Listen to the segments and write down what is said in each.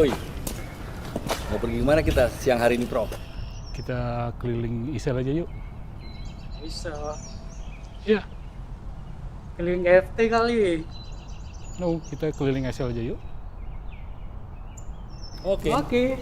Oi, mau pergi kemana kita siang hari ini, Prof? Kita keliling ISEL aja yuk. Bisa. Iya. Keliling FT kali. No, kita keliling ISEL aja yuk. Oke.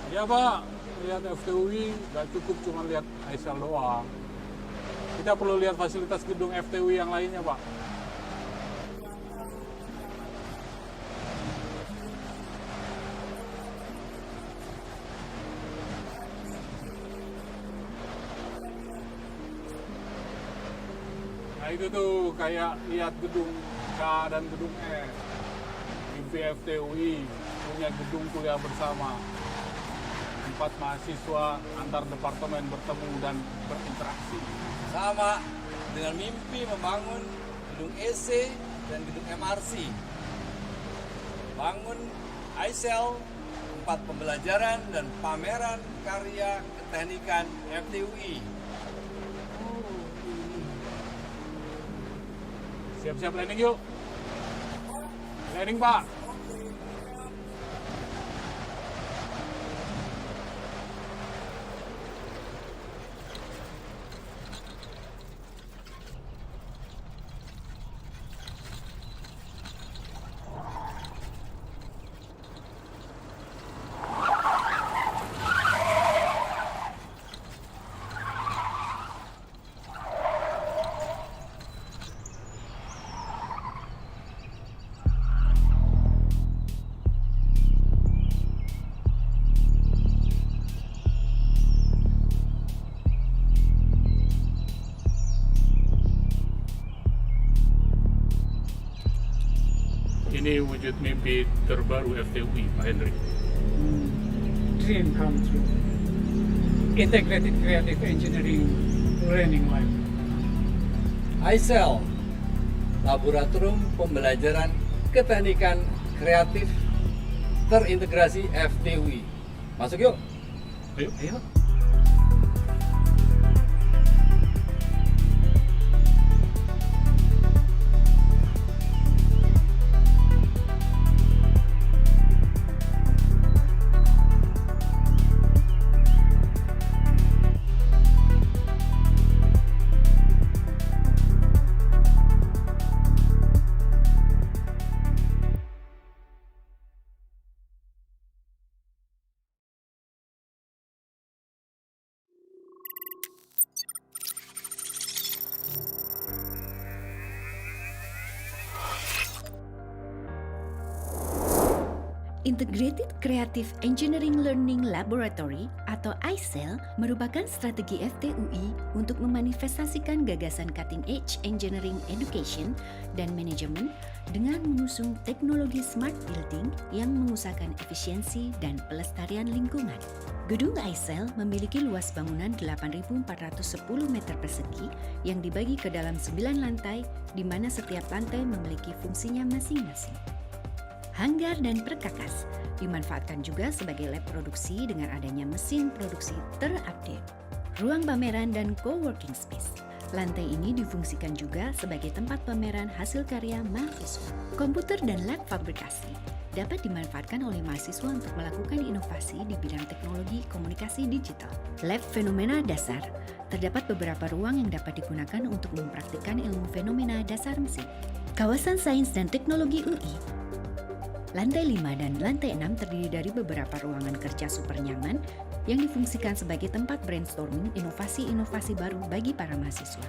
Ya Pak, lihat FTUI nggak cukup cuma lihat ISEL doang. Kita perlu lihat fasilitas gedung FTUI yang lainnya Pak. Nah itu tuh kayak lihat gedung K dan gedung S. Di FTUI punya gedung kuliah bersama. 4 mahasiswa antar departemen bertemu dan berinteraksi. Sama dengan mimpi membangun gedung EC dan gedung MRC. Bangun ISEL, tempat pembelajaran dan pameran karya keteknikan FTUI. Siap-siap landing yuk. Landing Pak. Ini wujud mimpi terbaru FTUI, Pak Henry. Dream come true. Integrated Creative Engineering Learning Lab. ISEL, Laboratorium Pembelajaran Keteknikan Kreatif Terintegrasi FTUI. Masuk yuk. Ayo. Integrated Creative Engineering Learning Laboratory atau ISEL merupakan strategi FTUI untuk memanifestasikan gagasan cutting edge engineering education dan manajemen dengan mengusung teknologi smart building yang mengusahakan efisiensi dan pelestarian lingkungan. Gedung ISEL memiliki luas bangunan 8.410 meter persegi yang dibagi ke dalam 9 lantai, di mana setiap lantai memiliki fungsinya masing-masing. Hanggar dan perkakas dimanfaatkan juga sebagai lab produksi dengan adanya mesin produksi terupdate. Ruang pameran dan co-working space. Lantai ini difungsikan juga sebagai tempat pameran hasil karya mahasiswa. Komputer dan lab fabrikasi dapat dimanfaatkan oleh mahasiswa untuk melakukan inovasi di bidang teknologi komunikasi digital. Lab Fenomena Dasar. Terdapat beberapa ruang yang dapat digunakan untuk mempraktikkan ilmu fenomena dasar mesin. Kawasan Sains dan Teknologi UI. Lantai 5 dan lantai 6 terdiri dari beberapa ruangan kerja super nyaman yang difungsikan sebagai tempat brainstorming inovasi-inovasi baru bagi para mahasiswa.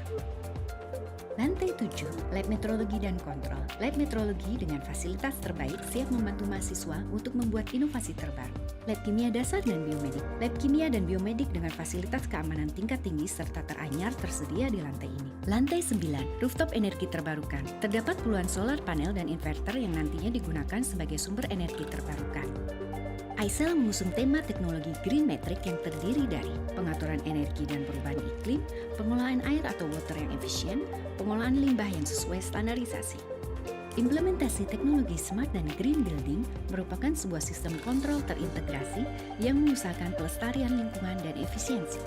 Lantai 7, Lab Metrologi dan Kontrol. Lab Metrologi dengan fasilitas terbaik siap membantu mahasiswa untuk membuat inovasi terbaru. Lab Kimia Dasar dan Biomedik. Lab Kimia dan Biomedik dengan fasilitas keamanan tingkat tinggi serta teranyar tersedia di lantai ini. Lantai 9, Rooftop Energi Terbarukan. Terdapat puluhan solar panel dan inverter yang nantinya digunakan sebagai sumber energi terbarukan. ICEL mengusung tema teknologi Green Metric yang terdiri dari pengaturan energi dan perubahan iklim, pengolahan air atau water yang efisien, pengolahan limbah yang sesuai standarisasi. Implementasi teknologi smart dan green building merupakan sebuah sistem kontrol terintegrasi yang mengusahakan pelestarian lingkungan dan efisiensi.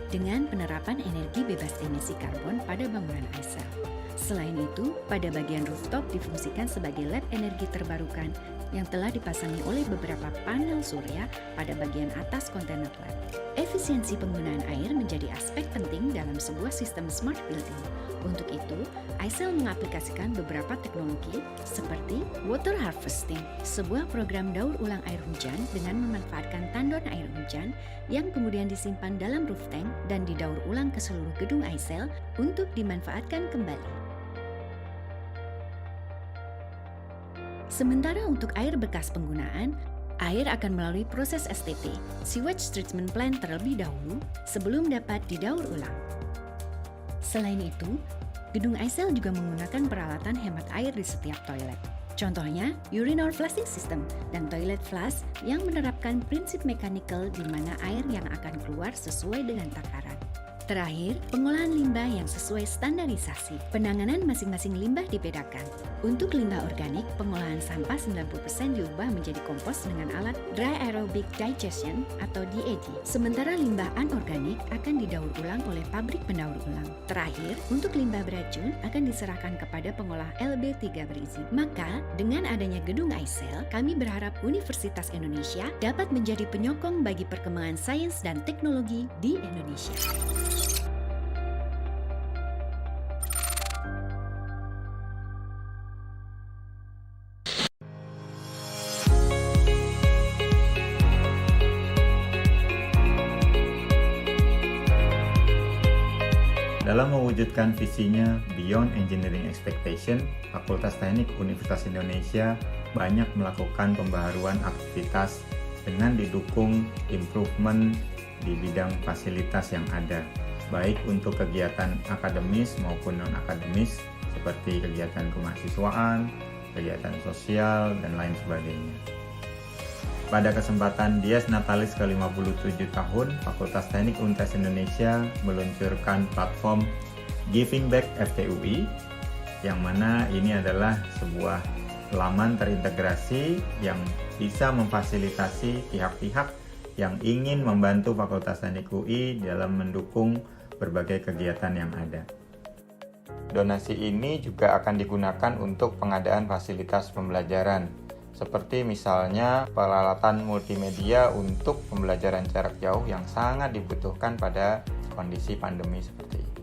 Dengan penerapan energi bebas emisi karbon pada bangunan ICEL. Selain itu, pada bagian rooftop difungsikan sebagai lab energi terbarukan yang telah dipasangi oleh beberapa panel surya pada bagian atas kontainer lab. Efisiensi penggunaan air menjadi aspek penting dalam sebuah sistem smart building. Untuk itu, ICEL mengaplikasikan beberapa teknologi seperti water harvesting, sebuah program daur ulang air hujan dengan memanfaatkan tandon air hujan yang kemudian disimpan dalam roof tank dan didaur ulang ke seluruh gedung ICEL untuk dimanfaatkan kembali. Sementara untuk air bekas penggunaan, air akan melalui proses STP, sewage treatment plant terlebih dahulu sebelum dapat didaur ulang. Selain itu, gedung ICEL juga menggunakan peralatan hemat air di setiap toilet. Contohnya, urinary flushing system dan toilet flush yang menerapkan prinsip mechanical di mana air yang akan keluar sesuai dengan takaran. Terakhir, pengolahan limbah yang sesuai standarisasi. Penanganan masing-masing limbah dibedakan. Untuk limbah organik, pengolahan sampah 90% diubah menjadi kompos dengan alat dry aerobic digestion atau DAD. Sementara limbah anorganik akan didaur ulang oleh pabrik pendaur ulang. Terakhir, untuk limbah beracun akan diserahkan kepada pengolah LB3 berizin. Maka, dengan adanya gedung ICEL, kami berharap Universitas Indonesia dapat menjadi penyokong bagi perkembangan sains dan teknologi di Indonesia. Dalam mewujudkan visinya Beyond Engineering Expectation, Fakultas Teknik Universitas Indonesia banyak melakukan pembaharuan aktivitas dengan didukung improvement di bidang fasilitas yang ada, baik untuk kegiatan akademis maupun non-akademis, seperti kegiatan kemahasiswaan, kegiatan sosial, dan lain sebagainya. Pada kesempatan Dies Natalis ke-57 tahun, Fakultas Teknik Universitas Indonesia meluncurkan platform Giving Back FTUI, yang mana ini adalah sebuah laman terintegrasi yang bisa memfasilitasi pihak-pihak yang ingin membantu Fakultas Teknik UI dalam mendukung berbagai kegiatan yang ada. Donasi ini juga akan digunakan untuk pengadaan fasilitas pembelajaran, seperti misalnya peralatan multimedia untuk pembelajaran jarak jauh yang sangat dibutuhkan pada kondisi pandemi seperti ini.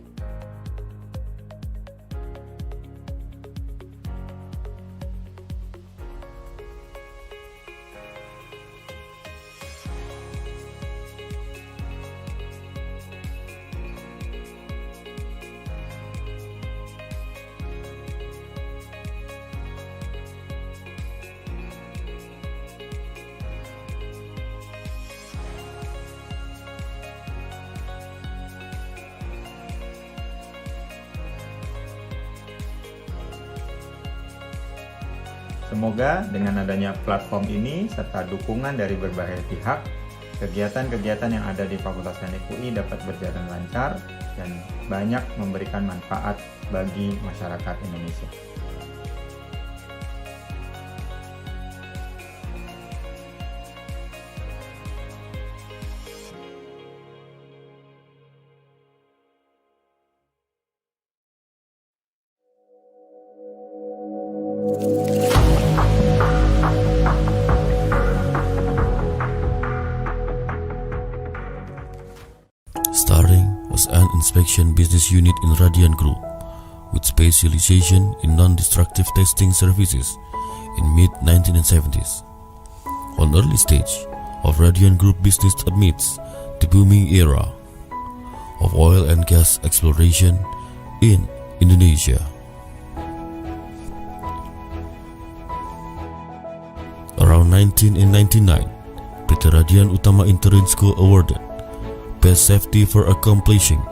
Semoga dengan adanya platform ini serta dukungan dari berbagai pihak, kegiatan-kegiatan yang ada di Fakultas Teknik UI dapat berjalan lancar dan banyak memberikan manfaat bagi masyarakat Indonesia. inspection business unit in Radian Group, with specialization in non-destructive testing services in mid-1970s. On early stage of Radian Group business amidst the booming era of oil and gas exploration in Indonesia. Around 1999, PT Radian Utama Intrinsko awarded Best Safety for accomplishing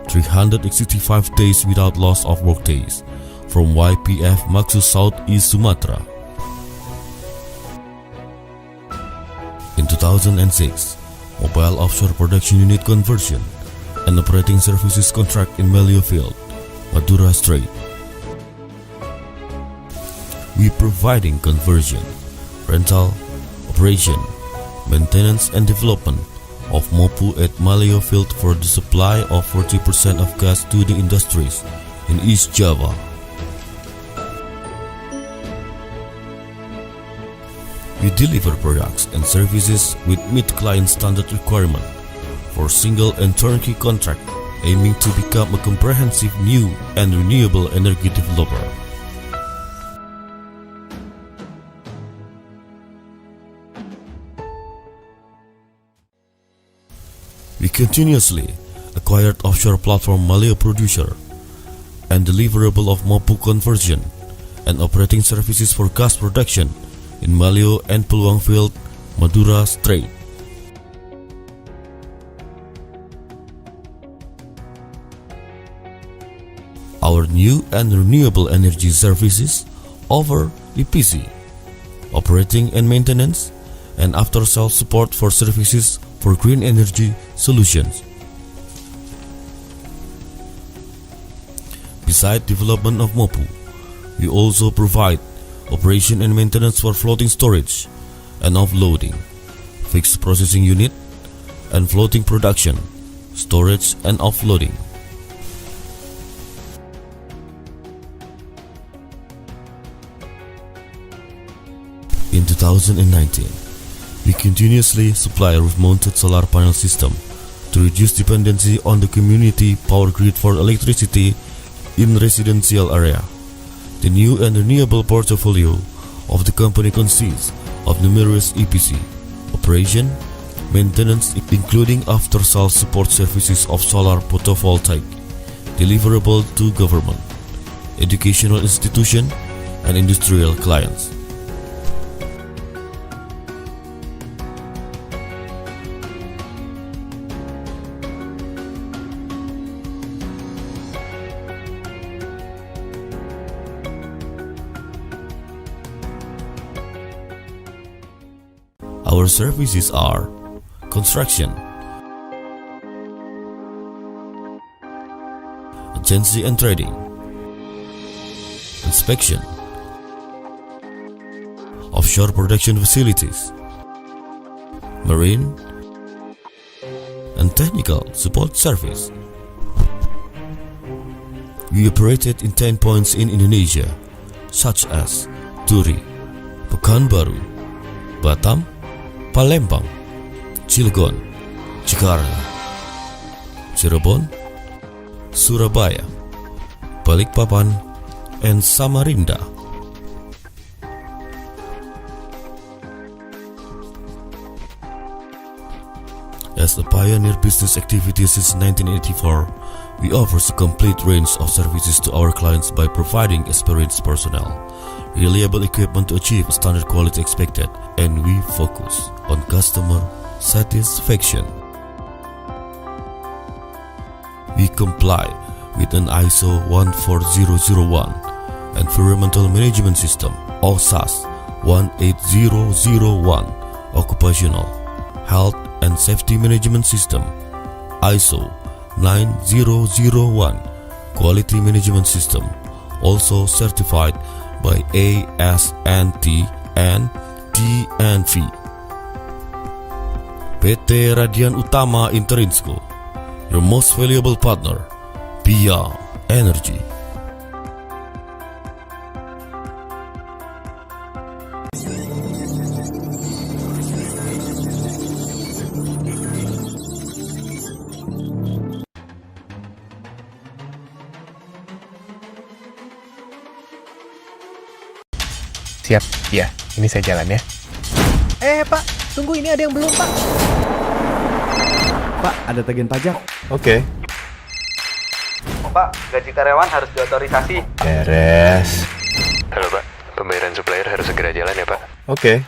365 days without loss of work days from YPF Maxus Southeast Sumatra. In 2006, Mobile Offshore Production Unit conversion and operating services contract in Maleo Field, Madura Strait. We providing conversion, rental, operation, maintenance and development of MOPU at Maleo Field for the supply of 40% of gas to the industries in East Java. We deliver products and services with meet client standard requirement for single and turnkey contract, aiming to become a comprehensive new and renewable energy developer. We continuously acquired offshore platform Maleo Producer and deliverable of MOPU conversion and operating services for gas production in Maleo and Peluang Field, Madura Strait. Our new and renewable energy services offer EPC, operating and maintenance, and after-sales support for services for green energy solutions. Besides development of MOPU, we also provide operation and maintenance for floating storage and offloading, fixed processing unit, and floating production, storage and offloading. In 2019, we continuously supply a roof-mounted solar panel system to reduce dependency on the community power grid for electricity in residential area. The new and renewable portfolio of the company consists of numerous EPC, operation, maintenance including after-sales support services of solar photovoltaic, deliverable to government, educational institution, and industrial clients. Our services are construction, agency and trading, inspection, offshore production facilities, marine, and technical support service. We operated in 10 points in Indonesia, such as Turi, Pekanbaru, Batam, Palembang, Cilegon, Cikarang, Cirebon, Surabaya, Balikpapan, and Samarinda. As a pioneer business activity since 1984, we offer a complete range of services to our clients by providing experienced personnel, reliable equipment to achieve standard quality expected, and we focus on customer satisfaction. We comply with an ISO 14001 Environmental Management System or SAS 18001 Occupational Health and Safety Management System, ISO 9001 Quality Management System, also certified by ASNT and DNV. PT Radian Utama Intrinsko, your most valuable partner, QiR Energy. Ya, ini saya jalan ya. Pak, tunggu, ini ada yang belum, Pak. Pak, ada tagihan pajak. Oke. Pak, gaji karyawan harus diotorisasi. Beres. Halo Pak, pembayaran supplier harus segera jalan ya Pak. Oke.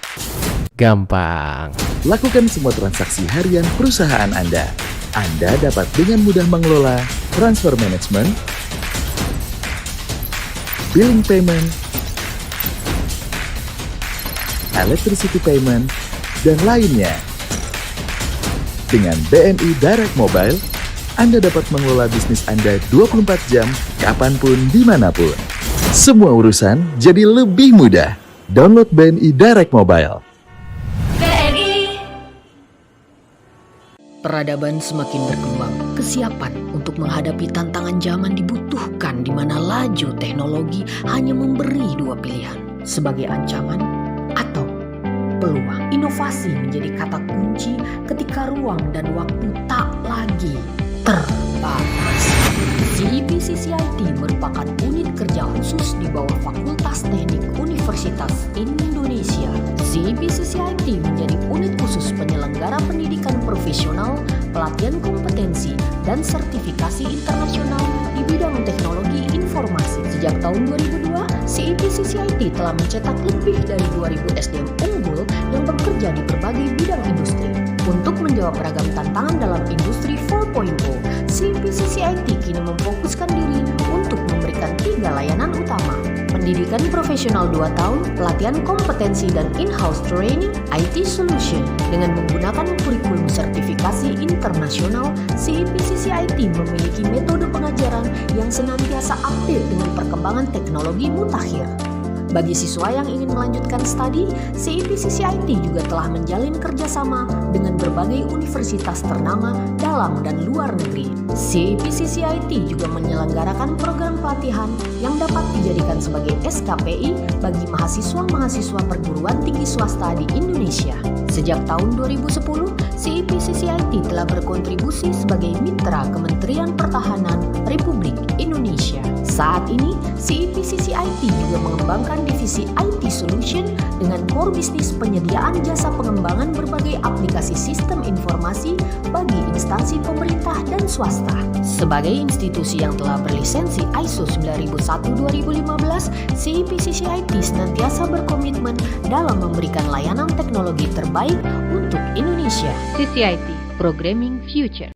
Gampang. Lakukan semua transaksi harian perusahaan Anda. Anda dapat dengan mudah mengelola transfer management, billing payment, electricity payment, dan lainnya. Dengan BNI Direct Mobile, Anda dapat mengelola bisnis Anda 24 jam, kapanpun, dimanapun. Semua urusan jadi lebih mudah. Download BNI Direct Mobile. Peradaban semakin berkembang. Kesiapan untuk menghadapi tantangan zaman dibutuhkan di mana laju teknologi hanya memberi dua pilihan, sebagai ancaman atau peluang. Inovasi menjadi kata kunci ketika ruang dan waktu tak lagi terbatas. CIP-CCIT merupakan unit kerja khusus di bawah Fakultas Teknik Universitas Indonesia. CIP-CCIT menjadi unit khusus penyelenggara pendidikan profesional, pelatihan kompetensi, dan sertifikasi internasional di bidang teknologi informasi. Sejak tahun 2002, CIP-CCIT telah mencetak lebih dari 2.000 SDM unggul yang bekerja di berbagai bidang industri. Untuk menjawab beragam tantangan dalam industri 4.0, CIP-CCIT kini memfokuskan diri untuk memberikan 3 layanan utama: pendidikan profesional 2 tahun, pelatihan kompetensi dan in-house training, IT solution. Dengan menggunakan kurikulum sertifikasi internasional, CIP-CCIT memiliki metode pengajaran yang senantiasa update dengan perkembangan teknologi mutakhir. Bagi siswa yang ingin melanjutkan studi, CIP-CCIT juga telah menjalin kerjasama dengan berbagai universitas ternama dalam dan luar negeri. CIP-CCIT juga menyelenggarakan program pelatihan yang dapat dijadikan sebagai SKPI bagi mahasiswa-mahasiswa perguruan tinggi swasta di Indonesia. Sejak tahun 2010, CIP-CCIT telah berkontribusi sebagai mitra Kementerian Pertahanan Republik Indonesia. Saat ini, CIP-CCIT juga mengembangkan divisi IT Solution dengan core bisnis penyediaan jasa pengembangan berbagai aplikasi sistem informasi bagi instansi pemerintah dan swasta. Sebagai institusi yang telah berlisensi ISO 9001-2015, CIP-CCIT senantiasa berkomitmen dalam memberikan layanan teknologi terbaik untuk Indonesia. CCIT, Programming Future.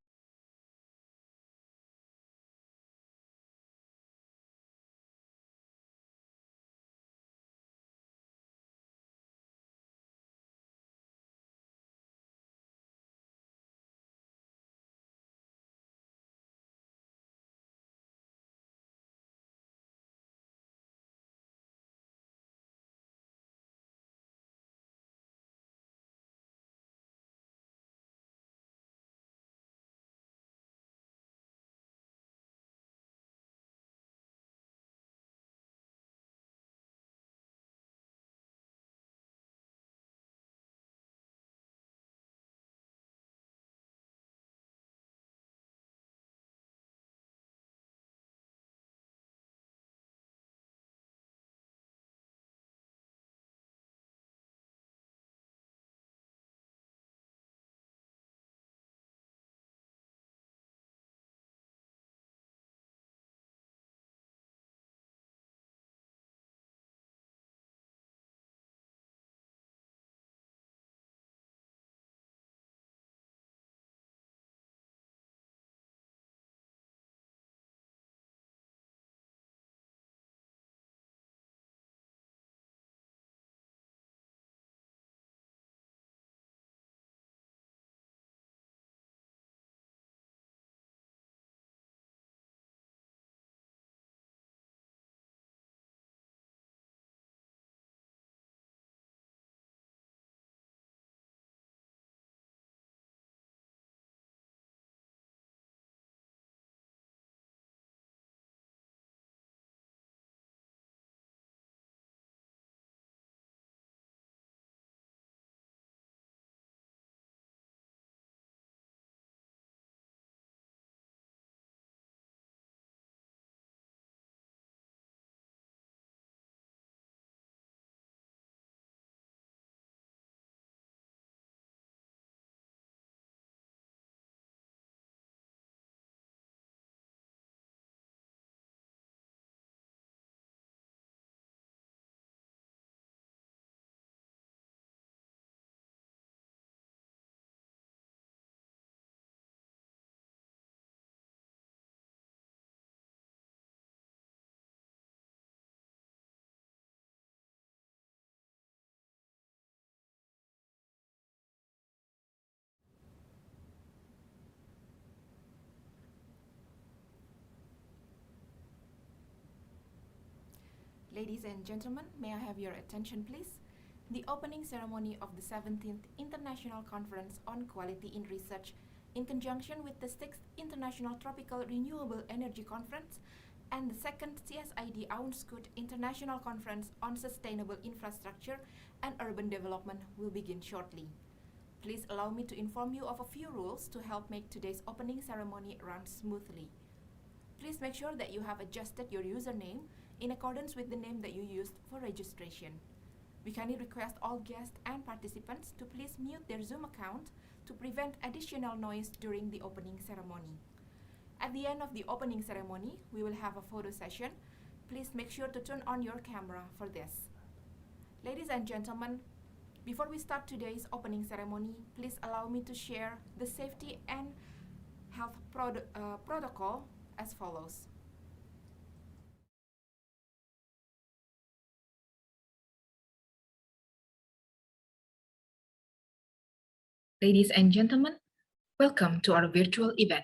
Ladies and gentlemen, may I have your attention please? The opening ceremony of the 17th International Conference on Quality in Research, in conjunction with the 6th International Tropical Renewable Energy Conference and the 2nd CSID Aunscoot International Conference on Sustainable Infrastructure and Urban Development will begin shortly. Please allow me to inform you of a few rules to help make today's opening ceremony run smoothly. Please make sure that you have adjusted your username in accordance with the name that you used for registration. We kindly request all guests and participants to please mute their Zoom account to prevent additional noise during the opening ceremony. At the end of the opening ceremony, we will have a photo session. Please make sure to turn on your camera for this. Ladies and gentlemen, before we start today's opening ceremony, please allow me to share the safety and health protocol as follows. Ladies and gentlemen, welcome to our virtual event.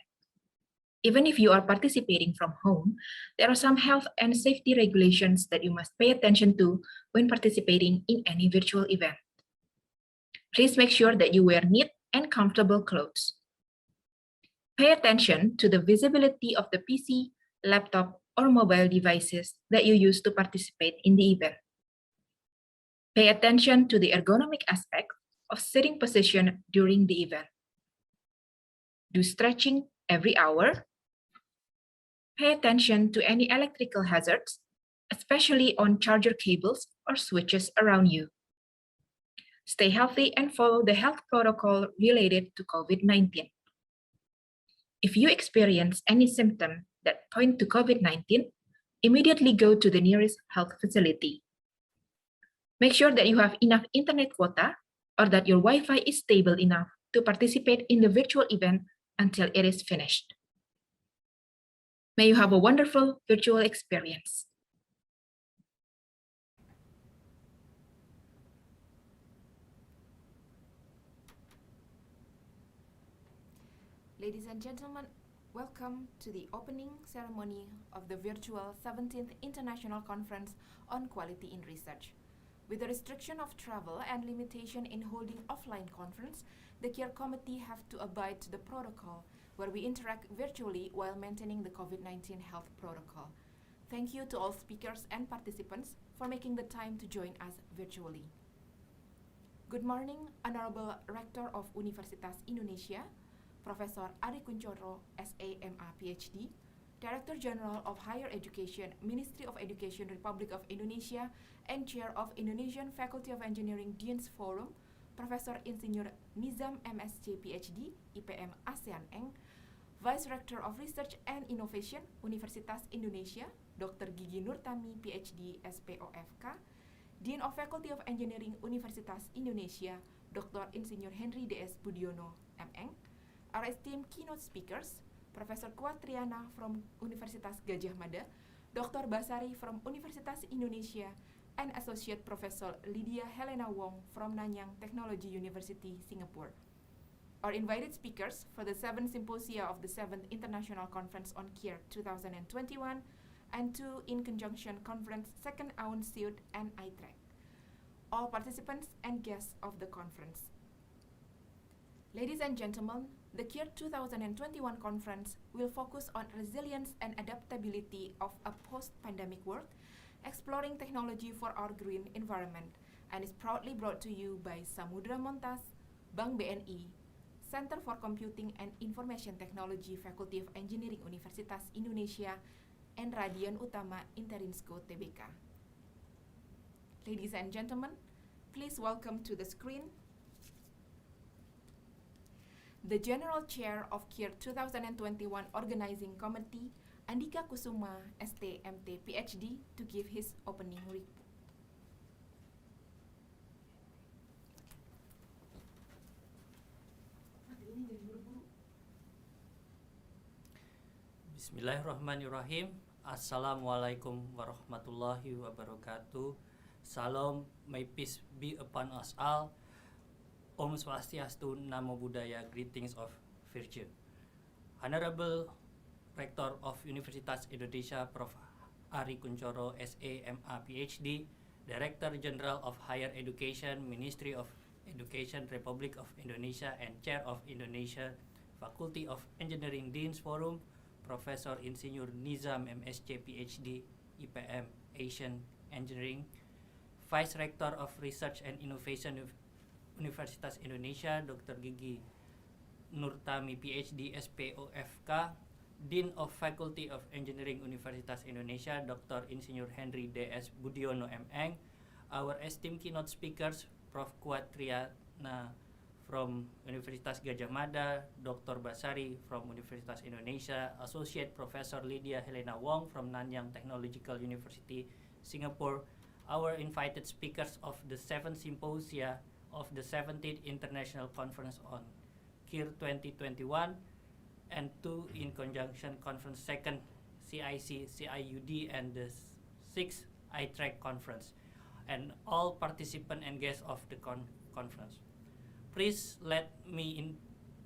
Even if you are participating from home, there are some health and safety regulations that you must pay attention to when participating in any virtual event. Please make sure that you wear neat and comfortable clothes. Pay attention to the visibility of the PC, laptop, or mobile devices that you use to participate in the event. Pay attention to the ergonomic aspect of sitting position during the event. Do stretching every hour. Pay attention to any electrical hazards, especially on charger cables or switches around you. Stay healthy and follow the health protocol related to COVID-19. If you experience any symptom that point to COVID-19, immediately go to the nearest health facility. Make sure that you have enough internet quota or that your Wi-Fi is stable enough to participate in the virtual event until it is finished. May you have a wonderful virtual experience. Ladies and gentlemen, welcome to the opening ceremony of the virtual 17th International Conference on Quality in Research. With the restriction of travel and limitation in holding offline conference, the QiR committee have to abide to the protocol where we interact virtually while maintaining the COVID-19 health protocol. Thank you to all speakers and participants for making the time to join us virtually. Good morning, Honorable Rector of Universitas Indonesia, Professor Ari Kunchoro, SAMA PhD, Director General of Higher Education, Ministry of Education, Republic of Indonesia, and Chair of Indonesian Faculty of Engineering Deans Forum, Professor Insinyur Nizam MSc PhD, IPM ASEAN Eng, Vice Rector of Research and Innovation, Universitas Indonesia, Dr. Gigi Nurtami PhD, SPOFK, Dean of Faculty of Engineering, Universitas Indonesia, Dr. Insinyur Henry DS Budiono, M.Eng, our esteemed keynote speakers, Professor Quadriana from Universitas Gadjah Mada, Dr. Basari from Universitas Indonesia, and Associate Professor Lydia Helena Wong from Nanyang Technology University, Singapore. Our invited speakers for the 7th Symposia of the 7th International Conference on QiR 2021 and 2 in conjunction conference 2nd Aunscoot and ITREC. All participants and guests of the conference. Ladies and gentlemen, the QiR 2021 conference will focus on resilience and adaptability of a post-pandemic world, exploring technology for our green environment, and is proudly brought to you by Samudra Montas, Bank BNI, Center for Computing and Information Technology, Faculty of Engineering, Universitas Indonesia, and Radian Utama Interinsko Tbk. Ladies and gentlemen, please welcome to the screen the General Chair of QiR 2021 Organizing Committee, Andika Kusuma, ST.MT, PhD, to give his opening report. Bismillahirrahmanirrahim. Assalamualaikum warahmatullahi wabarakatuh. Salam, may peace be upon us all. Om Swastiastu, Namo Buddhaya, greetings of virtue. Honorable Rector of Universitas Indonesia, Prof. Ari Kuncoro, SA, MA, PhD, Director General of Higher Education, Ministry of Education, Republic of Indonesia, and Chair of Indonesia Faculty of Engineering Deans Forum, Professor Insinyur Nizam, MSc, PhD, IPM, Asian Engineering, Vice Rector of Research and Innovation Universitas Indonesia, Dr. Gigi Nurtami, PhD, SPOFK, Dean of Faculty of Engineering Universitas Indonesia, Dr. Insinyur Henry D.S. Budiono, M.Eng, our esteemed keynote speakers, Prof. Kuat Triana from Universitas Gadjah Mada, Dr. Basari from Universitas Indonesia, Associate Professor Lydia Helena Wong from Nanyang Technological University, Singapore, our invited speakers of the 7th Symposia of the 17th International Conference on QiR 2021, and 2 in conjunction conference 2nd CIC, CIUD, and the 6th iTrack conference, and all participants and guests of the conference. Please let me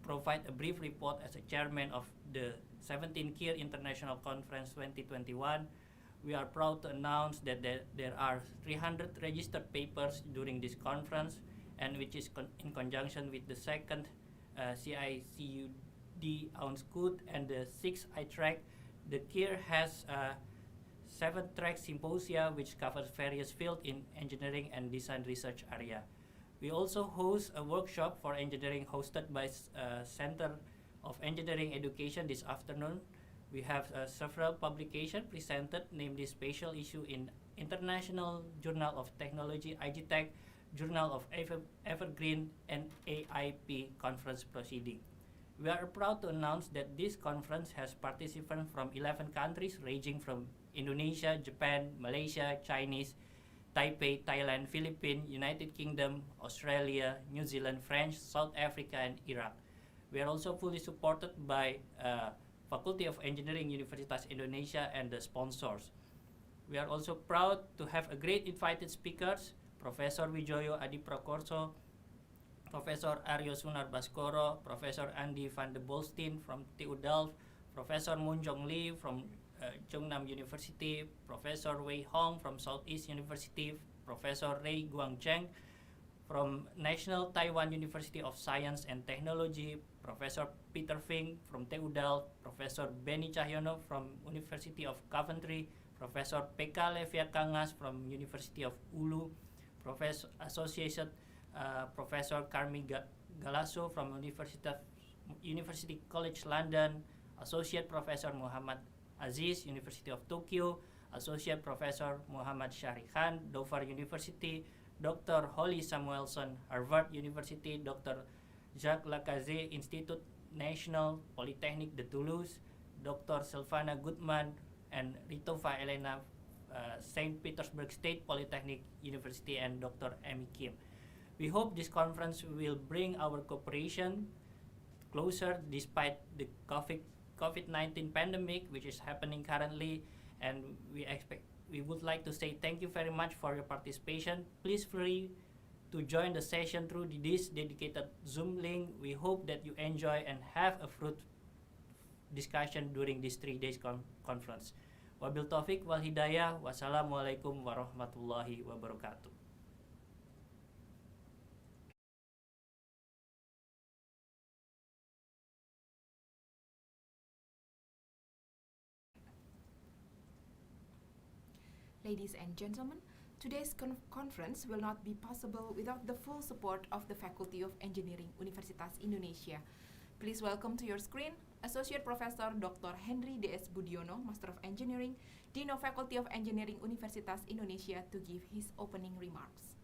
provide a brief report as a chairman of the 17th QiR International Conference 2021. We are proud to announce that there are 300 registered papers during this conference, and which is in conjunction with the 2nd CICUD OUNSCUD and the 6th iTrack. The QiR has 7-track symposia which covers various fields in engineering and design research area. We also host a workshop for engineering hosted by Center of Engineering Education this afternoon. We have several publications presented, namely special issue in International Journal of Technology, IGTech, Journal of Evergreen, and AIP conference proceeding. We are proud to announce that this conference has participants from 11 countries ranging from Indonesia, Japan, Malaysia, Chinese, Taipei, Thailand, Philippines, United Kingdom, Australia, New Zealand, French, South Africa, and Iraq. We are also fully supported by Faculty of Engineering Universitas Indonesia and the sponsors. We are also proud to have a great invited speakers, Professor Wijoyo Adiprakorso, Professor Aryo Sunar Baskoro, Professor Andy van de Bolstein from TU Delft, Professor Moon Jong Lee from Chungnam University, Professor Wei Hong from Southeast University, Professor Ray Guangcheng from National Taiwan University of Science and Technology, Professor Peter Fink from TU Delft, Professor Benny Cahyono from University of Coventry, Professor P.K. Leviakangas from University of Ulu, Professor Professor Karmi Galasso from University College London, Associate Professor Muhammad Aziz, University of Tokyo, Associate Professor Muhammad Syahri Khan, Dover University, Dr. Holly Samuelson, Harvard University, Dr. Jacques Lacazette, Institute National Polytechnic de Toulouse, Dr. Silvana Goodman, and Ritova Elena, St. Petersburg State Polytechnic University, and Dr. Amy Kim. We hope this conference will bring our cooperation closer despite the COVID-19 pandemic, which is happening currently, and we would like to say thank you very much for your participation. Please free to join the session through this dedicated Zoom link. We hope that you enjoy and have a fruitful discussion during this 3 days conference. Wabil Taufik wal Hidayah. Wassalamualaikum warahmatullahi wabarakatuh. Ladies and gentlemen, today's conference will not be possible without the full support of the Faculty of Engineering Universitas Indonesia. Please welcome to your screen Associate Professor Dr. Henry D.S. Budiono, Master of Engineering, Dean of Faculty of Engineering Universitas Indonesia, to give his opening remarks.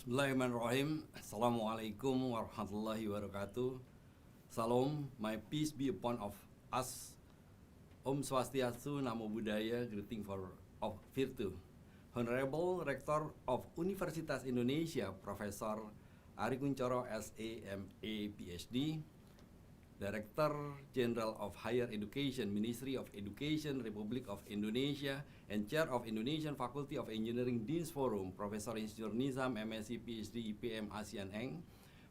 Bismillahirrahmanirrahim. Assalamualaikum warahmatullahi wabarakatuh. Salam, my peace be upon of us. Om Swastiastu, Namo Buddhaya, greeting of virtue. Honorable Rector of Universitas Indonesia, Professor Ari Kuncoro, SA, MA, PhD, Director General of Higher Education, Ministry of Education, Republic of Indonesia, and Chair of Indonesian Faculty of Engineering Deans Forum, Professor Insinyur Nizam, MSc, PhD, IPM, ASEAN Eng.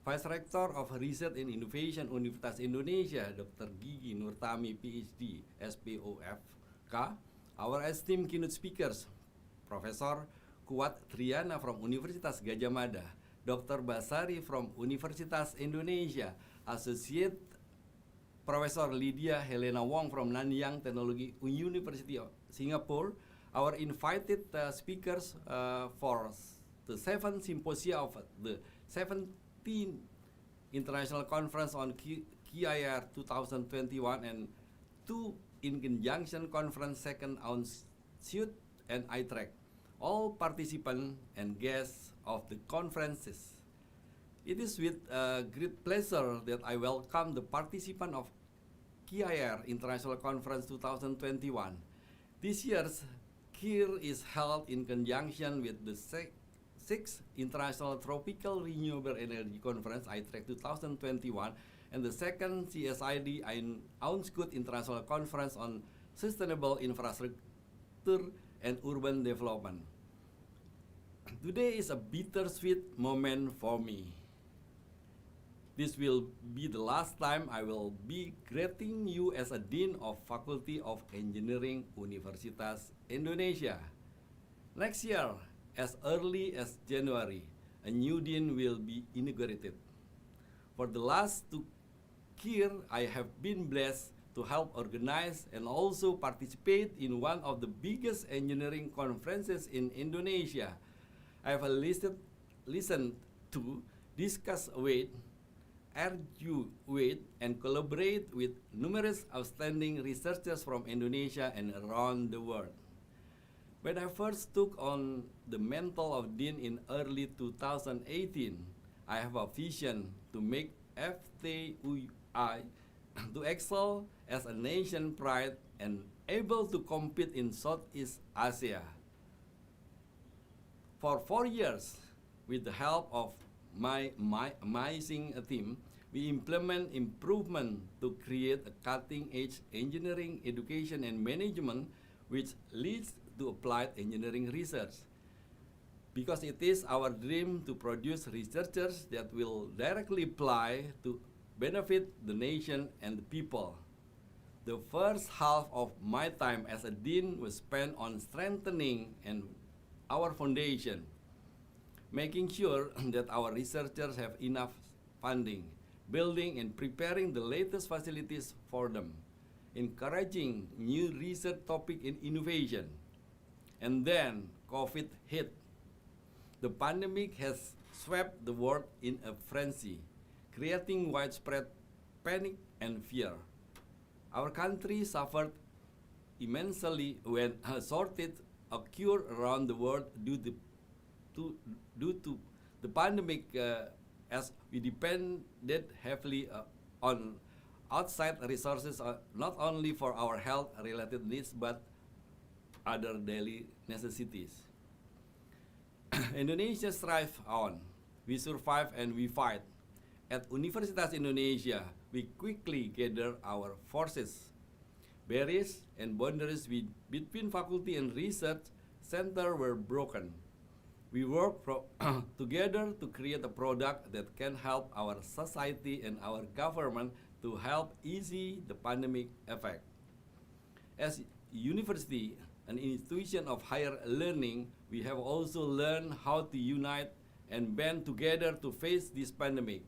Vice Rector of Research and Innovation Universitas Indonesia, Dr. Gigi Nurtami, PhD, SPOFK. Our esteemed keynote speakers, Professor Kuat Triana from Universitas Gadjah Mada, Dr. Basari from Universitas Indonesia, Associate Professor Lydia Helena Wong from Nanyang Technology University of Singapore, our invited speakers for the 7th Symposia of the 17th International Conference on QiR 2021 and 2 in conjunction conference second on Suit and iTrack. All participants and guests of the conferences. It is with great pleasure that I welcome the participant of QiR International Conference 2021. This year's QiR is held in conjunction with the 6th International Tropical Renewable Energy Conference, iTrack 2021, and the 2nd CSID Unskut International Conference on Sustainable Infrastructure and Urban Development. Today is a bittersweet moment for me. This will be the last time I will be greeting you as a Dean of Faculty of Engineering Universitas Indonesia. Next year, as early as January, a new Dean will be inaugurated. For the last 2 QiR, I have been blessed to help organize and also participate in one of the biggest engineering conferences in Indonesia. I have listened to, discuss with, argue with, and collaborate with numerous outstanding researchers from Indonesia and around the world. When I first took on the mantle of Dean in early 2018, I have a vision to make FTUI to excel as a nation pride and able to compete in Southeast Asia. For 4 years, with the help of my amazing team, we implement improvement to create a cutting-edge engineering education and management which leads to applied engineering research. Because it is our dream to produce researchers that will directly apply to benefit the nation and the people. The first half of my time as a dean was spent on strengthening our foundation, making sure that our researchers have enough funding, building and preparing the latest facilities for them, encouraging new research topic and innovation. And then COVID hit. The pandemic has swept the world in a frenzy, creating widespread panic and fear. Our country suffered immensely when a shortage occurred around the world due to the pandemic, as we depended heavily on outside resources, not only for our health-related needs but other daily necessities. Indonesia thrives on. We survive and we fight. At Universitas Indonesia, we quickly gather our forces. Barriers and boundaries between faculty and research center were broken. We work together to create a product that can help our society and our government to help ease the pandemic effect. As a university, an institution of higher learning, we have also learned how to unite and band together to face this pandemic.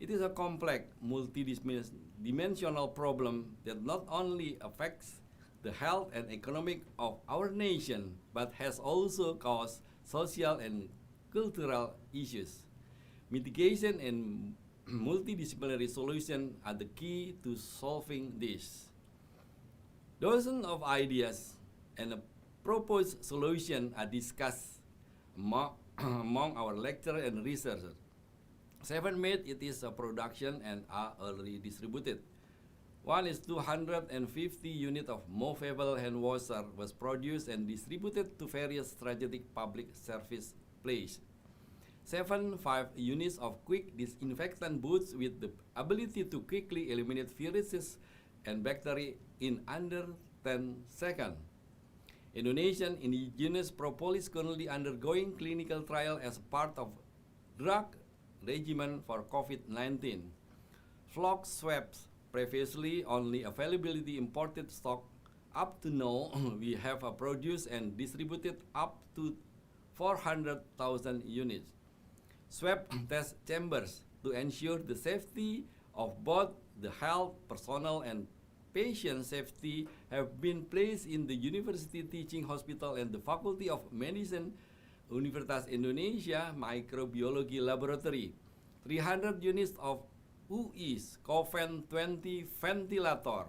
It is a complex, multi-dimensional problem that not only affects the health and economic of our nation, but has also caused social and cultural issues. Mitigation and multidisciplinary solutions are the key to solving this. Dozens of ideas and a proposed solution are discussed among our lecturers and researchers. 7 made it is a production and are already distributed. One is 250 units of movable hand washer was produced and distributed to various strategic public service places. 75 units of quick disinfectant booths with the ability to quickly eliminate viruses and bacteria in under 10 seconds. Indonesian indigenous propolis currently undergoing clinical trial as part of drug regimen for COVID-19. Flock swabs, previously only availability imported stock. Up to now, we have produced and distributed up to 400,000 units. Swab test chambers to ensure the safety of both the health personnel and patient safety have been placed in the University Teaching Hospital and the Faculty of Medicine, Universitas Indonesia Microbiology Laboratory. 300 units of UI's COVID 20 ventilator.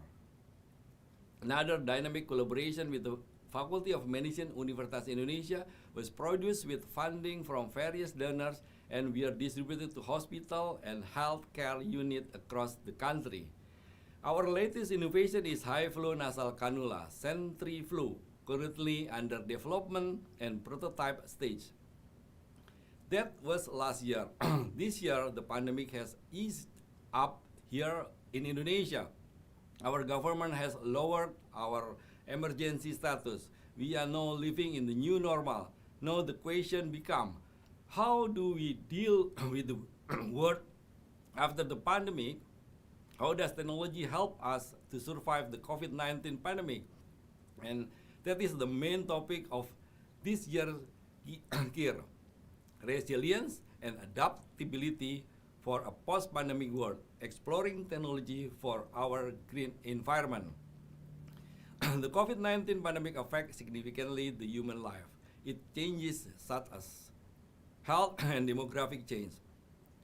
Another dynamic collaboration with the Faculty of Medicine, Universitas Indonesia was produced with funding from various donors and we are distributed to hospital and healthcare unit across the country. Our latest innovation is high-flow nasal cannula, Centriflu, currently under development and prototype stage. That was last year. This year, the pandemic has eased up here in Indonesia. Our government has lowered our emergency status. We are now living in the new normal. Now the question becomes, how do we deal with the world after the pandemic? How does technology help us to survive the COVID-19 pandemic? And that is the main topic of this year's QiR, resilience and adaptability for a post-pandemic world, exploring technology for our green environment. The COVID-19 pandemic affects significantly the human life. It changes such as health and demographic change,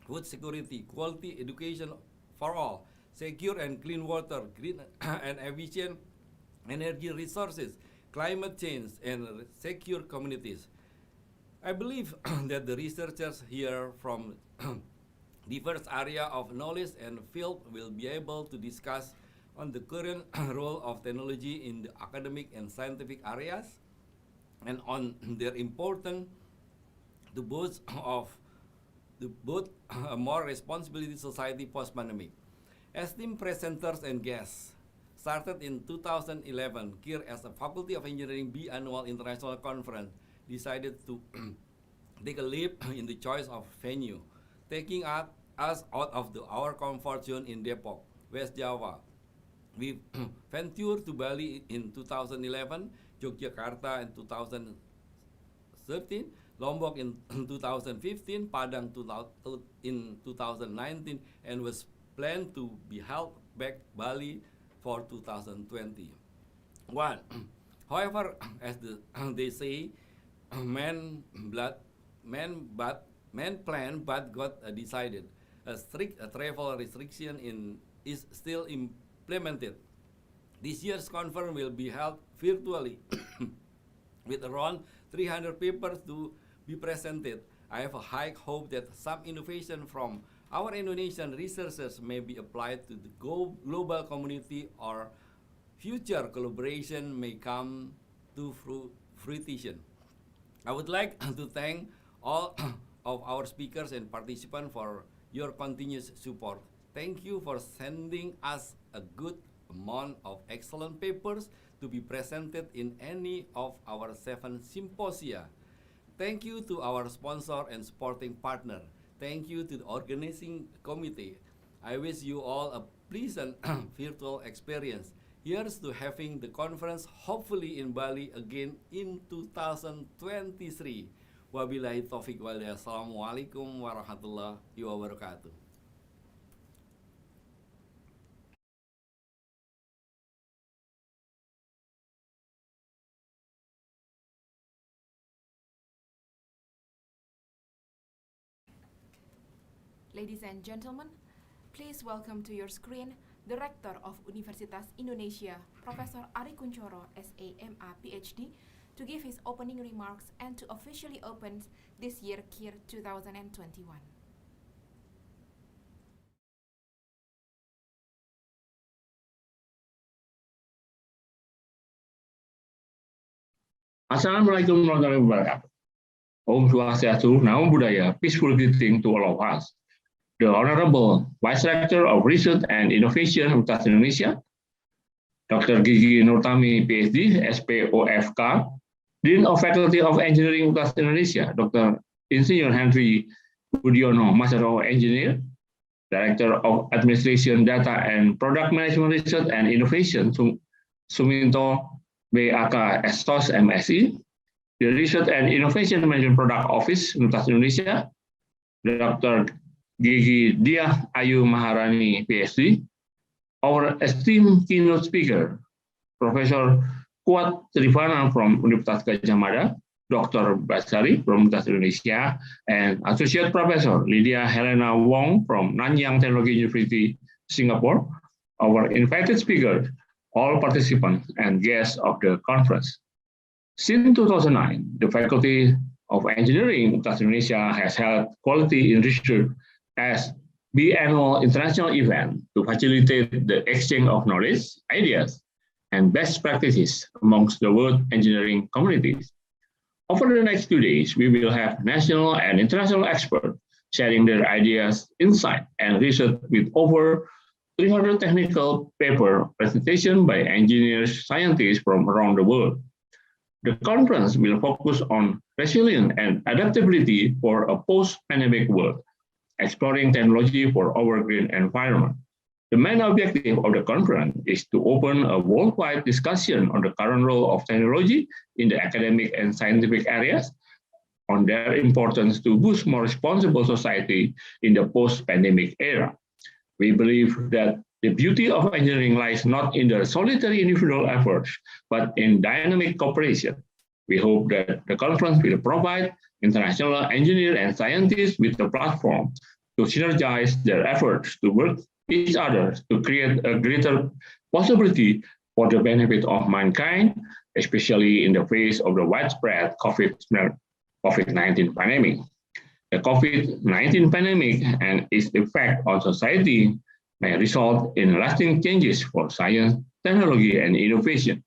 food security, quality education for all, secure and clean water, green and efficient energy resources, climate change, and secure communities. I believe that the researchers here from diverse area of knowledge and field will be able to discuss on the current role of technology in the academic and scientific areas and on their importance to both a more responsibility society post-pandemic. Esteemed presenters and guests, started in 2011, QiR as a Faculty of Engineering biannual international conference decided to take a leap in the choice of venue, taking us out of our comfort zone in Depok, West Java. We ventured to Bali in 2011, Yogyakarta in 2013, Lombok in 2015, Padang in 2019, and was planned to be held back Bali for 2021. However, as they say, man planned but got decided. A strict travel restriction is still implemented. This year's conference will be held virtually with around 300 papers to be presented. I have a high hope that some innovation from our Indonesian researchers may be applied to the global community or future collaboration may come to fruition. I would like to thank all of our speakers and participants for your continuous support. Thank you for sending us a good amount of excellent papers to be presented in any of our 7 symposia. Thank you to our sponsor and supporting partner. Thank you to the organizing committee. I wish you all a pleasant virtual experience. Here's to having the conference hopefully in Bali again in 2023. Wabillahi taufiq wal hidayah. Assalamualaikum warahmatullahi wabarakatuh. Ladies and gentlemen, please welcome to your screen the Rector of Universitas Indonesia, Professor Ari Kunchoro, SAMA PhD, to give his opening remarks and to officially open this year QiR 2021. Assalamualaikum warahmatullahi wabarakatuh. Om Swastiastu, Namo Buddhaya, peaceful greeting to all of us. The Honorable Vice Rector of Research and Innovation Universitas Indonesia, Dr. Gigi Nurtami, PhD, SPOFK, Dean of Faculty of Engineering Universitas Indonesia, Dr. Insinyur Henry Budiono, Master of Engineer, Director of Administration, Data and Product Management Research and Innovation, Suminto BAK Estos MSI, the Research and Innovation Management Product Office, Universitas Indonesia, Dr. Gigi Diah Ayu Maharani, PhD, our esteemed keynote speaker, Professor Kuat Trivana from Universitas Gadjah Mada, Dr. Basari from Universitas Indonesia, and Associate Professor Lydia Helena Wong from Nanyang Technology University, Singapore, our invited speakers, all participants and guests of the conference. Since 2009, the Faculty of Engineering Universitas Indonesia has held Quality in Research as biannual international event to facilitate the exchange of knowledge, ideas, and best practices amongst the world engineering communities. Over the next 2 days, we will have national and international experts sharing their ideas, insight, and research with over 300 technical paper presentations by engineers, scientists from around the world. The conference will focus on resilience and adaptability for a post-pandemic world, exploring technology for our green environment. The main objective of the conference is to open a worldwide discussion on the current role of technology in the academic and scientific areas, on their importance to boost more responsible society in the post-pandemic era. We believe that the beauty of engineering lies not in the solitary individual efforts, but in dynamic cooperation. We hope that the conference will provide international engineers and scientists with a platform to synergize their efforts to work each other to create a greater possibility for the benefit of mankind, especially in the face of the widespread COVID-19 pandemic. The COVID-19 pandemic and its effect on society may result in lasting changes for science, technology, and innovation.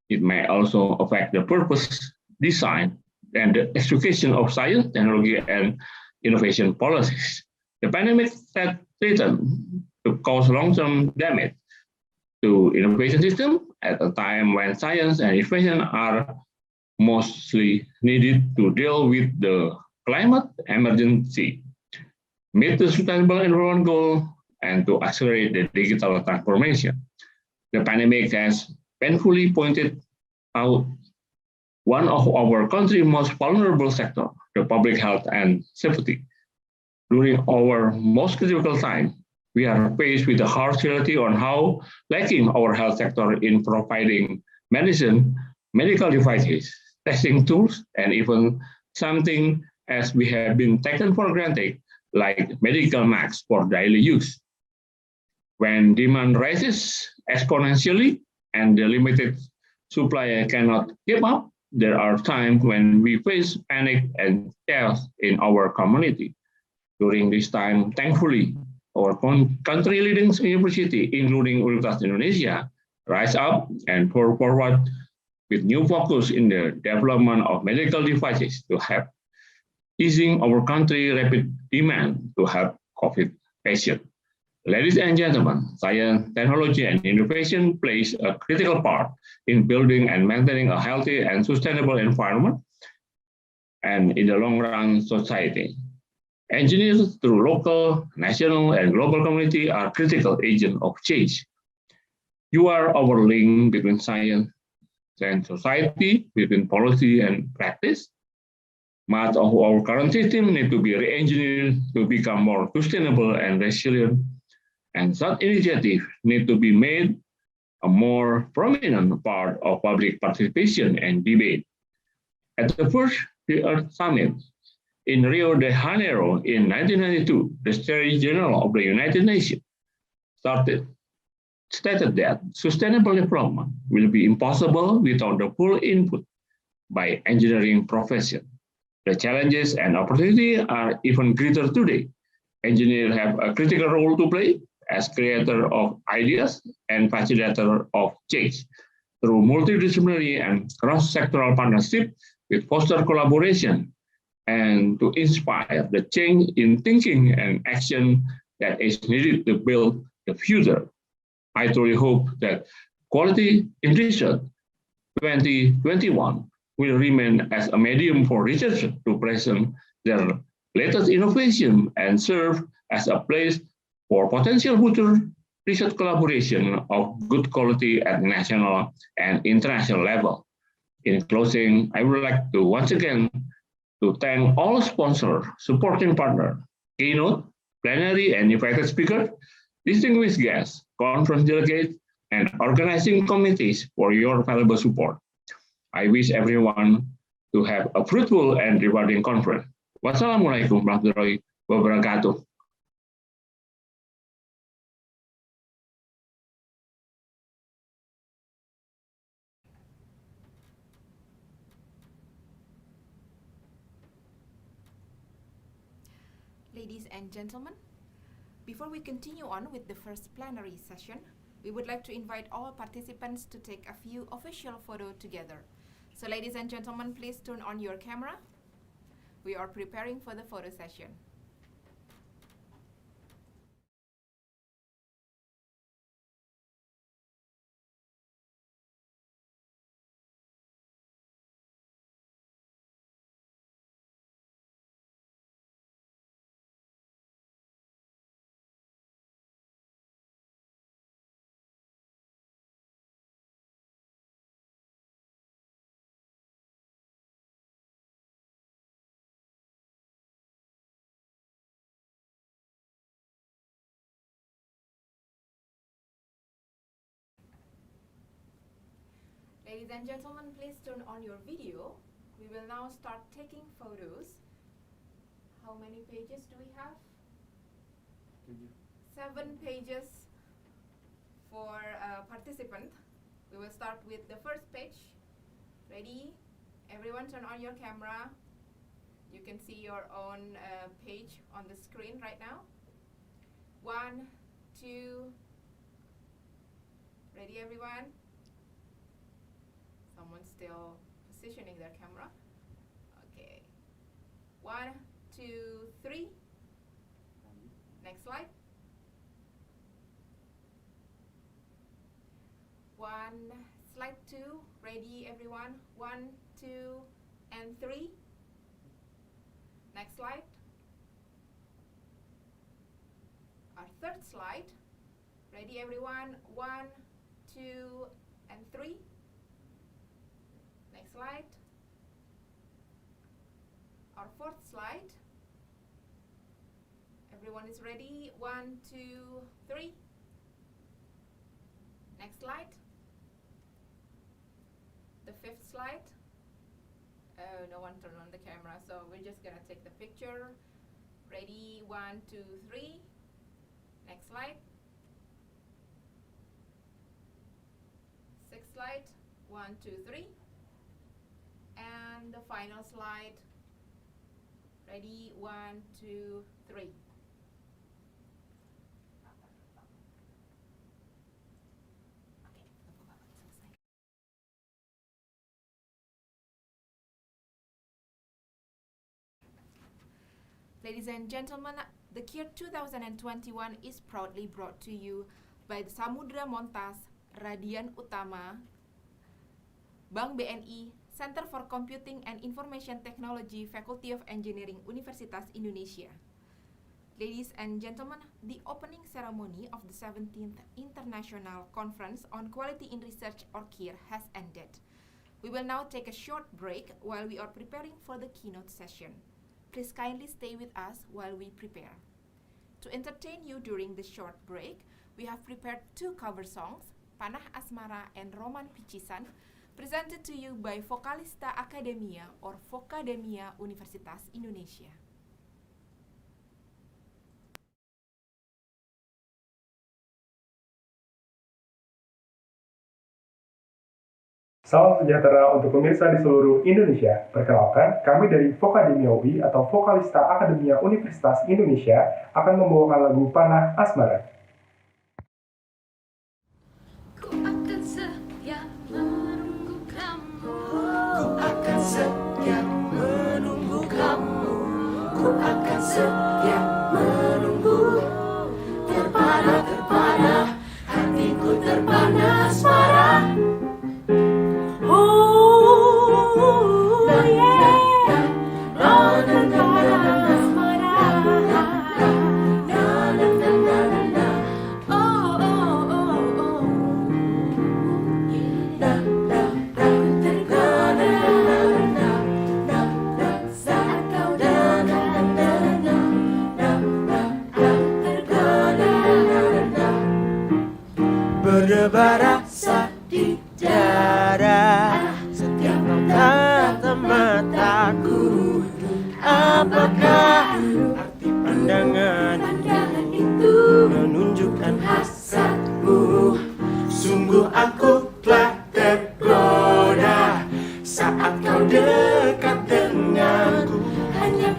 It may also affect the purpose, design, and the execution of science, technology, and innovation policies. The pandemic threatened to cause long-term damage to innovation system at a time when science and innovation are mostly needed to deal with the climate emergency, meet the sustainable environment goal, and to accelerate the digital transformation. The pandemic has painfully pointed out one of our country's most vulnerable sectors, the public health and safety. During our most critical time, we are faced with the harsh reality on how lacking our health sector in providing medicine, medical devices, testing tools, and even something as we have been taken for granted, like medical masks for daily use. When demand rises exponentially and the limited supply cannot keep up, there are times when we face panic and chaos in our community. During this time, thankfully, our country leading university, including Universitas Indonesia, rise up and pour forward with new focus in the development of medical devices to help easing our country's rapid demand to help COVID patients. Ladies and gentlemen, science, technology, and innovation plays a critical part in building and maintaining a healthy and sustainable environment and in the long run society. Engineers through local, national, and global community are critical agents of change. You are our link between science and society, between policy and practice. Much of our current system need to be re-engineered to become more sustainable and resilient, and such initiatives need to be made a more prominent part of public participation and debate. At the first QiR Summit in Rio de Janeiro in 1992, the Secretary General of the United Nations stated that sustainable development will be impossible without the full input by engineering profession. The challenges and opportunities are even greater today. Engineers have a critical role to play as creator of ideas and facilitator of change through multidisciplinary and cross-sectoral partnership with foster collaboration and to inspire the change in thinking and action that is needed to build the future. I truly hope that Quality in Research 2021 will remain as a medium for researchers to present their latest innovation and serve as a place for potential future research collaboration of good quality at national and international level. In closing, I would like to once again to thank all sponsors, supporting partners, keynote, plenary and invited speakers, distinguished guests, conference delegates, and organizing committees for your valuable support. I wish everyone to have a fruitful and rewarding conference. Wassalamualaikum warahmatullahi wabarakatuh. Ladies and gentlemen, before we continue on with the first plenary session, we would like to invite all participants to take a few official photos together. So ladies and gentlemen, please turn on your camera. We are preparing for the photo session. Ladies and gentlemen, please turn on your video. We will now start taking photos. How many pages do we have? 7 pages for participant. We will start with the first page. Ready? Everyone turn on your camera. You can see your own page on the screen right now. 1, 2. Ready everyone? Someone's still positioning their camera. Okay. 1, 2, 3. Next slide. 1, slide 2. Ready everyone? 1, 2, and 3. Next slide. Our third slide. Ready everyone? 1, 2, and 3. Next slide. Our fourth slide. Everyone is ready? 1, 2, 3. Next slide. The fifth slide. Oh, no one turned on the camera, so we're just gonna take the picture. Ready? 1, 2, 3. Next slide. Sixth slide. 1, 2, 3. And the final slide. Ready? 1, 2, 3. Ladies and gentlemen, the QiR 2021 is proudly brought to you by the Samudra Montas, Radian Utama, Bank BNI, Center for Computing and Information Technology, Faculty of Engineering, Universitas Indonesia. Ladies and gentlemen, the opening ceremony of the 17th International Conference on Quality in Research, or QiR, has ended. We will now take a short break while we are preparing for the keynote session. Please kindly stay with us while we prepare. To entertain you during the short break, we have prepared 2 cover songs, Panah Asmara and Roman Picisan, presented to you by Vocalista Academia or Vocademia Universitas Indonesia. Salam sejahtera untuk pemirsa di seluruh Indonesia. Perkenalkan, kami dari Vocademia UI atau Vocalista Akademia Universitas Indonesia akan membawakan lagu Panah Asmara. Ku akan setia menunggu kamu. Ku akan setia menunggu kamu. akan setia menunggu. Terpana, hatiku terpana asmara. Berdebar rasa di dada setiap kau tatap mataku. Apakah arti pandangan itu menunjukkan hasratmu? Sungguh aku telah tergoda saat kau dekat denganku. Hanya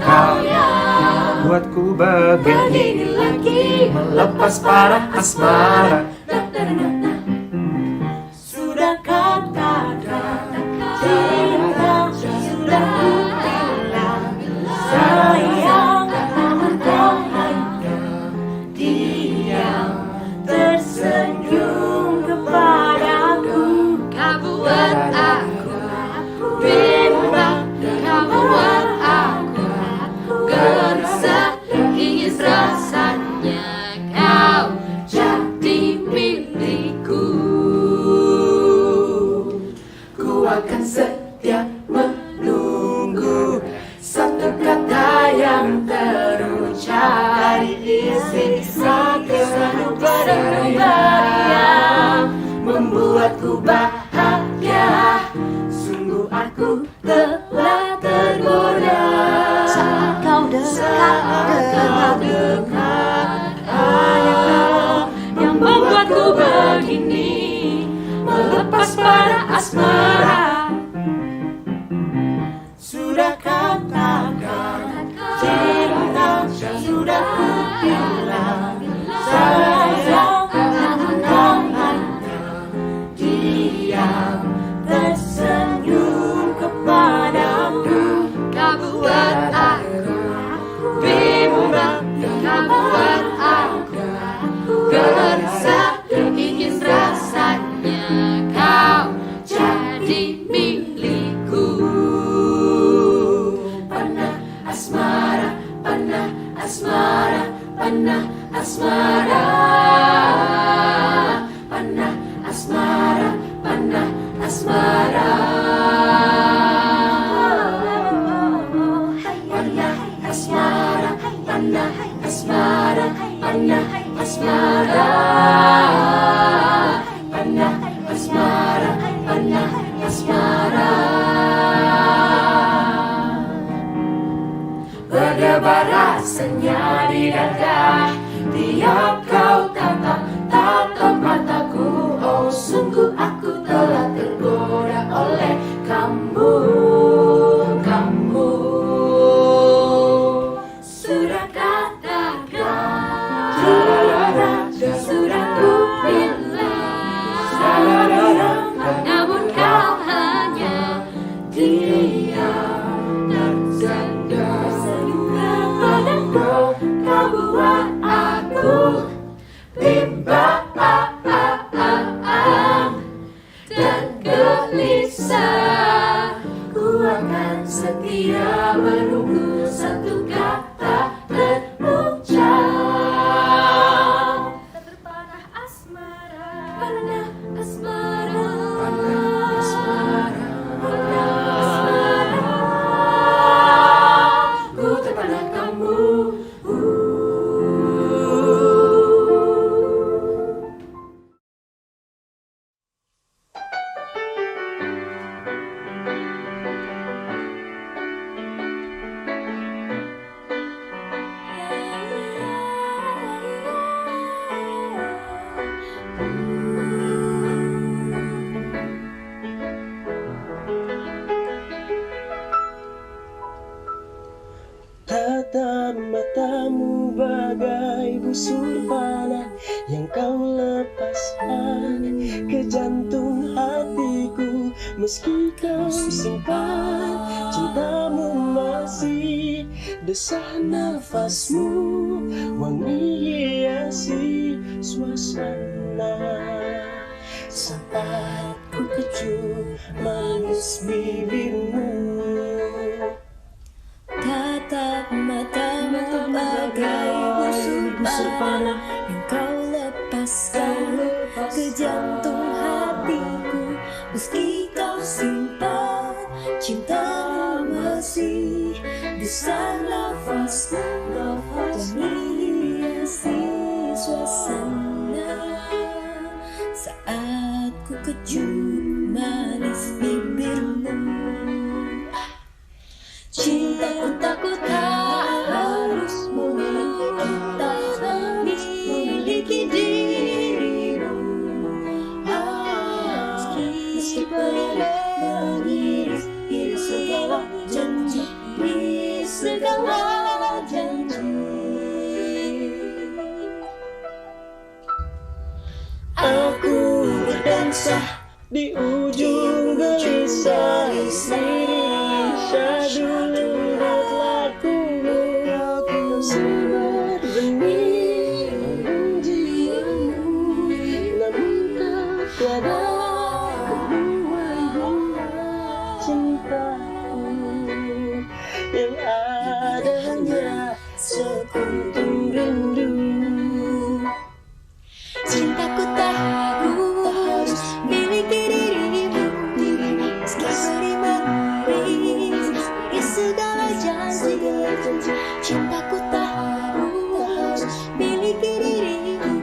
kau yang buatku begini lagi, melepas para asmara. Sudah katakan cinta, sudah ku bilang sayang, namun kau hanya diam tersenyum kepadaku. Kau buat aku bimbang, kau buat aku gelisah, ingin rasanya kau jadi milikku. Ku akan setia menunggu satu kata yang terucap dari isi kesabaran yang membuatku bahagia. Sungguh aku telah tergoda saat kau dekat, hanya kau yang membuatku begini, melepas para asmara. Sudah katakan cinta, sudah ku bilang sayang, namun kau hanya diam tersenyum kepadaku. Kau buat aku bimbang, kau buat aku gelisah, ingin rasanya kau jadi milikku. Panah asmara, panah asmara, panah asmara, panah asmara, panah asmara. Panah asmara, panah asmara, panah asmara, panah asmara, panah asmara. Berdebar rasanya di dada tiap kau tatap mataku. Oh, sungguh aku telah tergoda oleh kamu. Sudah katakan, sudah ku bilang, namun kau hanya diam tersenyum kepadaku. Kau buat aku bimbang dan gelisah. Ku akan setia menunggu satu kata terucap. Terpanah asmara, panah asmara, panah asmara, panah asmara. Ku terpanah kamu. Tatap matamu bagai busur panah yang kau lepaskan ke jantung hatiku. Meski kau simpan, cintamu masih desah nafasmu, wangi hiasi suasana. Saat ku kecup manis bibirmu, tatap matamu bagai busur panah yang kau lepaskan ke jantung hatiku. Meski kau simpan cintamu masih desah nafasmu dan hiasi suasana. Saat ku kecup manis bibirmu, cintaku takut harus memiliki dirimu. Meski mengiris segala janji, segala janji. Aku berdansa di ujung gelisah sirih syahdu lembut lakumu, sebar benih jiwamu, namun kau tiada menuai bunga cintaku. Yang ada hanya sekuntum rindu. Cintaku tak harus miliki dirimu, meski beri mengiris segala janji. Cintaku tak harus miliki dirimu,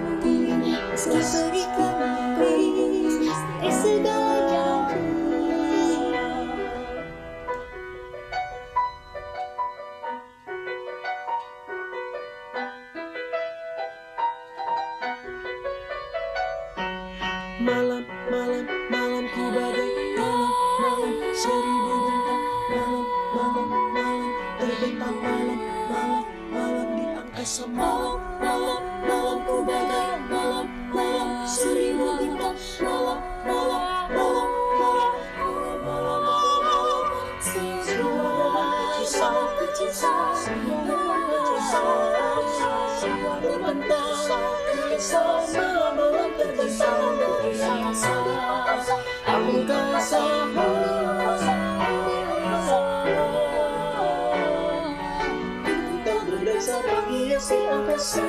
meski beri mengiris segala janji. Malam, malam, malamku bagai malam, malam seribu bintang. Malam, malam, malam terbentang. Malam, malam, malam di angkasa. Malam, malam, malamku bagai malam, malam seribu bintang. Malam, malam, malam, malam, malam, malam, malam. Semua kisah, semua terbentang. Malam, malam terbentang dari angkasa. Bintang berdansa menghiasi angkasa.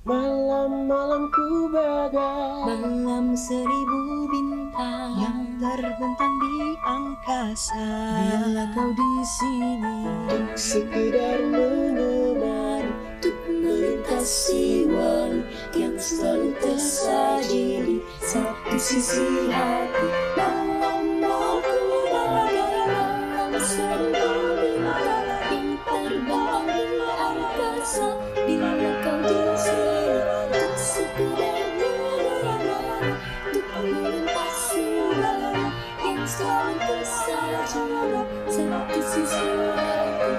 Malam, malamku bagai malam seribu bintang yang terbentang di angkasa. Bila kau di sini untuk sekedar menemani, untuk melintasi waktu yang selalu tersaji di satu sisi hati. Malam aku bagai malam seribu bintang yang terbentang di angkasa. Bila kau di sini untuk sekedar menemani, untuk melintasi waktu yang selalu tersaji di satu sisi hati.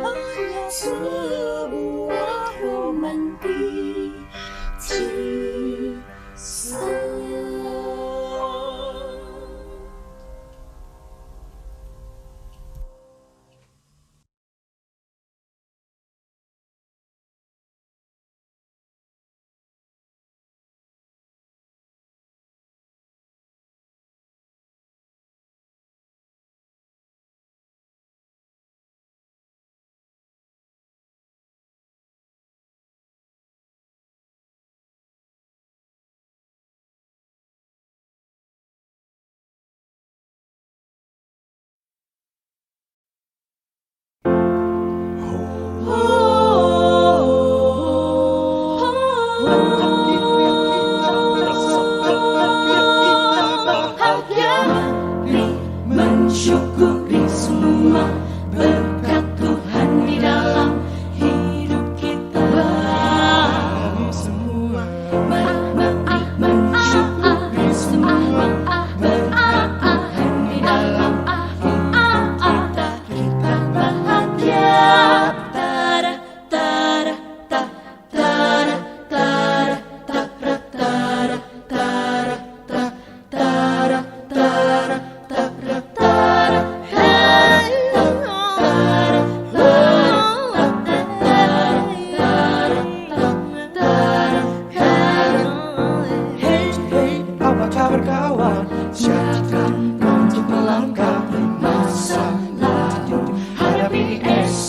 Hanya sebuah romantis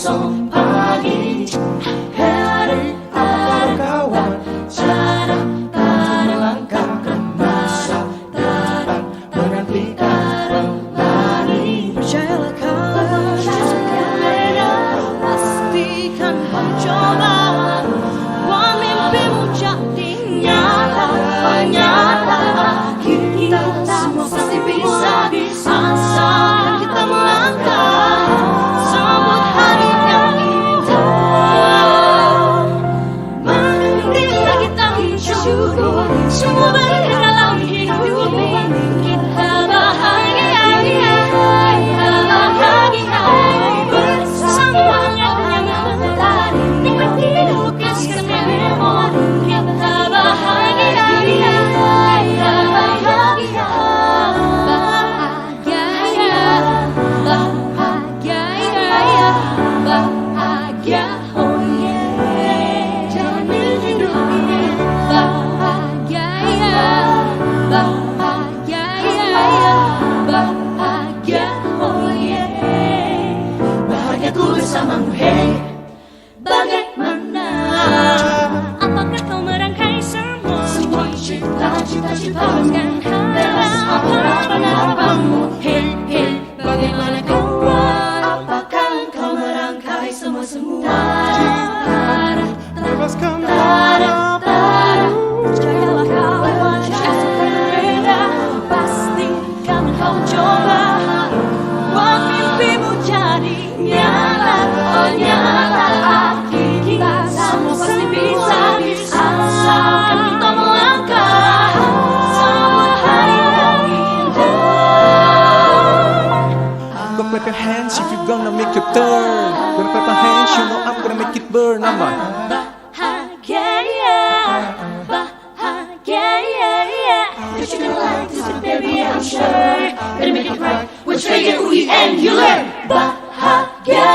kosong pagi. Hari apa kawan, cara tak melangkah ke masa depan, menantikan berlari. Percayalah kawan, pastikan mencoba, buat mimpimu jadi nyata. Kita semua pasti bisa, asalkan kita melangkah. Sambut hari yang indah, marilah kita mensyukuri semua baik dalam hidup ini. Kita bahagia bersama yang mentari, nikmati lukiskan memori. Kita bahagia oh yeah. Jalani hidup ini bahagia oh yeah. Bahagiaku bersamamu, hey. Bagaimana? Apakah kau merangkai semua cita-cita dan harapan-harapanmu? Hey, bagaimana kawan? Apakah kau merangkai semua bebaskan percayalah kawan, berbeda pastikan kau coba, buat mimpimu jadi nyata. Oh nyata, kita semua pasti bisa, asalkan kita melangkah. Sambut hari yang indah. Go clap your hands if you gonna make your turn. Gonna clap my hands, you know I'm gonna make it burn. Aman. That you can like this, baby, I'm sure. Better make it right with QiR and you learn. Bahagia.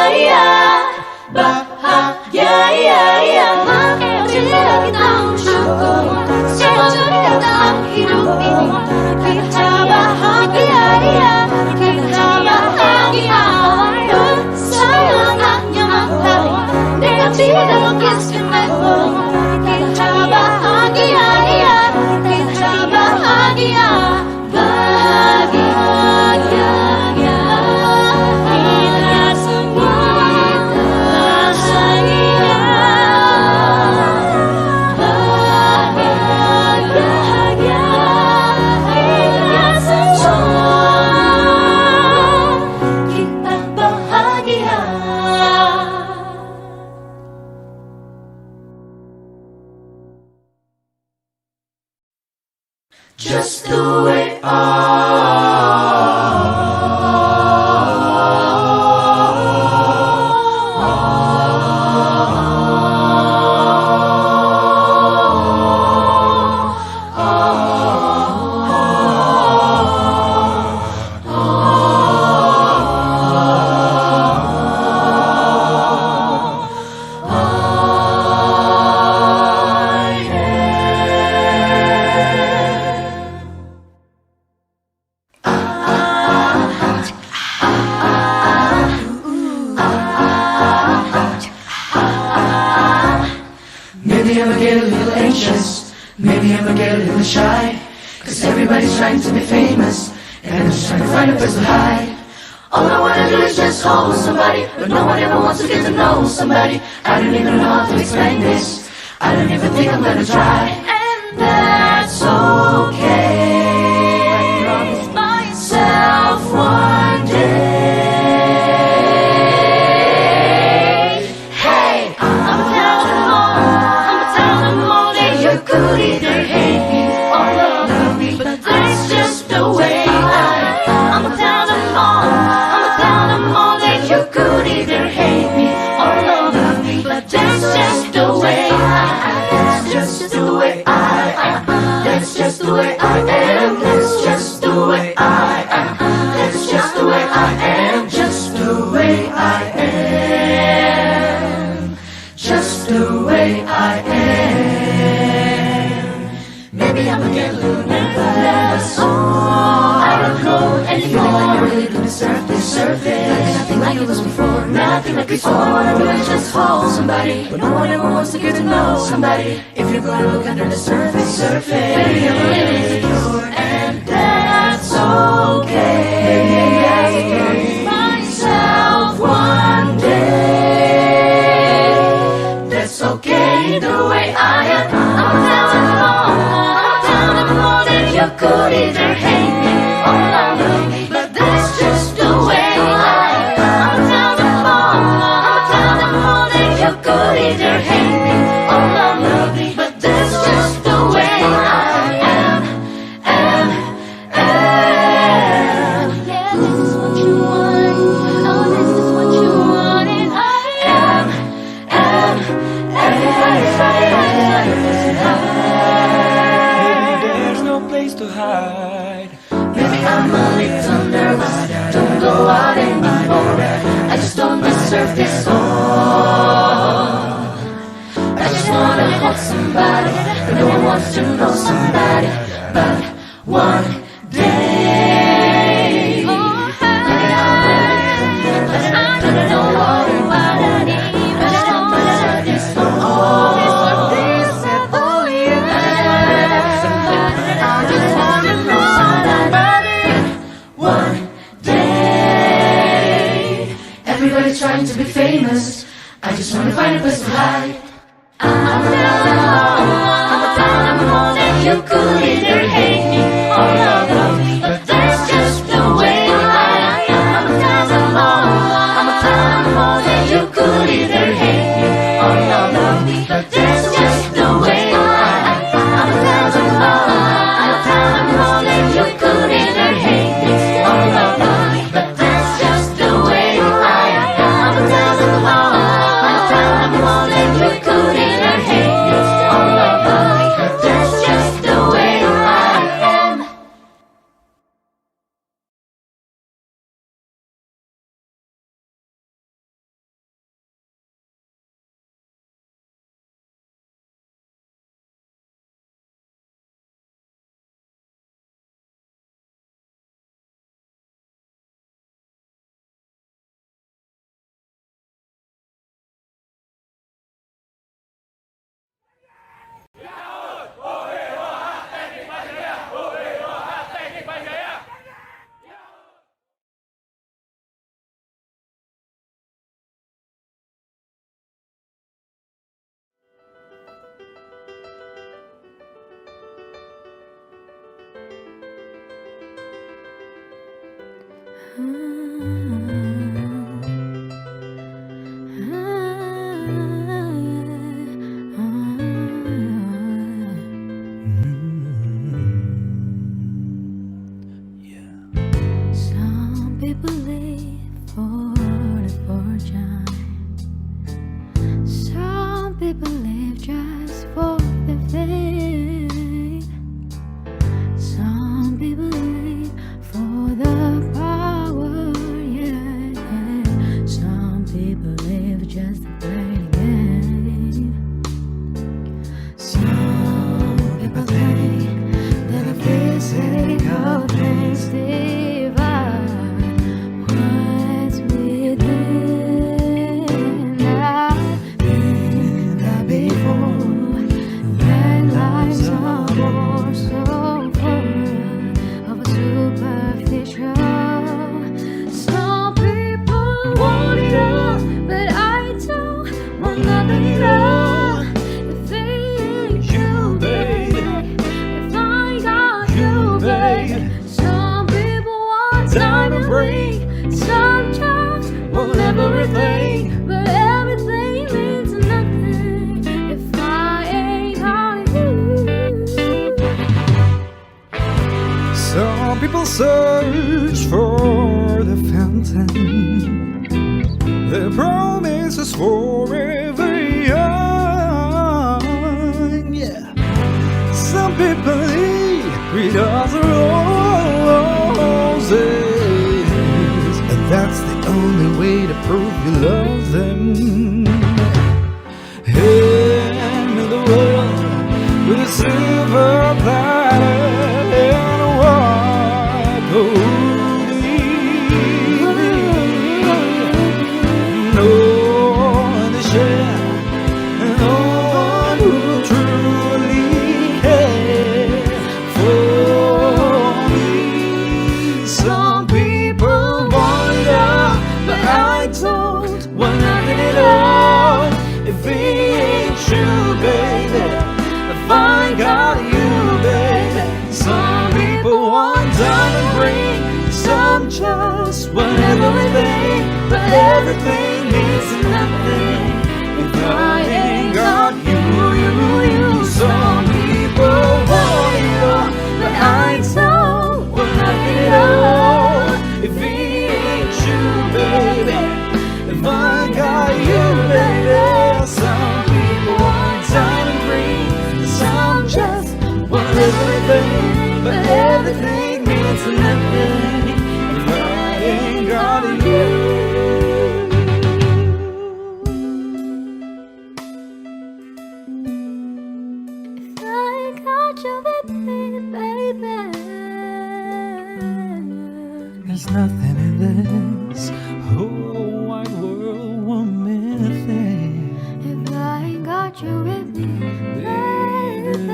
Marilah kita bersyukur semua baik dalam hidup ini. Kita bahagia bersayangnya matahari, dekati dan lukiskan memori. Kita bahagia kita semua bahagia kita semua kita bahagia. Just the way maybe I'ma get a little anxious, maybe I'ma get a little shy, 'cause everybody's trying to be famous, and I'm just trying to find a place to hide. All I wanna do is just hold somebody, but no one ever wants to get to know somebody. I don't even know how to explain this, I don't even think I'm gonna try, and that's okay. I promise myself one day, hey, I'ma tell them all that you could either hate me or love me, but that's just the way I'ma tell them all that you could either hate me or love me, but that's just the way that's just the way that's just the way I like it was before, nothing like before. All I wanna do is just hold somebody, but no one ever wants to get to know somebody. If you're gonna look under the surface, baby, I'm a little insecure, and that's okay. Myself one day, that's okay the way I am. I'm telling them all that you could either hate me or love me, but that's just the way I am. I'm telling them all that you could either hate me or love me, but that's just the way I am. Yeah, this is what you want. Oh, this is what you want, and I am. Maybe there's no place to hide. Maybe I'm a little nervous, don't go out anymore. I just don't deserve this all. I just wanna hold somebody, but no one wants to know somebody. But one day, but I don't know what I need. But I don't deserve this all. Oh yeah, I just wanna know somebody. One day, everybody's trying to be famous. I just wanna find a place to hide. I'm telling them all that you could either hate me or love me, but that's just the way I am. I'm telling them all that you could either hate me or love me, but that's just the way I am. I'm telling them all that you could either hate me or love me, but that's just the way I am. I'm telling them all that you could either hate me or love me, but that's just the way I am. Some people live for the fortune. Some people live just for the fame. Some people live for the power, yeah. Some people live just to play the game. Some people think that if they say how things divide what's within. I've been there before, that life's a more so full of a superficial. Some people want it all, but I don't want nothing at all. If they ain't you, baby, if I got you, baby. Some people want time and ring, some just want everything, but everything means nothing if I ain't got you. Some people search for the fountain, the promises forever young. Yeah. Some people eat without the roses, and that's the only way to prove you love them. Hand me the world with a silver platter and a white gold. everything means nothing if I ain't got you. Some people want it all, but I don't want nothing at all if it ain't you, baby. If I got you, baby. Some people want diamond rings, some just want everything, but everything means nothing if I ain't got you. There's nothing in this whole wide world, one minute thing. If I ain't got you with me, baby.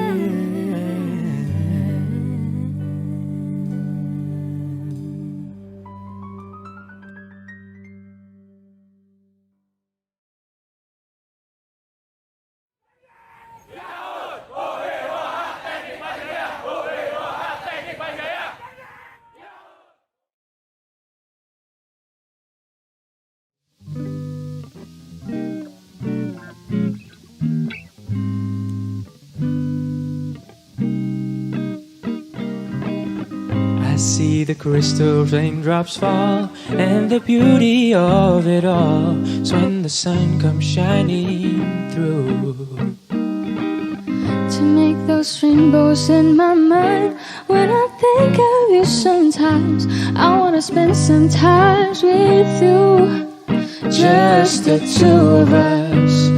I see the crystal raindrops fall, and the beauty of it all is when the sun comes shining through. To make those rainbows in my mind, when I think of you sometimes, I wanna spend some time with you. Just the two of us,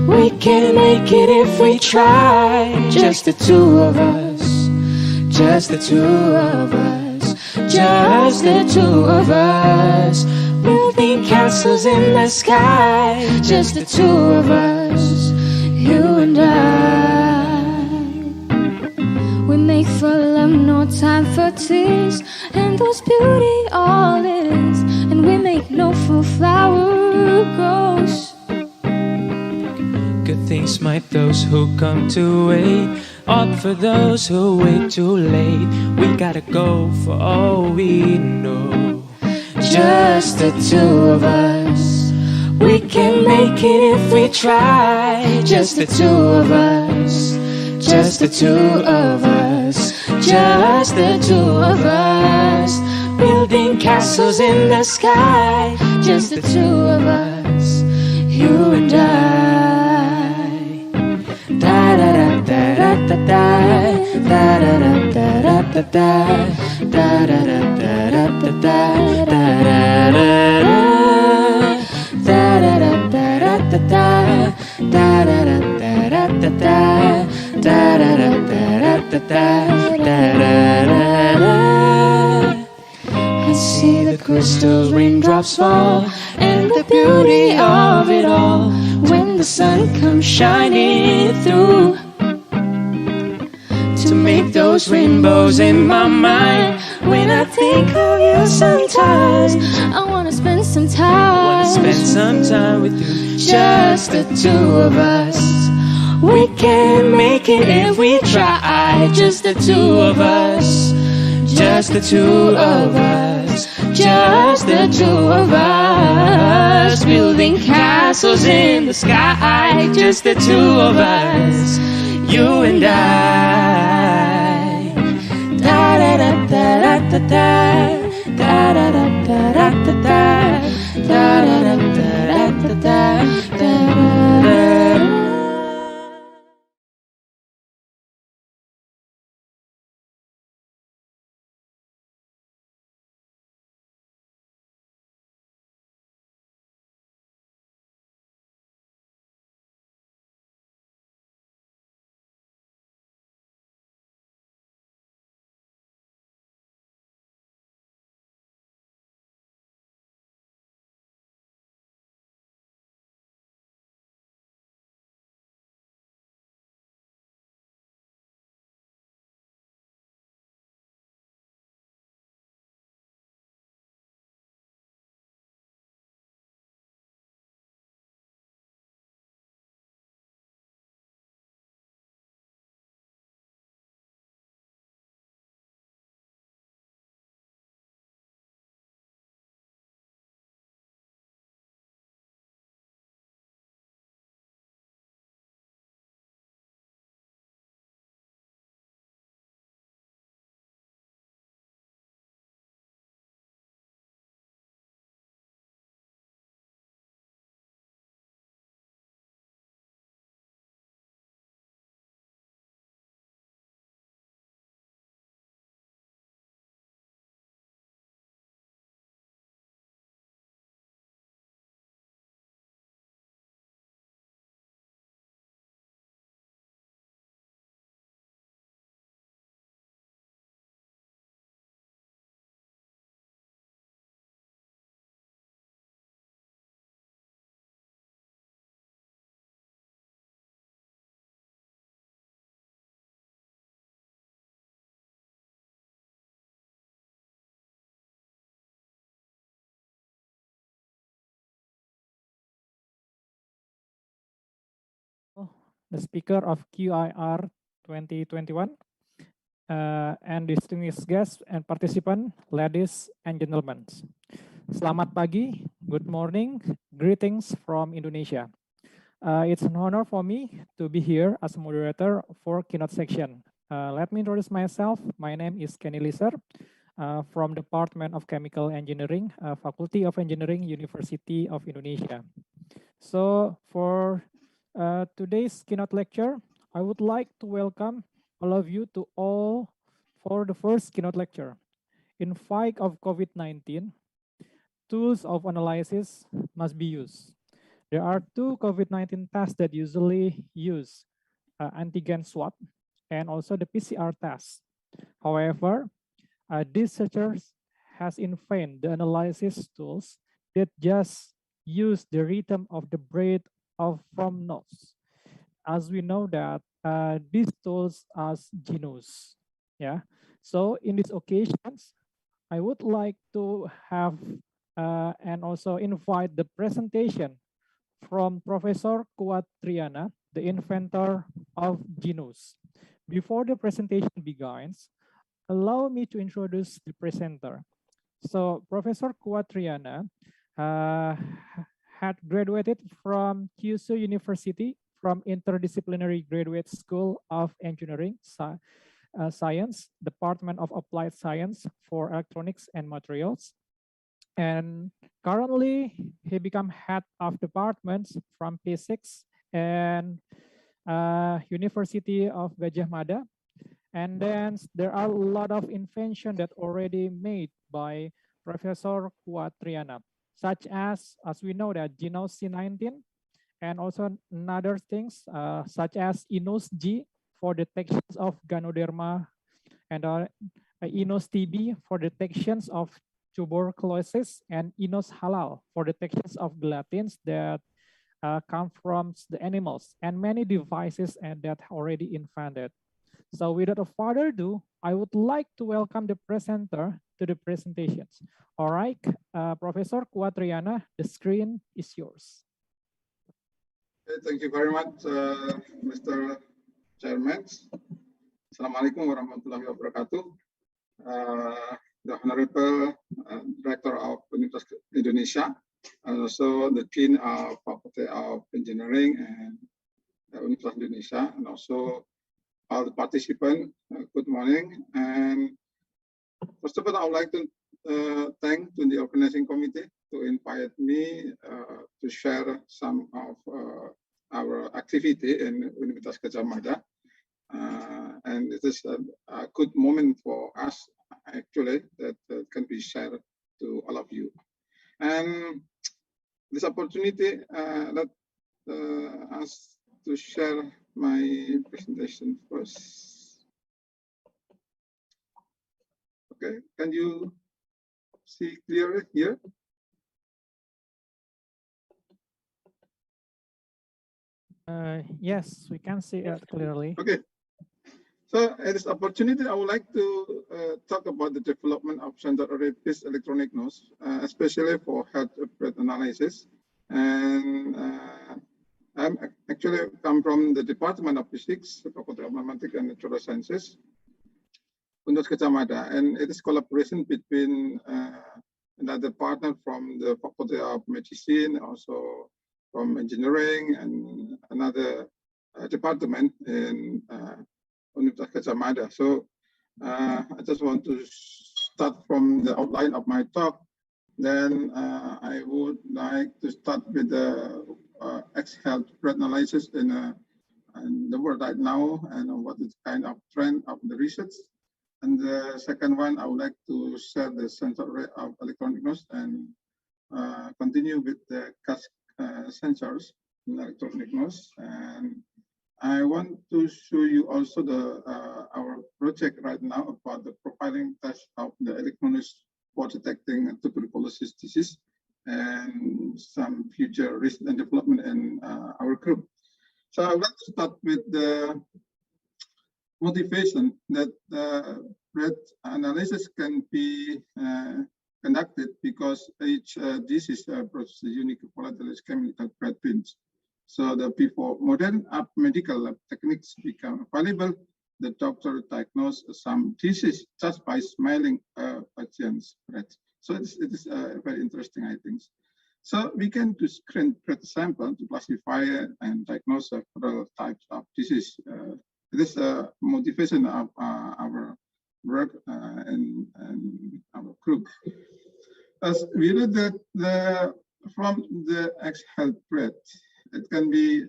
we can make it if we try. Just the two of us, just the two of us, just the two of us, building castles in the sky. Just the two of us, you and I. We make for love, no time for tears, and those beauty all is, and we make no fool flower grows. Good things might those who come to wait, opt for those who wait too late. We gotta go for all we know. Just the two of us, we can make it if we try. Just the two of us, just the two of us, just the two of us, building castles in the sky. Just the two of us, you and I. Da da da da da da da da da da da da da da da da da da I see the crystal raindrops fall, and the beauty of it all when the sun comes shining through. To make those rainbows in my mind, when I think of you sometimes, I wanna spend some time, with you. Just the two of us, we can make it if we try. Just the two of us, just the two of us, just the two of us, building castles in the sky. Just the two of us, you and I. Da da da da da da da da da da da da da da da da da da da. the speaker of QiR 2021, and distinguished guests and participants, ladies and gentlemen. Selamat pagi, good morning, greetings from Indonesia. It's an honor for me to be here as a moderator for keynote section. Let me introduce myself. My name is Kenny Liser from Department of Chemical Engineering, Faculty of Engineering, University of Indonesia. So for today's keynote lecture, I would like to welcome all of you to all for the first keynote lecture. In fight of COVID-19, tools of analysis must be used. There are two COVID-19 tests that usually use antigen swab and also the PCR test. However, these researchers has invented the analysis tools that just use the rhythm of the breath from nose. As we know that these tools are genus. Yeah. So in these occasions, I would like to have and also invite the presentation from Professor QiR, the inventor of genus. Before the presentation begins, allow me to introduce the presenter. So Professor QiR had graduated from Kyushu University from Interdisciplinary Graduate School of Engineering Science, Department of Applied Science for Electronics and Materials. And currently, he become head of departments from P6 and University of Gajah Mada. And then there are a lot of invention that already made by Professor QiR, such as we know that Genus C19, and also another things such as Inus G for detections of Ganoderma, and Inus TB for detections of tuberculosis, and Inus Halal for detections of gelatin that come from the animals, and many devices and that already invented. So without further ado, I would like to welcome the presenter to the presentations. All right, Professor QiR, the screen is yours. Thank you very much, Mr. Chairman. Assalamualaikum warahmatullahi wabarakatuh. The Honorable Director of University of Indonesia, and also the Dean of Faculty of Engineering and University of Indonesia, and also all the participants, good morning. And first of all, I would like to thank to the organizing committee to invite me to share some of our activity in Universitas Gajah Mada. And it is a good moment for us, actually, that can be shared to all of you. And this opportunity let us to share my presentation first. Okay, can you see clearly here? Yes, we can see it clearly. Okay. So at this opportunity, I would like to talk about the development of sensor array-based electronic nodes, especially for health breath analysis. And I'm actually come from the Department of Physics, the Faculty of Mathematics and Natural Sciences, Universitas Gajah Mada, and it is collaboration between another partner from the Faculty of Medicine, also from Engineering, and another department in Universitas Gajah Mada. So I just want to start from the outline of my talk. Then I would like to start with the health breath analysis in the world right now, and what is kind of trend of the research. And the second one, I would like to share the sensor array of electronic nodes, and continue with the sensors in electronic nodes. And I want to show you also the our project right now about the profiling test of the electronic nodes for detecting tuberculosis disease, and some future risk and development in our group. So I would like to start with the motivation that breath analysis can be conducted because each disease produces unique volatile chemical breath pins. So before modern medical lab techniques become available, the doctor diagnosed some disease just by smelling a patient's breath. So it is very interesting, I think. So we can do screen breath sample to classify and diagnose several types of disease. It is a motivation of our work and our group. As we know that from the exhaled breath, it can be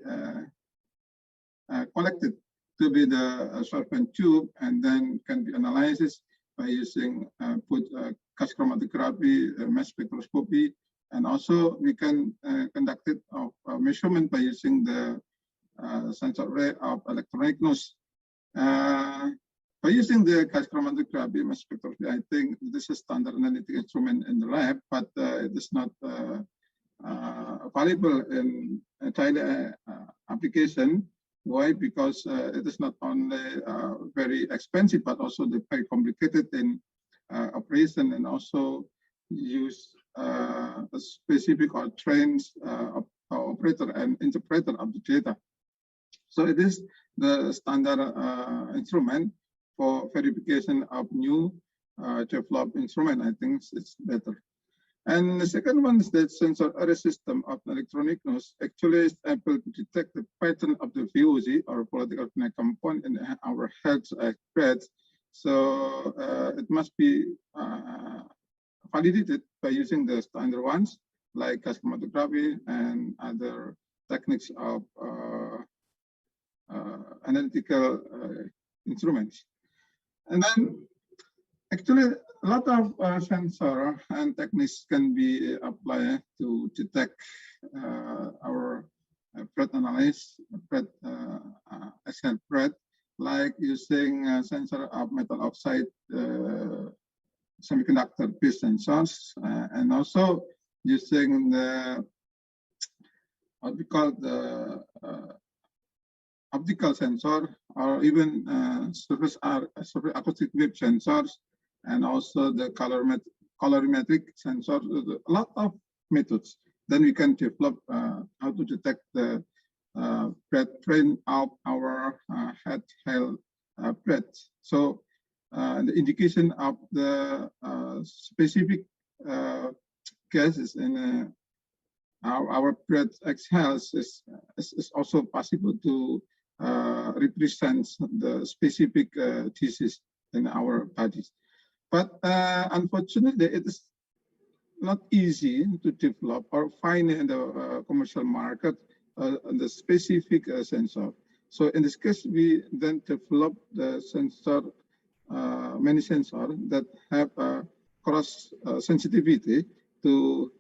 collected to be the absorbent tube, and then can be analyzed by using gas chromatography, mass spectroscopy, and also we can conduct it of measurement by using the sensor array of electronic nose. By using the gas chromatography, mass spectroscopy, I think this is a standard analytic instrument in the lab, but it is not valuable in a daily application. Why? Because it is not only very expensive, but also very complicated in operation, and also use a specific or trained operator and interpreter of the data. So it is the standard instrument for verification of new developed instrument. I think it's better. And the second one is that sensor array system of electronic nose actually is able to detect the pattern of the VOC or volatile organic compound in our health breath. So it must be validated by using the standard ones like gas chromatography and other techniques of analytical instruments. And then actually a lot of sensor and techniques can be applied to detect our breath analysis, exhale breath, like using sensor of metal oxide semiconductor-based sensors, and also using the what we call the optical sensor, or even surface acoustic wave sensors, and also the colorimetric sensor. A lot of methods. Then we can develop how to detect the breath train of our head hail breath. So the indication of the specific gases in our breath exhales is also possible to represent the specific disease in our bodies. But unfortunately, it is not easy to develop or find in the commercial market the specific sensor. So in this case, we then develop the sensor, many sensors that have cross sensitivity to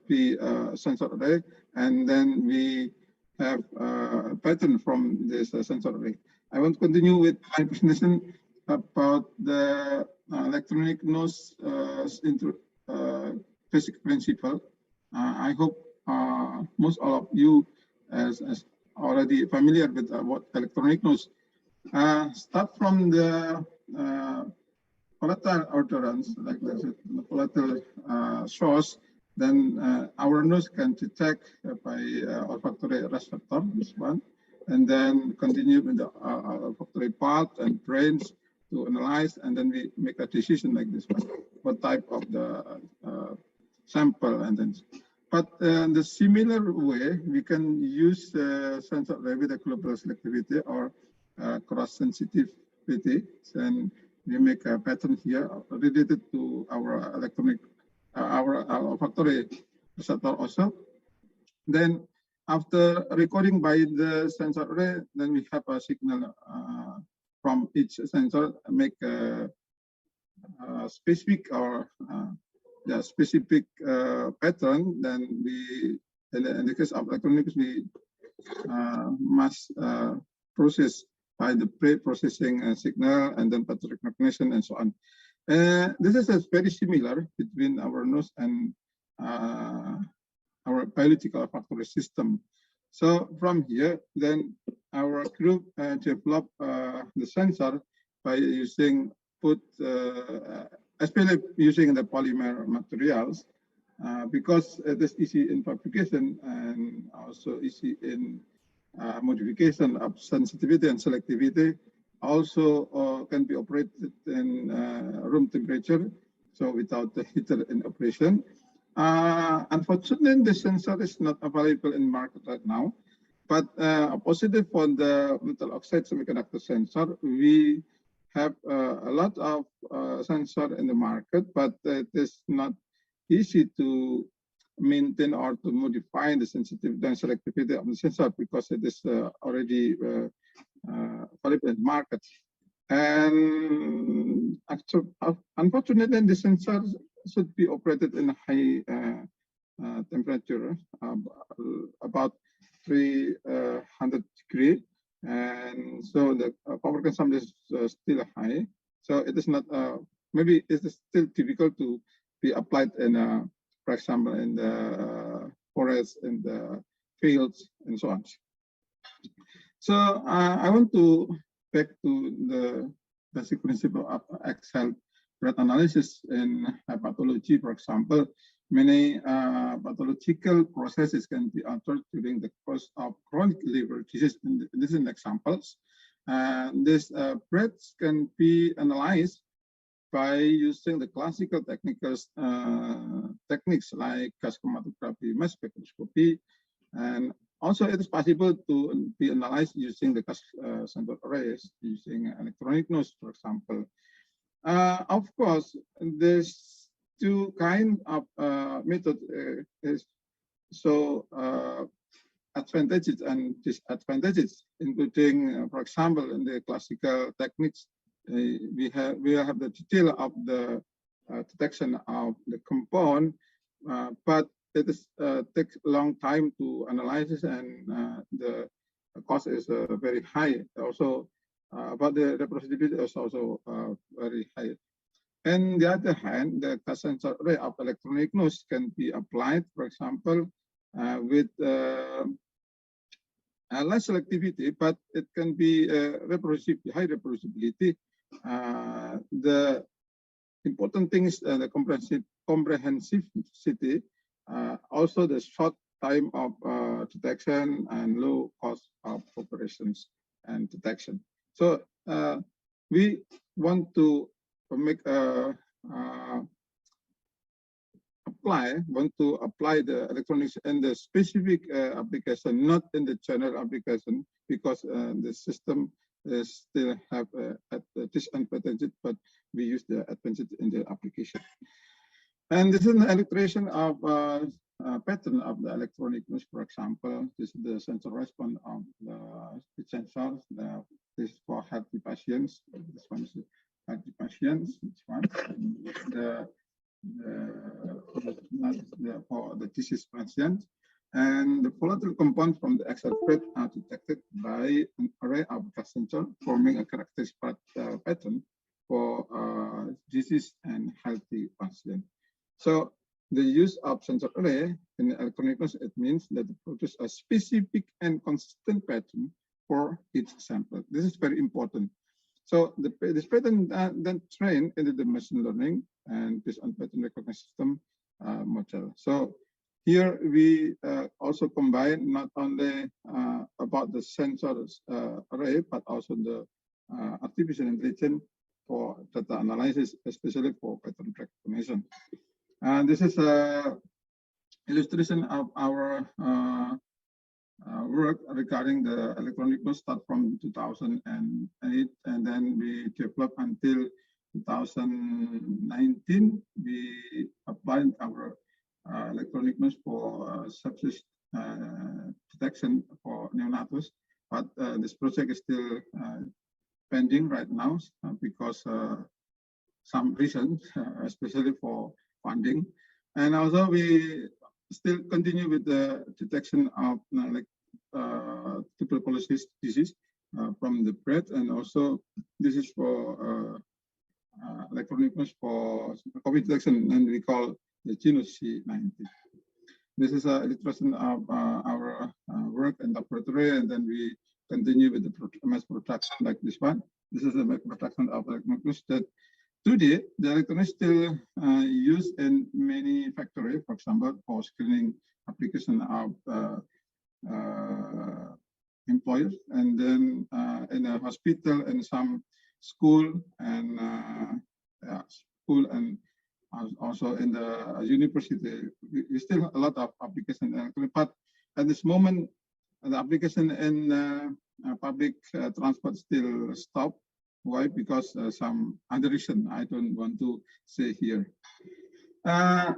the sensor array, and then we have a pattern from this sensor array. I want to continue with my presentation about the electronic nose basic principle. I hope most all of you as already familiar with what electronic nose. Start from the volatile utterance, like the volatile source. Then our nose can detect by olfactory receptor, this one, and then continue with the olfactory part and brains to analyze, and then we make a decision like this one, what type of the sample, and then. But in the similar way, we can use sensor array with a global selectivity or cross sensitivity, and we make a pattern here related to our electronic, our olfactory receptor also. Then after recording by the sensor array, then we have a signal from each sensor, make a specific or specific pattern. Then we, in the case of electronics, we must process by the pre-processing signal and then pattern recognition and so on. This is very similar between our nose and our biological olfactory system. So from here, then our group developed the sensor by using especially using the polymer materials, because it is easy in fabrication and also easy in modification of sensitivity and selectivity, also can be operated in room temperature, so without the heater in operation. Unfortunately, the sensor is not available in market right now, but a positive for the metal oxide semiconductor sensor, we have a lot of sensor in the market, but it is not easy to maintain or to modify the sensitivity and selectivity of the sensor because it is already available in the market. And unfortunately, the sensor should be operated in a high temperature, about 300 degrees, and so the power consumption is still high. So it is not, maybe it is still difficult to be applied in, for example, in the forest, in the fields, and so on. So I want to back to the basic principle of Excel threat analysis in pathology. For example, many pathological processes can be altered during the course of chronic liver disease. This is an examples. These threats can be analyzed by using the classical techniques like gas chromatography, mass spectroscopy, and also it is possible to be analyzed using the gas sample arrays, using electronic noise, for example. Of course, there's two kind of method is so advantages and disadvantages, including, for example, in the classical techniques, we have the detail of the detection of the compound, but it is takes a long time to analyze it, and the cost is very high. Also, but the reproducibility is also very high. On the other hand, the gas sensor array of electronic noise can be applied, for example, with less selectivity, but it can be high reproducibility. The important thing is the comprehensivity, also the short time of detection and low cost of operations and detection. So we want to make apply the electronics in the specific application, not in the general application, because the system still have a disadvantage, but we use the advantage in the application. And this is an illustration of pattern of the electronic noise. For example, this is the sensor response of the sensors. This is for healthy patients. This one is healthy patients. This one, for the disease patients. And the volatile compounds from the Excel thread are detected by an array of gas sensors, forming a characteristic pattern for disease and healthy patients. So the use of sensor array in electronic noise, it means that it produces a specific and consistent pattern for each sample. This is very important. So this pattern then trained into the machine learning and based on pattern recognition system model. So here we also combine not only about the sensors array, but also the artificial intelligence for data analysis, especially for pattern recognition. And this is an illustration of our work regarding the electronic noise, start from 2008, and then we developed until 2019. We applied our electronic noise for sepsis detection for neonates, but this project is still pending right now because some reasons, especially for funding. And also we still continue with the detection of tuberculosis disease from the bread, and also this is for electronic noise for COVID detection, and we call the Genus C90. This is an illustration of our work in laboratory, and then we continue with the mass production like this one. This is the mass production of electronic noise that Today, the electronic is still used in many factories, for example, for screening application of employers, and then in a hospital and some school and also in the university. We still have a lot of application in electronic, but at this moment, the application in public transport still stop. Why? Because some other reason I don't want to say here. Back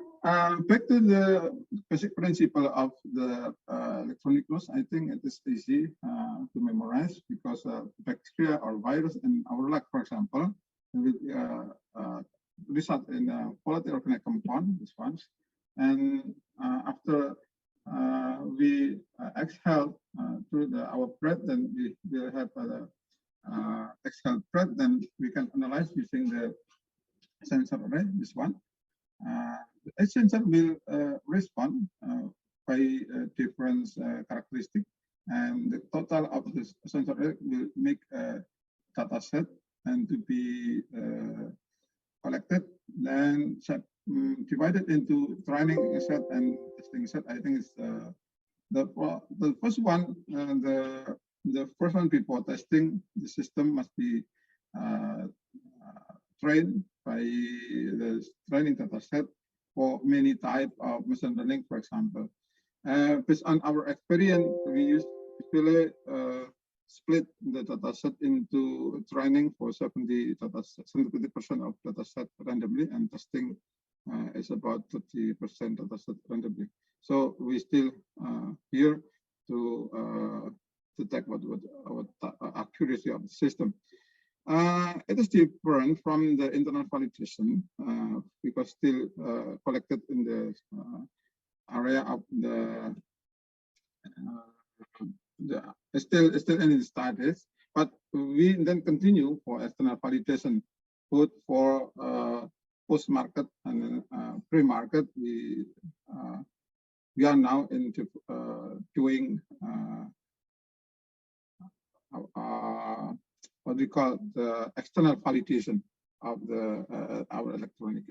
to the basic principle of the electronic notes, I think it is easy to memorize because bacteria or virus in our lab, for example, will result in a volatile organic compound, this ones. And after we exhale through our breath, then we will have exhale breath, then we can analyze using the sensor array, this one. The sensor will respond by different characteristics, and the total of this sensor array will make a data set and to be collected, then divided into training set and testing set. I think it's the first one. The first one before testing, the system must be trained by the training data set for many types of machine learning, for example. Based on our experience, we usually split the data set into training for 70% of data set randomly, and testing is about 30% data set randomly. So we still here to detect what our accuracy of the system. It is different from the internal validation because still collected in the area of the still in the status, but we then continue for external validation, both for post-market and pre-market. We are now into doing what we call the external validation of the our electronic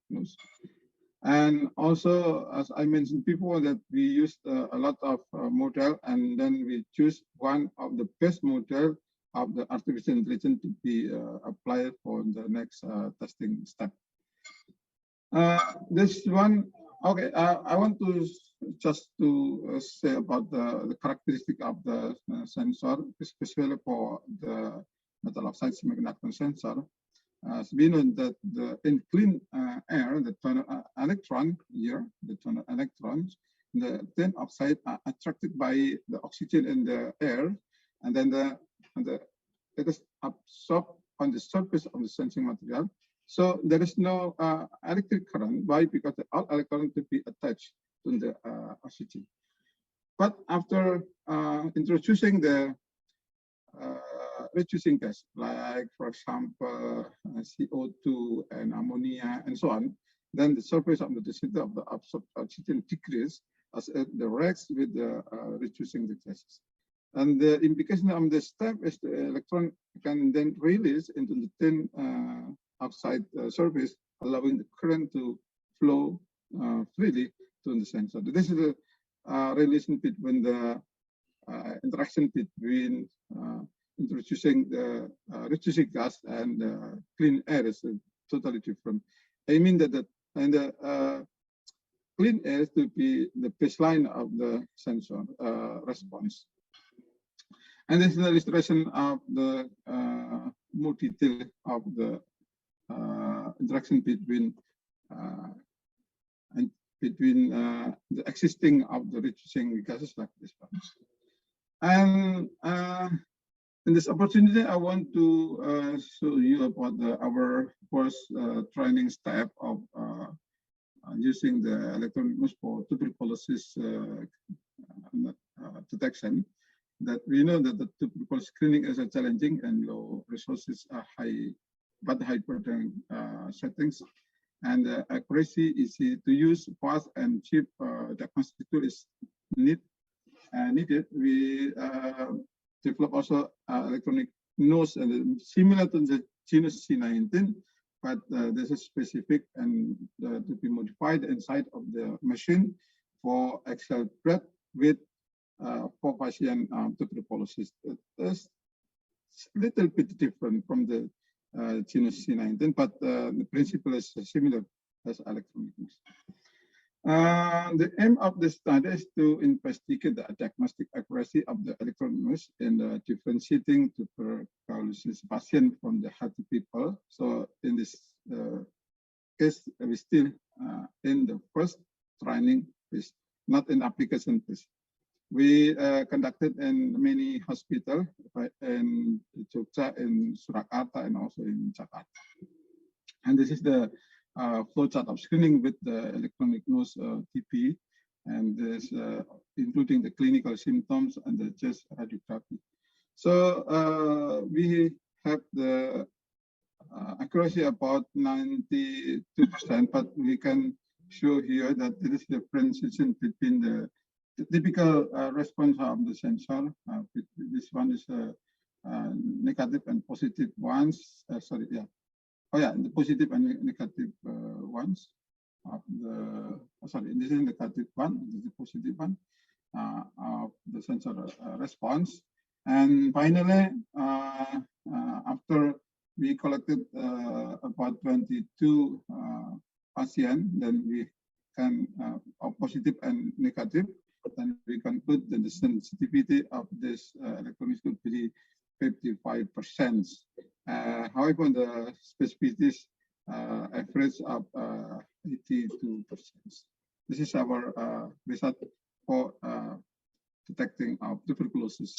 notes. And also, as I mentioned before, that we used a lot of model, and then we choose one of the best model of the artificial intelligence to be applied for the next testing step. This one, okay, I want to just to say about the characteristic of the sensor, especially for the metal oxide semiconductor sensor. As we know that in clean air, the tunnel electron here, the tunnel electrons, the tin oxide are attracted by the oxygen in the air, and then it is absorbed on the surface of the sensing material. So there is no electric current. Why? Because the all electrons to be attached to the oxygen. But after introducing the reducing gas, like for example CO2 and ammonia and so on, then the surface of the density of the absorbed oxygen decrease as it reacts with the reducing the gases. And the implication of the step is the electron can then release into the tin oxide surface, allowing the current to flow freely to the sensor. This is the relation between the interaction between introducing the reducing gas and clean air is totally different. I mean that the clean air is to be the baseline of the sensor response. And this is the illustration of the more detail of the interaction between the existing of the reducing gases like this one. And in this opportunity, I want to show you about our first training step of using the electronic noise for tuberculosis detection. That we know that the tuberculosis screening is a challenging and low resources are high, but high burden settings, and accuracy is easy to use, fast and cheap diagnostic tool is needed. We develop also electronic nose and similar to the genus C19, but this is specific and to be modified inside of the machine for axial breadth with for patient tuberculosis. It's a little bit different from the genus C19, but the principle is similar as electronic nose. The aim of the study is to investigate the diagnostic accuracy of the electronic nose in the differentiating tuberculosis patient from the healthy people. So in this case, we still in the first training phase, not in application phase. We conducted in many hospitals in Jogja, in Surakarta, and also in Jakarta. And this is the flowchart of screening with the electronic nose TP, and this including the clinical symptoms and the chest radiography. So we have the accuracy about 92%, but we can show here that there is differentiation between the typical response of the sensor. This one is negative and positive ones. Sorry, yeah. Oh yeah, the positive and negative ones of the. Sorry, this is negative one. This is the positive one of the sensor response. And finally, after we collected about 22 patients, then we can positive and negative. Then we conclude that the sensitivity of this electronics could be 55%. However, the specificity is average of 82%. This is our result for detecting of tuberculosis.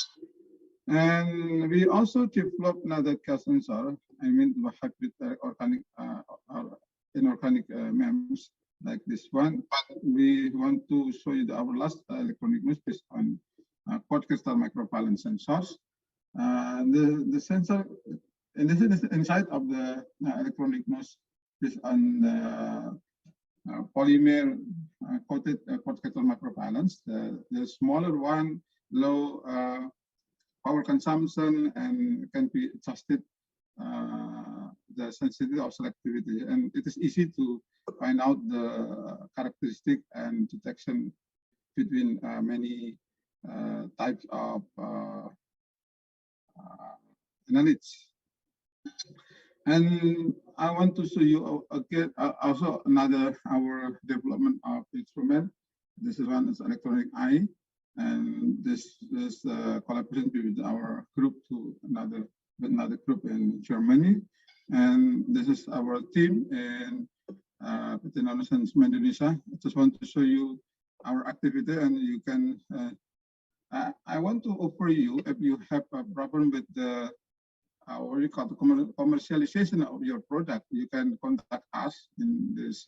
And we also developed another gas sensor, I mean the hybrid organic or inorganic MEMS like this one. But we want to show you our last electronic nose based on quadruple microvalent sensors. The sensor, and this is inside of the electronic nose based on polymer coated quadruple microvalence. The smaller one, low power consumption, and can be adjusted the sensitivity or selectivity, and it is easy to find out the characteristic and detection between many types of analytes. And I want to show you again also another our development of instrument. This is one is electronic eye, and this is collaboration with our group to another group in Germany. And this is our team in Indonesia. I just want to show you our activity, and you can. I want to offer you, if you have a problem with the what you call the commercialization of your product, you can contact us in this.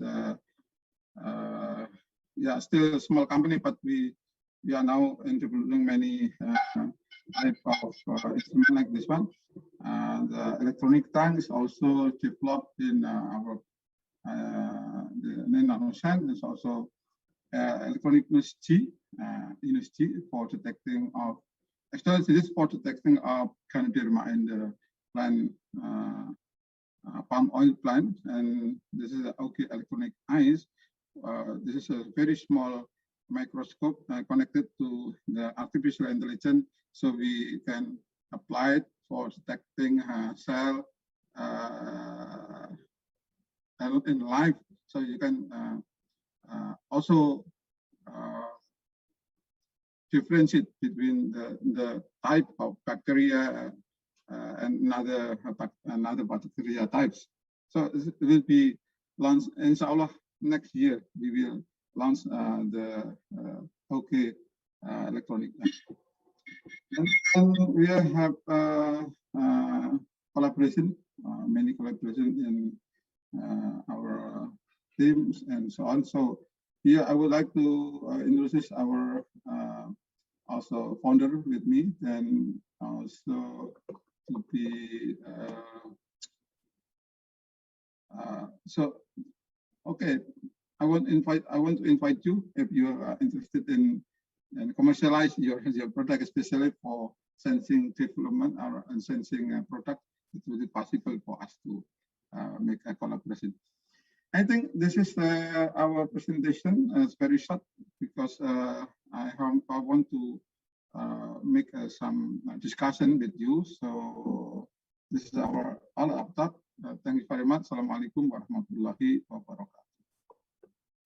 Yeah, still a small company, but we are now introducing many type of instruments like this one. The electronic tank is also developed in our the Ocean. There's also electronic nose G, for detecting of. Actually, this is for detecting of Canoderma in the plant, palm oil plant, and this is okay electronic eyes. This is a very small microscope connected to the artificial intelligence, so we can apply it for detecting cell in life. So you can also differentiate between the type of bacteria and another bacteria types. So it will be launched, inshallah, next year. We will launch the OK electronic. And we have collaboration, many collaboration in our teams and so on. So here I would like to introduce our also founder with me, and also to be so okay. I want to invite you, if you are interested in commercialize your product, especially for sensing development or sensing product. It will be possible for us to make a collaboration. I think this is our presentation. It's very short because I want to make some discussion with you. So this is our all up top. Thank you very much. Assalamualaikum warahmatullahi wabarakatuh.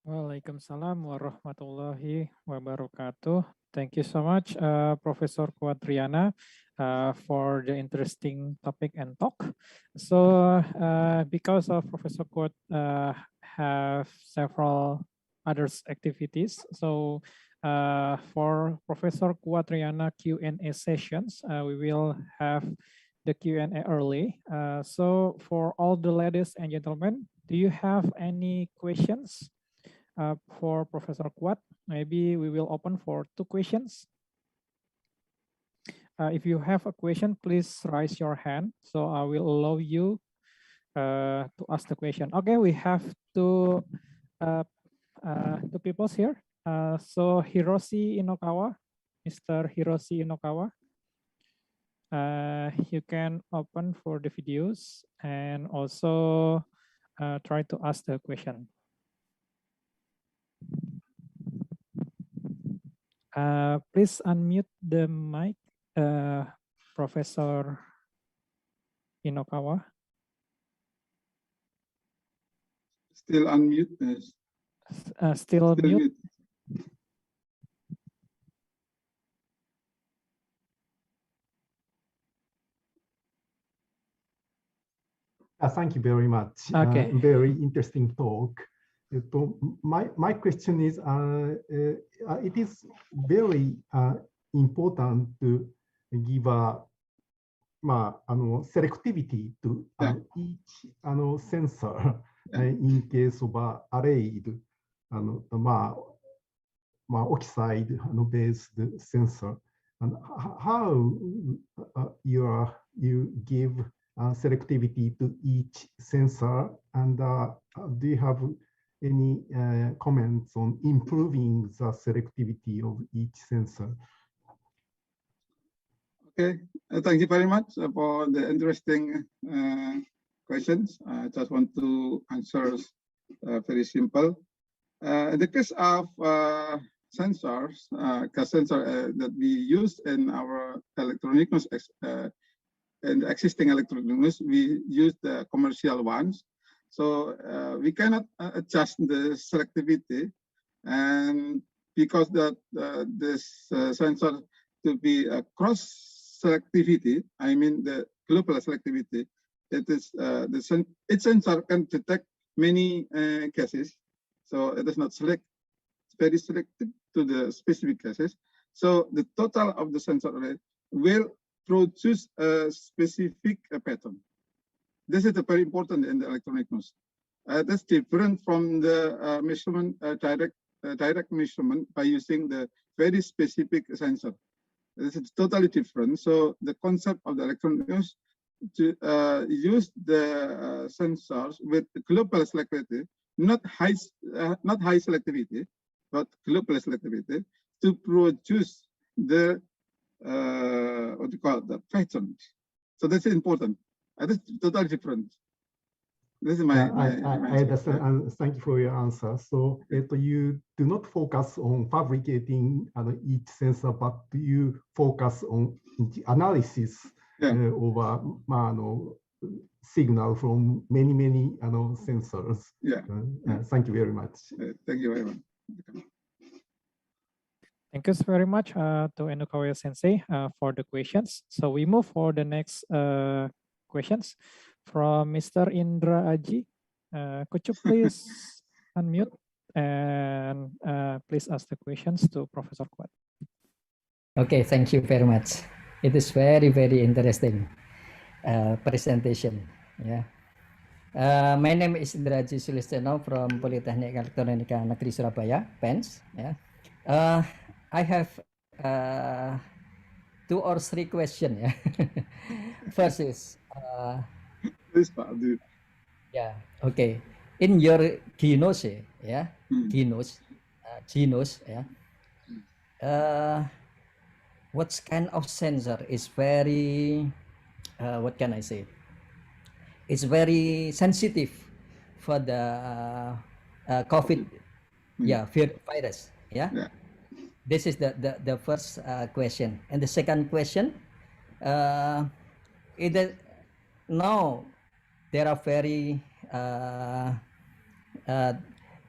Waalaikumsalam warahmatullahi wabarakatuh. Thank you so much, Professor Quadriana, for the interesting topic and talk. So, because of Professor Quad have several other activities, so for Professor Quadriana Q&A sessions, we will have the Q&A early. So, for all the ladies and gentlemen, do you have any questions? For Professor Quad, maybe we will open for 2 questions. If you have a question, please raise your hand. So I will allow you to ask the question. Okay, we have two people here. So Hiroshi Inokawa, Mr. Hiroshi Inokawa, you can open for the videos and also try to ask the question. Please unmute the mic, Professor Inokawa. Still unmute. Still mute. Thank you very much. Okay. Very interesting talk. My question is, it is very important to give a selectivity to each sensor in case of arrayed oxide-based sensor. And how you give selectivity to each sensor, and do you have any comments on improving the selectivity of each sensor? Okay, thank you very much for the interesting questions. I just want to answer very simple. In the case of sensors, that we use in our electronic noise, and existing electronic noise, we use the commercial ones. So we cannot adjust the selectivity, and because that this sensor to be a cross selectivity, I mean the global selectivity, it is each sensor can detect many cases, so it is not very selective to the specific cases. So the total of the sensor array will produce a specific pattern. This is very important in the electronic noise. That's different from the measurement, direct measurement by using the very specific sensor. This is totally different. So the concept of the electronic noise to use the sensors with global selectivity, not high selectivity, but global selectivity, to produce the what you call the patterns. So that's important. That's totally different. This is my I understand, and thank you for your answer. So you do not focus on fabricating each sensor, but you focus on the analysis of signal from many sensors. Yeah. Thank you very much. Thank you very much. Thank you very much to Inokawa Sensei for the questions. So we move for the next questions from Mr. Indra Aji. Could you please unmute and please ask the questions to Professor Quad? Okay, thank you very much. It is very interesting presentation. Yeah. My name is Indra Aji Sulisteno from Politeknik Elektronika Negeri Surabaya, PENS. Yeah. I have 2 or 3 questions. Yeah. First is, yeah, okay. In your GNOS, yeah, GNOS, yeah. What kind of sensor is very, what can I say? is very sensitive for the COVID virus. Yeah. This is the first question. And the second question, now there are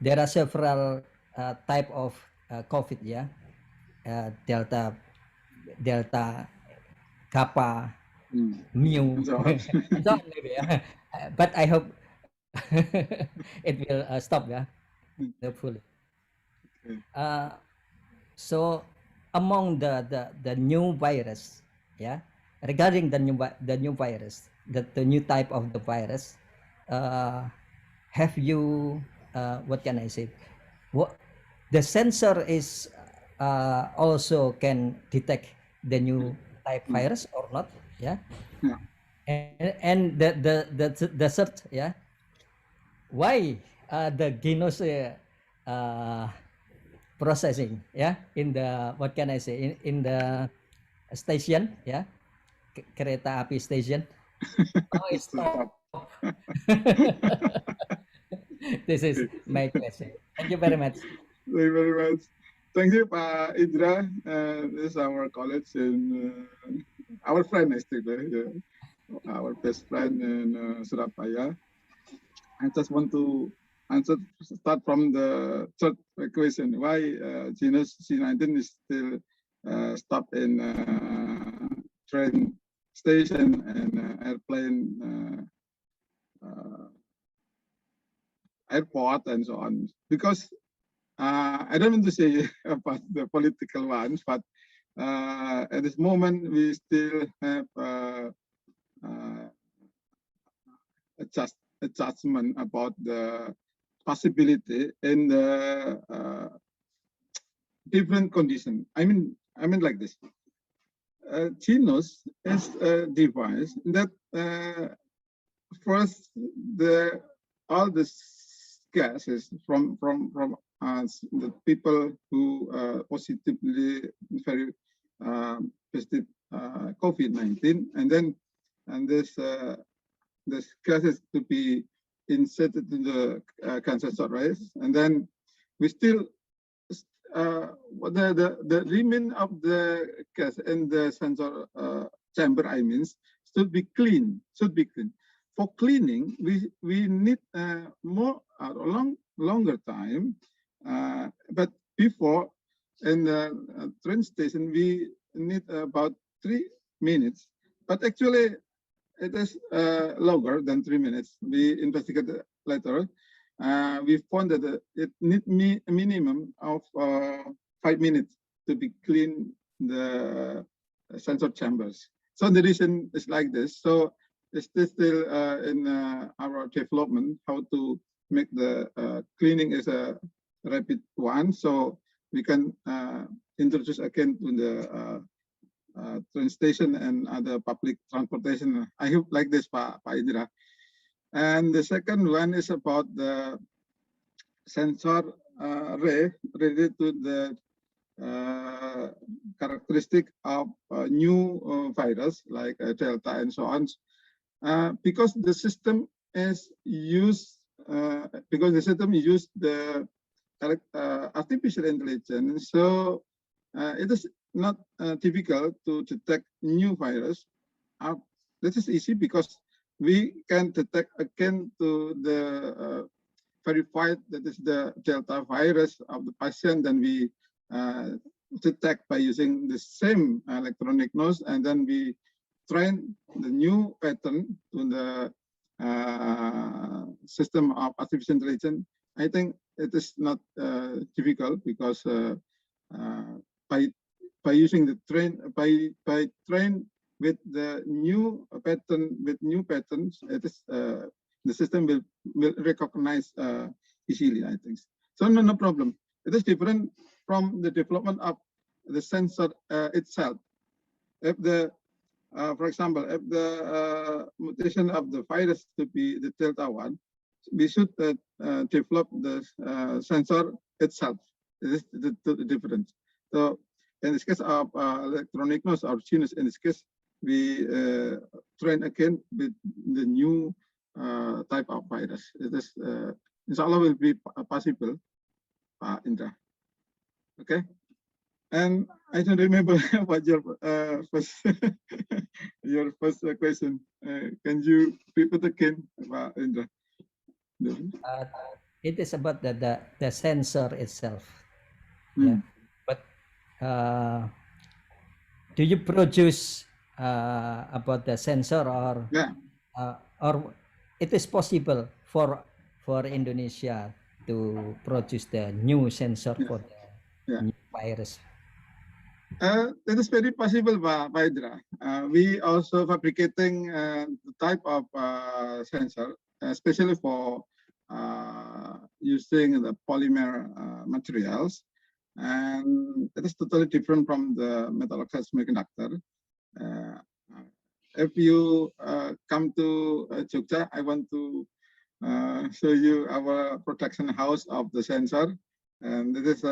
there are several type of COVID, Delta, Kappa, Mu, and so on maybe. But I hope it will stop, hopefully. So among the new virus, regarding the new virus, the new type of the virus, have you what can I say? What the sensor is also can detect the new type virus or not? And the third, why the genome processing, in the what can I say, in the station, kereta api station, it's stop. This is my question. Thank you very much. Thank you very much. Thank you, Pak Indra. This is our college and our friend, actually, our best friend in Surabaya. I just want to start from the third question. Why genus C19 is still stopped in train station and airplane airport and so on? Because I don't want to say about the political ones, but at this moment we still have adjustment about the possibility in the different condition. I mean like this. Genus is a device that first all the gases from the people who positively very positive COVID-19, and this gases to be inserted in the cancer cells, and then we still the remain of the gas in the sensor chamber, should be clean. For cleaning, we need longer time. But before in the train station, we need about 3 minutes. But actually, it is longer than 3 minutes. We investigated later. We found that it needs a minimum of 5 minutes to be clean the sensor chambers. So the reason is like this. So it's still in our development how to make the cleaning is a rapid one, so we can introduce again to the train station and other public transportation. I hope like this, Pak Indra. And the second one is about the sensor array related to the characteristic of new virus like Delta and so on. Because the system is used the artificial intelligence, so it is not difficult to detect new virus. This is easy because we can detect again to the verified that is the Delta virus of the patient, then we detect by using the same electronic nose, and then we train the new pattern to the system of artificial intelligence. I think it is not difficult because by using the train with the new pattern new patterns, it is the system will recognize easily, I think. So no problem. It is different from the development of the sensor itself. If the for example, if the mutation of the virus to be the Delta one, we should develop the sensor itself. This is the difference. So in this case of electronic nose or genus, in this case, we train again with the new type of virus. It is, inshallah, will be possible, Indra. Okay. And I don't remember what your first your first question. Can you repeat again, Indra? It is about the sensor itself. Hmm. Yeah. But do you produce about the sensor, or or it is possible for Indonesia to produce the new sensor for the new virus? That is very possible, Pak Indra. We also fabricating the type of sensor, especially for using the polymer materials, and it is totally different from the metal oxide semiconductor. If you come to Jogja, I want to show you our production house of the sensor, and it is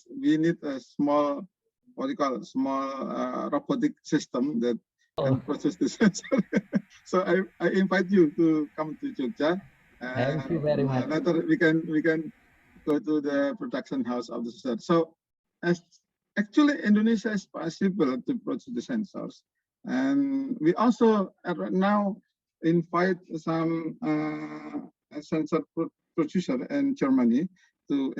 we need a small, what do you call it, small robotic system that can process the sensor. So I invite you to come to Jogja. Thank you very much. Later we can go to the production house of the sensor. So actually Indonesia is possible to produce the sensors, and we also right now invite some sensor producer in Germany to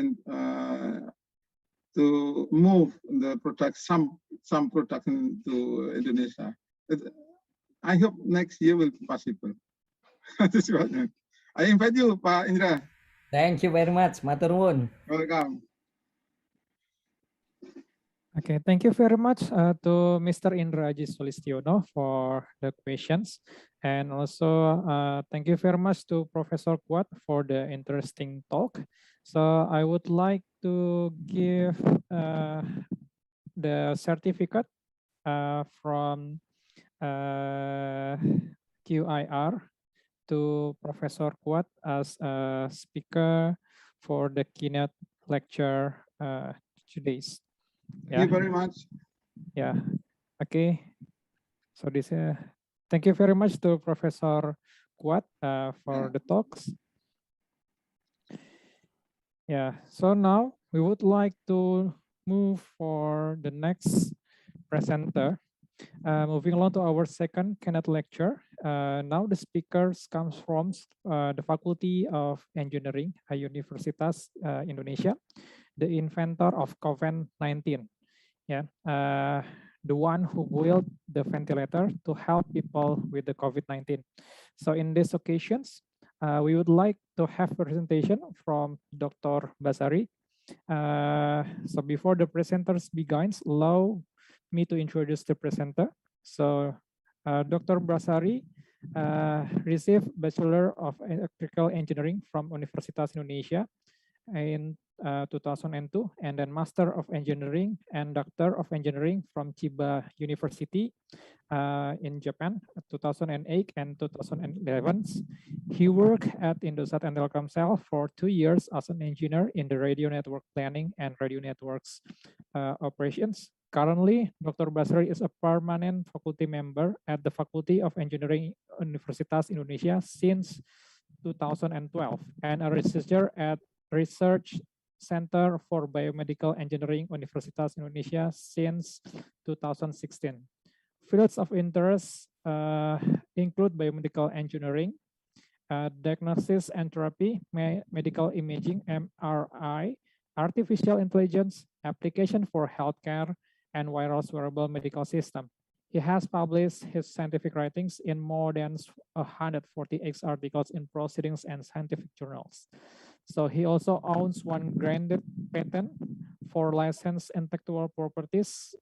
move the product, some production to Indonesia. I hope next year will be possible. This is what I invite you, Pak Indra. Thank you very much, Matur nuwun. Welcome. Okay, thank you very much to Mr. Indra Haji Sulistiono for the questions. And also thank you very much to Professor Kuat for the interesting talk. So I would like to give the certificate from QiR to Professor Kuat as a speaker for the keynote lecture today's. Thank you very much. Yeah. Okay. So this thank you very much to Professor Kuat for the talks. Yeah. So now we would like to move for the next presenter. Moving along to our second keynote lecture. Now the speakers comes from the Faculty of Engineering at Universitas Indonesia, the inventor of COVID-19. Yeah, the one who built the ventilator to help people with the COVID-19. So in these occasions, we would like to have a presentation from Dr. Basari. So before the presenters begins, allow me to introduce the presenter. So Dr. Basari received Bachelor of Electrical Engineering from Universitas Indonesia in 2002, and then Master of Engineering and Doctor of Engineering from Chiba University in Japan, 2008 and 2011. He worked at Indosat and Telkomsel for 2 years as an engineer in the radio network planning and radio networks operations. Currently, Dr. Basari is a permanent faculty member at the Faculty of Engineering Universitas Indonesia since 2012 and a researcher at Research Center for Biomedical Engineering Universitas Indonesia since 2016. Fields of interest include biomedical engineering, diagnosis and therapy, medical imaging, MRI, artificial intelligence, application for healthcare, and wireless wearable medical system. He has published his scientific writings in more than 148 articles in proceedings and scientific journals. So he also owns one granted patent for licensed intellectual properties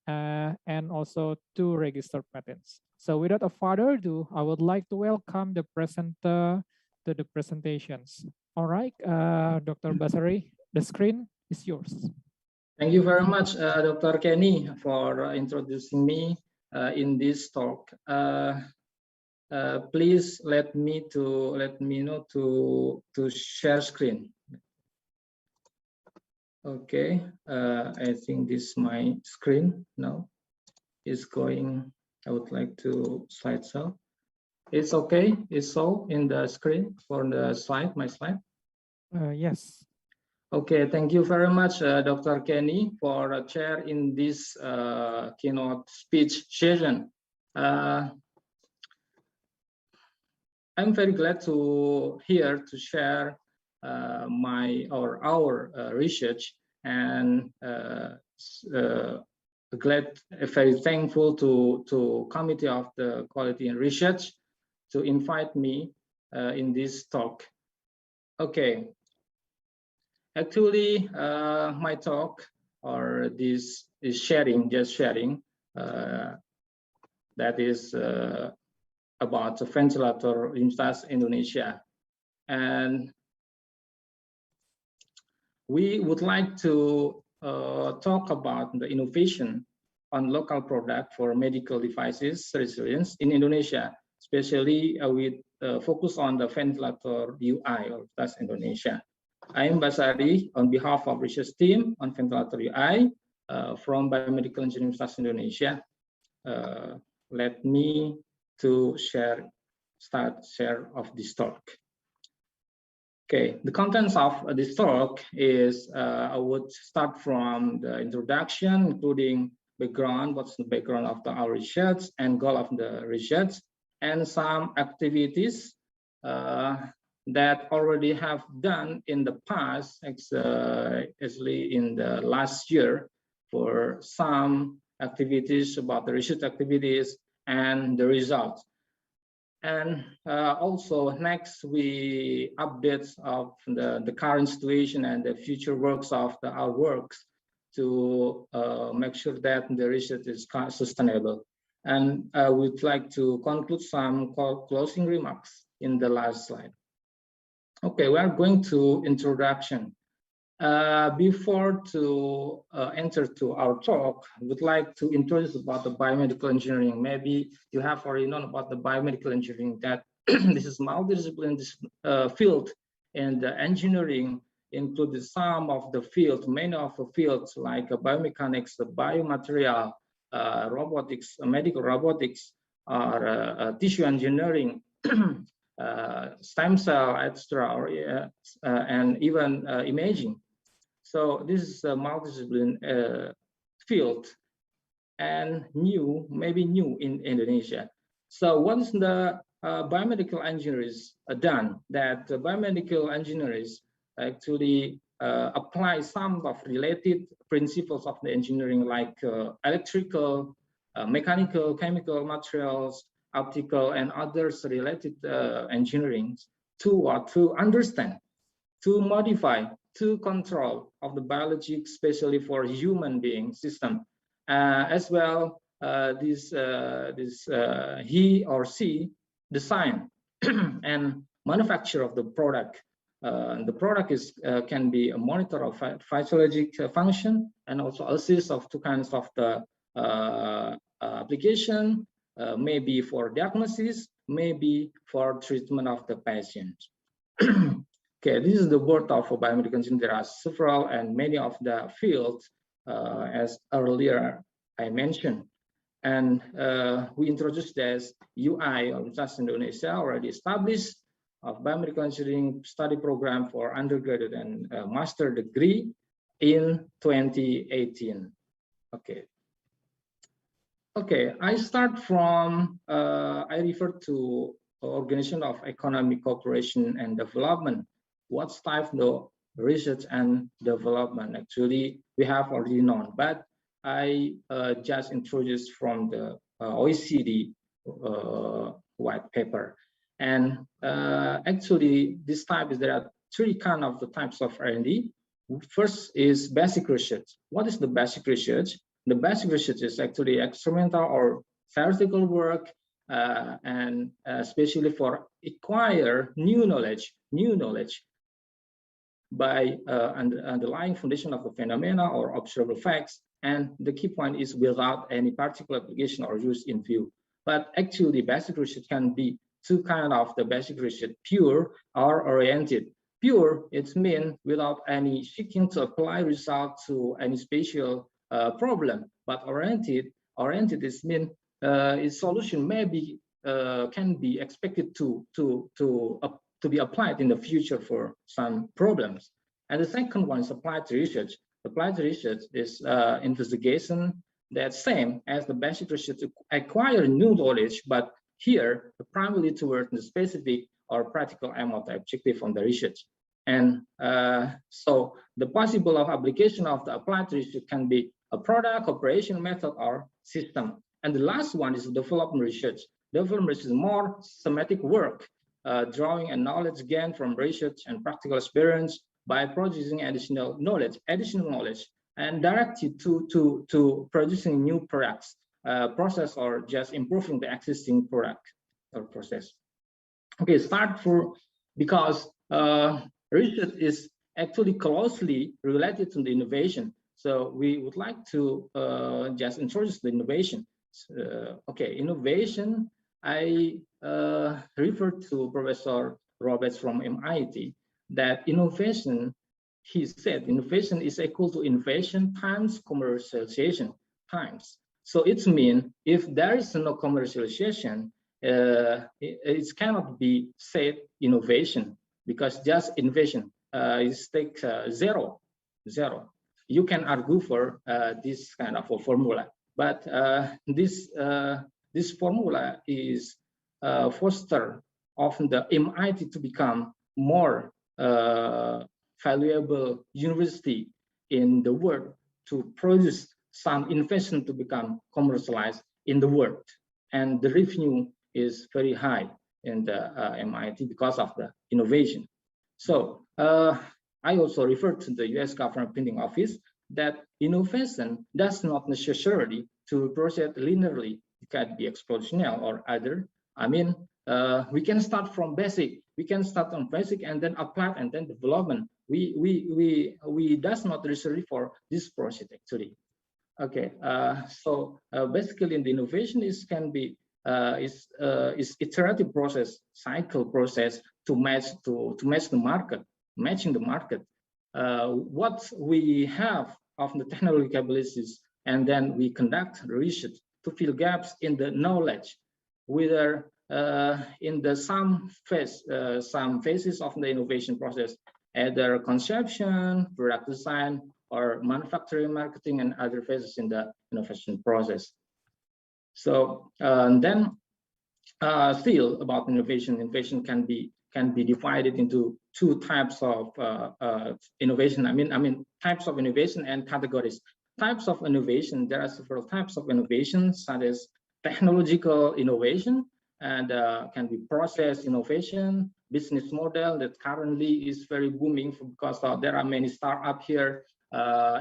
and also 2 registered patents. So without further ado, I would like to welcome the presenter to the presentations. All right, Dr. Basari, the screen is yours. Thank you very much, Dr. Kenny, for introducing me in this talk. Please let me know to share screen. Okay, I think this is my screen now. Is going. I would like to slideshow. It's okay. It's so in the screen for the slide, my slide. Yes. Okay, thank you very much, Dr. Kenny, for a chair in this keynote speech session. I'm very glad to share our research, and very thankful to Committee of the Quality and Research to invite me in this talk. Okay, actually, my talk or this is sharing that is about the ventilator Universitas Indonesia, and we would like to talk about the innovation on local product for medical devices resilience in Indonesia, especially with focus on the ventilator UI or Universitas Indonesia. I am Basari on behalf of research team on ventilator UI from Biomedical Engineering Universitas Indonesia. Let me to start of this talk. Okay, the contents of this talk is I would start from the introduction, including background, what's the background of our research and goal of the research, and some activities that already have done in the past, actually in the last year, for some activities about the research activities and the results. And also next we updates of the current situation and the future works of our works to make sure that the research is sustainable. And I would like to conclude some closing remarks in the last slide. Okay, we are going to introduction. Before to enter to our talk, I would like to introduce about the biomedical engineering. Maybe you have already known about the biomedical engineering, that this is multidisciplinary field, and the engineering includes some of the fields, many of the fields like biomechanics, the biomaterial, robotics, medical robotics, or tissue engineering, stem cell, etc., and even imaging. So this is a multidisciplinary field and maybe new in Indonesia. So once the biomedical engineers are done, that the biomedical engineers actually apply some of related principles of the engineering, like electrical, mechanical, chemical materials, optical, and others related engineering to understand, to modify, to control of the biology, especially for human being system, as well he or she design and manufacture of the product. The product is can be a monitor of physiologic function, and also assist of two kinds of the application, maybe for diagnosis, maybe for treatment of the patient. Okay, this is the world of biomedical engineering. There are several and many of the fields, as earlier I mentioned. And we introduced this UI, or Universitas Indonesia, already established of biomedical engineering study program for undergraduate and master degree in 2018. Okay. Okay, I start from, I refer to Organization of Economic Cooperation and Development. What's type of research and development? Actually, we have already known, but I just introduced from the OECD white paper. And actually, this type is, there are three kind of the types of R&D. First is basic research. What is the basic research? The basic research is actually experimental or theoretical work, and especially for acquire new knowledge by underlying foundation of the phenomena or observable facts. And the key point is without any particular application or use in view. But actually, basic research can be two kind of the basic research: pure or oriented. Pure, it means without any seeking to apply result to any special problem. But oriented is mean its solution may be can be expected to be applied in the future for some problems. And the second one is applied research. Applied research is investigation that's same as the basic research to acquire new knowledge, but here primarily towards the specific or practical aim of the objective on the research. And so the possible of application of the applied research can be a product, operation, method, or system. And the last one is development research. Development research is more systematic work, drawing and knowledge gained from research and practical experience by producing additional knowledge, and directed to producing new products, process, or just improving the existing product or process. Okay, because research is actually closely related to the innovation. So we would like to just introduce the innovation. Okay, innovation, I referred to Professor Roberts from MIT, that innovation, he said, innovation is equal to innovation times commercialization times. So it means if there is no commercialization, it cannot be said innovation, because just innovation is take zero. You can argue for this kind of a formula, but this formula is foster often the MIT to become more valuable university in the world, to produce some innovation to become commercialized in the world, and the revenue is very high in the MIT because of the innovation. So I also referred to the US government printing office that innovation does not necessarily to proceed linearly. It can be exponential or other. I mean, we can start from basic. We can start on basic and then apply and then development. We does not necessarily for this process actually. Okay, so basically, in the innovation can be is iterative process, cycle process to match the market, matching the market. What we have of the technology capabilities, and then we conduct research to fill gaps in the knowledge, whether in the some phases of the innovation process, either conception, product design, or manufacturing, marketing, and other phases in the innovation process. So then still about innovation can be divided into two types of innovation. I mean types of innovation and categories. Types of innovation, there are several types of innovation, such as technological innovation, and can be process innovation, business model that currently is very booming because there are many startups here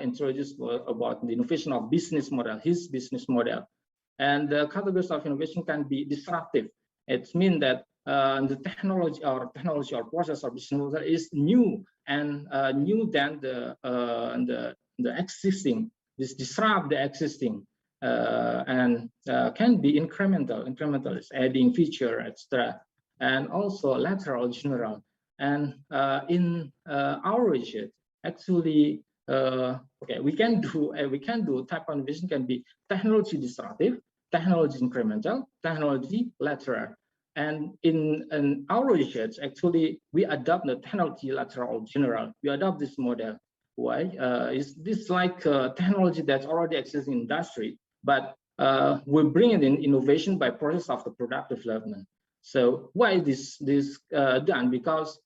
introduced about the innovation of business model, his business model. And the categories of innovation can be disruptive. It means that the technology or process or business model is new and new than the existing. This disrupt the existing and can be incremental is adding feature, etc. And also lateral, general. And in our research, actually, okay, we can do type of innovation can be technology disruptive, technology incremental, technology lateral. And in our research, actually, we adopt the technology lateral general. We adopt this model. Why? Is this like technology that already exists in industry, but we bring it in innovation by process of the product development. So why this done? Because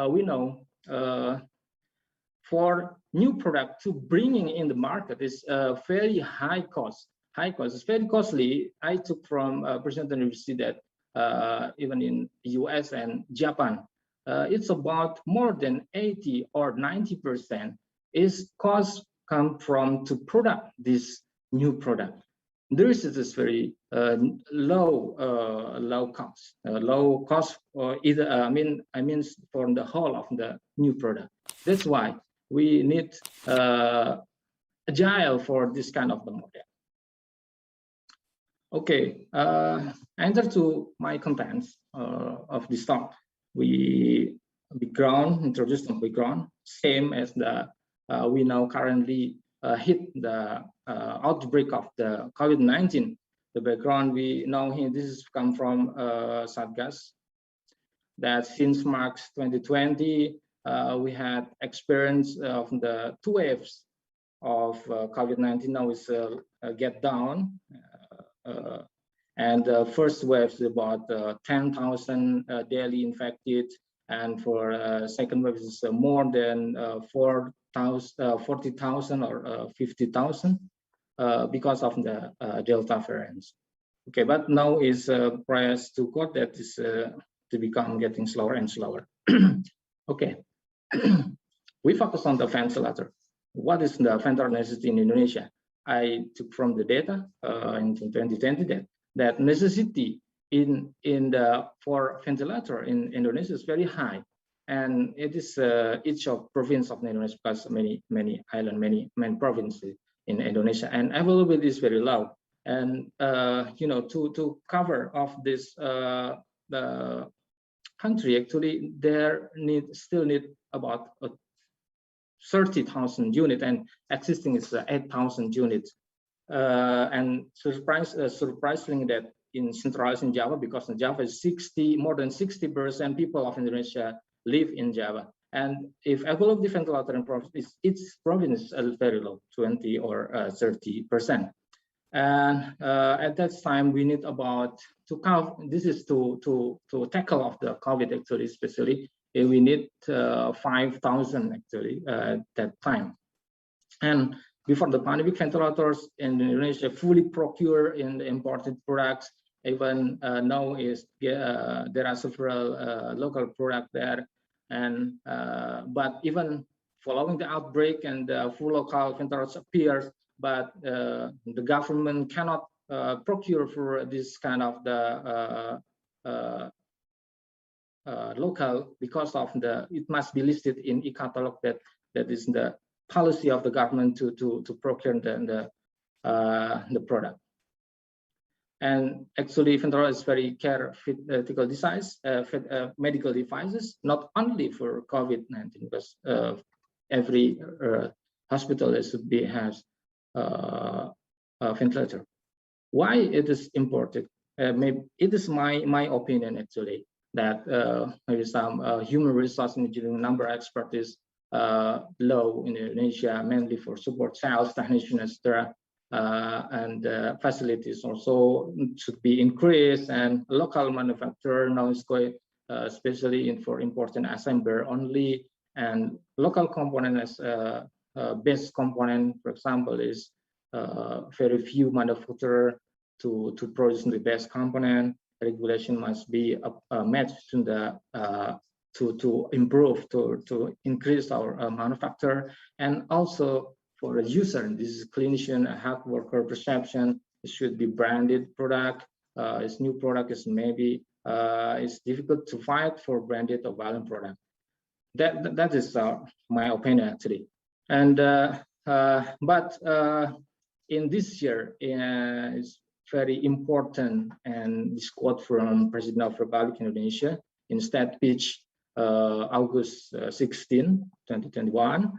we know for new product to bringing in the market is very high cost. It's very costly. I took from President University that even in US and Japan, it's about more than 80 or 90% is cost come from to product this new product. This is very low cost or either I mean for the whole of the new product. That's why we need agile for this kind of the model. Okay, enter to my contents of this talk. We introduced the background, same as the we now currently hit the outbreak of the COVID-19. the background we know here, this is come from Satgas, that since March 2020, we had experience of the 2 waves of COVID-19. Now is get down. And the first wave is about 10,000 daily infected. And for second wave is more than 40,000 or 50,000 because of the Delta variants. Okay, but now is price to quote that is to become getting slower and slower. Okay, we focus on the ventilator. What is the ventilator necessity in Indonesia? I took from the data in 2020 that necessity for ventilator in Indonesia is very high, and it is each of province of Indonesia plus many island, many provinces in Indonesia, and availability is very low. And to cover of this the country, actually there still need about 30,000 units, and existing is 8,000 units. And surprisingly that in centralized in Java, because in Java is more than 60% people of Indonesia live in Java. And if availability ventilator in province, its province is very low, 20 or 30%. And at that time, we need about to cover. This is to tackle of the COVID actually, especially we need 5,000 actually at that time. And before the pandemic, ventilators in Indonesia fully procure in the imported products. Even now there are several local products there, and but even following the outbreak and the full local ventilators appear, but the government cannot procure for this kind of the local, because of it must be listed in e-catalog that is the policy of the government to procure the product. And actually, ventilator is very critical device, medical devices, not only for COVID-19, because every hospital has a ventilator. Why it is important? Maybe it is my opinion actually that maybe some human resource engineering number expertise low in Indonesia, mainly for support sales, technicians, etc. And facilities also should be increased, and local manufacturer now is going, especially for important assembler only, and local component as base component, for example, is very few manufacturer to produce the best component. Regulation must be matched to the to improve, to increase our manufacture, and also for the user, this is clinician, health worker perception. It should be branded product. Its new product is maybe it's difficult to find for branded or violent product. That is my opinion actually. And but in this year, it's very important, and this quote from President of Republic Indonesia in State Speech August 16, 2021.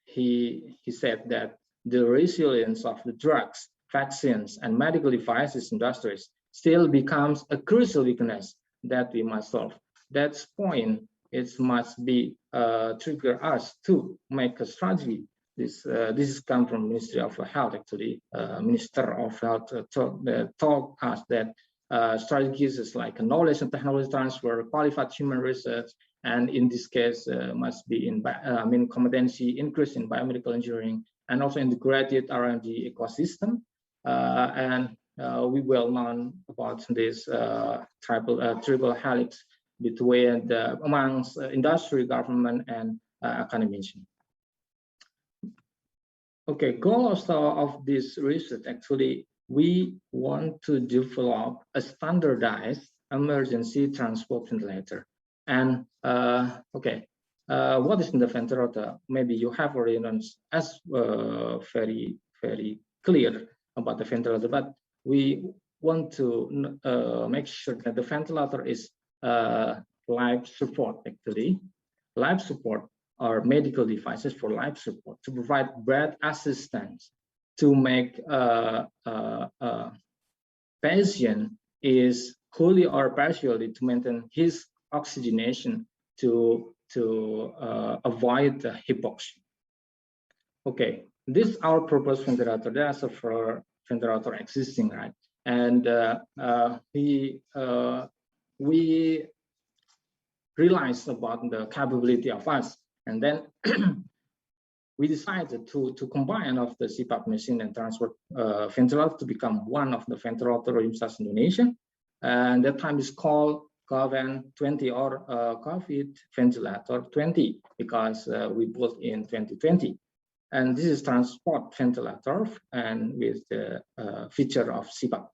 He said that the resilience of the drugs, vaccines, and medical devices industries still becomes a crucial weakness that we must solve. That's point. It must be trigger us to make a strategy. This is come from Ministry of Health actually. Minister of Health told us that strategies is like knowledge and technology transfer, qualified human research, and in this case must be in competency increase in biomedical engineering, and also integrated R&D ecosystem. And we well known about this triple helix between amongst industry, government, and academics. Okay, goal also of this research actually, we want to develop a standardized emergency transport ventilator. And what is in the ventilator? Maybe you have already known as very clear about the ventilator, but we want to make sure that the ventilator is life support actually, life support or medical devices for life support to provide breath assistance to make patient is wholly or partially to maintain his oxygenation to avoid the hypoxia. Okay, this is our proposed ventilator. There are several ventilator existing, right? And we realized about the capability of us, and then we decided to combine of the CPAP machine and transport ventilator to become one of the ventilator Universitas Indonesia, and that time is called COVID 20 or COVID ventilator 20 because we built in 2020, and this is transport ventilator and with the feature of CPAP.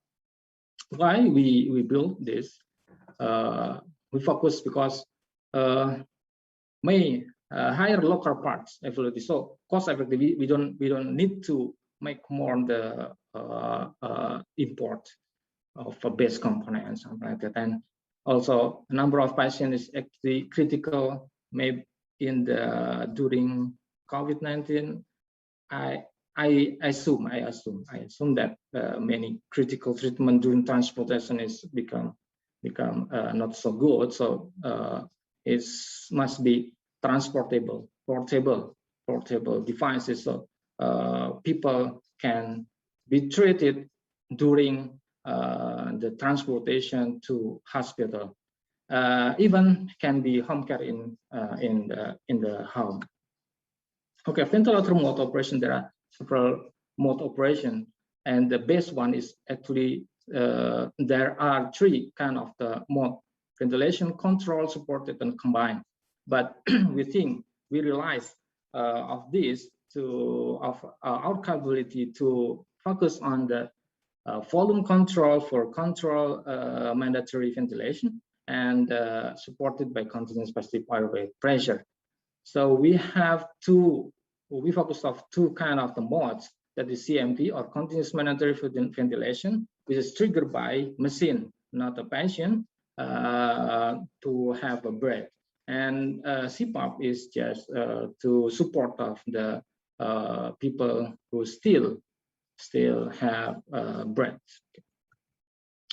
Why we built this? We focus because higher local parts availability. So cost effective, we don't need to make more on the import of a base component and something like that. And also the number of patients is actually critical. Maybe in the during COVID-19, I assume that many critical treatment during transportation is become not so good. So it must be transportable, portable devices, so people can be treated during the transportation to hospital. Even can be home care in the home. Okay, ventilator mode operation. There are several mode operation, and the best one is actually there are three kind of the mode: ventilation, control, supported, and combined. But we realize of this our capability to focus on the volume control for control mandatory ventilation and supported by continuous positive airway pressure. So we focus of two kind of the modes, that is CMV or continuous mandatory ventilation, which is triggered by machine, not a patient, to have a breath. And CPAP is just to support of the people who still have breath.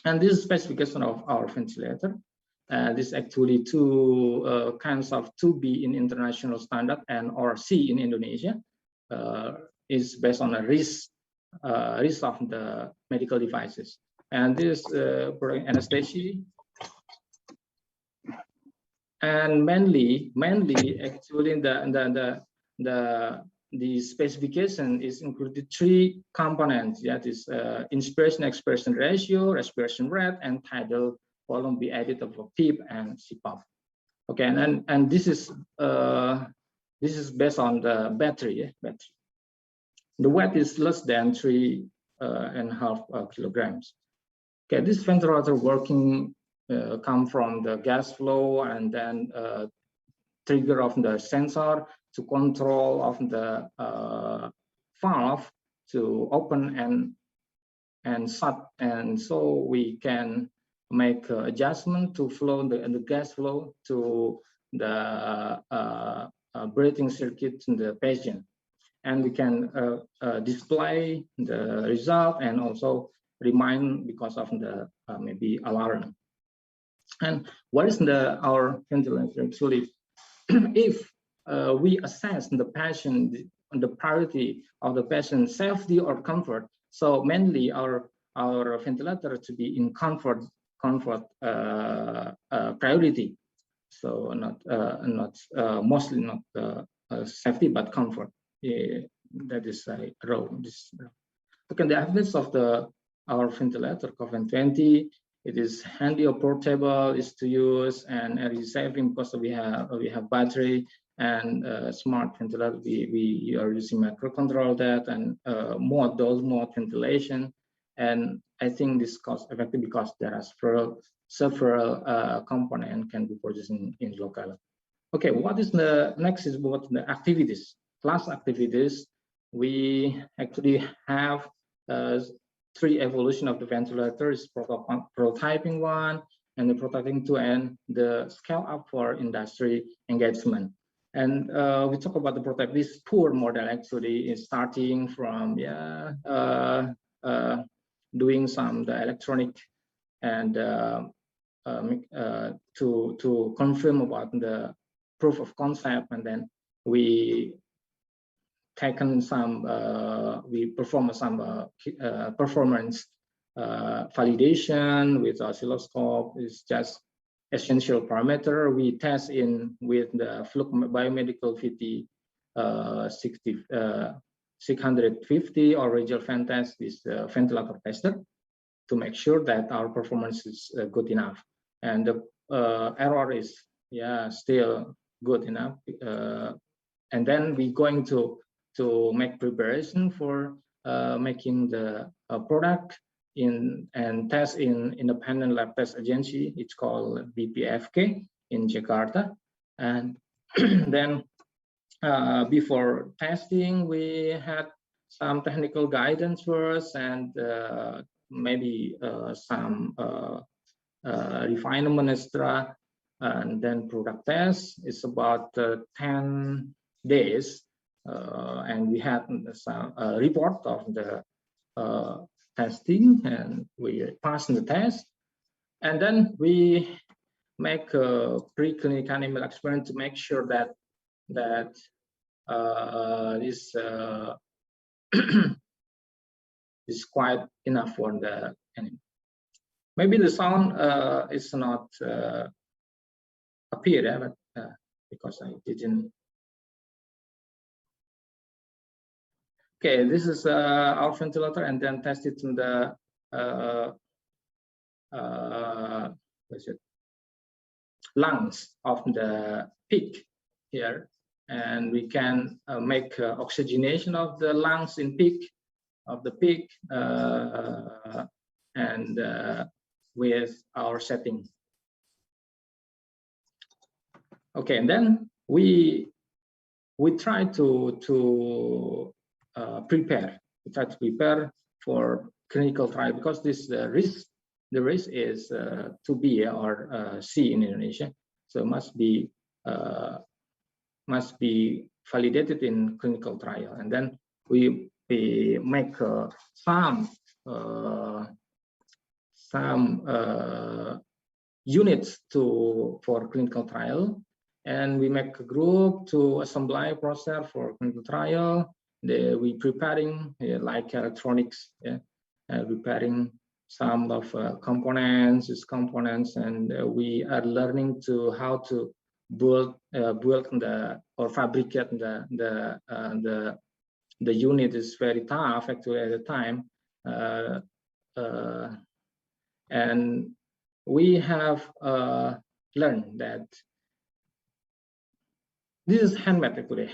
And this is specification of our ventilator. This actually two kinds of 2B in international standard and or C in Indonesia is based on a risk of the medical devices. And this anesthesia. And mainly actually the specification is included three components, that is inspiration expiration ratio, respiration rate, and tidal volume be added of a PEEP and CPAP. Okay, and this is based on the battery. The weight is less than 3.5 kilograms. Okay, this ventilator working come from the gas flow and then trigger of the sensor to control of the valve to open and shut, and so we can make adjustment to flow the gas flow to the breathing circuit in the patient, and we can display the result and also remind because of the maybe alarm. And what is our ventilator actually? If we assess the patient, the priority of the patient's safety or comfort, so mainly our ventilator to be in comfort priority. So not mostly not safety but comfort. That is a row. Okay, the evidence of our ventilator COVID 20. It is handy or portable, is to use, and energy saving because we have battery and smart ventilator. We are using microcontrol that and dual mode ventilation, and I think this cost effective because there are several components can be produced in local. Okay, what is the next is what the activities, class activities. We actually have three evolution of the ventilator is prototyping 1 and the prototyping 2 and the scale up for industry engagement. And we talk about the prototype. This poor model actually is starting from doing some the electronic and to confirm about the proof of concept, and then we taken some we perform some performance validation with oscilloscope. Is just essential parameter. We test in with the Fluke biomedical VT 650 or radial fan test with the ventilator tester to make sure that our performance is good enough, and the error is still good enough. And then we're going to make preparation for making the product and test in independent lab test agency. It's called BPFK in Jakarta. And then before testing, we had some technical guidance first, and maybe some refinement extra, and then product test. It's about 10 days, and we had some report of the testing, and we passed the test. And then we make a preclinical animal experiment to make sure that this is quite enough for the animal. Maybe the sound is not appear there, but because I didn't. Okay, this is our ventilator, and then test it in the lungs of the pig here, and we can make oxygenation of the lungs in pig and with our setting. Okay, and then we try to prepare. We try to prepare for clinical trial, because this the risk is to B or C in Indonesia, so must be validated in clinical trial. And then we make some units for clinical trial, and we make a group to assembly process for clinical trial. We preparing like electronics, preparing some of components, and we are learning to how to build or fabricate the unit. Is very tough actually at the time, and we have learned that this is handmade actually.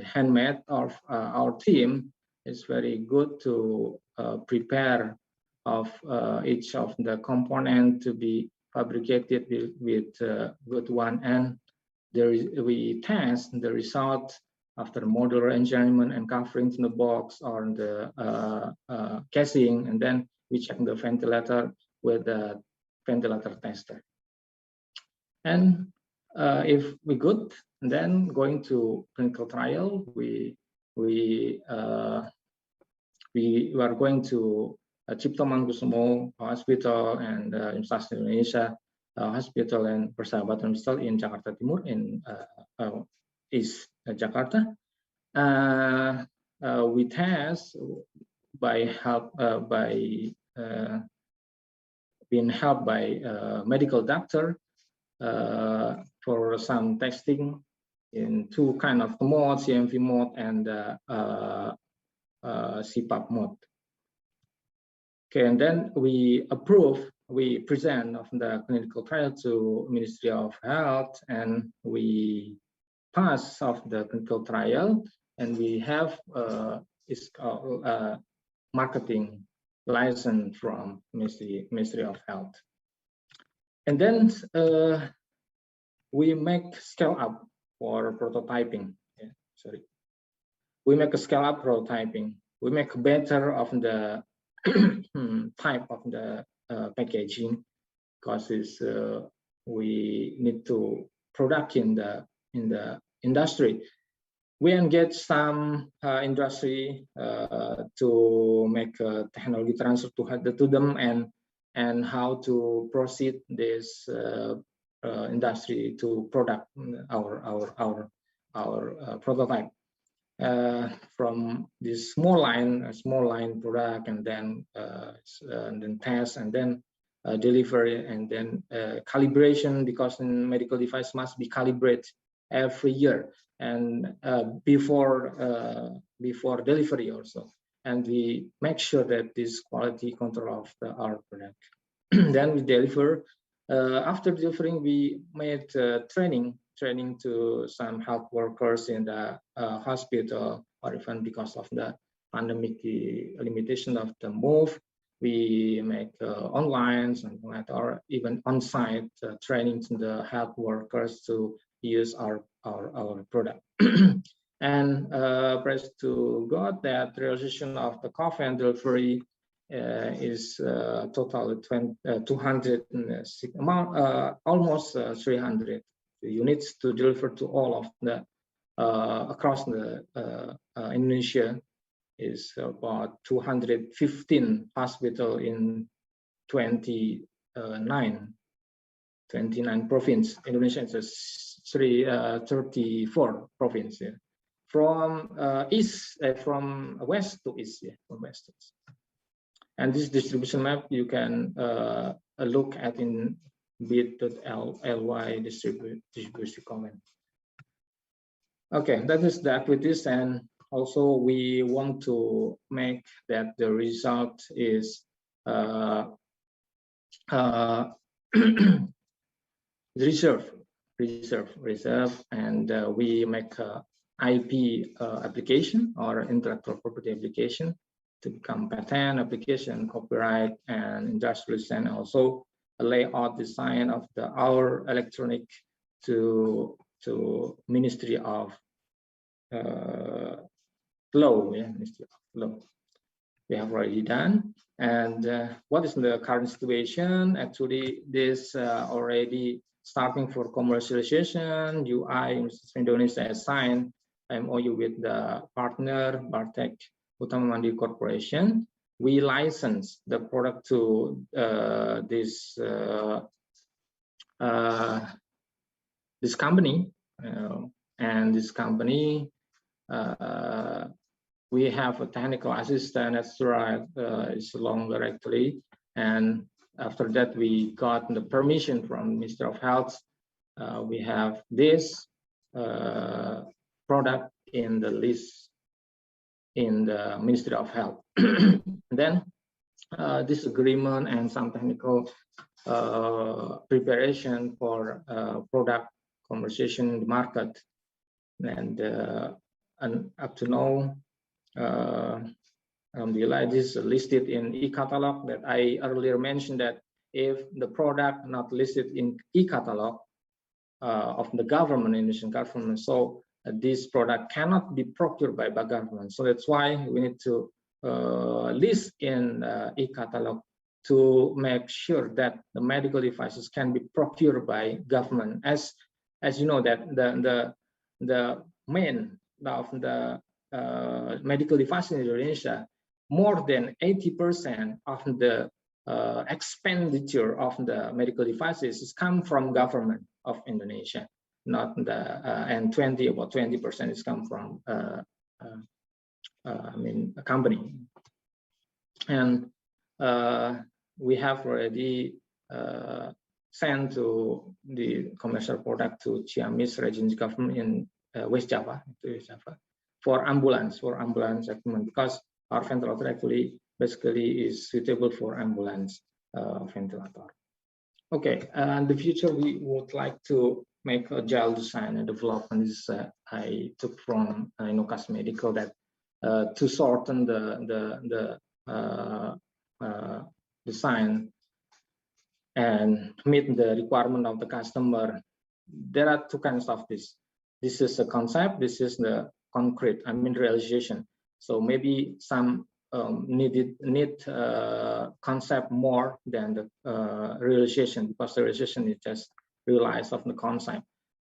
Handmade of our team is very good to prepare of each of the component to be fabricated with good one, and we test the result after modular engineering and covering in the box or the casing, and then we check the ventilator with the ventilator tester. And if we good, and then going to clinical trial, we are going to Cipto Mangunkusumo Hospital and Universitas Indonesia Hospital and Persahabatan Hospital in Jakarta Timur in East Jakarta. We test being helped by medical doctor for some testing in two kind of mode, CMV mode and CPAP mode. Okay, and then we present of the clinical trial to Ministry of Health, and we pass of the clinical trial, and we have is called marketing license from Ministry of Health. And then we make scale up for prototyping. We make a scale up prototyping. We make better of the type of the packaging, because we need to product in industry. We engage some industry to make technology transfer to them and how to proceed this industry to product our prototype from this small line product, and then test, and then delivery, and then calibration, because in medical device must be calibrated every year, and before delivery also, and we make sure that this quality control of our product. Then we deliver. After delivering, we made training to some health workers in the hospital, or even because of the pandemic, the limitation of the move, we make online, something like that, or even on-site training to the health workers to use our product. And praise to God that realization of the coffee and delivery is total 206 amount, almost 300 units to deliver to all of the across the Indonesia. Is about 215 hospital in 29 province. Indonesia is 34 province. Yeah. From from west to east. Yeah, from west to east. And this distribution map you can look at in bit.ly distribution comment. Okay, that is the activities, and also we want to make that the result is reserve, and we make IP application or intellectual property application to become patent application, copyright, and industrial design, also a layout design of our electronic to Ministry of Law. Yeah, Ministry of Law. We have already done. And what is the current situation? Actually, this already starting for commercialization. UI Indonesia has signed MOU with the partner Bartek Utama Mandiri Corporation. We license the product to this company, and this company we have a technical assistant. That's right, it's longer actually. And after that, we got the permission from Minister of Health. We have this product in the list in the Ministry of Health. Then this agreement and some technical preparation for product commercialization in the market, and up to now, Alhamdulillah, this is listed in e-catalog that I earlier mentioned, that if the product not listed in e-catalog of the government, Indonesian government, so this product cannot be procured by government. So that's why we need to list in e-catalog to make sure that the medical devices can be procured by government. As you know, that the main of the medical devices in Indonesia, more than 80% of the expenditure of the medical devices is come from government of Indonesia, not the and about 20% is come from I mean a company. And we have already sent to the commercial product to Ciamis region government in West Java, for ambulance segment, because our ventilator actually basically is suitable for ambulance ventilator. Okay, and in the future we would like to make agile design and development. This I took from Inokas Medical, that to shorten the design and meet the requirement of the customer. There are two kinds of this. This is a concept. This is the concrete, I mean realization. So maybe some need concept more than the realization, because the realization is just realize of the concept.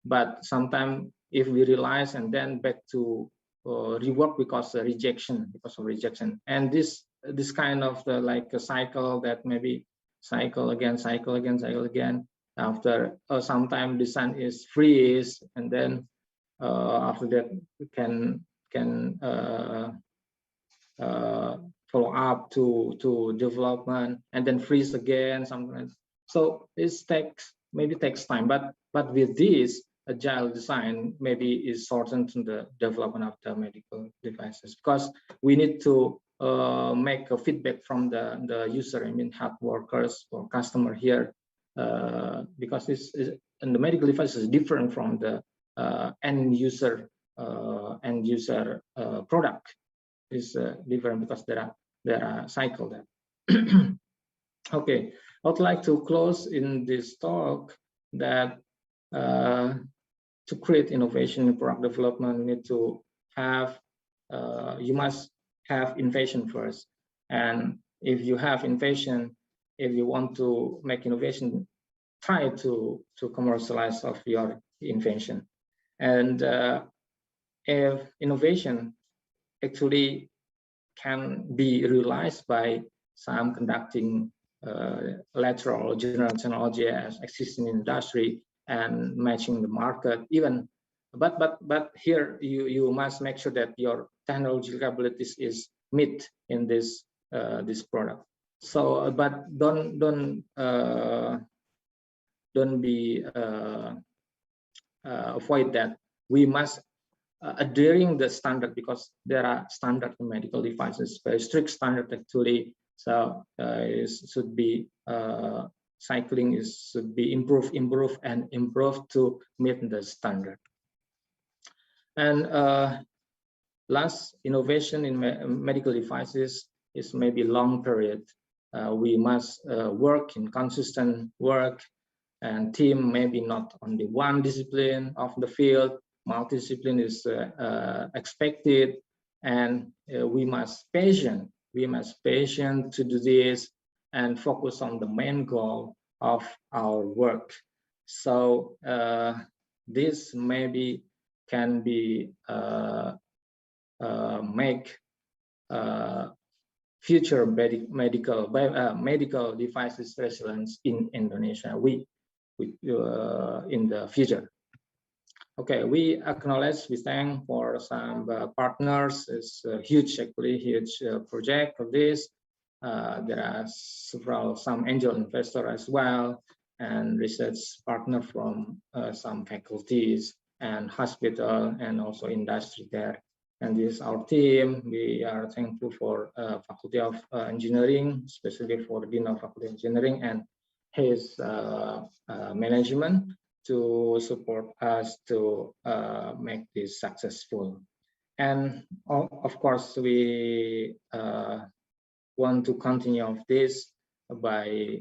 But sometimes if we realize and then back to rework because of rejection, and this kind of like a cycle that maybe cycle again. After some time design is freeze, and then after that we can follow up to development, and then freeze again sometimes. So this takes time, but with this agile design maybe is shortened to the development of the medical devices, because we need to make a feedback from the user, I mean health workers or customer here, because this is, and the medical device is different from the end user product. Is different because there are cycle there. Okay, I would like to close in this talk that to create innovation in product development, you need to have you must have innovation first. And if you have innovation, if you want to make innovation, try to commercialize of your invention. And if innovation actually can be realized by some conducting lateral or general technology as existing in industry and matching the market even, but here you must make sure that your technology capabilities is met in this this product. So but don't be avoid that. We must adhering the standard, because there are standard in medical devices, very strict standard actually. So should be cycling should be improve to meet the standard. And last, innovation in medical devices is maybe long period. We must work in consistent work, and team maybe not only one discipline of the field. Multidiscipline is expected, and we must patient to do this and focus on the main goal of our work. So this maybe can be make future medical devices resilience in Indonesia. We in the future. Okay, we acknowledge, we thank for some partners. It's a huge project for this. There are some angel investor as well, and research partner from some faculties and hospital and also industry there. And this is our team. We are thankful for Faculty of Engineering, especially for Dean of Faculty of Engineering and his management to support us to make this successful. And of course, we want to continue of this by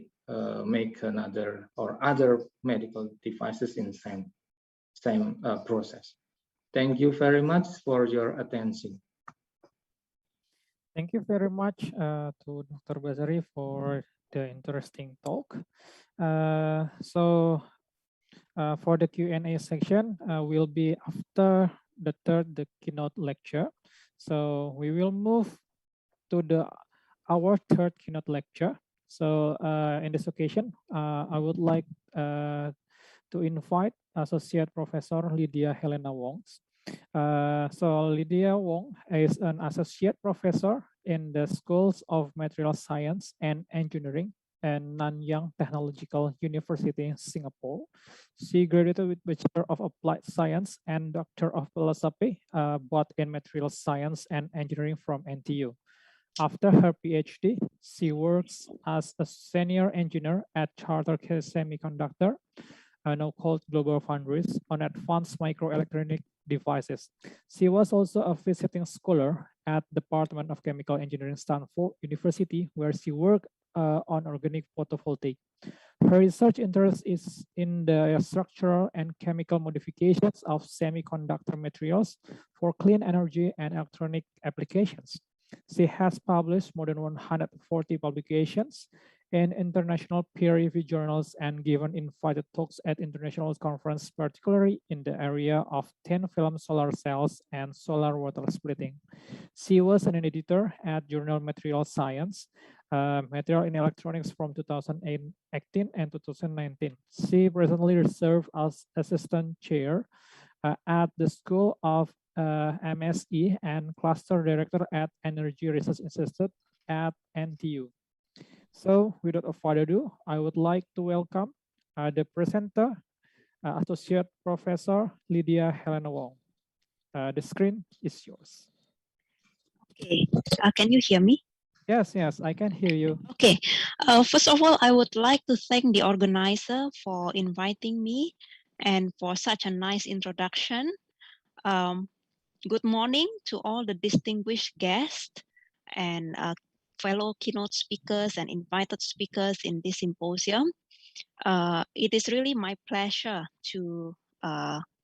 make another or other medical devices in same process. Thank you very much for your attention. Thank you very much to Dr. Basari for the interesting talk. For the Q&A section will be after the keynote lecture. So we will move to our third keynote lecture. So in this occasion, I would like to invite Associate Professor Lydia Helena Wong. So Lydia Wong is an associate professor in the Schools of Material Science and Engineering and Nanyang Technological University in Singapore. She graduated with Bachelor of Applied Science and Doctor of Philosophy, both in Material Science and Engineering from NTU. After her PhD, she works as a senior engineer at Charter Semiconductor, now called Global Foundries, on advanced microelectronic devices. She was also a visiting scholar at Department of Chemical Engineering, Stanford University, where she worked on organic photovoltaic. Her research interest is in the structural and chemical modifications of semiconductor materials for clean energy and electronic applications. She has published more than 140 publications in international peer-reviewed journals and given invited talks at international conference, particularly in the area of thin film solar cells and solar water splitting. She was an editor at journal Material Science, Material in Electronics from 2018 and 2019. She presently serves as assistant chair at the School of MSE and cluster director at Energy Research Institute at NTU. So without further ado, I would like to welcome the presenter, Associate Professor Lydia Helena Wong. The screen is yours. Okay, can you hear me? Yes, I can hear you. Okay, first of all, I would like to thank the organizer for inviting me and for such a nice introduction. Good morning to all the distinguished guests and fellow keynote speakers and invited speakers in this symposium. It is really my pleasure to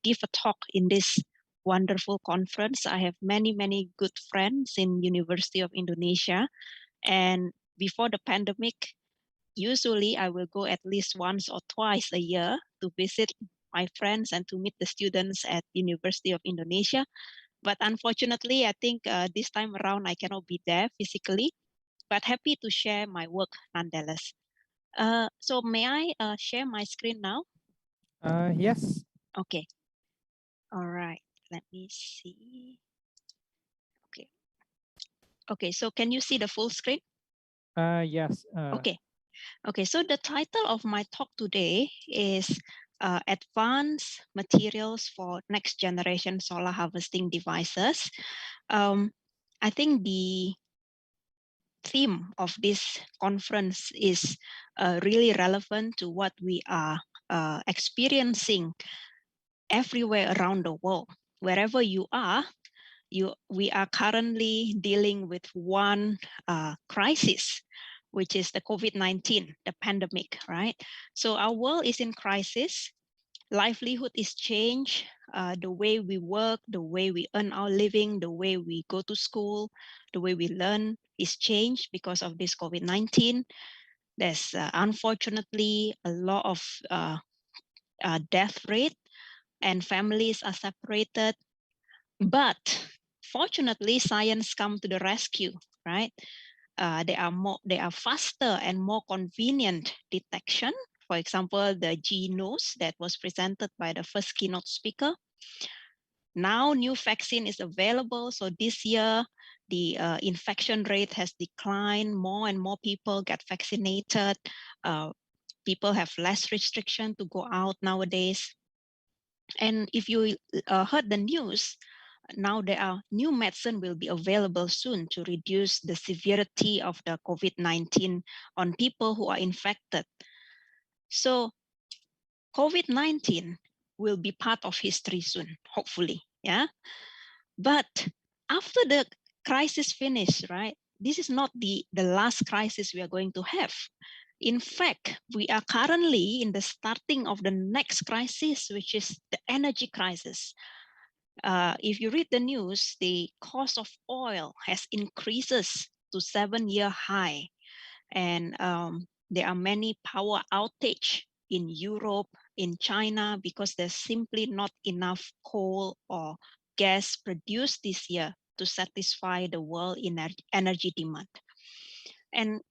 give a talk in this wonderful conference. I have many good friends in University of Indonesia, and before the pandemic, usually I will go at least once or twice a year to visit my friends and to meet the students at University of Indonesia. But unfortunately, I think this time around I cannot be there physically, but happy to share my work nonetheless. So may I share my screen now? Yes. Okay. All right. Let me see. Okay. Okay. So can you see the full screen? Yes. Okay. Okay. So the title of my talk today is Advanced Materials for Next Generation Solar Harvesting Devices. I think the theme of this conference is really relevant to what we are experiencing everywhere around the world. Wherever you are, we are currently dealing with one crisis, which is the COVID-19, the pandemic, right? So our world is in crisis. Livelihood is changed. The way we work, the way we earn our living, the way we go to school, the way we learn is changed because of this COVID-19. There's unfortunately a lot of death rate and families are separated. But fortunately, science come to the rescue, right? They are faster and more convenient detection. For example, the GNOS that was presented by the first keynote speaker. Now new vaccine is available. So this year, the infection rate has declined. More and more people get vaccinated. People have less restriction to go out nowadays. And if you heard the news, now there are new medicine will be available soon to reduce the severity of the COVID-19 on people who are infected. So COVID-19 will be part of history soon, hopefully, yeah? But after the crisis finish, right, this is not the last crisis we are going to have. In fact, we are currently in the starting of the next crisis, which is the energy crisis. If you read the news, the cost of oil has increases to 7-year high. And there are many power outage in Europe, in China, because there's simply not enough coal or gas produced this year to satisfy the world energy demand. And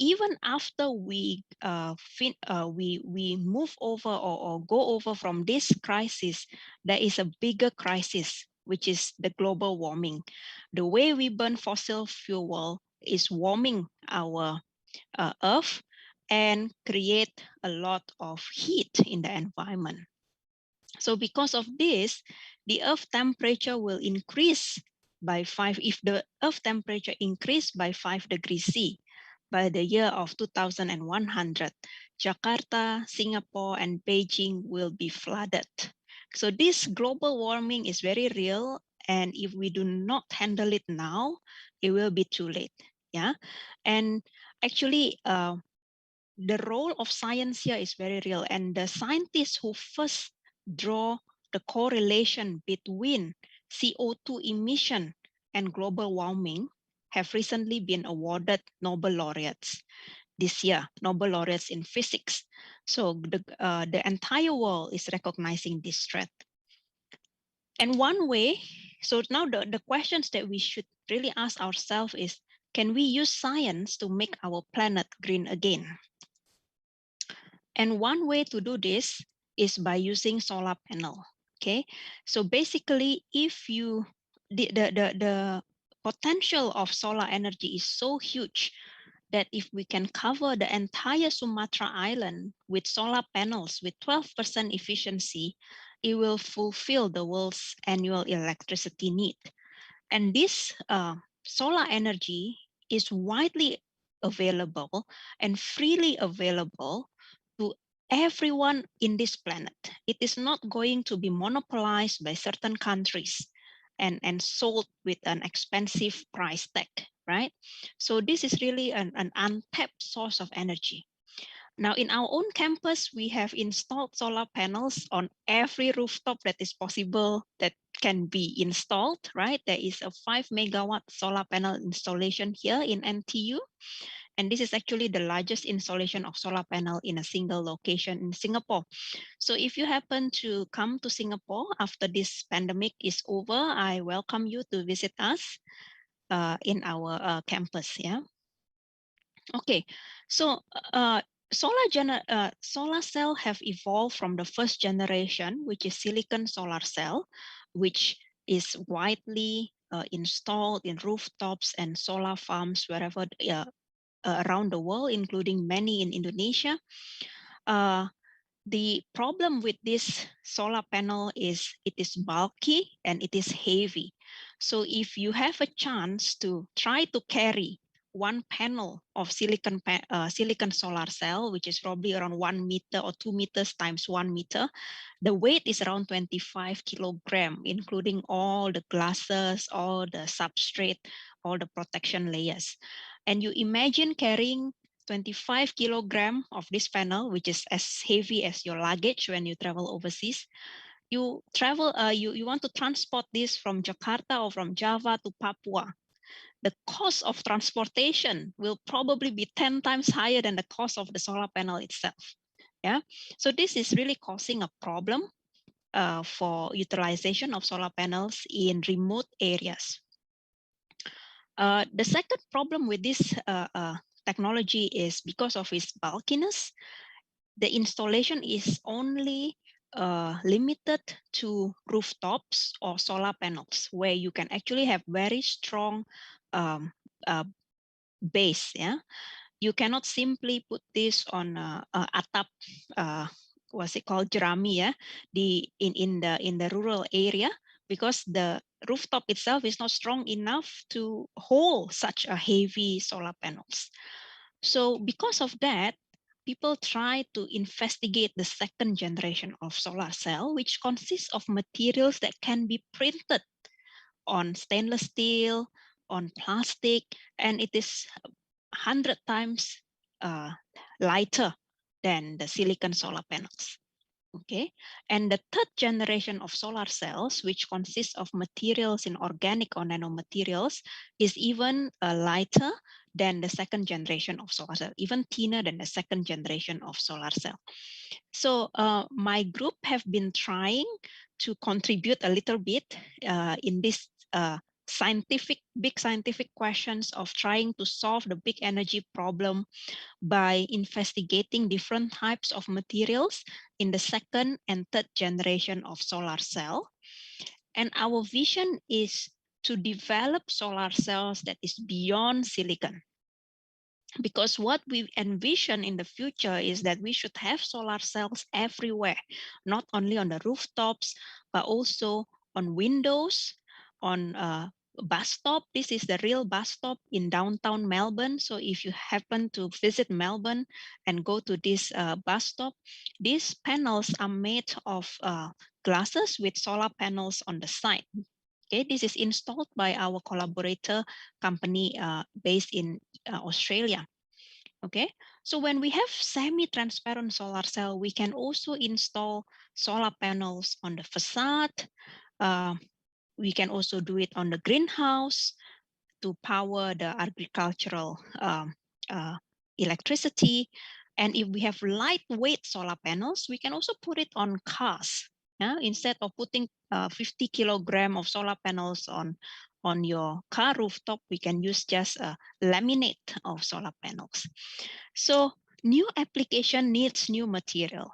even after we move over or go over from this crisis, there is a bigger crisis, which is the global warming. The way we burn fossil fuel is warming our Earth and create a lot of heat in the environment. So because of this, the Earth temperature will increase by 5. If the Earth temperature increased by 5 degrees C, by the year of 2100, Jakarta, Singapore, and Beijing will be flooded. So this global warming is very real, and if we do not handle it now, it will be too late. Yeah, and actually, the role of science here is very real, and the scientists who first draw the correlation between CO2 emission and global warming have recently been awarded Nobel laureates. this year, Nobel laureates in physics. So the entire world is recognizing this threat. And one way, so now the questions that we should really ask ourselves is, can we use science to make our planet green again? And one way to do this is by using solar panel. Okay, so basically, if you the potential of solar energy is so huge that if we can cover the entire Sumatra island with solar panels with 12% efficiency, it will fulfill the world's annual electricity need. And this solar energy is widely available and freely available to everyone in this planet. It is not going to be monopolized by certain countries and sold with an expensive price tag, right? So this is really an untapped source of energy. Now, in our own campus, we have installed solar panels on every rooftop that is possible that can be installed, right? There is a 5 megawatt solar panel installation here in NTU. And this is actually the largest installation of solar panel in a single location in Singapore. So if you happen to come to Singapore after this pandemic is over, I welcome you to visit us in our campus, yeah? Okay, so solar cell have evolved from the first generation, which is silicon solar cell, which is widely installed in rooftops and solar farms wherever around the world, including many in Indonesia. The problem with this solar panel is it is bulky and it is heavy. So if you have a chance to try to carry one panel of silicon solar cell, which is probably around 1 meter or 2 meters times 1 meter, the weight is around 25 kilogram, including all the glasses, all the substrate, all the protection layers. And you imagine carrying 25 kilogram of this panel, which is as heavy as your luggage when you travel overseas. You travel, you want to transport this from Jakarta or from Java to Papua. The cost of transportation will probably be 10 times higher than the cost of the solar panel itself. Yeah, so this is really causing a problem for utilization of solar panels in remote areas. The second problem with this technology is because of its bulkiness, the installation is only limited to rooftops or solar panels where you can actually have very strong base. Yeah, you cannot simply put this on atap, what's it called, jerami, yeah, in the rural area, because the rooftop itself is not strong enough to hold such a heavy solar panels. So because of that, people try to investigate the second generation of solar cell, which consists of materials that can be printed on stainless steel, on plastic, and it is 100 times lighter than the silicon solar panels. Okay, and the third generation of solar cells, which consists of materials in organic or nanomaterials, is even lighter than the second generation of solar cell, even thinner than the second generation of solar cell. So my group have been trying to contribute a little bit in this big scientific questions of trying to solve the big energy problem by investigating different types of materials in the second and third generation of solar cell. And our vision is to develop solar cells that is beyond silicon. Because what we envision in the future is that we should have solar cells everywhere, not only on the rooftops, but also on windows, on bus stop. This is the real bus stop in downtown Melbourne. So if you happen to visit Melbourne and go to this bus stop, these panels are made of glasses with solar panels on the side. Okay, this is installed by our collaborator company based in Australia. Okay, so when we have semi-transparent solar cell, we can also install solar panels on the facade. We can also do it on the greenhouse to power the agricultural electricity. And if we have lightweight solar panels, we can also put it on cars. Instead of putting 50 kilogram of solar panels on your car rooftop, we can use just a laminate of solar panels. So new application needs new material.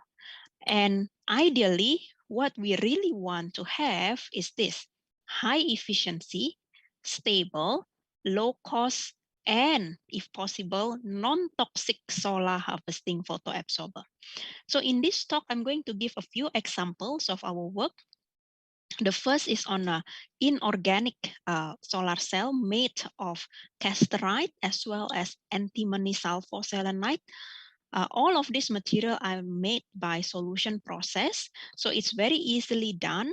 And ideally, what we really want to have is this: high efficiency, stable, low cost, and if possible, non-toxic solar harvesting photoabsorber. So in this talk, I'm going to give a few examples of our work. The first is on an inorganic solar cell made of casterite as well as antimony sulfoselenide. All of this material are made by solution process, so it's very easily done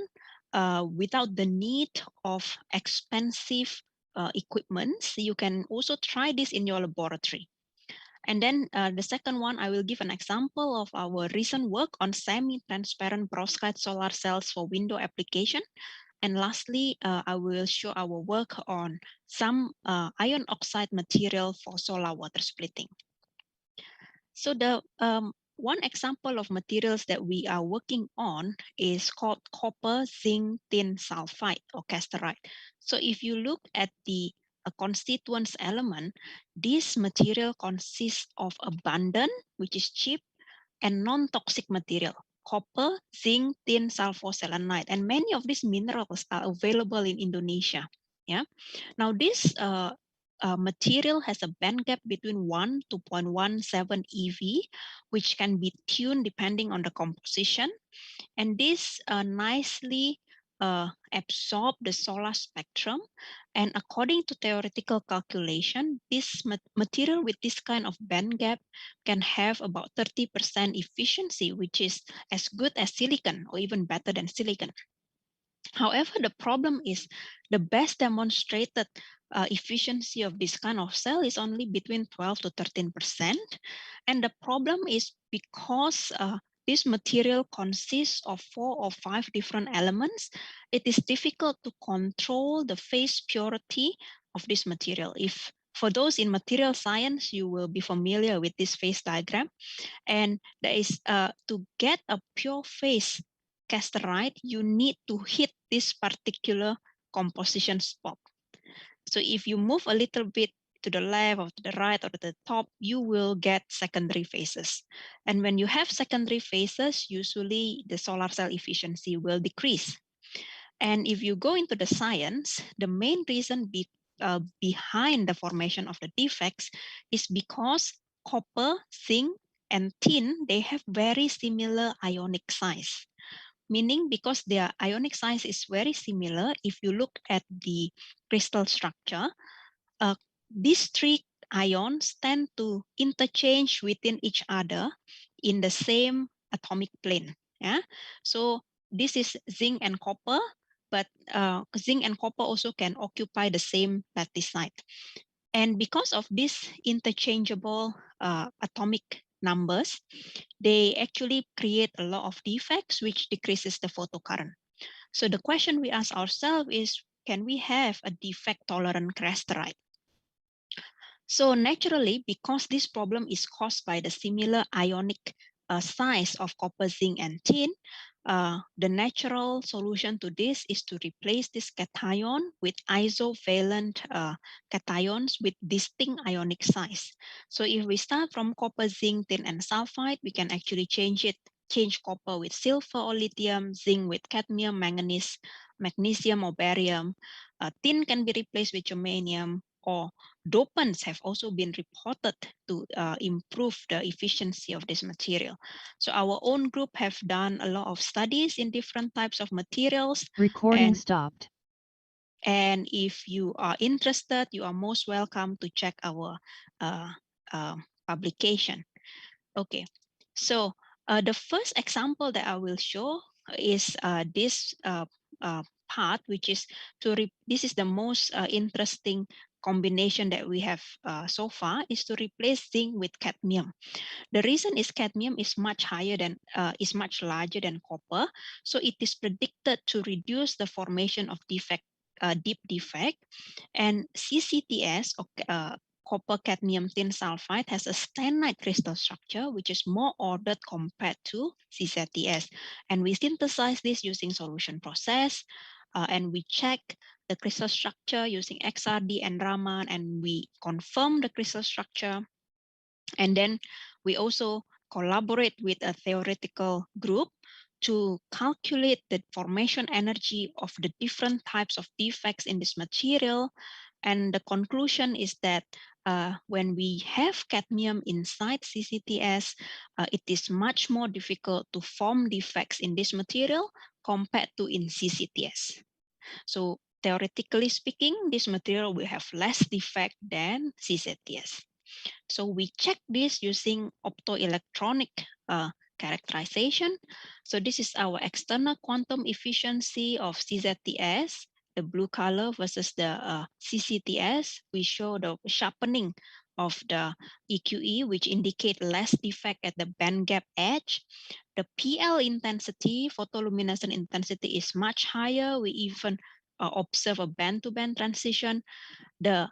without the need of expensive equipment. You can also try this in your laboratory. And then the second one, I will give an example of our recent work on semi-transparent perovskite solar cells for window application. And lastly, I will show our work on some iron oxide material for solar water splitting. So the one example of materials that we are working on is called copper zinc tin sulfide or casterite. So if you look at the constituents element, this material consists of abundant, which is cheap, and non-toxic material, copper, zinc, tin, sulfoselenide, and many of these minerals are available in Indonesia. Yeah. Now this material has a band gap between 1 to 0.17 EV, which can be tuned depending on the composition. And this nicely absorb the solar spectrum. And according to theoretical calculation, this material with this kind of band gap can have about 30% efficiency, which is as good as silicon or even better than silicon. However, the problem is the best demonstrated efficiency of this kind of cell is only between 12 to 13%. And the problem is because this material consists of 4 or 5 different elements, it is difficult to control the phase purity of this material. If for those in material science, you will be familiar with this phase diagram. And there is to get a pure phase casterite, you need to hit this particular composition spot. So if you move a little bit to the left or to the right or to the top, you will get secondary phases. And when you have secondary phases, usually the solar cell efficiency will decrease. And if you go into the science, the main reason behind the formation of the defects is because copper, zinc, and tin, they have very similar ionic size. Meaning because their ionic size is very similar, if you look at the crystal structure, these 3 ions tend to interchange within each other in the same atomic plane. Yeah? So this is zinc and copper, but zinc and copper also can occupy the same lattice site. And because of this interchangeable atomic numbers, they actually create a lot of defects, which decreases the photocurrent. So the question we ask ourselves is, can we have a defect-tolerant casterite? So naturally, because this problem is caused by the similar ionic size of copper, zinc, and tin, the natural solution to this is to replace this cation with isovalent cations with distinct ionic size. So if we start from copper, zinc, tin, and sulfide, we can actually change copper with silver or lithium, zinc with cadmium, manganese, magnesium or barium. Tin can be replaced with germanium, or dopants have also been reported to improve the efficiency of this material. So our own group have done a lot of studies in different types of materials. Recording stopped. And if you are interested, you are most welcome to check our publication. Okay, so the first example that I will show is this part, which is this is the most interesting combination that we have so far, is to replace zinc with cadmium. The reason is cadmium is much higher than is much larger than copper, so it is predicted to reduce the formation of deep defect, and CCTS or copper cadmium tin sulfide has a stannite crystal structure, which is more ordered compared to CZTS. And we synthesize this using solution process, and we check the crystal structure using XRD and Raman, and we confirm the crystal structure. And then we also collaborate with a theoretical group to calculate the formation energy of the different types of defects in this material. And the conclusion is that when we have cadmium inside CCTS, it is much more difficult to form defects in this material compared to in CCTS. So theoretically speaking, this material will have less defect than CZTS. So we check this using optoelectronic characterization. So this is our external quantum efficiency of CZTS, the blue color versus the CCTS. We show the sharpening of the EQE, which indicate less defect at the band gap edge. The PL intensity, photoluminescent intensity, is much higher. We even observe a band-to-band transition. The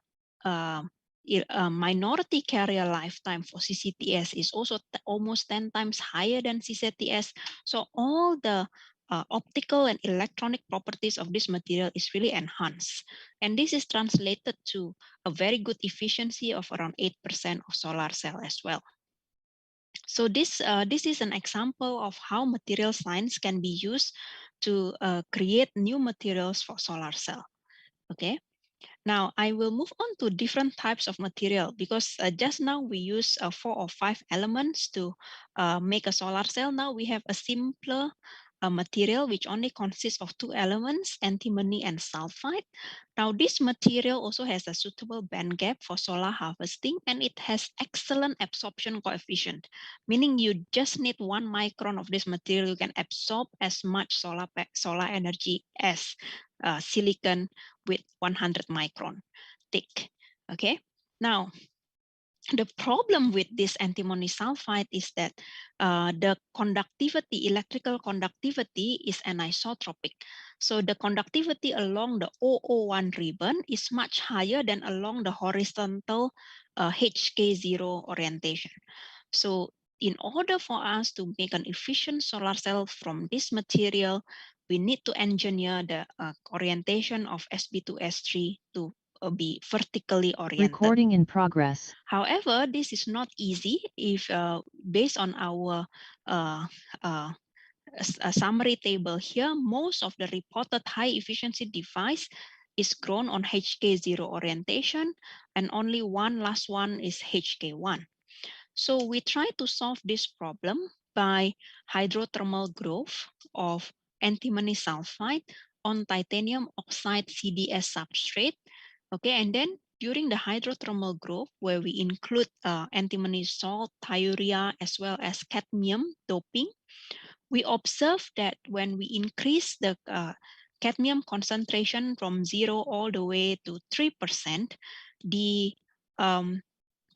minority carrier lifetime for CCTS is also almost 10 times higher than CZTS. So all the optical and electronic properties of this material is really enhanced. And this is translated to a very good efficiency of around 8% of solar cell as well. So this is an example of how material science can be used to create new materials for solar cell. Okay. Now I will move on to different types of material, because just now we use 4 or 5 elements to make a solar cell. Now we have a simpler material which only consists of 2 elements, antimony and sulfide. Now this material also has a suitable band gap for solar harvesting, and it has excellent absorption coefficient, meaning you just need 1 micron of this material, you can absorb as much solar energy as silicon with 100 micron thick. Okay, now the problem with this antimony sulfide is that the conductivity, electrical conductivity, is anisotropic. So the conductivity along the 001 ribbon is much higher than along the horizontal HK0 orientation. So in order for us to make an efficient solar cell from this material, we need to engineer the orientation of SB2S3 to be vertically oriented. Recording in progress. However, this is not easy if based on our a summary table here, most of the reported high efficiency device is grown on HK0 orientation, and only one last one is HK1. So we try to solve this problem by hydrothermal growth of antimony sulfide on titanium oxide CDS substrate. Okay, and then during the hydrothermal growth, where we include antimony salt, thiourea, as well as cadmium doping, we observe that when we increase the cadmium concentration from 0 all the way to 3%, the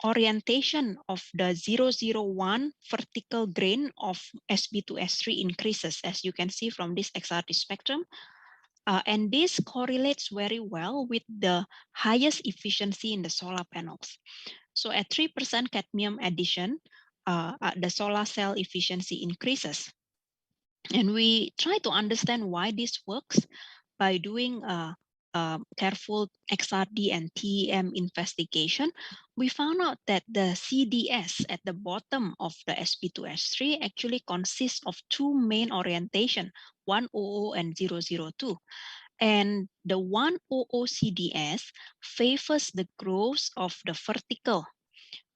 orientation of the 001 vertical grain of SB2S3 increases, as you can see from this XRD spectrum. And this correlates very well with the highest efficiency in the solar panels. So at 3% cadmium addition, the solar cell efficiency increases. And we try to understand why this works by doing careful XRD and TEM investigation. We found out that the CDS at the bottom of the SB2S3 actually consists of 2 main orientation, 100 and 002. And the 100 CDS favors the growth of the vertical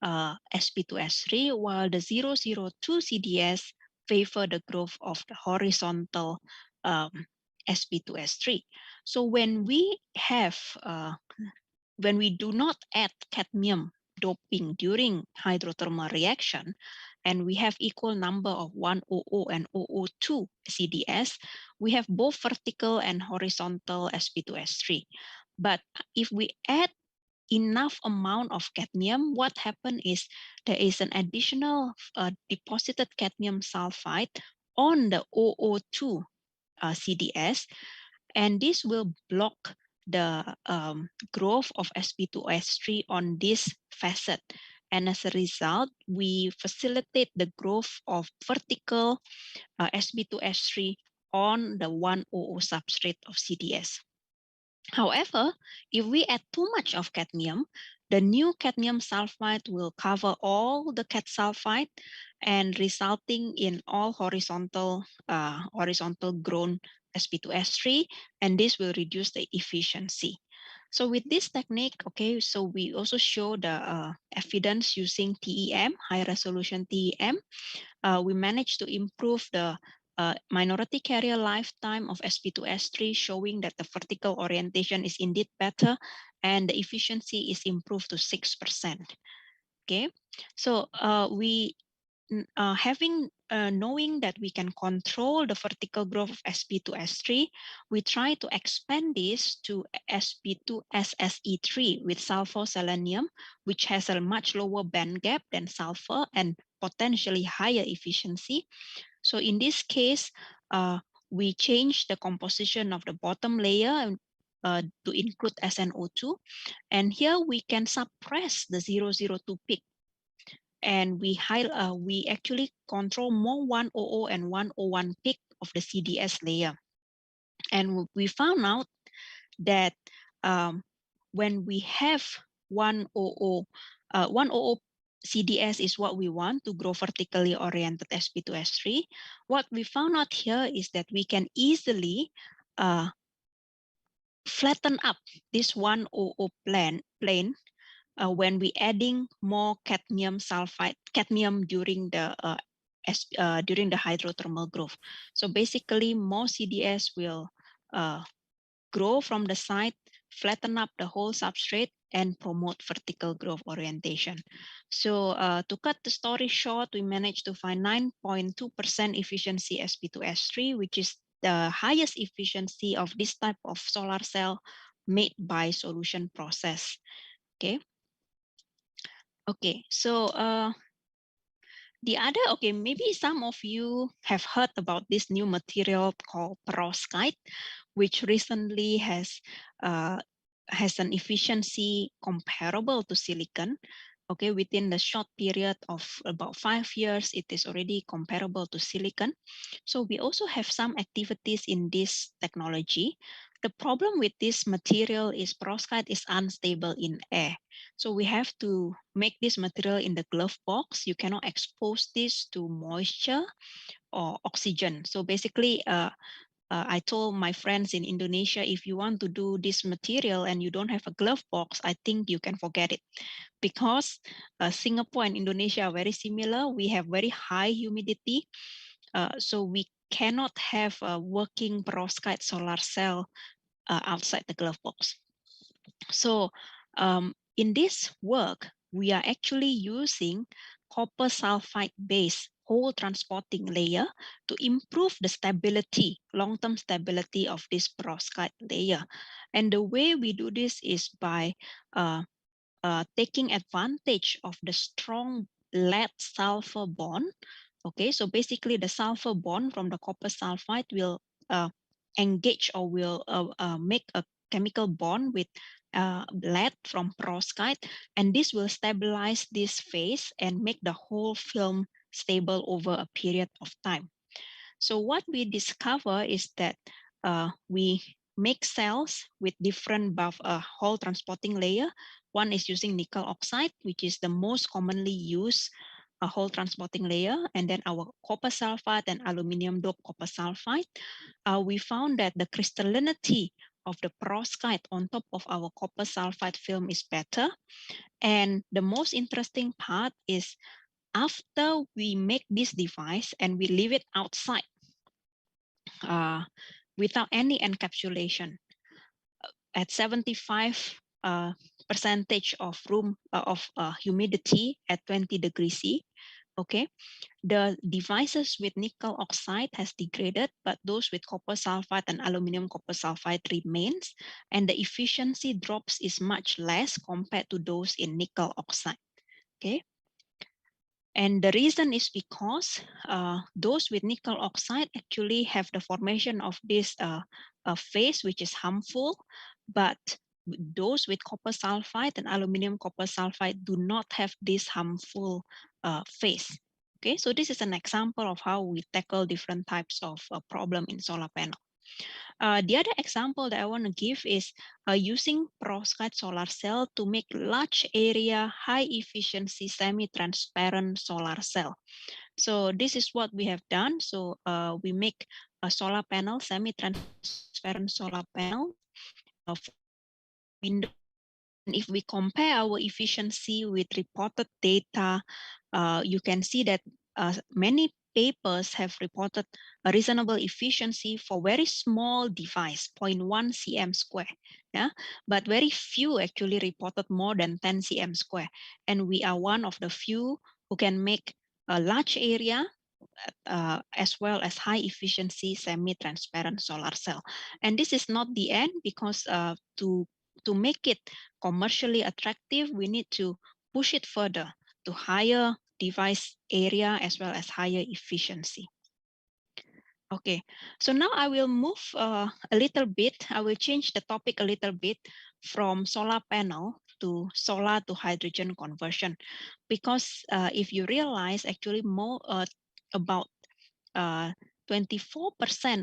SB2S3, while the 002 CDS favor the growth of the horizontal SB2S3. So when we have, when we do not add cadmium doping during hydrothermal reaction, and we have equal number of 100 and 002 CDS, we have both vertical and horizontal SB2S3. But if we add enough amount of cadmium, what happens is there is an additional deposited cadmium sulfide on the 002 CDS, and this will block the growth of sp2s3 on this facet. And as a result, we facilitate the growth of vertical sp2s3 on the 100 substrate of CDS. However, if we add too much of cadmium, the new cadmium sulfide will cover all the Cad sulfide and resulting in all horizontal grown sp2s3, and this will reduce the efficiency. So with this technique, okay, so we also show the evidence using TEM, high resolution TEM. We managed to improve the minority carrier lifetime of sp2s3, showing that the vertical orientation is indeed better and the efficiency is improved to 6%. Okay, so knowing that we can control the vertical growth of sp2s3, we try to expand this to sp2sse3 with sulfur selenium, which has a much lower band gap than sulfur and potentially higher efficiency. So in this case, we change the composition of the bottom layer to include SnO2. And here we can suppress the 002 peak. And we actually control more 100 and 101 peak of the CDS layer. And we found out that when we have 100 CDS is what we want to grow vertically oriented sp2s3. What we found out here is that we can easily flatten up this 100 plane when we adding more cadmium during the hydrothermal growth. So basically, more CDS will grow from the side, flatten up the whole substrate, and promote vertical growth orientation. So to cut the story short, we managed to find 9.2% efficiency sp2s3, which is the highest efficiency of this type of solar cell made by solution process. Okay. Okay, so maybe some of you have heard about this new material called perovskite, which recently has an efficiency comparable to silicon. Okay, within the short period of about 5 years, it is already comparable to silicon. So we also have some activities in this technology. The problem with this material is perovskite is unstable in air. So we have to make this material in the glove box. You cannot expose this to moisture or oxygen. So basically, I told my friends in Indonesia, if you want to do this material and you don't have a glove box, I think you can forget it. Because Singapore and Indonesia are very similar. We have very high humidity. So we cannot have a working perovskite solar cell outside the glove box. So in this work, we are actually using copper sulfide based whole transporting layer to improve the stability, long-term stability of this perovskite layer. And the way we do this is by taking advantage of the strong lead sulfur bond. Okay, so basically the sulfur bond from the copper sulfide will engage or will make a chemical bond with lead from perovskite, and this will stabilize this phase and make the whole film stable over a period of time. So what we discover is that we make cells with different whole transporting layer. One is using nickel oxide, which is the most commonly used whole transporting layer, and then our copper sulfide and aluminum dope copper sulfide. We found that the crystallinity of the perovskite on top of our copper sulfide film is better. And the most interesting part is after we make this device and we leave it outside without any encapsulation at 75% of humidity at 20 degrees C. Okay, the devices with nickel oxide has degraded, but those with copper sulfide and aluminum copper sulfide remains, and the efficiency drops is much less compared to those in nickel oxide. Okay, and the reason is because those with nickel oxide actually have the formation of this phase which is harmful, but those with copper sulfide and aluminum copper sulfide do not have this harmful phase. Okay, so this is an example of how we tackle different types of problem in solar panel. The other example that I want to give is using perovskite solar cell to make large area, high efficiency, semi-transparent solar cell. So this is what we have done. So we make a solar panel, semi-transparent solar panel of window. And if we compare our efficiency with reported data, you can see that many papers have reported a reasonable efficiency for very small device, 0.1 cm square. Yeah, but very few actually reported more than 10 cm square. And we are one of the few who can make a large area as well as high efficiency semi-transparent solar cell. And this is not the end, because to make it commercially attractive, we need to push it further to higher device area as well as higher efficiency. Okay, so now I will move a little bit. I will change the topic a little bit from solar panel to solar to hydrogen conversion, because if you realize, actually more about 24%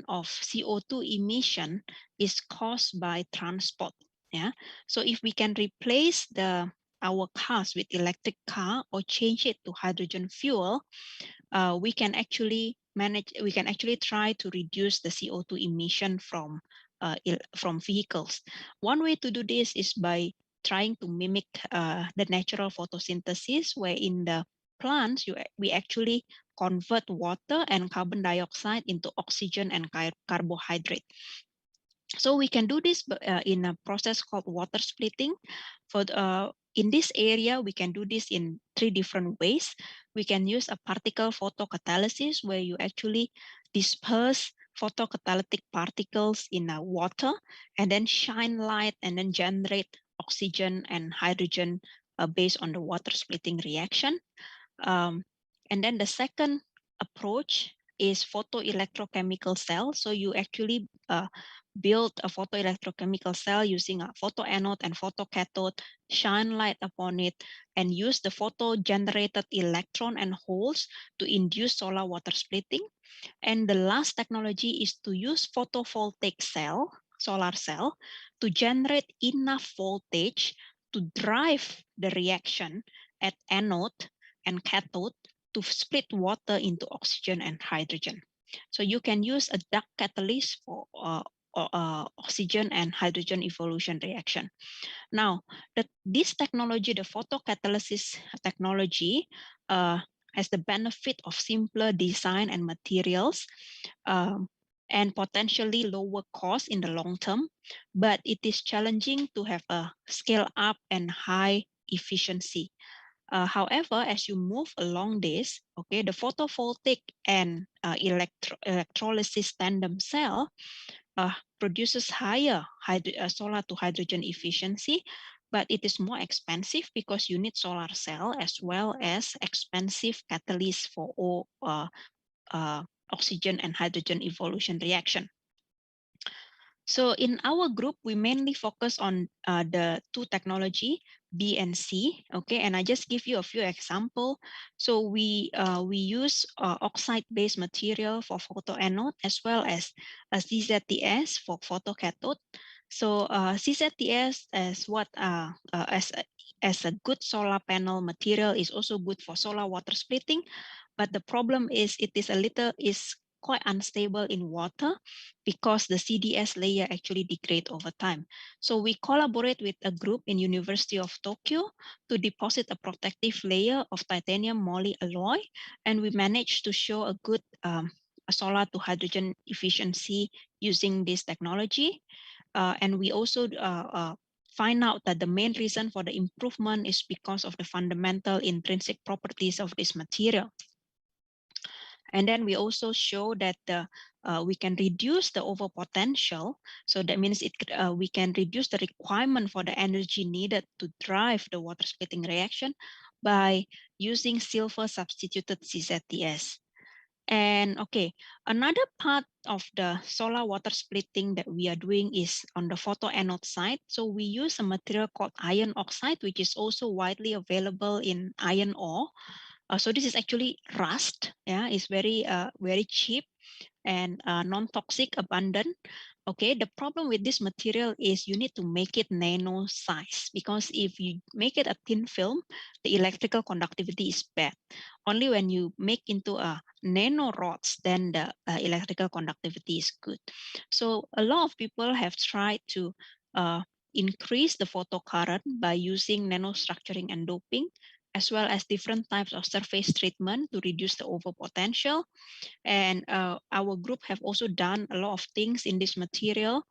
of CO2 emission is caused by transport. Yeah, so if we can replace our cars with electric car or change it to hydrogen fuel, we can actually try to reduce the CO2 emission from vehicles. One way to do this is by trying to mimic the natural photosynthesis, where in the plants we actually convert water and carbon dioxide into oxygen and carbohydrate. So we can do this in a process called water splitting. In this area, we can do this in 3 different ways. We can use a particle photocatalysis, where you actually disperse photocatalytic particles in water and then shine light and then generate oxygen and hydrogen based on the water splitting reaction. And then the second approach is photoelectrochemical cell. So you actually build a photoelectrochemical cell using a photoanode and photocathode, shine light upon it, and use the photo-generated electron and holes to induce solar water splitting. And the last technology is to use photovoltaic cell, solar cell, to generate enough voltage to drive the reaction at anode and cathode to split water into oxygen and hydrogen. So you can use a duct catalyst for oxygen and hydrogen evolution reaction. Now, this technology, the photocatalysis technology, has the benefit of simpler design and materials, and potentially lower cost in the long term, but it is challenging to have a scale up and high efficiency. However, as you move along this, okay, the photovoltaic and electrolysis tandem cell produces higher solar to hydrogen efficiency, but it is more expensive because you need solar cell as well as expensive catalyst for all oxygen and hydrogen evolution reaction. So in our group, we mainly focus on the 2 technology, B and C, okay, and I just give you a few examples. So we use oxide-based material for photoanode as well as a CZTS for photocathode. So CZTS as a good solar panel material is also good for solar water splitting, but the problem is it is quite unstable in water because the CDS layer actually degrades over time. So we collaborate with a group in University of Tokyo to deposit a protective layer of titanium moly alloy, and we managed to show a good solar to hydrogen efficiency using this technology. And we also find out that the main reason for the improvement is because of the fundamental intrinsic properties of this material. And then we also show that we can reduce the overpotential. So that means we can reduce the requirement for the energy needed to drive the water splitting reaction by using silver substituted CZTS. And okay, another part of the solar water splitting that we are doing is on the photoanode side. So we use a material called iron oxide, which is also widely available in iron ore. So this is actually rust. Yeah, it's very cheap and non-toxic, abundant. Okay, the problem with this material is you need to make it nano size, because if you make it a thin film, the electrical conductivity is bad. Only when you make into a nano rods, then the electrical conductivity is good. So a lot of people have tried to increase the photocurrent by using nanostructuring and doping, as well as different types of surface treatment to reduce the overpotential. And our group have also done a lot of things in this material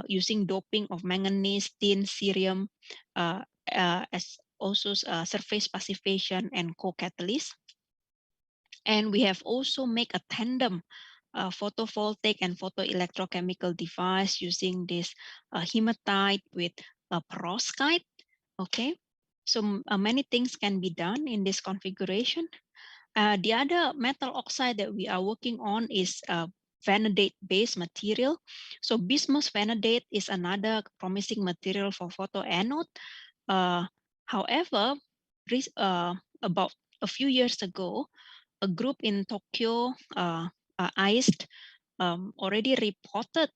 using doping of manganese, tin, cerium, as also surface passivation and co-catalyst. And we have also made a tandem photovoltaic and photoelectrochemical device using this hematite with perovskite. Okay, so many things can be done in this configuration. The other metal oxide that we are working on is vanadate-based material. So bismuth vanadate is another promising material for photoanode. However, about a few years ago, a group in Tokyo, ICE, already reported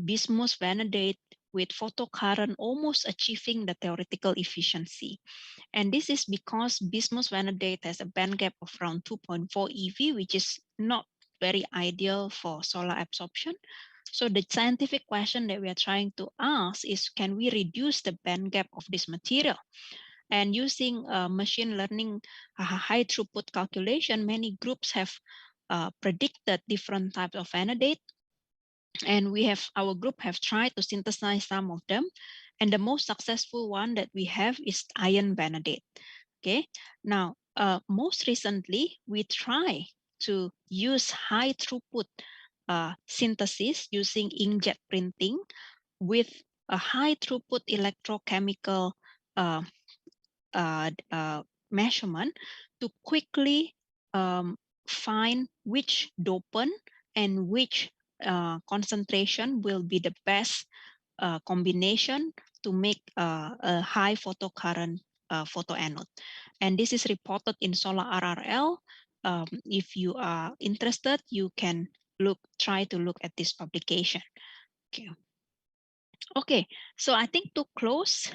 bismuth vanadate with photocurrent almost achieving the theoretical efficiency. And this is because bismuth vanadate has a band gap of around 2.4 eV, which is not very ideal for solar absorption. So the scientific question that we are trying to ask is, can we reduce the band gap of this material? And using machine learning high throughput calculation, many groups have predicted different types of vanadate. And our group have tried to synthesize some of them. And the most successful one that we have is iron vanadate. Okay, now most recently we try to use high throughput synthesis using inkjet printing with a high throughput electrochemical measurement to quickly find which dopant and which concentration will be the best combination to make a high photocurrent photoanode. And this is reported in Solar RRL. If you are interested, you can try to look at this publication. Okay. Okay, so I think to close,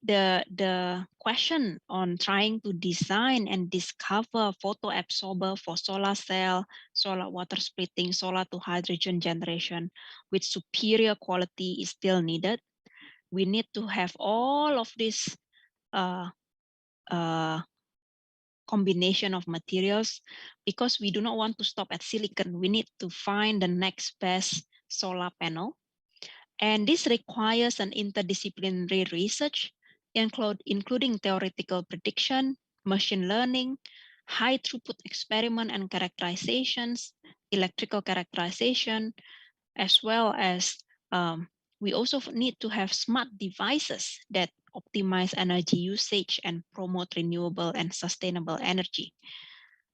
the question on trying to design and discover photoabsorber for solar cell, solar water splitting, solar to hydrogen generation with superior quality is still needed. We need to have all of this combination of materials, because we do not want to stop at silicon. We need to find the next best solar panel. And this requires an interdisciplinary research, including theoretical prediction, machine learning, high throughput experiment and characterizations, electrical characterization, as well as we also need to have smart devices that optimize energy usage and promote renewable and sustainable energy.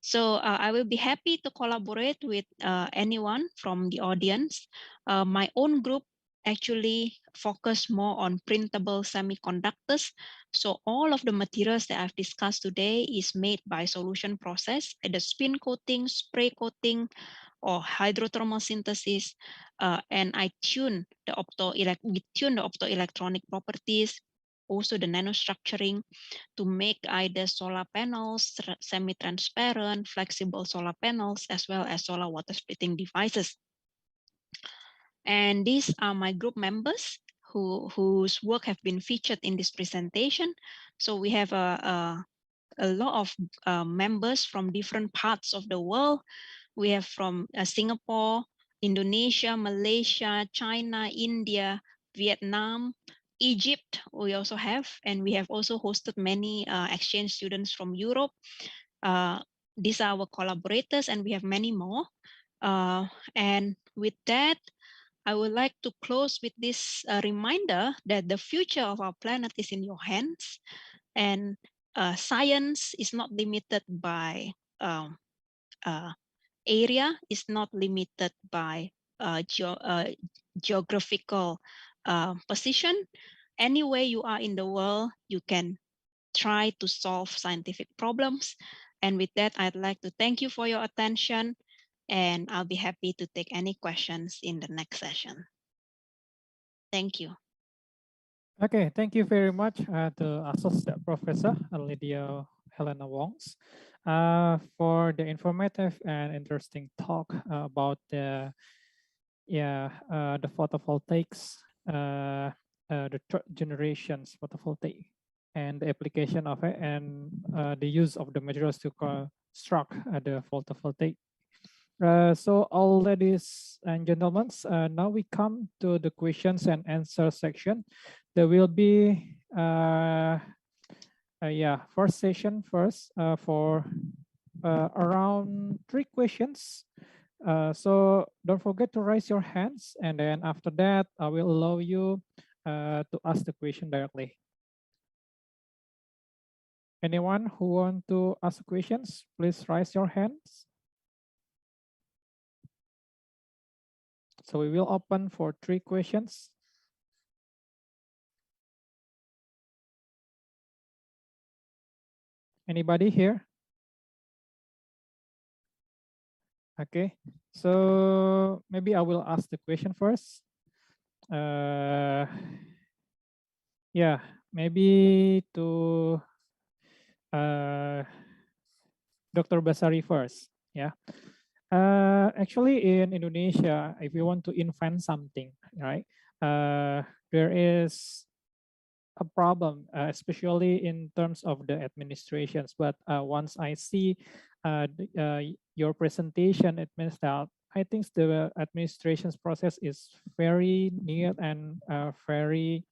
So I will be happy to collaborate with anyone from the audience. My own group actually focus more on printable semiconductors. So all of the materials that I've discussed today is made by solution process, either spin coating, spray coating, or hydrothermal synthesis. And I tune the optoelectronic properties, also the nanostructuring, to make either solar panels, semi-transparent, flexible solar panels, as well as solar water splitting devices. And these are my group members whose work have been featured in this presentation. So we have a lot of members from different parts of the world. We have from Singapore, Indonesia, Malaysia, China, India, Vietnam, Egypt, we also have, and we have also hosted many exchange students from Europe. These are our collaborators, and we have many more. And with that, I would like to close with this reminder that the future of our planet is in your hands, and science is not limited by area is not limited by geographical position. Anywhere you are in the world, you can try to solve scientific problems. And with that, I'd like to thank you for your attention, and I'll be happy to take any questions in the next session. Thank you. Okay, thank you very much to Associate Professor Lydia Helena Wongs for the informative and interesting talk about the photovoltaics, the third generations photovoltaic, and the application of it, and the use of the materials to construct the photovoltaic. So all ladies and gentlemen, now we come to the questions and answer section. There will be first session for around 3 questions. So don't forget to raise your hands, and then after that, I will allow you to ask the question directly. Anyone who want to ask questions, please raise your hands. So we will open for 3 questions. Anybody here? Okay, so maybe I will ask the question first. Yeah, maybe to Dr. Basari first. Yeah. Actually, in Indonesia, if you want to invent something, right, there is a problem, especially in terms of the administrations. But once I see your presentation, it means that I think the administration's process is very neat and very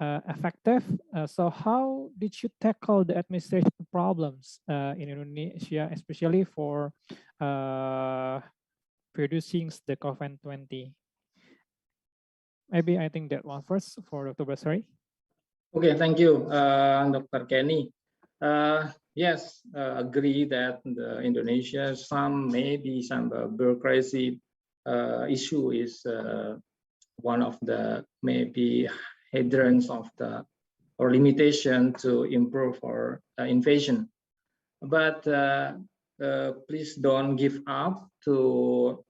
effective. So how did you tackle the administration problems in Indonesia, especially for producing the COP20? Maybe I think that one first for Dr. Basari. Okay, thank you, Dr. Kenny. Yes, agree that the Indonesia, maybe some bureaucracy issue is one of the maybe hindrance of the or limitation to improve our innovation. But please don't give up to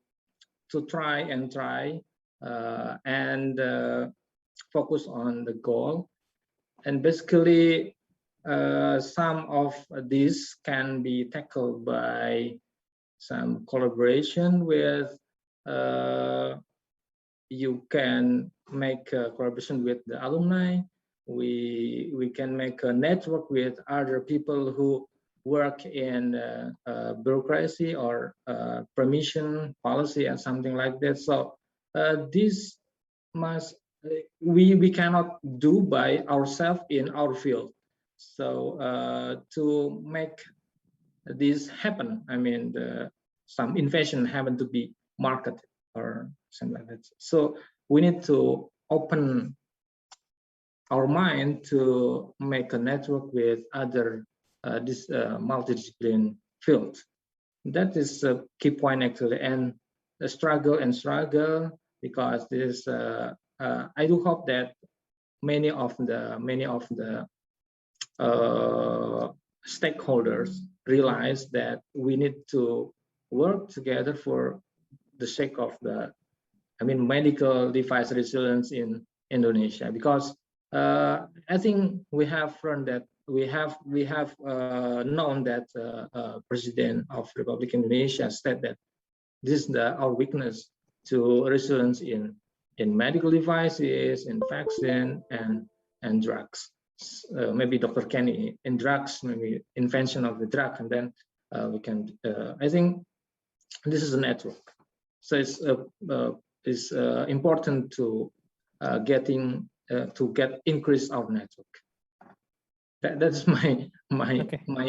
try and focus on the goal. And basically, some of these can be tackled by some collaboration with, you can make a collaboration with the alumni. We can make a network with other people who work in bureaucracy or permission policy and something like that. So this we cannot do by ourselves in our field. So to make this happen, I mean, some invention happen to be marketed or something like that. So we need to open our mind to make a network with other this multidisciplinary field. That is a key point actually, and the struggle because this. I do hope that many of the stakeholders realize that we need to work together for the sake of medical device resilience in Indonesia, because I think we have learned that we have known that President of Republic Indonesia said that this is our weakness to resilience in medical devices, in vaccine and drugs. Maybe Dr. Kenny in drugs, maybe invention of the drug, and then we can. I think this is a network, so it's important to increase our network. That's my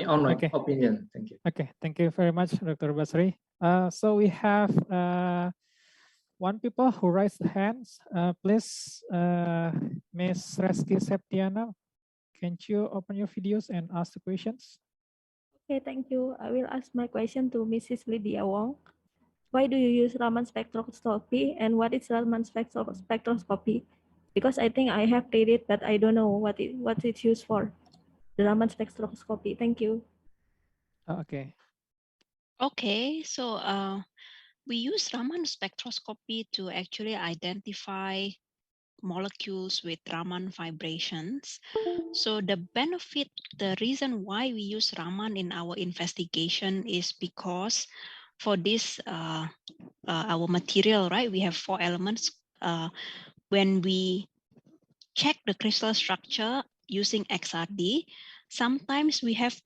own opinion. Thank you. Okay, thank you very much, Dr. Basri. So we have one people who raised hands. Please, Ms. Reski Septiana, can you open your videos and ask the questions? Okay, thank you. I will ask my question to Mrs. Lydia Wong. Why do you use Raman spectroscopy and what is Raman spectroscopy? Because I think I have read it, but I don't know what it's used for. The Raman spectroscopy. Thank you. Okay. Okay, so we use Raman spectroscopy to actually identify molecules with Raman vibrations. So the benefit, the reason why we use Raman in our investigation is because for this, our material, right, we have 4 elements. When we check the crystal structure using XRD, sometimes we have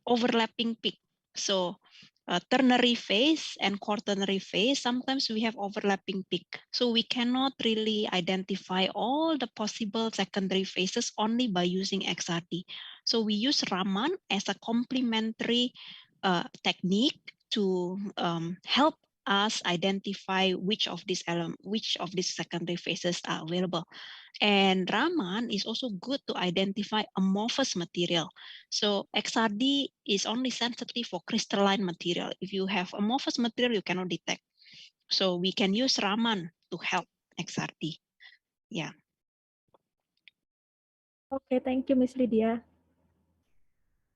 overlapping peak. So ternary phase and quaternary phase, sometimes we have overlapping peak. So we cannot really identify all the possible secondary phases only by using XRD. So we use Raman as a complementary technique to help us identify which of these secondary phases are available. And Raman is also good to identify amorphous material. So XRD is only sensitive for crystalline material. If you have amorphous material, you cannot detect. So we can use Raman to help XRD. Yeah. Okay, thank you, Ms. Lydia.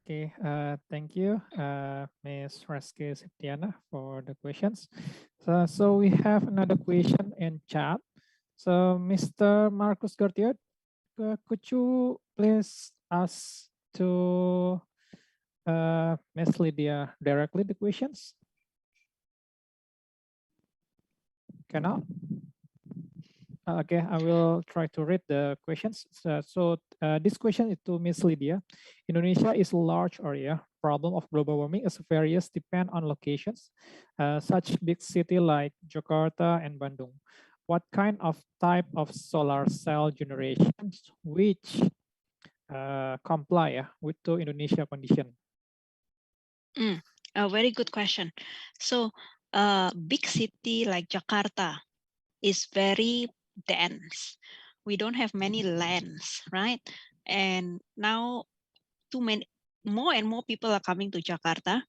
Okay, thank you, Ms. Reski Septiana, for the questions. So we have another question in chat. So Mr. Marcus Gartier, could you please ask to Ms. Lydia directly the questions? Cannot? Okay, I will try to read the questions. So this question is to Ms. Lydia. Indonesia is a large area. Problem of global warming is various depend on locations, such big city like Jakarta and Bandung. What kind of type of solar cell generations which comply with the Indonesia condition? A very good question. So big city like Jakarta is very dense. We don't have many lands, right? And now more and more people are coming to Jakarta.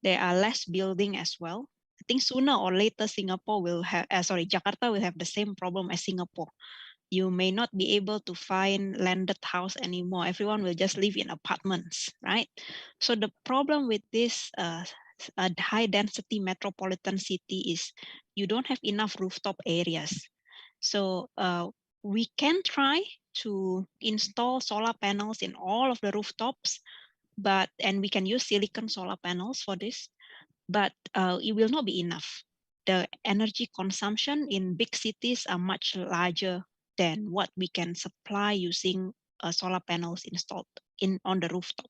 There are less building as well. I think sooner or later Singapore will have, Jakarta will have the same problem as Singapore. You may not be able to find landed house anymore. Everyone will just live in apartments, right? So the problem with this high density metropolitan city is you don't have enough rooftop areas. So we can try to install solar panels in all of the rooftops, and we can use silicon solar panels for this, but it will not be enough. The energy consumption in big cities are much larger than what we can supply using solar panels installed on the rooftop.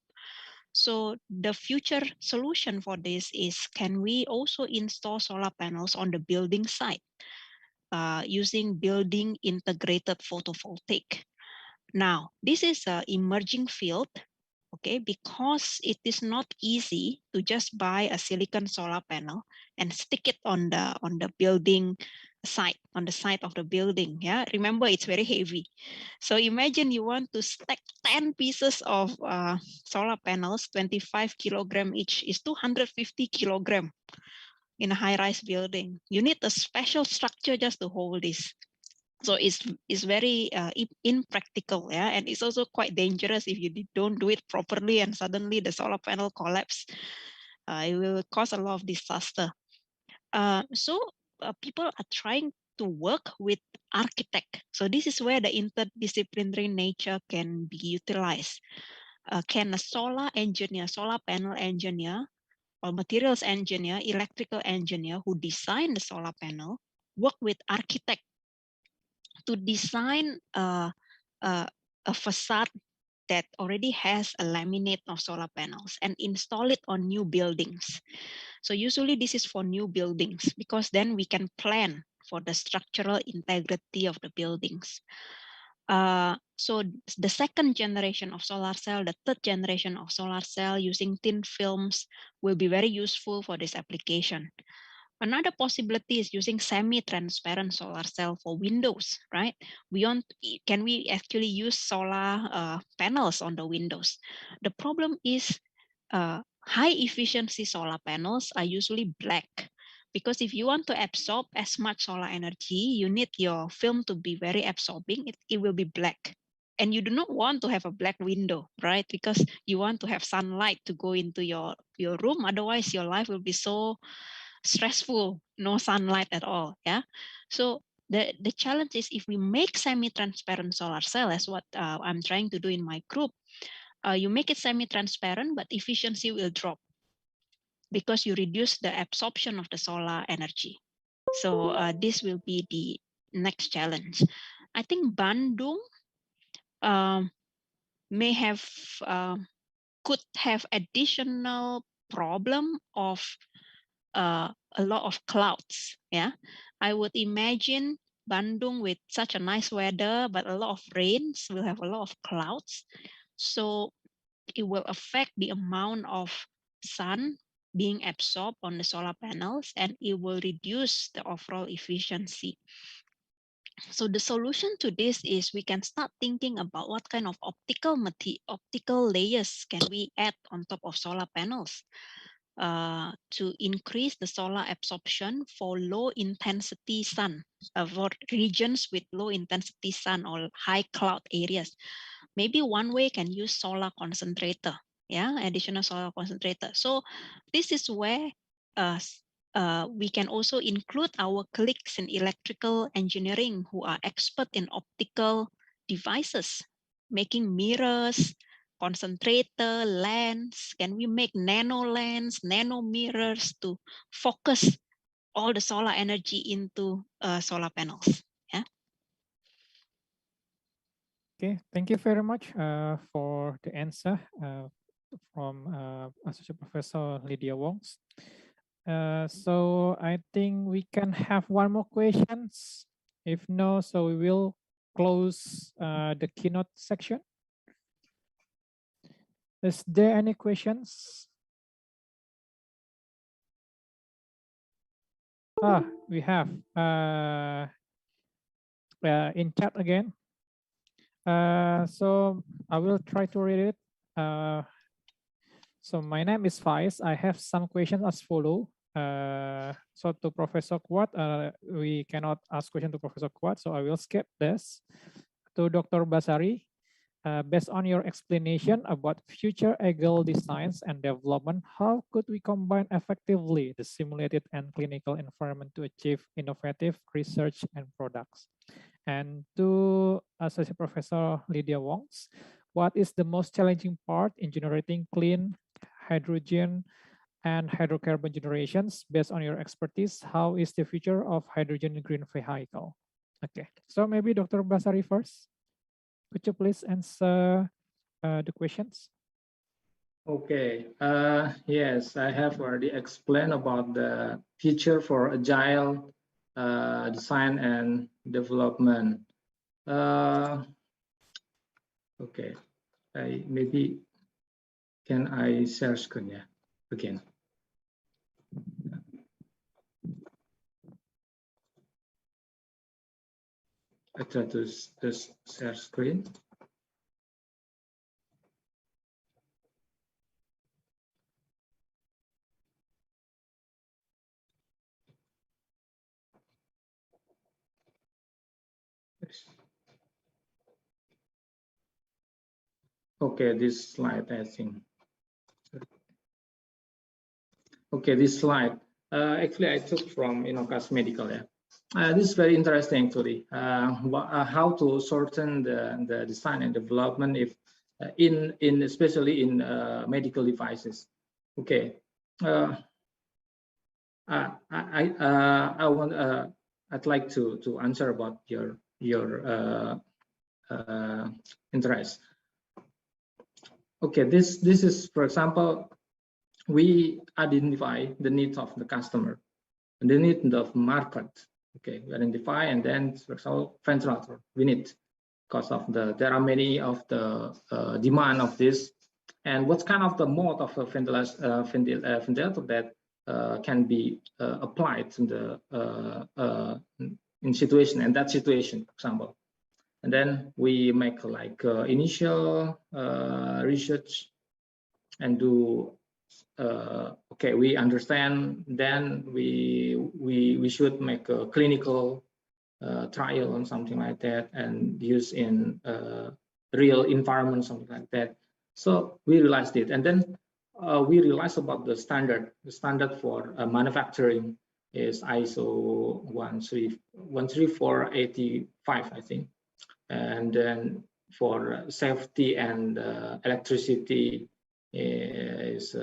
So the future solution for this is, can we also install solar panels on the building site using building integrated photovoltaic? Now, this is an emerging field, okay, because it is not easy to just buy a silicon solar panel and stick it on the building site, on the side of the building. Yeah, remember, it's very heavy. So imagine you want to stack 10 pieces of solar panels, 25 kilogram each is 250 kilogram in a high-rise building. You need a special structure just to hold this. So it's very impractical, yeah, and it's also quite dangerous if you don't do it properly and suddenly the solar panel collapse. It will cause a lot of disaster. So people are trying to work with architect. So this is where the interdisciplinary nature can be utilized. Can a solar panel engineer, or materials engineer, electrical engineer who design the solar panel work with architect to design a facade that already has a laminate of solar panels and install it on new buildings. So usually this is for new buildings because then we can plan for the structural integrity of the buildings. So the second generation of solar cell, the third generation of solar cell using thin films will be very useful for this application. Another possibility is using semi-transparent solar cell for windows, right? Can we actually use solar panels on the windows? The problem is high efficiency solar panels are usually black, because if you want to absorb as much solar energy, you need your film to be very absorbing. It will be black. And you do not want to have a black window, right? Because you want to have sunlight to go into your room. Otherwise, your life will be so stressful, no sunlight at all. Yeah. So the challenge is, if we make semi-transparent solar cell, as what I'm trying to do in my group, you make it semi-transparent, but efficiency will drop because you reduce the absorption of the solar energy. So this will be the next challenge. I think Bandung may have could have additional problem of a lot of clouds. Yeah, I would imagine Bandung with such a nice weather, but a lot of rains, will have a lot of clouds. So it will affect the amount of sun being absorbed on the solar panels, and it will reduce the overall efficiency. So the solution to this is we can start thinking about what kind of optical layers can we add on top of solar panels to increase the solar absorption for low intensity sun, for regions with low intensity sun or high cloud areas. Maybe one way can use solar concentrator, yeah, additional solar concentrator. So this is where we can also include our colleagues in electrical engineering who are expert in optical devices, making mirrors, concentrator, lens. Can we make nano lens, nano mirrors to focus all the solar energy into solar panels? Yeah. Okay, thank you very much for the answer from Associate Professor Lydia Wong. So I think we can have one more questions. If no, so we will close the keynote section. Is there any questions? We have in chat again. So I will try to read it. So my name is Faiz. I have some questions as follow. So to Professor Quad, we cannot ask question to Professor Quad, so I will skip this. To Dr. Basari, based on your explanation about future eagle designs and development, how could we combine effectively the simulated and clinical environment to achieve innovative research and products? And to Associate Professor Lydia Wong, what is the most challenging part in generating clean hydrogen and hydrocarbon generations? Based on your expertise, how is the future of hydrogen green vehicle? Okay, so maybe Dr. Basari first. Could you please answer the questions? Okay, yes, I have already explained about the future for agile design and development. Okay, maybe can I share screen again? I try to just share screen. Okay, this slide, I think. Okay, this slide. Actually, I took from Innokas Medical. This is very interesting, actually. How to shorten the design and development if especially in medical devices. Okay. I'd like to answer about your interest. Okay, this is, for example, we identify the needs of the customer and the need of market. Okay, we identify, and then, for example, ventilator we need because of there are many of the demand of this, and what kind of the mode of a ventilator that can be applied in the in situation and that situation, for example. And then we make like initial research and do okay, we understand, then we should make a clinical trial on something like that and use in real environment, something like that. So we realized it, and then we realized about the standard. The standard for manufacturing is ISO 13485, I think, and then for safety and electricity is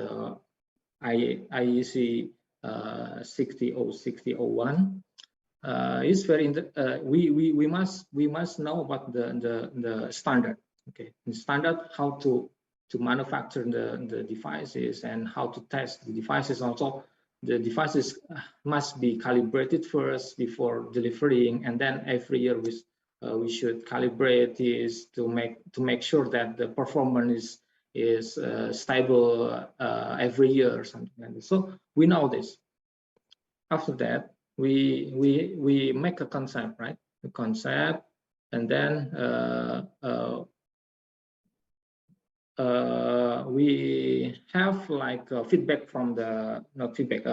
IEC 60601. It's very we must know about the standard. Okay, the standard, how to manufacture the devices and how to test the devices. Also, the devices must be calibrated first before delivering, and then every year we should calibrate this to make sure that the performance is stable every year or something like this. So we know this. After that, we make a concept, right? The concept, and then we have like feedback from the, not feedback,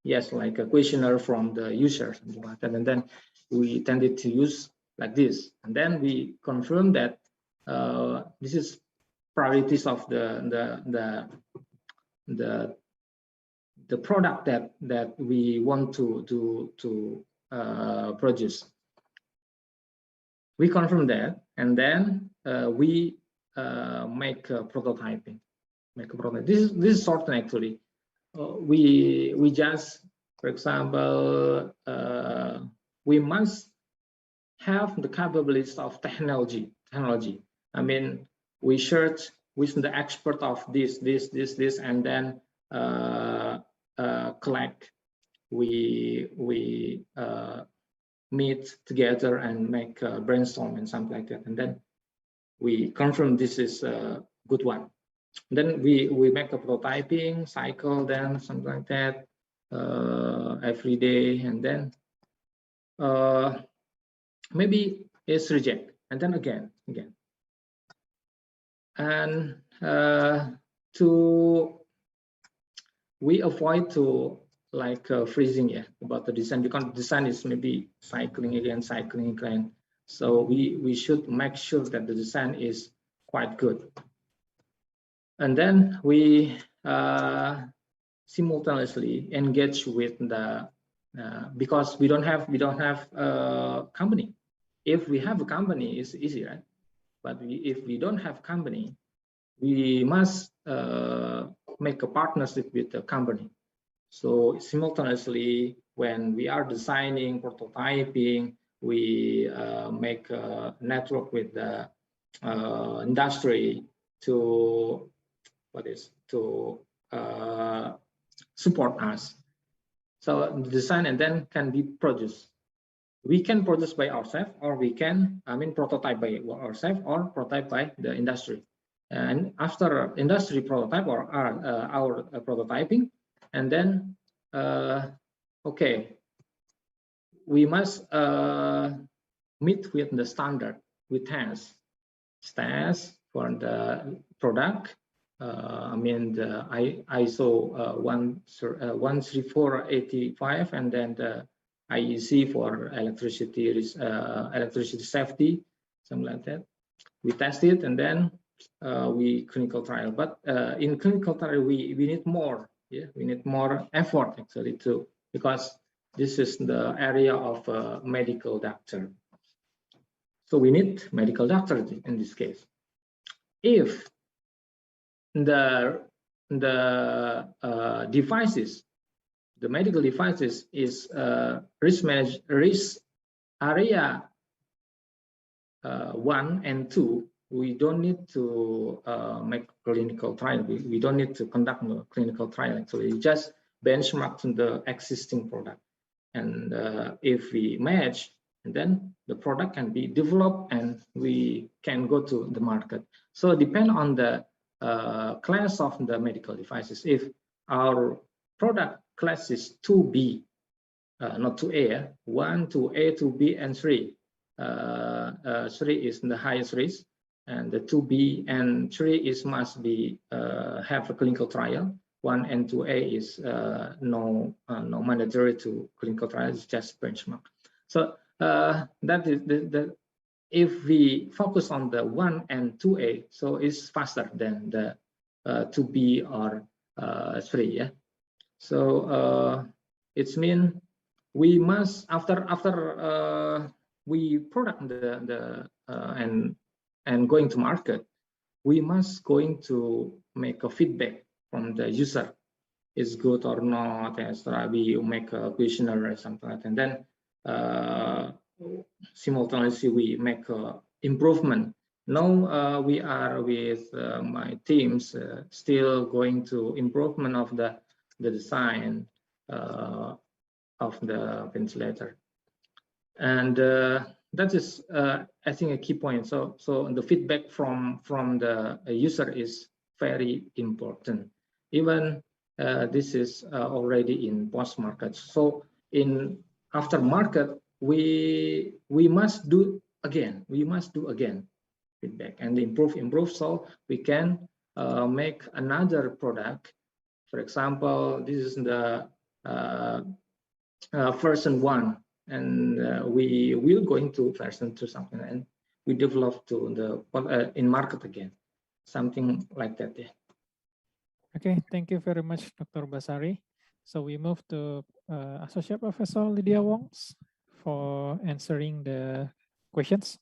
yes, like a questionnaire from the users, something like that, and then we tended to use like this, and then we confirm that this is priorities of the product that we want to produce. We confirm that, and then we make a prototyping. This is short actually. We just, for example, we must have the capabilities of technology. I mean, we search with the expert of this, and then collect. We meet together and make a brainstorm and something like that, and then we confirm this is a good one. Then we make a prototyping cycle, then something like that every day, and then maybe it's reject, and then again, and we avoid to like freezing, yeah, about the design, because design is maybe cycling again. So we should make sure that the design is quite good. And then we simultaneously engage with the because we don't have a company. If we have a company, it's easy, right? But if we don't have company, we must make a partnership with the company. So simultaneously, when we are designing, prototyping, we make a network with the industry to support us. So the design and then can be produced. We can produce by ourselves, or we can, prototype by ourselves, or prototype by the industry. And after industry prototype or our prototyping, and then okay, we must meet with the standard. We test for the product. The ISO 13485, and then the IEC for electricity safety, something like that. We test it, and then we clinical trial. But in clinical trial, we need more. Yeah, we need more effort actually too, because this is the area of medical doctor. So we need medical doctor in this case. If the devices, the medical devices is risk area 1 and 2, we don't need to make clinical trial. We don't need to conduct a clinical trial. Actually, just benchmark to the existing product, and if we match, and then the product can be developed and we can go to the market. So depend on the class of the medical devices. If our product class is 2B, not 2A, 1, 2A, 2B, and 3. 3 is the highest risk. and the 2B and 3 is must be have a clinical trial. 1 and 2A is no mandatory to clinical trial, it's just benchmark. So that is if we focus on the 1 and 2A, so it's faster than the 2B or 3. Yeah. So it's mean we must after we product and going to market, we must going to make a feedback from the user, is good or not, etc. We make a questionnaire or something like that, and then simultaneously we make improvement. Now we are with my teams still going to improvement of the design of the ventilator, and that is I think a key point. So the feedback from the user is very important. Even this is already in post market. So in after market we must do again. We must do again feedback and improve so we can make another product. For example, this is the version 1, and we will going to version 2 something, and we develop to the in market again, something like that. Yeah. Okay, thank you very much, Dr. Basari. So we move to Associate Professor Lydia Wong for answering the questions.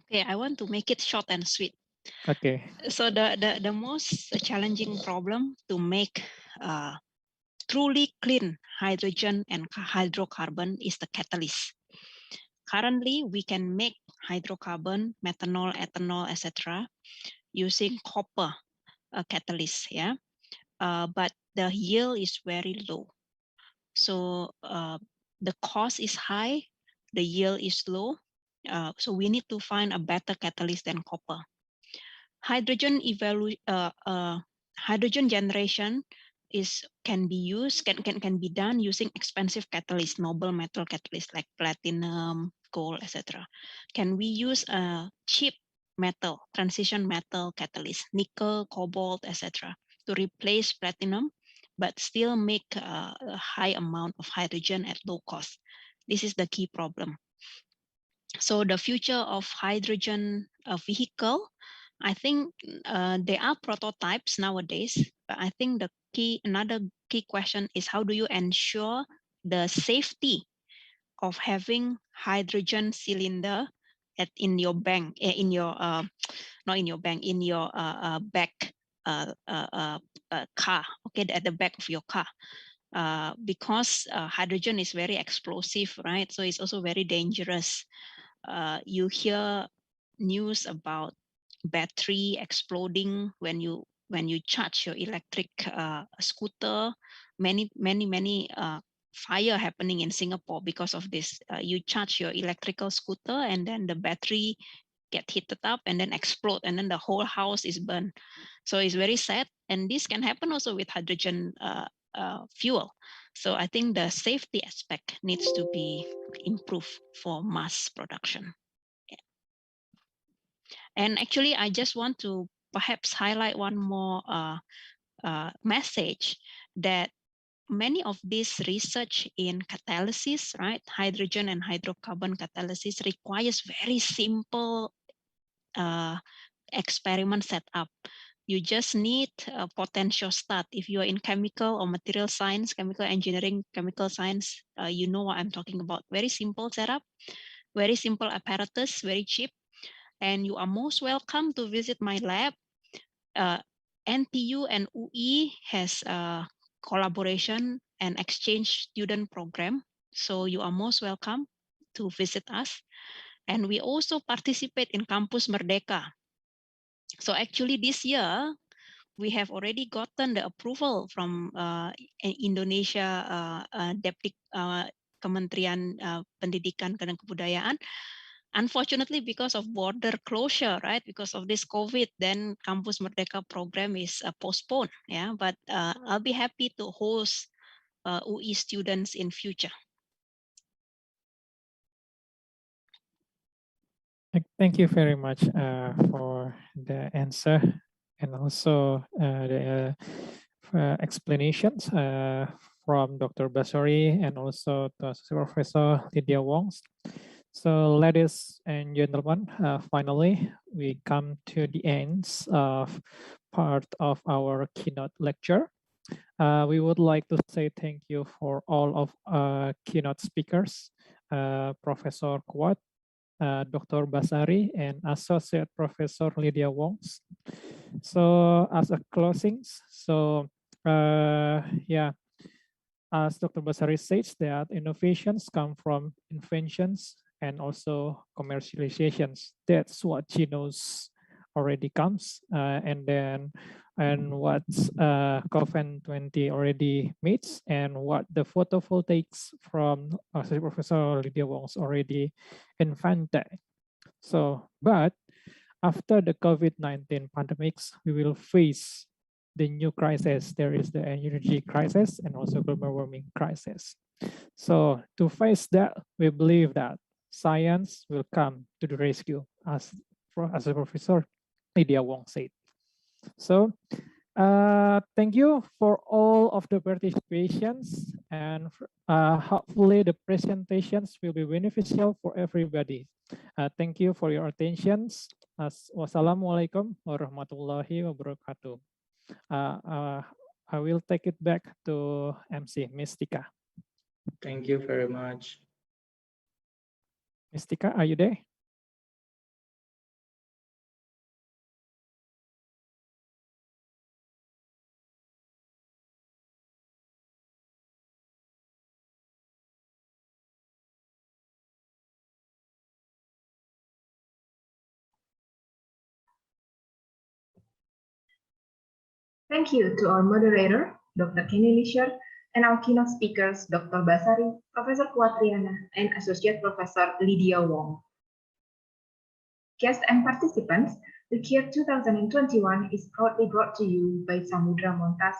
Okay, I want to make it short and sweet. Okay. So the most challenging problem to make truly clean hydrogen and hydrocarbon is the catalyst. Currently, we can make hydrocarbon, methanol, ethanol, etc. using copper catalyst, yeah. But the yield is very low. So the cost is high, the yield is low. So we need to find a better catalyst than copper. Hydrogen hydrogen generation can be done using expensive catalyst, noble metal catalyst like platinum, gold, etc. Can we use a cheap metal, transition metal catalyst, nickel, cobalt, etc. to replace platinum, but still make a high amount of hydrogen at low cost? This is the key problem. So the future of hydrogen vehicle, I think there are prototypes nowadays, but I think another key question is how do you ensure the safety of having hydrogen cylinder in your bank, in your not in your bank, in your back car, okay, at the back of your car. Because hydrogen is very explosive, right? So it's also very dangerous. You hear news about battery exploding when you charge your electric scooter. Many fire happening in Singapore because of this. You charge your electrical scooter and then the battery get heated up and then explode and then the whole house is burned. So it's very sad, and this can happen also with hydrogen fuel. So I think the safety aspect needs to be improved for mass production. Yeah. And actually, I just want to perhaps highlight one more message, that many of this research in catalysis, right, hydrogen and hydrocarbon catalysis requires very simple experiment setup. You just need a potential start. If you are in chemical or material science, chemical engineering, chemical science, you know what I'm talking about. Very simple setup, very simple apparatus, very cheap. And you are most welcome to visit my lab. NTU and UI has a collaboration and exchange student program. So you are most welcome to visit us. And we also participate in Campus Merdeka. So actually this year, we have already gotten the approval from Indonesia Deputy Kementerian Pendidikan dan Kebudayaan. Unfortunately, because of border closure, right, because of this COVID, then Campus Merdeka program is postponed. Yeah, but I'll be happy to host UI students in future. Thank you very much for the answer and also the explanations from Dr. Basori and also to Professor Lydia Wong. So, ladies and gentlemen, finally, we come to the end of part of our keynote lecture. We would like to say thank you for all of keynote speakers, Professor Kuat, Dr. Basari, and Associate Professor Lydia Wong. So, as a closings, so yeah, as Dr. Basari says, that innovations come from inventions and also commercializations. That's what she knows already comes, and what COP20 already meets, and what the photovoltaics from Professor Lydia Wong's already invented. So, but after the COVID-19 pandemics, we will face the new crisis. There is the energy crisis and also global warming crisis. So to face that, we believe that science will come to the rescue, as the Professor Lydia Wong said. So thank you for all of the participations, and hopefully the presentations will be beneficial for everybody. Thank you for your attentions. Wassalamualaikum warahmatullahi wabarakatuh. I will take it back to MC Mystica. Thank you very much. Mystica, are you there? Thank you to our moderator, Dr. Kenny Lisher, and our keynote speakers, Dr. Basari, Professor Kuatriana, and Associate Professor Lydia Wong. Guests and participants, the QiR 2021 is proudly brought to you by Samudra Montas,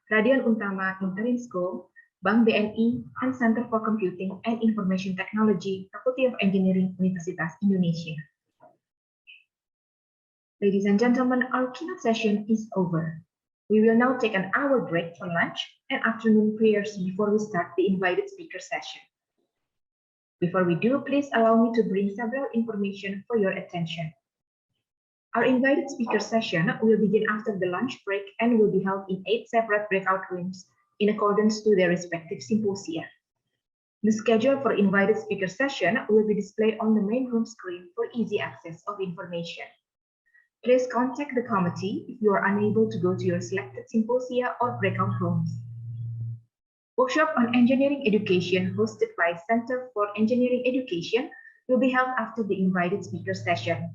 Radian Untama Interim School, Bank BNI, and Center for Computing and Information Technology, Faculty of Engineering, Universitas Indonesia. Ladies and gentlemen, our keynote session is over. We will now take an hour break for lunch and afternoon prayers before we start the invited speaker session. Before we do, please allow me to bring several information for your attention. Our invited speaker session will begin after the lunch break and will be held in 8 separate breakout rooms in accordance to their respective symposia. The schedule for invited speaker session will be displayed on the main room screen for easy access of information. Please contact the committee if you are unable to go to your selected symposia or breakout rooms. Workshop on engineering education hosted by Center for Engineering Education will be held after the invited speaker session.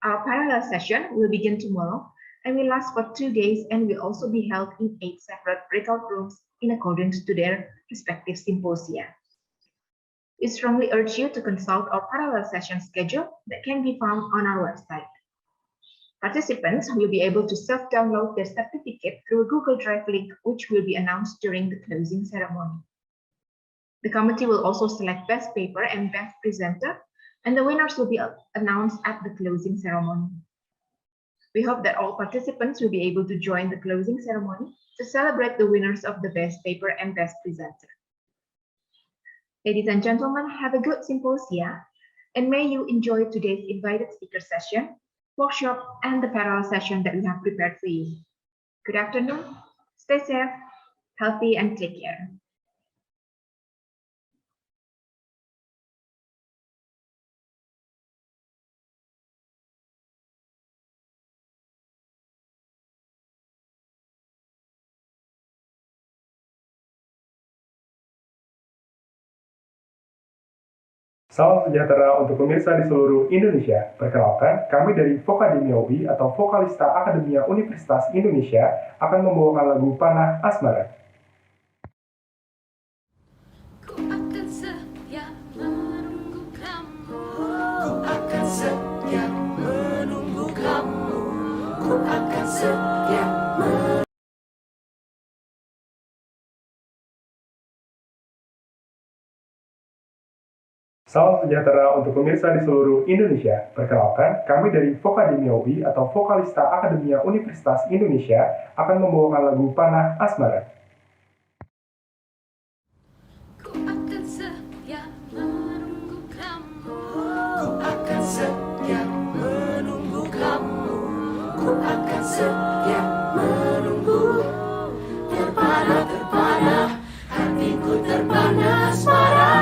Our parallel session will begin tomorrow and will last for 2 days and will also be held in 8 separate breakout rooms in accordance to their respective symposia. We strongly urge you to consult our parallel session schedule that can be found on our website. Participants will be able to self-download their certificate through a Google Drive link, which will be announced during the closing ceremony. The committee will also select best paper and best presenter, and the winners will be announced at the closing ceremony. We hope that all participants will be able to join the closing ceremony to celebrate the winners of the best paper and best presenter. Ladies and gentlemen, have a good symposia, and may you enjoy today's invited speaker session, workshop, and the parallel session that we have prepared for you. Good afternoon, stay safe, healthy, and take care. Salam sejahtera untuk pemirsa di seluruh Indonesia. Perkenalkan, kami dari Vokademia UI atau Vokalista Akademia Universitas Indonesia akan membawakan lagu Panah Asmara. Ku akan setia menunggu kamu. Ku akan setia menunggu kamu. Ku akan setia menunggu. Salam sejahtera untuk pemirsa di seluruh Indonesia. Perkenalkan, kami dari Vokademia UI atau Vokalista Akademia Universitas Indonesia akan membawakan lagu Panah Asmara. Ku akan setia menunggu kamu. Ku akan setia menunggu kamu. Ku akan setia menunggu. Terpana, terpana, hatiku terpana asmara.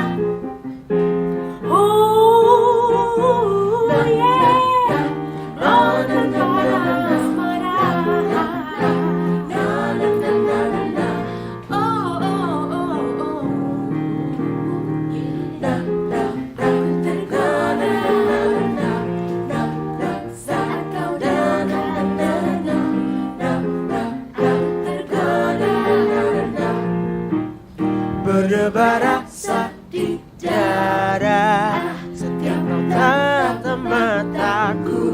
Berdebar rasa di dada setiap kau tatap mataku.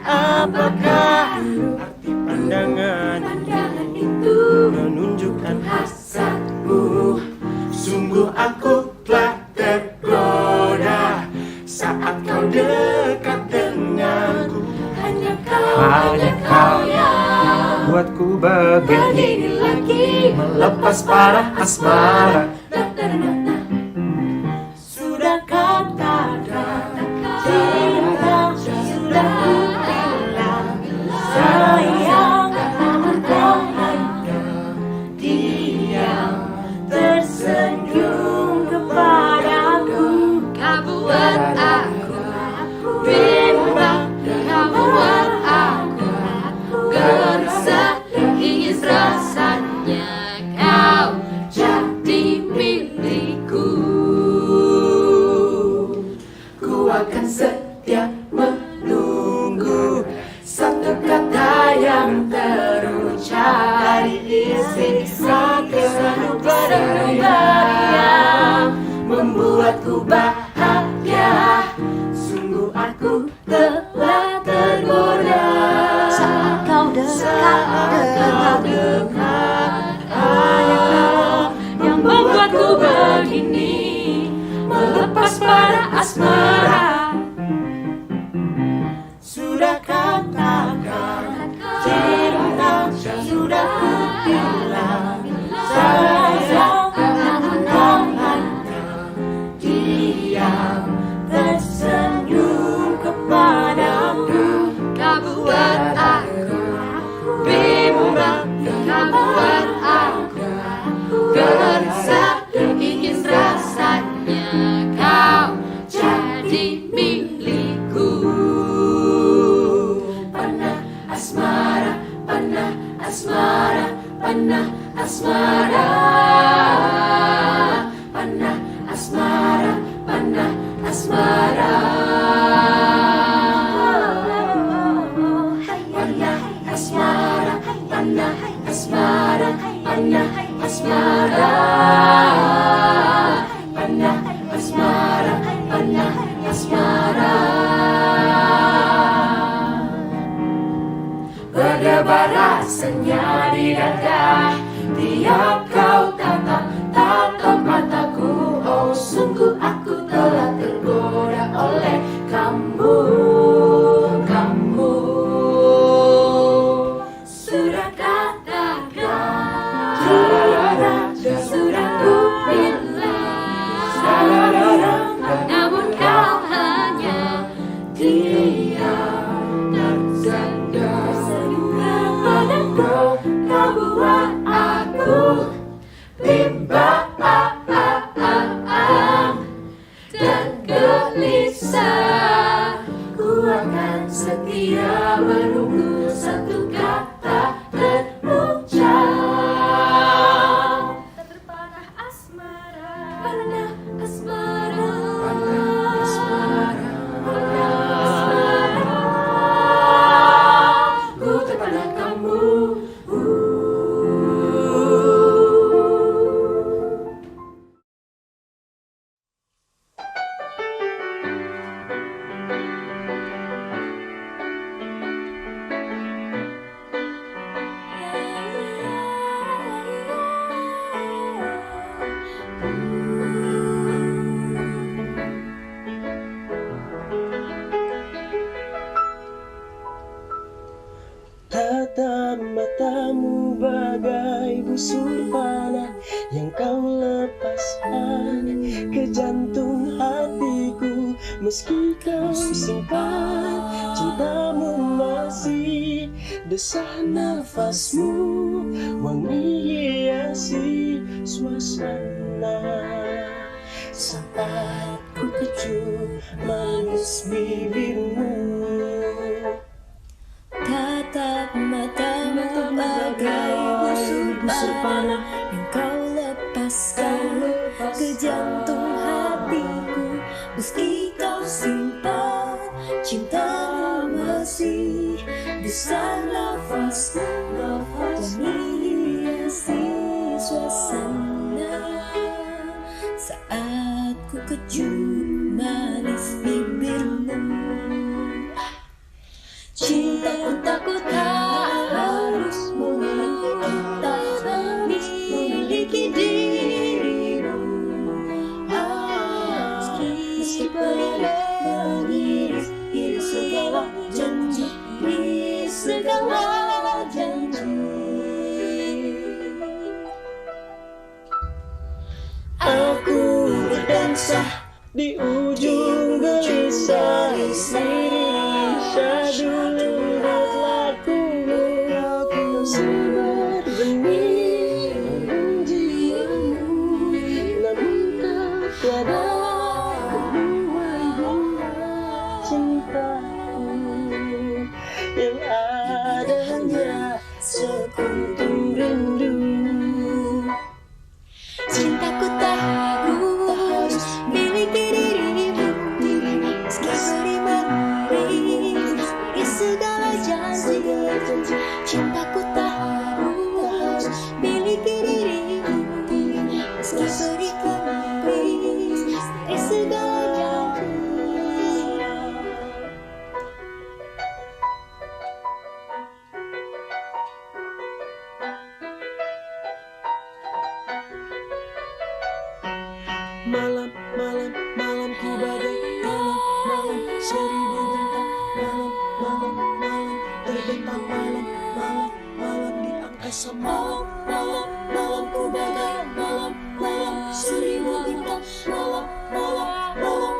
Apakah arti pandangan itu menunjukkan hasratmu? Sungguh aku telah tergoda saat kau dekat denganku. Hanya kau yang buatku begini lagi, melepas para asmara. Sudah katakan cinta sudah ku bilang, sayang kau hanya diam tersenyum kepadaku. Kau buat aku bimbang, kau buat aku gelisah, ingin rasanya kau jadi milikku. Ku akan setia menunggu satu kata yang terucap dari isi kisahku yang membuatku bahagia. Sungguh aku telah tergoda saat kau dekat, Yang membuatku begini, melepas para asmara. sudah katakan cinta sudah ku bilang, sayang kau hanya diam tersenyum kepadaku. Kau buat aku bimbang, kau buat aku gelisah, ingin rasanya kau jadi milikku. Panah asmara, panah asmara, panah asmara, panah asmara, panah asmara, panah asmara, panah asmara, panah asmara, panah asmara, panah asmara. Berdebar rasanya di dada tiap kau tatap mataku. Oh sungguh aku telah tergoda oleh kamu. Sudah katakan sudah ku bilang, Namun kau hanya diam tersenyum kepadaku. Kau buat aku bimbang dan gelisah. Ku akan setia menunggu satu kata terucap. terpanah asmara, Panah asmara, ku terpana kamu. engkau lepaskan ke jantung hatiku. Meski kau simpan cintamu masih desah nafasmu, wangi hiasi suasana. Saat ku kecup manis bibirmu, tatap matamu bagai busur panah yang kau lepaskan ke jantung hatiku. Meski kau simpan cintamu masih desah nafasmu, wangi hiasi suasana. Saat ku kecup manis bibirmu, cintaku takut harus memiliki dirimu. Meski mengiris segala janji, segala janji. Aku berdansa di ujung gelisah, syadu lakumu sebar benih jiwamu, namun tak tiada kebuai bunga cintaku yang adanya sekuntum rindu. Cintaku tak harus miliki dirimu, meski beri mengiris segala janji. Cintaku tak harus miliki dirimu, meski beri mengiris segala janji. Malam, malam, malamku bagai malam, malam seribu bintang. Malam, malam, malam terbentang. Malam, malam, malam di angkasa. Malam, malam, malamku bagai malam, malam seribu bintang. Malam, malam, malam,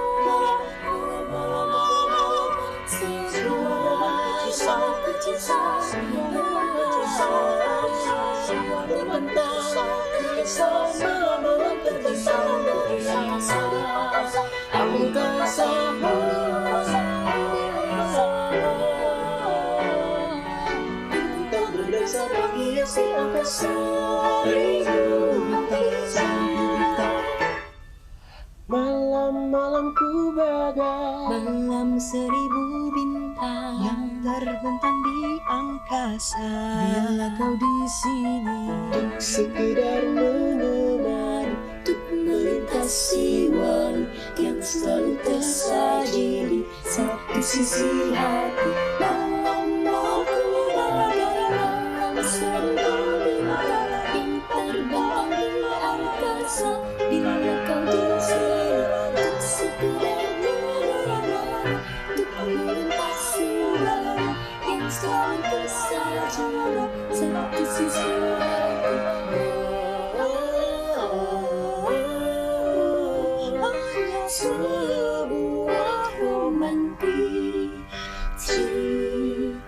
malam, malam, malam, semua kisah terbentang. Malam, malam terbentang dari angkasa. Bintang berdansa menghiasi angkasa. Malam, malamku bagai malam seribu bintang yang terbentang di angkasa. Bila kau di sini untuk sekedar menemani, untuk melintasi waktu yang selalu tersaji di satu sisi hati. Malam, malamku bagai malam seribu bintang yang terbentang di angkasa. Bila kau di sini untuk sekedar menemani, untuk melintasi waktu yang selalu tersaji di satu sisi hati. Sebuah romantik cinta.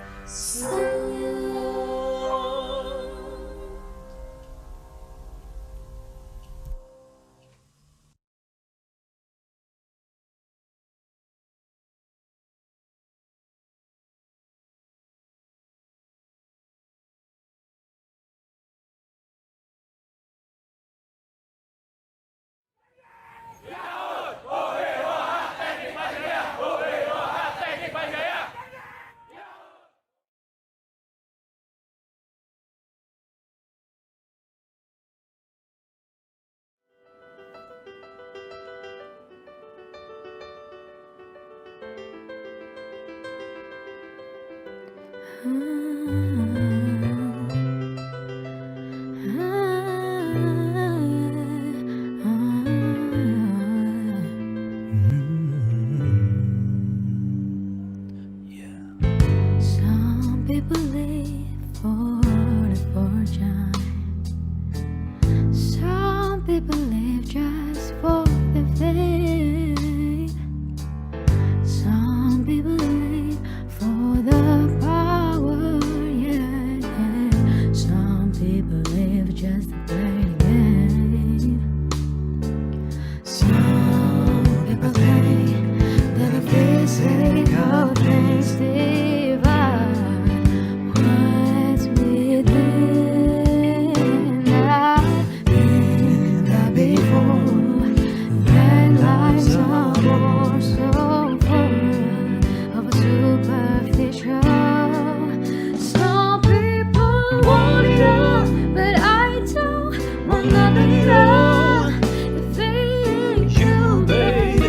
Some people live for the fortune. Some people live just for the fame. Some people live for the power, yeah. Some people live just to play the game. Some people think that if they say how things divide what's within. I've been there before, that lives are more so full of a superficial. Some people want it all, but I don't want nothing at all. If it ain't you, baby,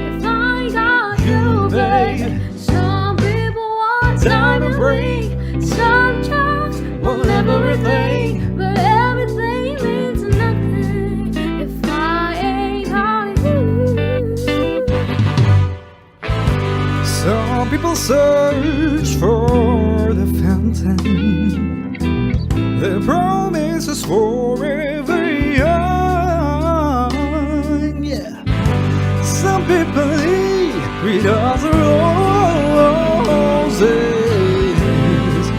if I got you, baby. Some people want diamond ring, some just want everything, but everything means nothing if I ain't got you. Some people search for the fountain, the promises forever young. Yeah. Some people eat with other roses,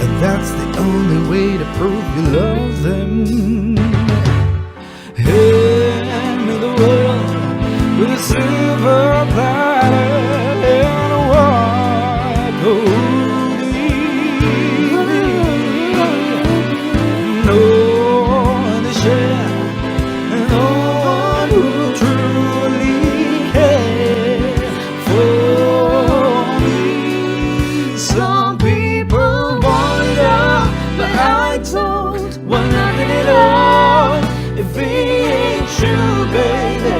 and that's the only way to prove you love them. Hand me the world with a silver platter and a white gold. No one to share, and no one who truly cares for me. Some people want it all, but I don't want nothing at all. If it ain't you, baby,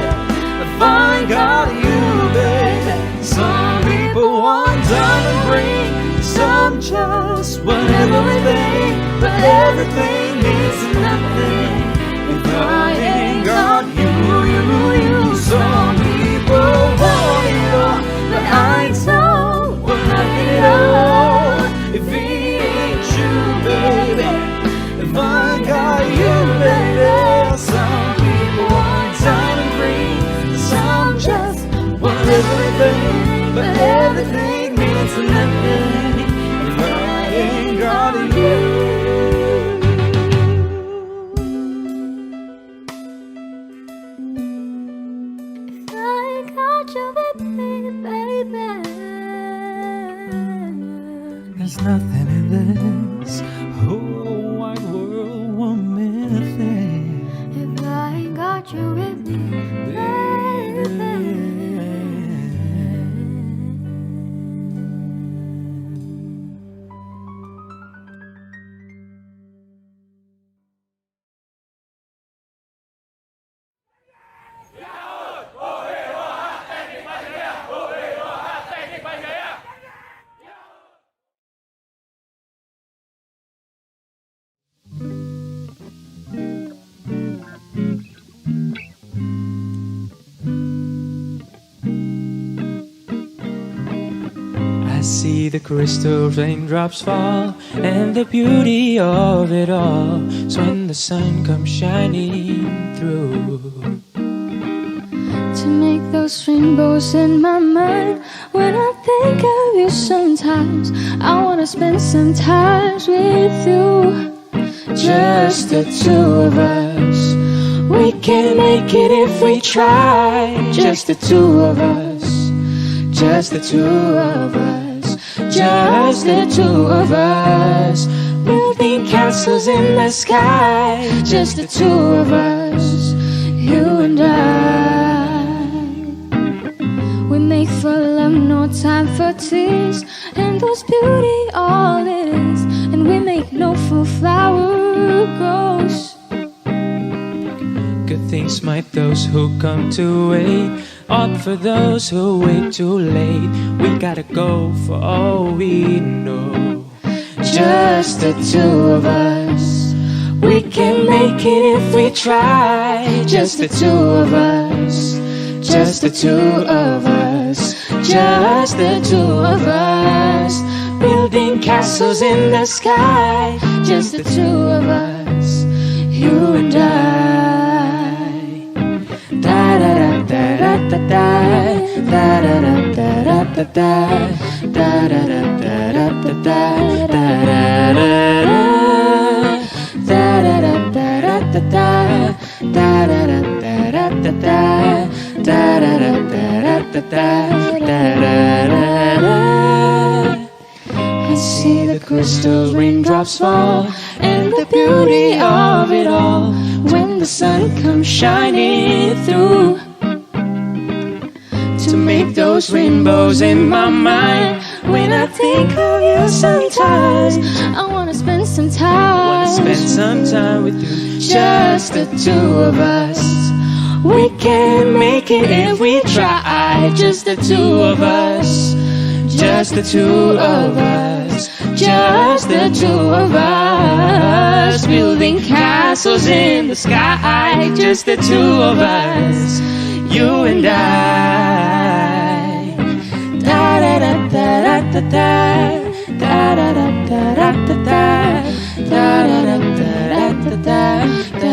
if I got you, baby. Some people want diamond ring, some just want everything, but everything means nothing if I ain't got you. Some people want it all, but I don't want nothing at all. If it ain't you, baby, if I got you, baby. Some people want diamond ring, some just want everything, but everything means nothing if I ain't got you. If I ain't got you with me, baby, There's nothing in this whole wide world want me to think. if I ain't got you with me, baby. I see the crystal raindrops fall, and the beauty of it all is when the sun comes shining through. To make those rainbows in my mind, when I think of you sometimes, I wanna spend some time with you. Just the two of us, we can make it if we try. Just the two of us, just the two of us, just the two of us, building castles in the sky. Just the two of us, you and I. We make for love, no time for tears, and those beauty all it is. And we make no full flower grows. Good things might those who come to wait, odd for those who wait too late. We gotta go for all we know. Just the two of us, we can make it if we try. Just the two of us, just the two of us, just the two of us, building castles in the sky. Just the two of us, you and I. I see the crystal raindrops fall, and the beauty of it all when the sun comes shining through to make those rainbows in my mind. When I think of you sometimes, I wanna spend some time with you, just the two of us. We can make it if we try, just the two of us, just the two of us, just the two of us, building castles in the sky, just the two of us, you and I. Da da da da da da da da da da da da da da da da da.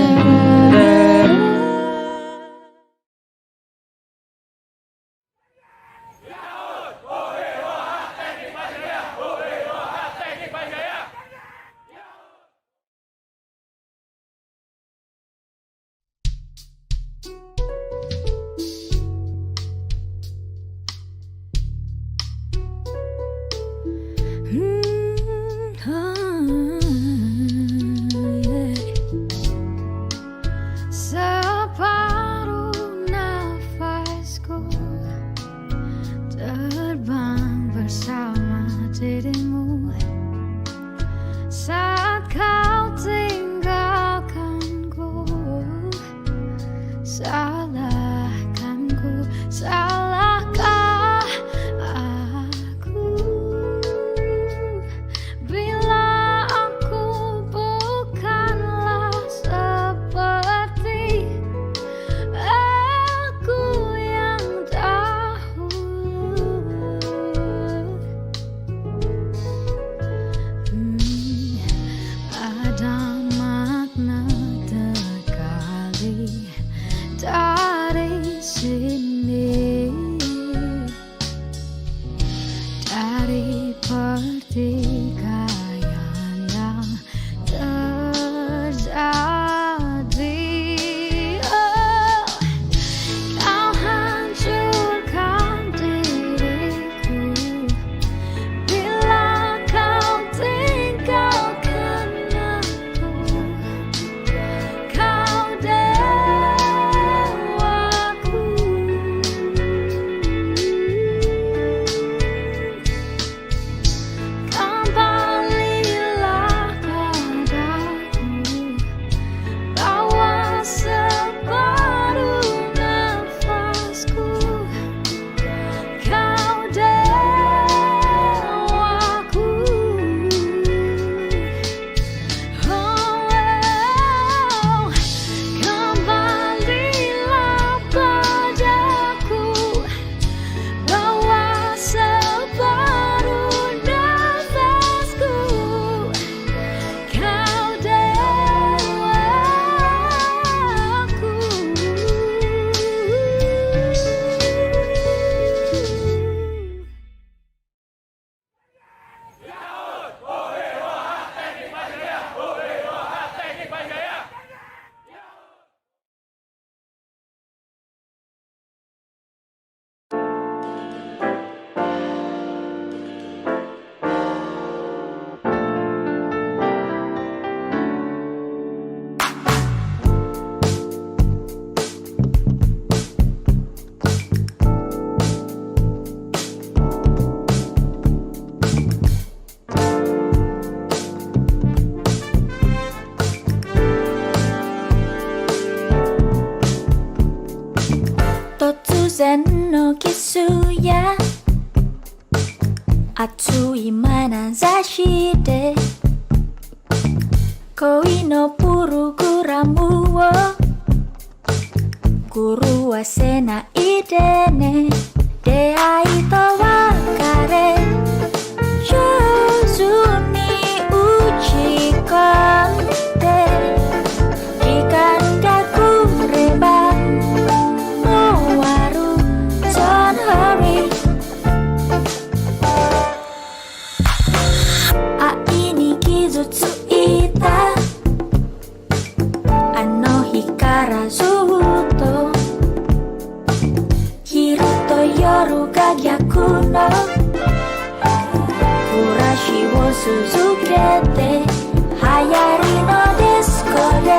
Separuh nafasku terbang bersama dirimu saat kau tinggalkanku. Salahkanku, salahkah aku bila aku bukanlah seperti aku yang dahulu. Ada makna terkali dari sini, dari pertikaian yang terjadi. Oh, kau hancurkan diriku bila kau tinggalkan aku. Kau dewaku, kembalilah padaku, bawa separuh nafasku. Kau dewaku, oh, kembalilah padaku, bawa separuh nafasku. Kau dewaku. Totsuzen no kisuya, atsui manazashi de koi no puruguramu wo kuru wa sena idene deai to wakare yozu ni uchi konde ikanda kureba no waru 続けて流行りのディスコで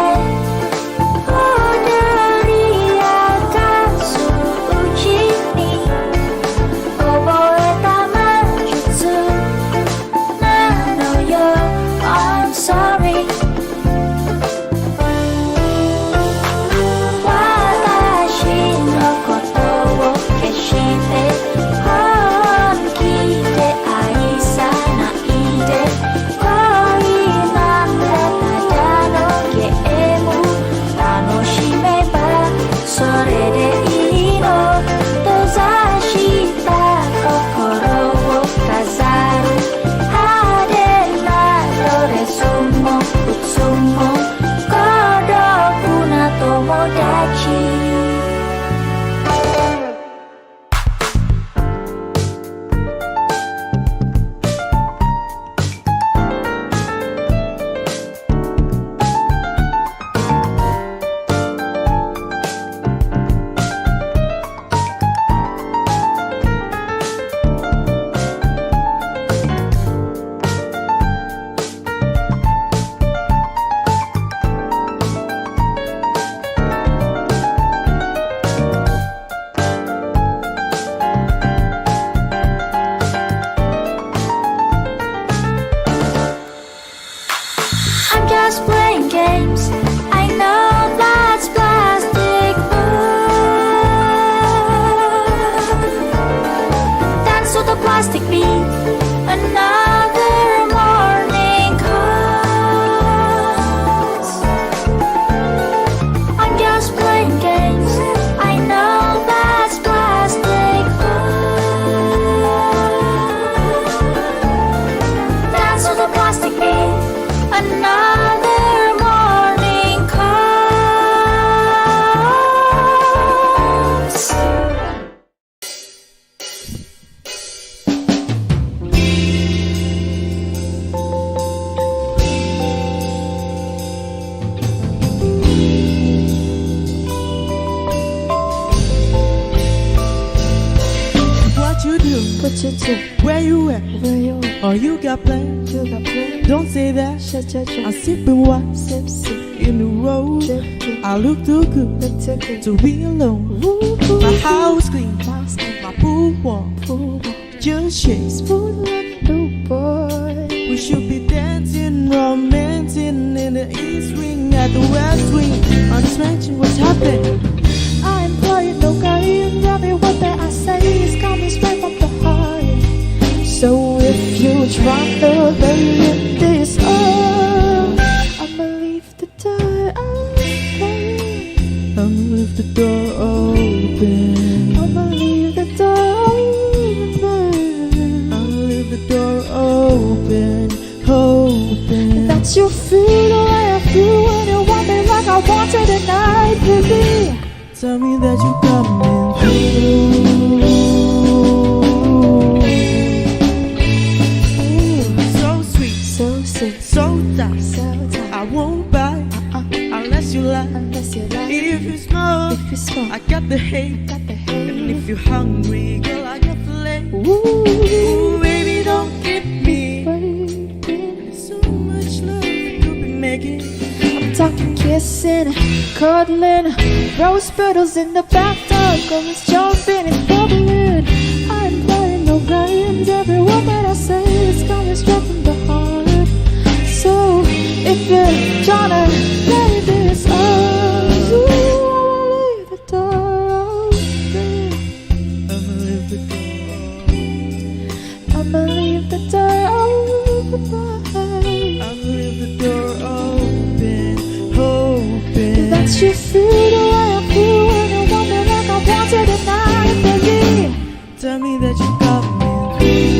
踊り明かすうちに覚えた魔術なのよ I'm sorry 私のことを決して本気で愛さないで恋なんてただのゲーム楽しめばそれでいいの閉ざした心を飾る派手なドレスも靴も孤独な友達I'm just playing games. I know that's plastic moon. Dance to the plastic beat. Another morning comes. I'm just playing games. I know that's plastic moon. Dance to the plastic beat. Another morning comes. What you do? Where you at? Oh, you got plans? Don't say that. I'm sipping wine in the road. I look too good to be alone. My house clean, my pool warm. Just shakes. We should be dancing, romancing in the east wing at the west wing. Unstretching what's happening. I'm playing no games. Every word that I say is coming straight from the heart. So if you try to believe this, I'ma leave the door open. I'ma leave the door open. I'ma leave the door open. I'ma leave the door open, open. That you feel the way I feel when you want me like I wanted tonight, baby. Tell me that you coming through. So sweet, so sweet, so tight. I won't bite unless you lie. If you smoke, I got the hate. And if you're hungry, girl, I got the leg. Ooh, baby, don't keep me waiting. So much love you could be making. I'm talking kissing, cuddling, rose petals in the bathtub, girls jumping and bubbling. I'm playing no games. Every word that I say is coming straight from the heart. So if you're tryna play this up, leave the door open. I'ma leave the door open. I'ma leave the door open. I'ma leave the door open, open. That you feel the way I feel when you want me like I wanted tonight, baby. Tell me that you got me through.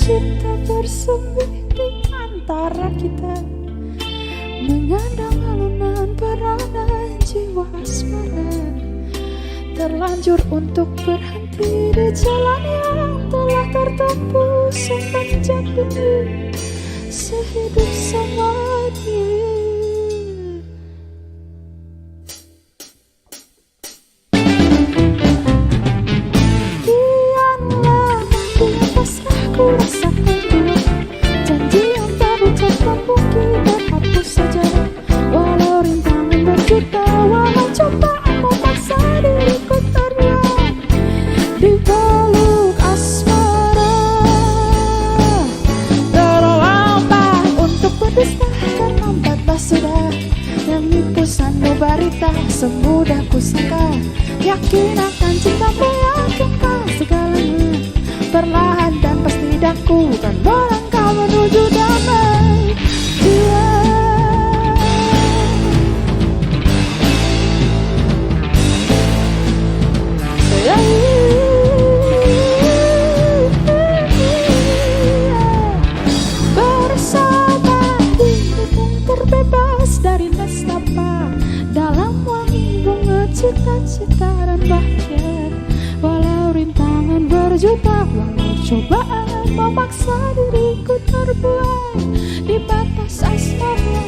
cinta bersembunyi di antara kita, menyandang alunan peranan jiwa asmara, terlanjur untuk berhenti di jalan yang telah tertempuh semenjak dulu sehidup selamanya. Ku rasakan dulu janji yang tak ucap tak mungkin terhapus saja. Walau rintangan berjuta, walau cobaan memaksa diriku terdiam di peluk asmara. Terlambat untuk berdusta, terlambatlah sudah. Yang nipu sanubari tak semudah kusangka. Yakin akan cintamu, yakinkah segalanya. Perlahan dan pasti daku kan melangkah menuju damai jiwa. Bersama dirimu terbebas dari nestapa, dalam wangi bunga cita-cita dan bahagia. Walau rintangan berjuta, walau cobaan memaksa diriku terbuai di batas asmara.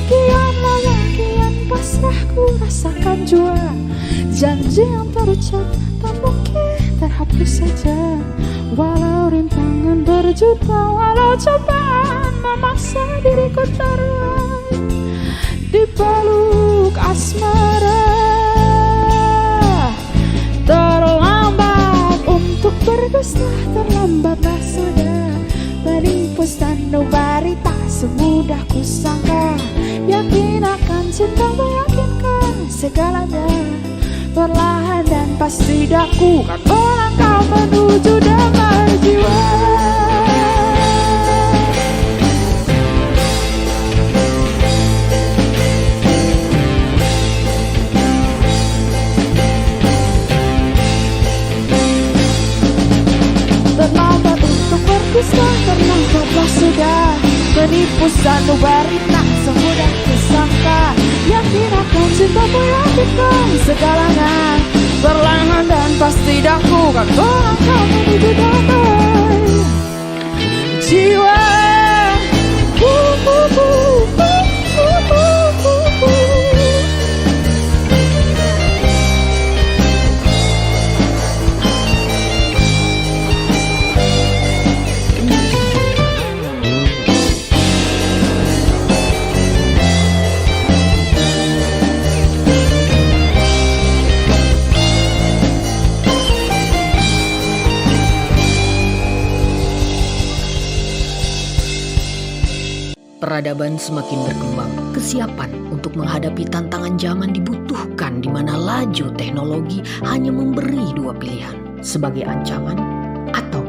Kian lama, kian pasrah ku rasakan jua. Janji yang terucap tak mungkin terhapus saja. Walau rintangan berjuta, walau cobaan memaksa diriku terbuai di peluk asmara. Terlambat untuk berdusta, terlambatlah sudah. Menipu sanubari tak semudah kusangka. Yakin akan cintamu, yakinkah segalanya. Perlahan dan pasti daku kan melangkah menuju damai jiwa. Terlambat untuk berdusta, terlambatlah sudah. Menipu sanubari tak semudah kusangka. Yakin akan cintamu, yakinkah segalanya. Perlahan dan pasti daku kan melangkah menuju damai jiwa. Peradaban semakin berkembang. Kesiapan untuk menghadapi tantangan zaman dibutuhkan, di mana laju teknologi hanya memberi dua pilihan, sebagai ancaman atau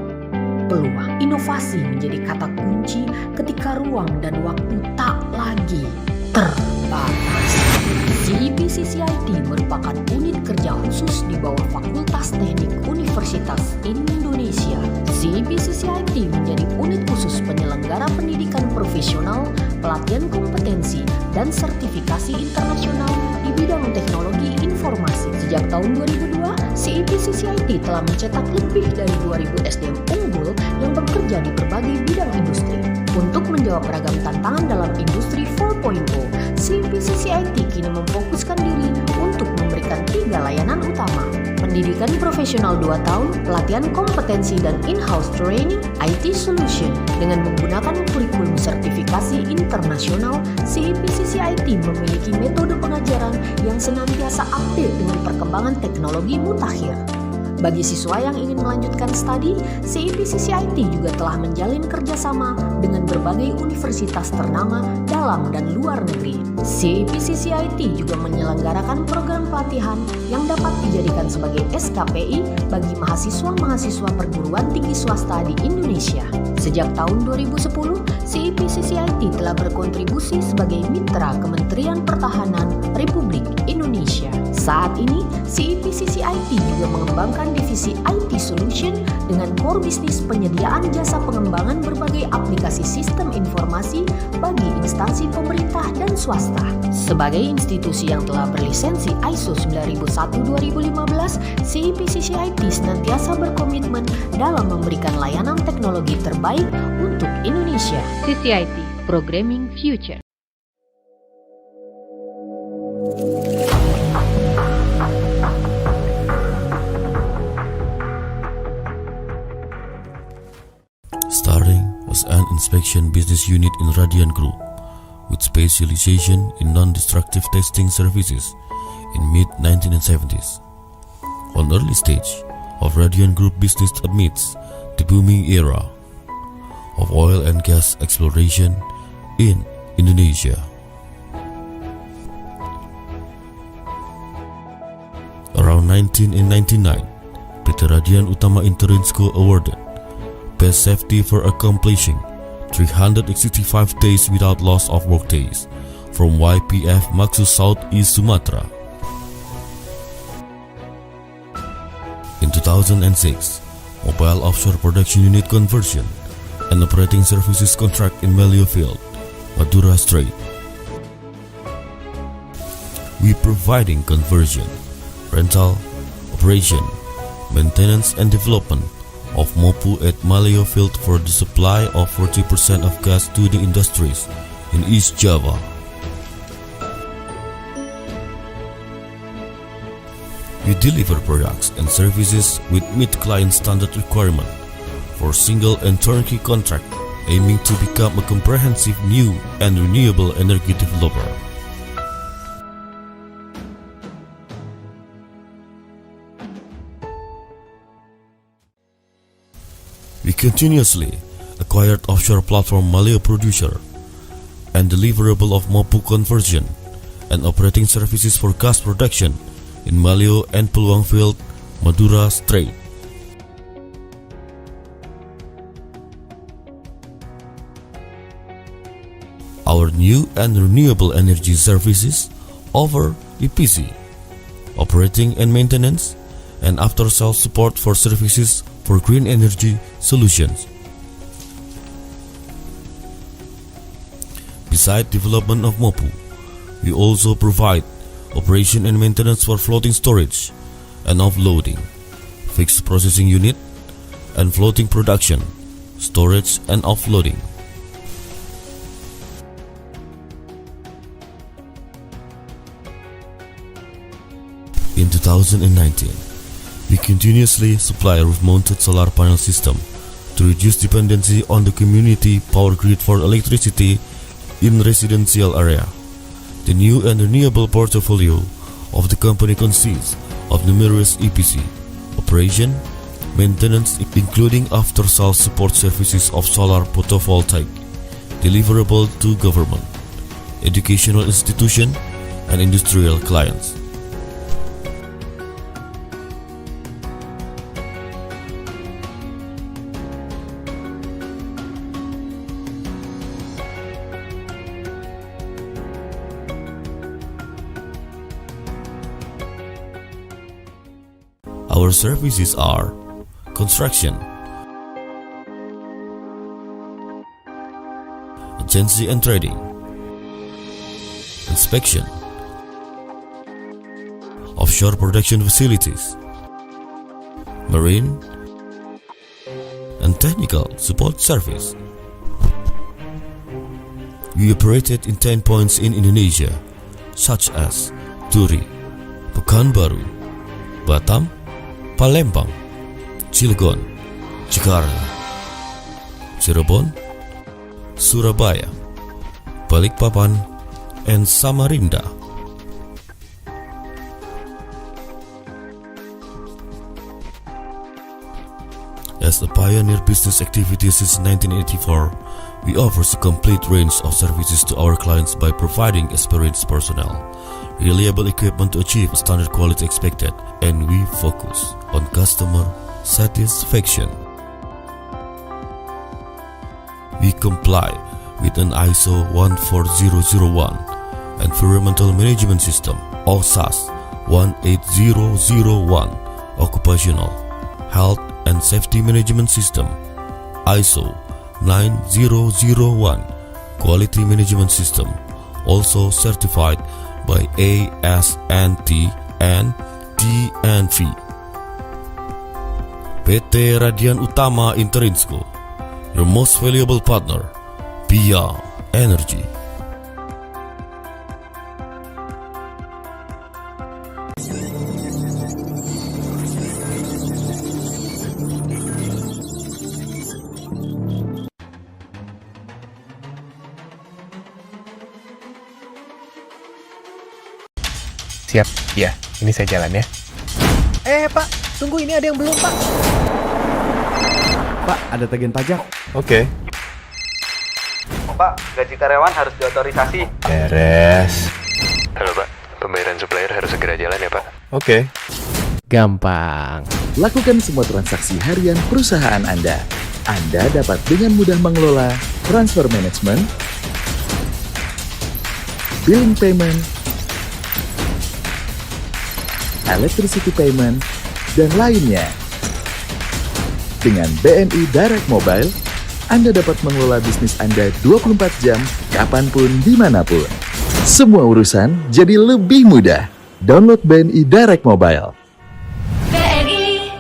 peluang. Inovasi menjadi kata kunci ketika ruang dan waktu tak lagi terbatas. CIP-CCIT merupakan unit kerja khusus di bawah Fakultas Teknik Universitas Indonesia. CIP-CCIT menjadi unit khusus penyelenggara pendidikan profesional, pelatihan kompetensi, dan sertifikasi internasional di bidang teknologi informasi. Sejak tahun 2002, CIP-CCIT telah mencetak lebih dari 2000 SDM unggul yang bekerja di berbagai bidang industri. menjawab beragam tantangan dalam industri 4.0, CIP-CCIT kini memfokuskan diri untuk memberikan 3 layanan utama. Pendidikan profesional 2 tahun, pelatihan kompetensi dan in-house training IT solution. Dengan menggunakan kurikulum sertifikasi internasional, CIP-CCIT memiliki metode pengajaran yang senantiasa update dengan perkembangan teknologi mutakhir. Bagi siswa yang ingin melanjutkan studi, CIP-CCIT juga telah menjalin kerjasama dengan berbagai universitas ternama dalam dan luar negeri. CIP-CCIT juga menyelenggarakan program pelatihan yang dapat dijadikan sebagai SKPI bagi mahasiswa-mahasiswa perguruan tinggi swasta di Indonesia. Sejak tahun 2010, CIP-CCIT telah berkontribusi sebagai mitra Kementerian Pertahanan Republik Indonesia. Saat ini, CIP-CCIT juga mengembangkan divisi IT Solution dengan core bisnis penyediaan jasa pengembangan berbagai aplikasi sistem informasi bagi instansi pemerintah dan swasta. Sebagai institusi yang telah berlisensi ISO 9001-2015, CIP-CCIT senantiasa berkomitmen dalam memberikan layanan teknologi terbaik untuk Indonesia. CCIT, Programming Future. Starting as an inspection business unit in Radian Group, with specialization in non-destructive testing services in mid-1970s. On early stage of Radian Group business amidst the booming era of oil and gas exploration in Indonesia. Around 1999, PT Radian Utama Interinsko awarded Best Safety for accomplishing 365 days without loss of work days from YPF Maxus Southeast Sumatra. In 2006, Mobile Offshore Production Unit conversion and operating services contract in Malio Field, Madura Strait. We providing conversion, rental, operation, maintenance and development of MOPU at Malio Field for the supply of 40% of gas to the industries in East Java. We deliver products and services with meet client standard requirement for single and turnkey contract, aiming to become a comprehensive new and renewable energy developer. We continuously acquired offshore platform Malio Producer and deliverable of MOPU conversion and operating services for gas production in Malio and Peluang Field, Madura Strait. Our new and renewable energy services offer EPC, operating and maintenance, and after-sales support for services for green energy solutions. Besides development of MOPU, we also provide operation and maintenance for floating storage and offloading, fixed processing unit, and floating production, storage and offloading. In 2019, we continuously supply a roof-mounted solar panel system to reduce dependency on the community power grid for electricity in residential area. The new and renewable portfolio of the company consists of numerous EPC, operation, maintenance including after-sales support services of solar photovoltaic, deliverable to government, educational institution, and industrial clients. Our services are construction, agency and trading, inspection, offshore production facilities, marine, and technical support service. We operated in 10 points in Indonesia, such as Turi, Pekanbaru, Batam, Palembang, Cilegon, Cikarang, Cirebon, Surabaya, Balikpapan, and Samarinda. As a pioneer business activity since 1984, we offer a complete range of services to our clients by providing experienced personnel, reliable equipment to achieve standard quality expected, and we focus on customer satisfaction. We comply with an ISO 14001 Environmental Management System, OSAS 18001 Occupational Health and Safety Management System, ISO 9001 Quality Management System, also certified by ASNT and TNV. PT Radian Utama Interinsco, your most valuable partner, QiR Energy. Siap, ya. Ini saya jalan ya. Pak, tunggu, ini ada yang belum, Pak. Pak, ada tagihan pajak. Oke. Pak, gaji karyawan harus diotorisasi. Beres. Halo, Pak. Pembayaran supplier harus segera jalan ya, Pak. Oke. Gampang. Lakukan semua transaksi harian perusahaan Anda. Anda dapat dengan mudah mengelola transfer management, billing payment, electricity payment, dan lainnya. Dengan BNI Direct Mobile, Anda dapat mengelola bisnis Anda 24 jam, kapanpun, dimanapun. Semua urusan jadi lebih mudah. Download BNI Direct Mobile. BNI.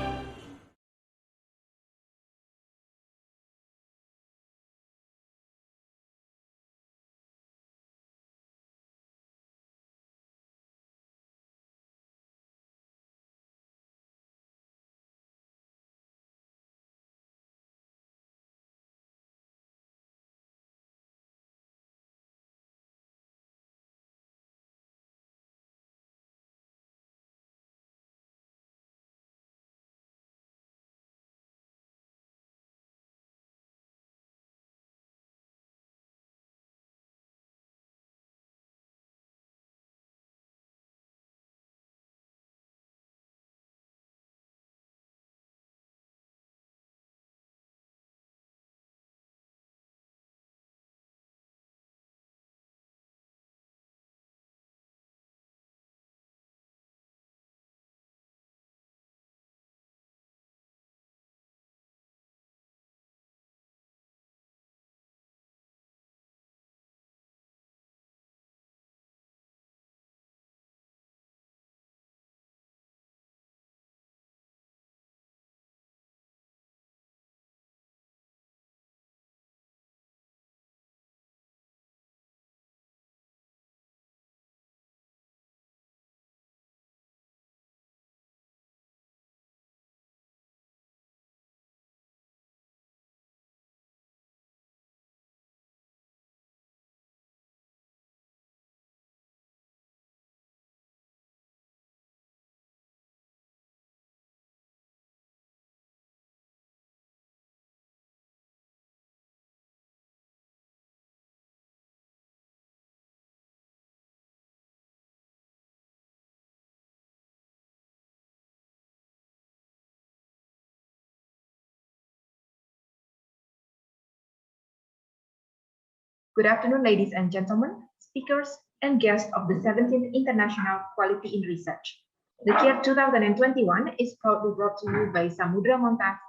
Good afternoon, ladies and gentlemen, speakers and guests of the 17th International Quality in Research. The QiR 2021 is proudly brought to you by Samudra Montas,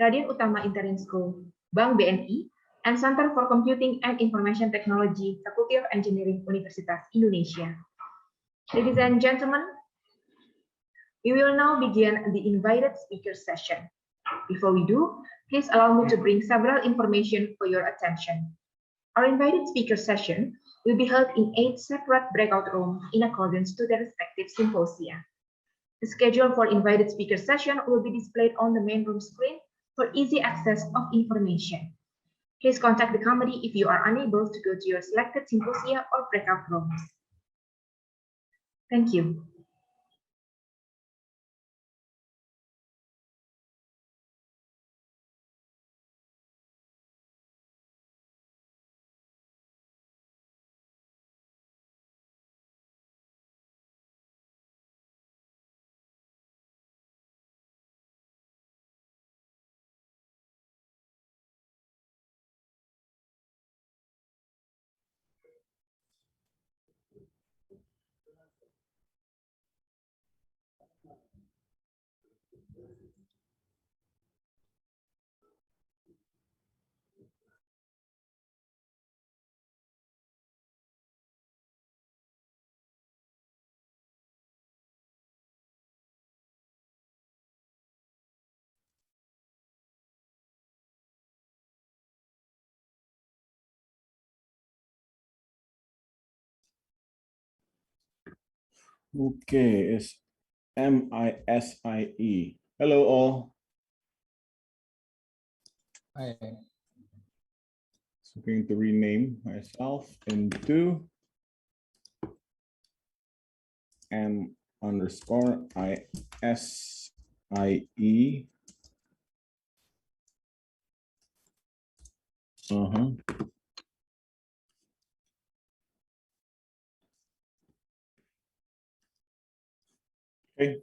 Radian Utama Interinsco, Bank BNI, and Center for Computing and Information Technology, Faculty of Engineering, Universitas Indonesia. Ladies and gentlemen, we will now begin the invited speaker session. Before we do, please allow me to bring several information for your attention. Our invited speaker session will be held in 8 separate breakout rooms in accordance to their respective symposia. The schedule for invited speaker session will be displayed on the main room screen for easy access of information. Please contact the committee if you are unable to go to your selected symposia or breakout rooms. Thank you. Okay, it's MISIE. Hello all. Hi. So I'm going to rename myself into M_ISIE. Okay.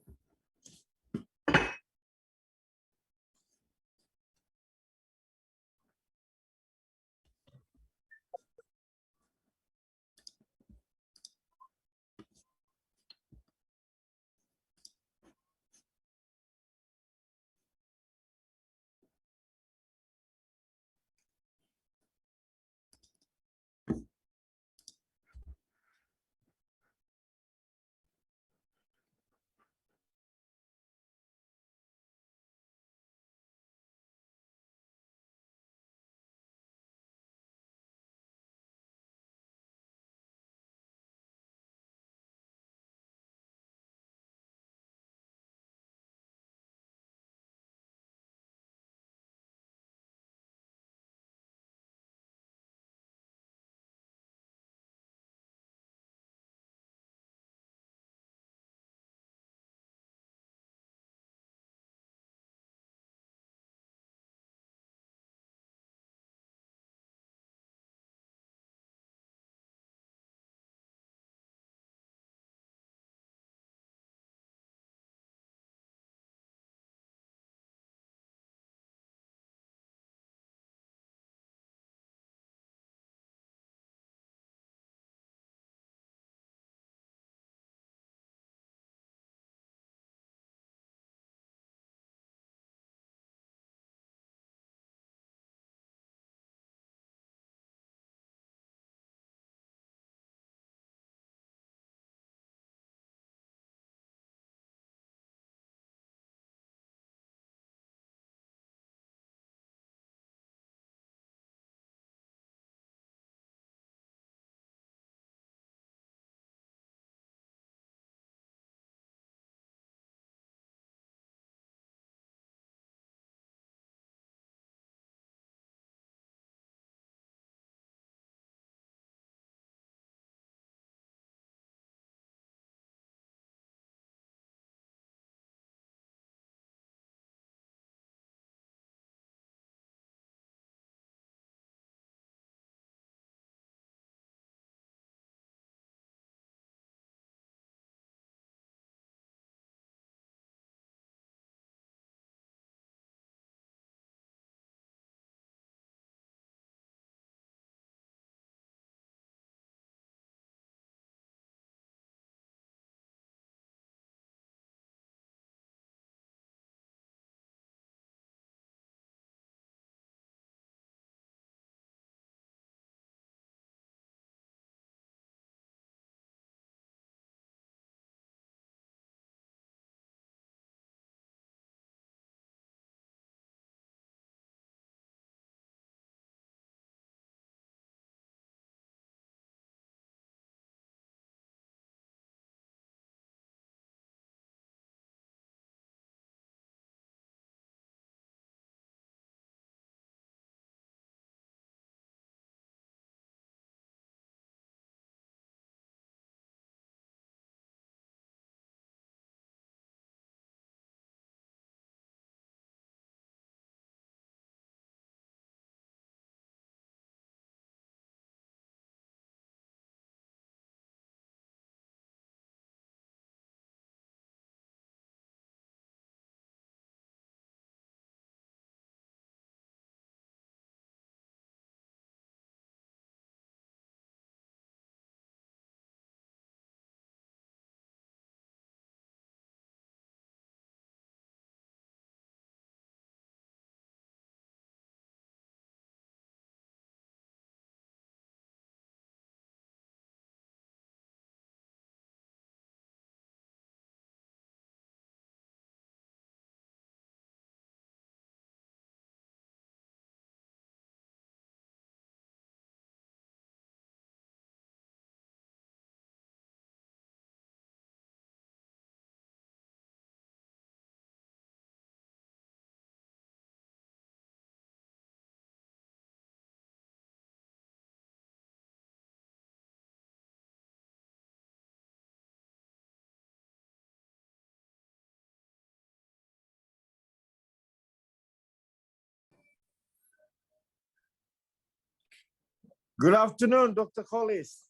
Good afternoon, Dr. Collis.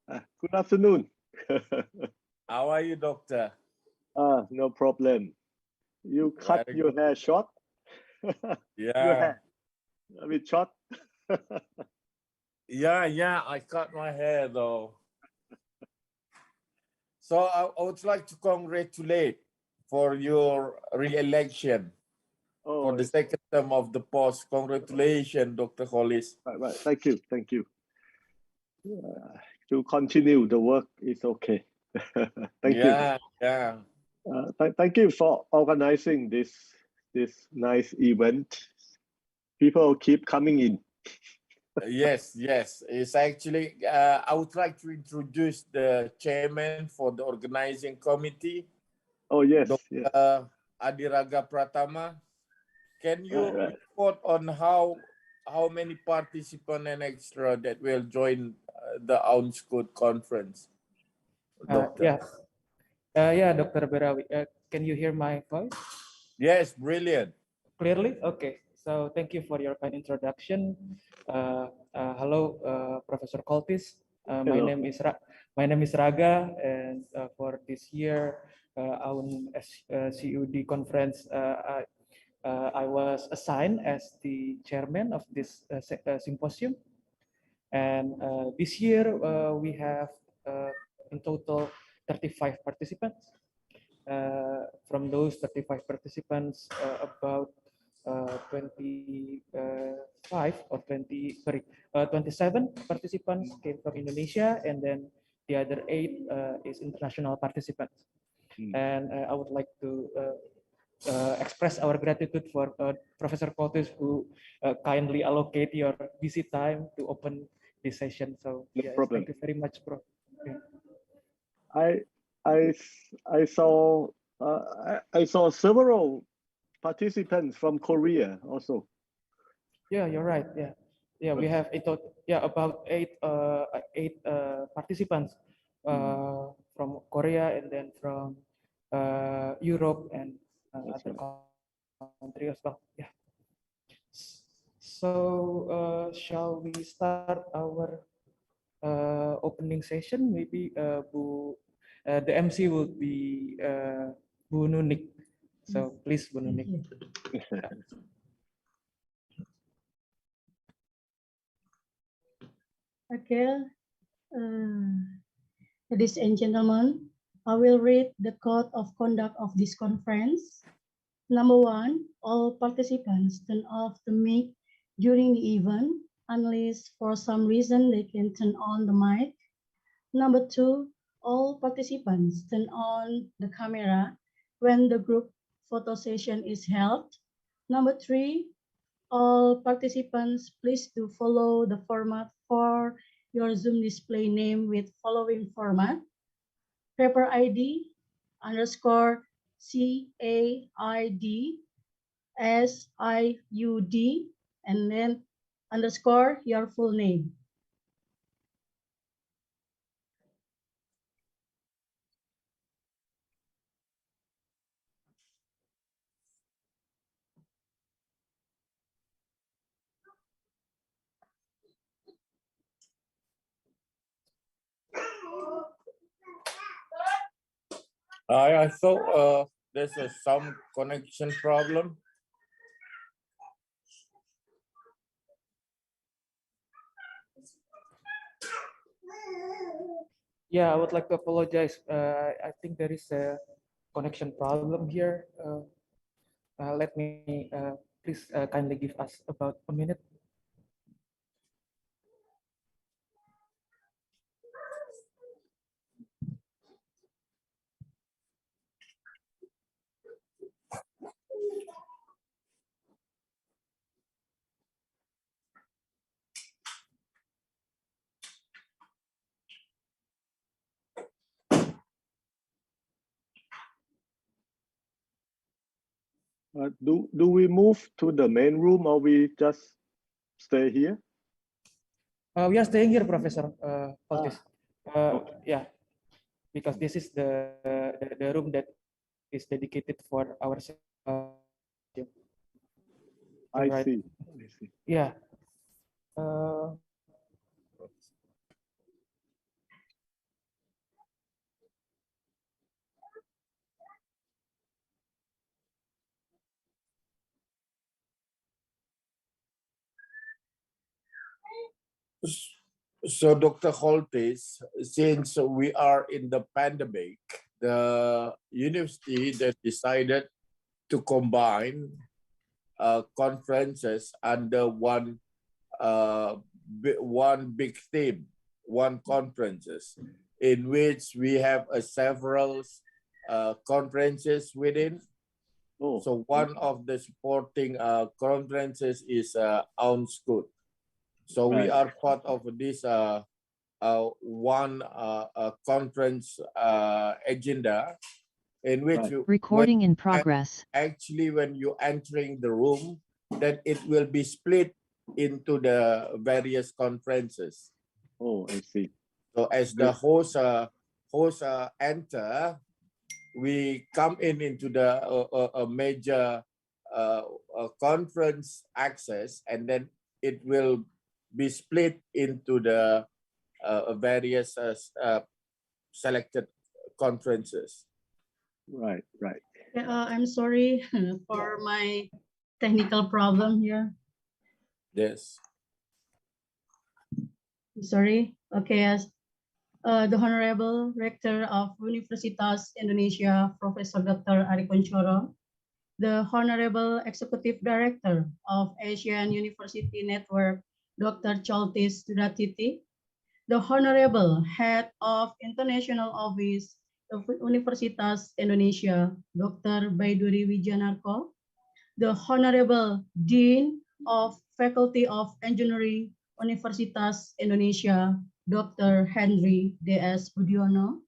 Good afternoon. How are you, doctor? No problem. You cut Very your good. hair short? Your Yeah. hair a bit short? Yeah, I cut my hair though. So I would like to congratulate for your re-election for the second term of the post. Congratulations, Dr. Collis. Right. Thank you. To continue the work is okay. Thank you. Yeah. Thank you for organizing this nice event. People keep coming in. Yes. It's actually, I would like to introduce the chairman for the organizing committee. Oh, yes. Dr. Adiraga Pratama. Can you report on how many participants and extra that will join the OUNSCODE conference? Doctor. Yeah, Dr. Berawi. Can you hear my voice? Yes, brilliant. Clearly? Okay. So thank you for your kind introduction. Hello, Professor Koltis. My Hello. name is Raga, and for this year, AUN CUD conference, I was assigned as the chairman of this symposium. And this year, we have in total 35 participants. From those 35 participants, about 27 participants came from Indonesia, and then the other 8 is international participants. And I would like to express our gratitude for Professor Koltis, who kindly allocate your busy time to open this session. So No yes, problem. thank you very much, Prof. Yeah. I saw several participants from Korea also. Yeah, you're right. Yeah, we have about eight participants from Korea, and then from Europe and other countries as well. Yeah. So shall we start our opening session? Maybe the MC will be Bu Nunik. So please, Bu Nunik. Okay, ladies and gentlemen, I will read the code of conduct of this conference. Number 1, all participants turn off the mic during the event, unless for some reason they can turn on the mic. Number 2, all participants turn on the camera when the group photo session is held. Number 3, all participants, please do follow the format for your Zoom display name with following format: paper ID _ CAID SIUD, and then _ your full name. I thought there's some connection problem. Yeah, I would like to apologize. I think there is a connection problem here. Let me please kindly give us about a minute. Do we move to the main room or we just stay here? We are staying here, Professor Koltis. Yeah, because this is the room that is dedicated for our I see. Yeah. So, Dr. Holtis, since we are in the pandemic, the university that decided to combine conferences under one big theme, one conferences, in which we have several conferences within. Oh. So one of the supporting conferences is OUNSCOOT. So we are part of this one conference agenda in which recording in progress. Actually, when you're entering the room, then it will be split into the various conferences. Oh, I see. So as the host enter, we come into the a major conference access, and then it will be split into the various selected conferences. Right. I'm sorry for my technical problem here. Yes. Sorry. Okay, yes. The Honorable Rector of Universitas Indonesia, Professor Dr. Ari Kunchoro, the Honorable Executive Director of Asian University Network, Dr. Chaltis Sudatiti, the Honorable Head of International Office of Universitas Indonesia, Dr. Baiduri Wijanarko, the Honorable Dean of Faculty of Engineering, Universitas Indonesia, Dr. Henry D.S. Budiono,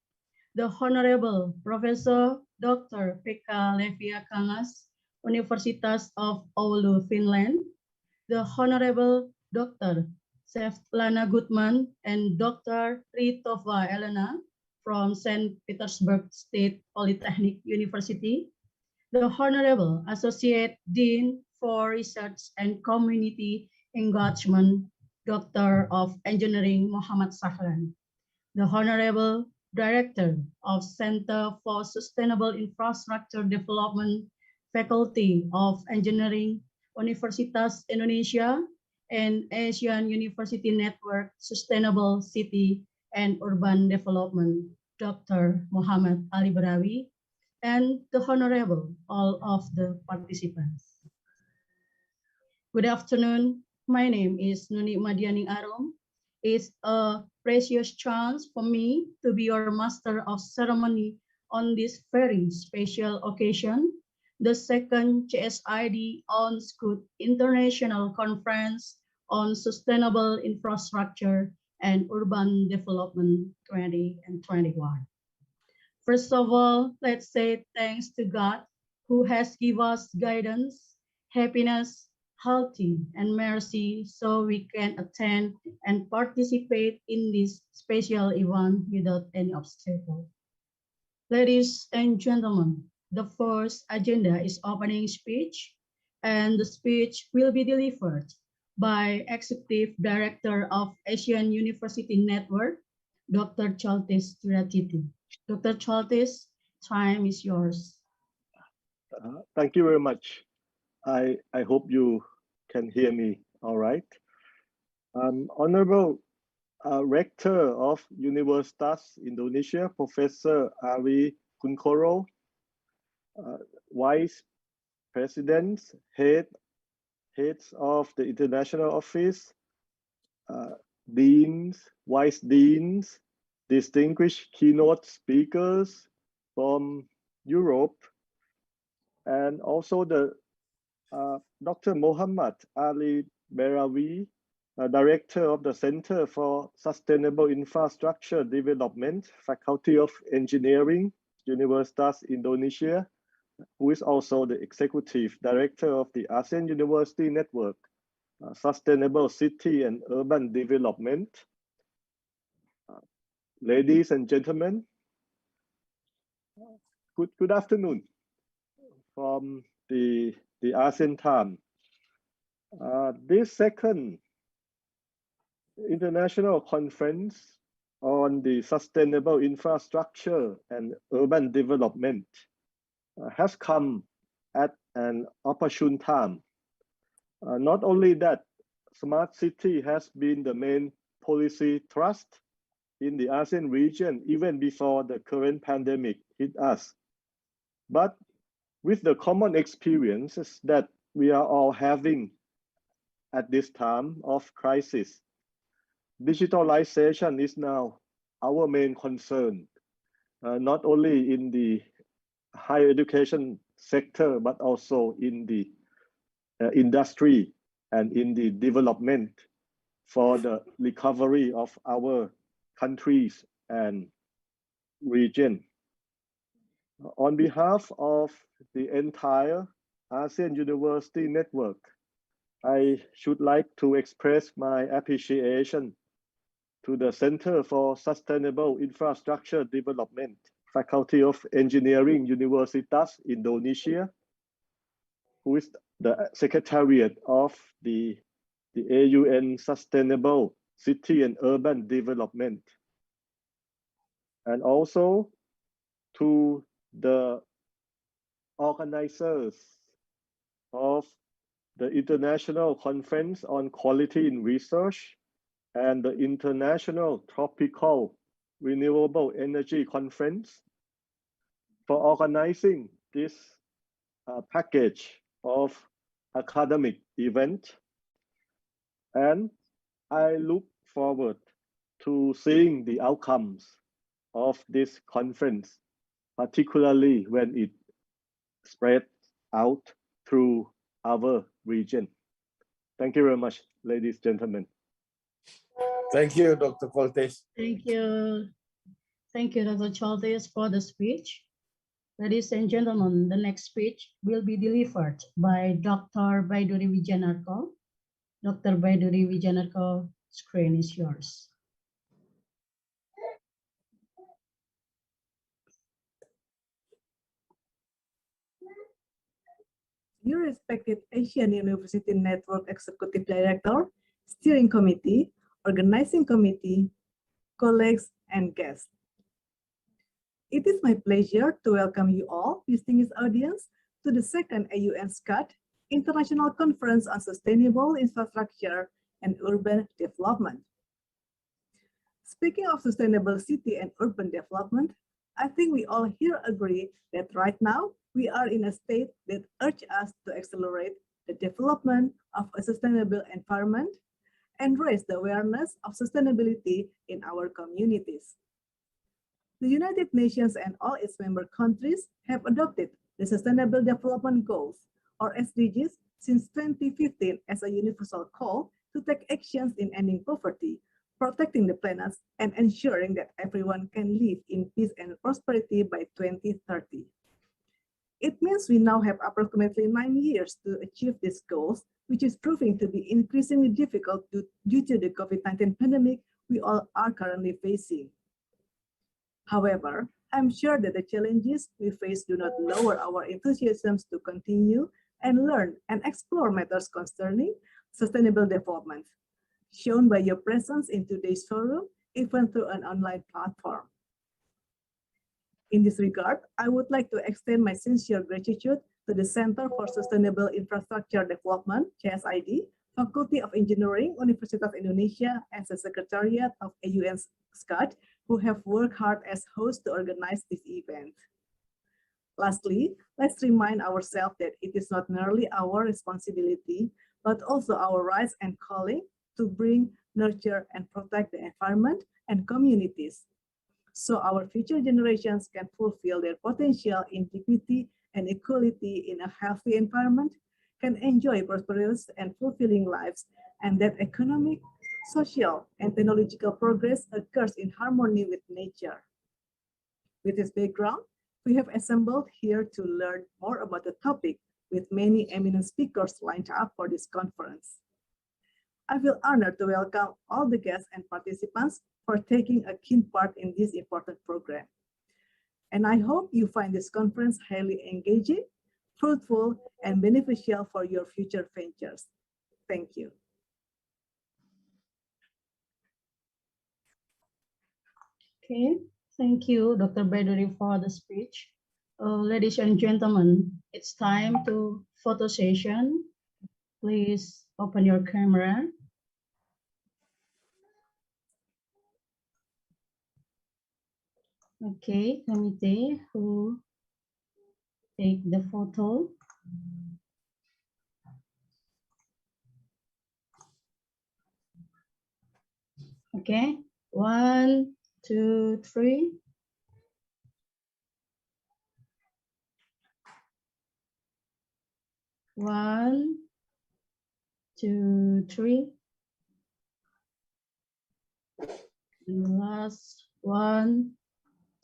the Honorable Professor Dr. Pekka Levia Kangas, Universitas of Oulu, Finland, the Honorable Dr. Svetlana Gutman and Dr. Ritova Elena from St. Petersburg State Polytechnic University, the Honorable Associate Dean for Research and Community Engagement, Doctor of Engineering Muhammad Sahlan, the Honorable Director of Center for Sustainable Infrastructure Development, Faculty of Engineering, Universitas Indonesia, and Asian University Network Sustainable City and Urban Development, Dr. Muhammad Ali Barawi, and the Honorable all of the participants. Good afternoon. My name is Nuni Madiani Arum. It's a precious chance for me to be your master of ceremony on this very special occasion, the second CSID OUNSCOOT International Conference on Sustainable Infrastructure and Urban Development 2021. First of all, let's say thanks to God who has given us guidance, happiness, healthy, and mercy so we can attend and participate in this special event without any obstacle. Ladies and gentlemen, the first agenda is opening speech, and the speech will be delivered by Executive Director of Asian University Network, Dr. Chaltis Sudatiti. Dr. Chaltis, time is yours. Thank you very much. I hope you can hear me all right. Honorable Rector of Universitas Indonesia, Professor Ari Kunchoro, Vice Presidents, heads of the International Office, deans, vice deans, distinguished keynote speakers from Europe, and also the Dr. Muhammad Ali Barawi, Director of the Center for Sustainable Infrastructure Development, Faculty of Engineering, Universitas Indonesia, who is also the Executive Director of the ASEAN University Network, Sustainable City and Urban Development. Ladies and gentlemen, good afternoon from the ASEAN time. This second International Conference on the Sustainable Infrastructure and Urban Development has come at an opportune time. Not only that, smart city has been the main policy thrust in the ASEAN region even before the current pandemic hit us. But with the common experiences that we are all having at this time of crisis, digitalization is now our main concern, not only in the higher education sector, but also in the industry and in the development for the recovery of our countries and region. On behalf of the entire ASEAN University Network, I should like to express my appreciation to the Center for Sustainable Infrastructure Development, Faculty of Engineering, Universitas Indonesia, who is the Secretariat of the AUN Sustainable City and Urban Development, and also to the organizers of the International Conference on Quality in Research and the International Tropical Renewable Energy Conference for organizing this package of academic event. And I look forward to seeing the outcomes of this conference, particularly when it spreads out through our region. Thank you very much, ladies and gentlemen. Thank you, Dr. Coltes. Thank you. Thank you, Dr. Choltes, for the speech. Ladies and gentlemen, the next speech will be delivered by Dr. Baiduri Wijanarko. Dr. Baiduri Wijanarko, screen is yours. Dear respected Asian University Network Executive Director, Steering Committee, Organizing Committee, colleagues, and guests. It is my pleasure to welcome you all, distinguished audience, to the second AUN SCUD International Conference on Sustainable Infrastructure and Urban Development. Speaking of sustainable city and urban development, I think we all here agree that right now we are in a state that urges us to accelerate the development of a sustainable environment and raise the awareness of sustainability in our communities. The United Nations and all its member countries have adopted the Sustainable Development Goals, or SDGs, since 2015 as a universal call to take actions in ending poverty, protecting the planet, and ensuring that everyone can live in peace and prosperity by 2030. It means we now have approximately 9 years to achieve these goals, which is proving to be increasingly difficult due to the COVID-19 pandemic we all are currently facing. However, I'm sure that the challenges we face do not lower our enthusiasm to continue and learn and explore matters concerning sustainable development, shown by your presence in today's forum, even through an online platform. In this regard, I would like to extend my sincere gratitude to the Center for Sustainable Infrastructure Development, CSID, Faculty of Engineering, Universitas Indonesia, and the Secretariat of AUN SCUD, who have worked hard as hosts to organize this event. Lastly, let's remind ourselves that it is not merely our responsibility, but also our rights and calling to bring, nurture, and protect the environment and communities, so our future generations can fulfill their potential in dignity and equality in a healthy environment, can enjoy prosperous and fulfilling lives, and that economic, social, and technological progress occurs in harmony with nature. With this background, we have assembled here to learn more about the topic with many eminent speakers lined up for this conference. I feel honored to welcome all the guests and participants for taking a keen part in this important program. And I hope you find this conference highly engaging, fruitful, and beneficial for your future ventures. Thank you. Okay, thank you, Dr. Baduri, for the speech. Ladies and gentlemen, it's time to photo session. Please open your camera. Okay, committee who take the photo. Okay, 1, 2, 3. One, two, three. And the last 1,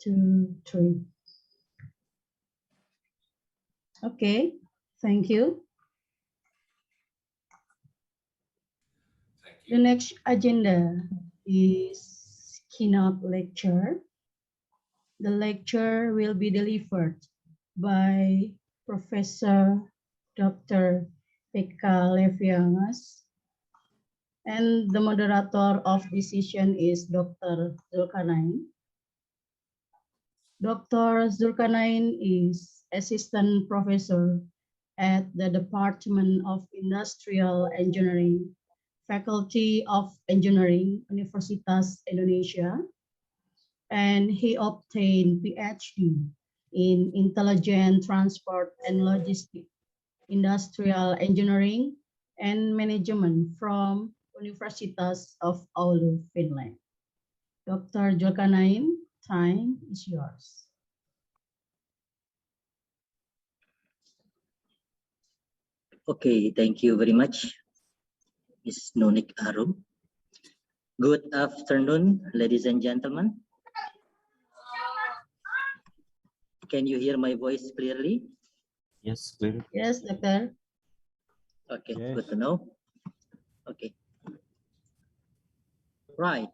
2, 3. Okay, thank you. The next agenda is keynote lecture. The lecture will be delivered by Professor Dr. Pekka Leviangas, and the moderator of this session is Dr. Zulkarnain. Dr. Zulkarnain is Assistant Professor at the Department of Industrial Engineering, Faculty of Engineering, Universitas Indonesia, and he obtained PhD in Intelligent Transport and Logistics, Industrial Engineering, and Management from Universitas of Oulu, Finland. Dr. Zulkarnain, time is yours. Okay, thank you very much, Ms. Nonik Arum. Good afternoon, ladies and gentlemen. Can you hear my voice clearly? Yes, clear. Yes, Doctor. Okay, Yes. good to know. Okay. Right.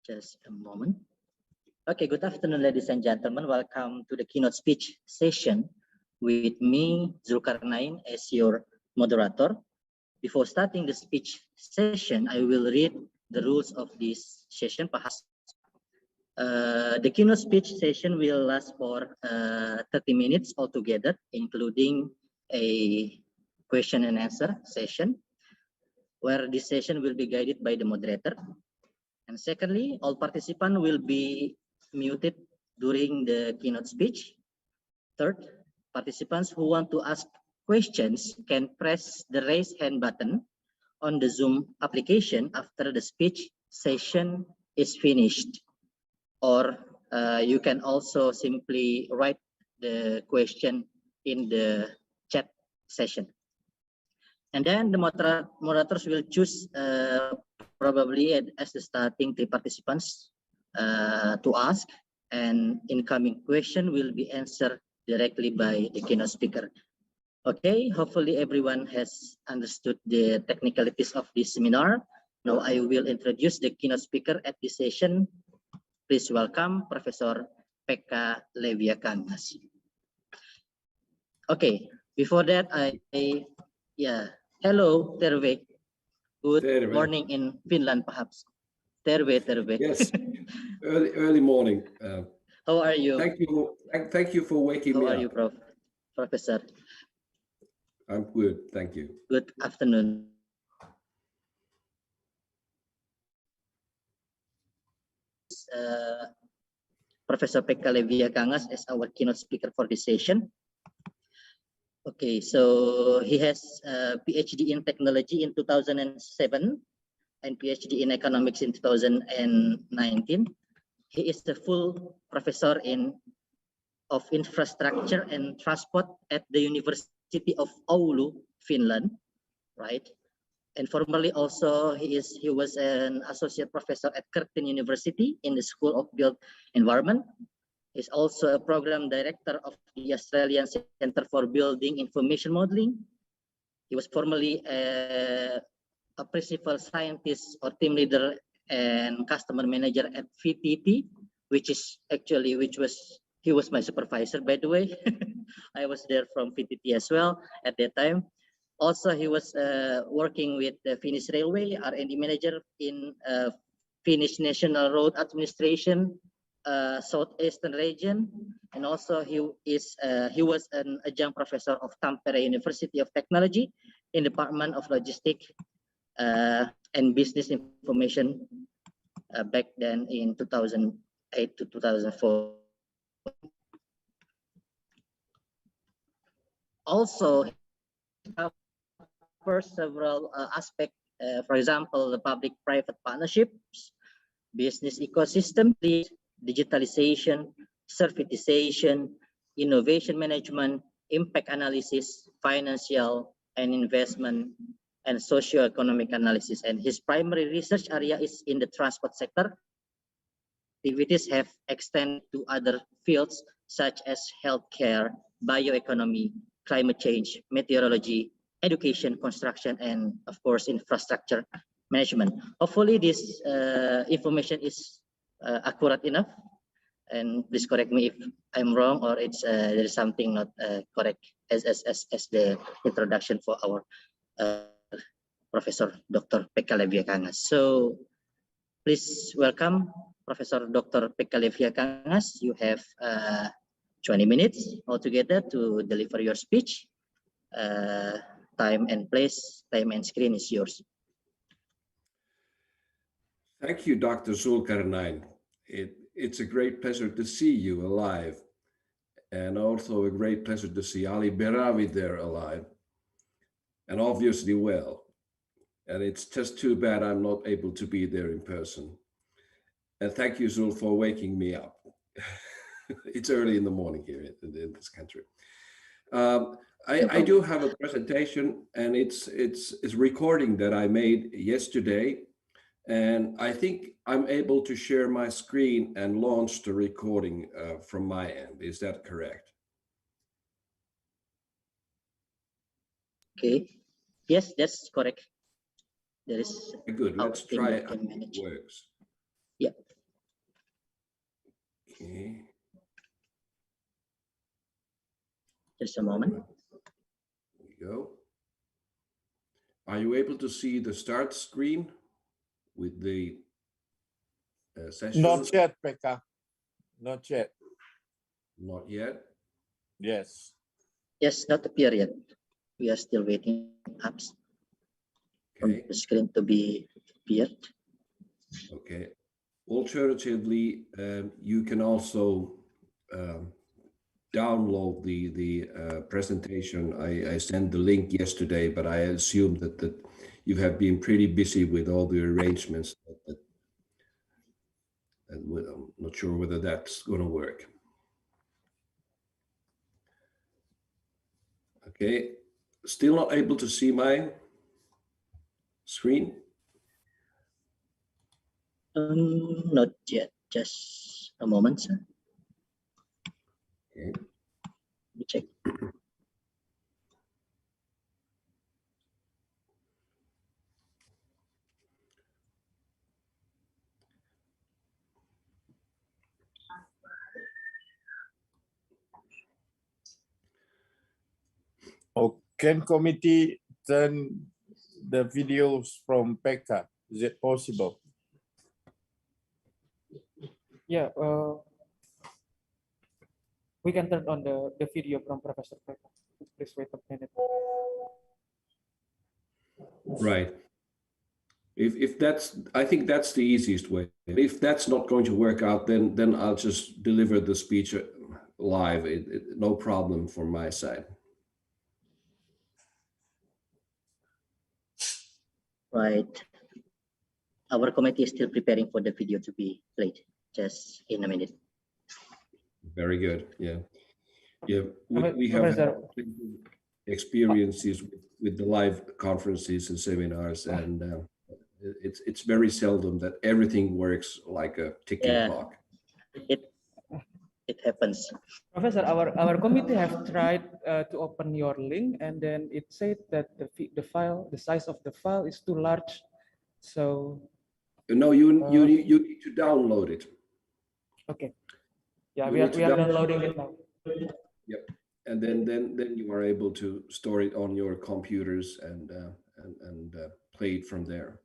Just a moment. Okay, good afternoon, ladies and gentlemen. Welcome to the keynote speech session with me, Zulkarnain, as your moderator. Before starting the speech session, I will read the rules of this session. Perhaps the keynote speech session will last for 30 minutes altogether, including a question and answer session, where this session will be guided by the moderator. And secondly, all participants will be muted during the keynote speech. Third, participants who want to ask questions can press the raise hand button on the Zoom application after the speech session is finished. Or you can also simply write the question in the chat session. And then the moderators will choose probably as the starting 3 participants to ask, and incoming question will be answered directly by the keynote speaker. Okay, hopefully everyone has understood the technicalities of this seminar. Now I will introduce the keynote speaker at this session. Please welcome Professor Pekka Leviangas. Okay, before that, hello, Terve. Good morning in Finland, perhaps. Terve. Yes, early morning. How are you? Thank you for waking me up. How are you, Professor? I'm good, thank you. Good afternoon. Professor Pekka Leviangas as our keynote speaker for this session. Okay, so he has a PhD in technology in 2007 and PhD in economics in 2019. He is the full professor of infrastructure and transport at the University of Oulu, Finland, right? And formerly also he was an associate professor at Curtin University in the School of Built Environment. He's also a program director of the Australian Center for Building Information Modeling. He was formerly a principal scientist or team leader and customer manager at VTT, he was my supervisor, by the way. I was there from VTT as well at that time. Also, he was working with the Finnish Railway, R&D manager in Finnish National Road Administration, Southeastern region, and also he was an adjunct professor of Tampere University of Technology in Department of Logistics and Business Information back then in 2008 to 2004. Also, covers several aspects, for example, the public-private partnerships, business ecosystem, digitalization, servitization, innovation management, impact analysis, financial and investment, and socio-economic analysis. And his primary research area is in the transport sector. Activities have extended to other fields such as healthcare, bioeconomy, climate change, meteorology, education, construction, and of course, infrastructure management. Hopefully this information is accurate enough, and please correct me if I'm wrong or it's there is something not correct as the introduction for our Professor Dr. Pekka Leviakangas. So please welcome Professor Dr. Pekka Leviakangas. You have 20 minutes altogether to deliver your speech. Time and place, time and screen is yours. Thank you, Dr. Zulkarnain. It's a great pleasure to see you alive, and also a great pleasure to see Ali Berawi there alive, and obviously well. And it's just too bad I'm not able to be there in person. And thank you, Zul, for waking me up. It's early in the morning here in this country. I do have a presentation, and it's a recording that I made yesterday. And I think I'm able to share my screen and launch the recording from my end. Is that correct? Okay. Yes, that's correct. There is good. Let's try it. How it works. Yeah. Okay. Just a moment. There we go. Are you able to see the start screen with the session? Not yet, Pekka. Not yet. Not yet? Yes. Yes, not appear yet. We are still waiting apps for the screen to be appeared. Okay. Alternatively, you can also download the presentation. I sent the link yesterday, but I assume that you have been pretty busy with all the arrangements. And I'm not sure whether that's going to work. Okay, still not able to see my screen? Not yet. Just a moment, sir. Okay. Let me check. Oh, can committee turn the videos from Pekka? Is it possible? Yeah, we can turn on the video from Professor Pekka. Please wait a minute. Right. If that's, I think that's the easiest way. If that's not going to work out, then I'll just deliver the speech live. No problem from my side. Right. Our committee is still preparing for the video to be played. Just in a minute. Very good. Yeah. Yeah. We have had experiences with the live conferences and seminars, and it's very seldom that everything works like a ticking clock. It happens. Professor, our committee have tried to open your link, and then it said that the size of the file is too large. So no, you need to download it. Okay. Yeah, we are downloading it now. Yep. and then you are able to store it on your computers and play it from there.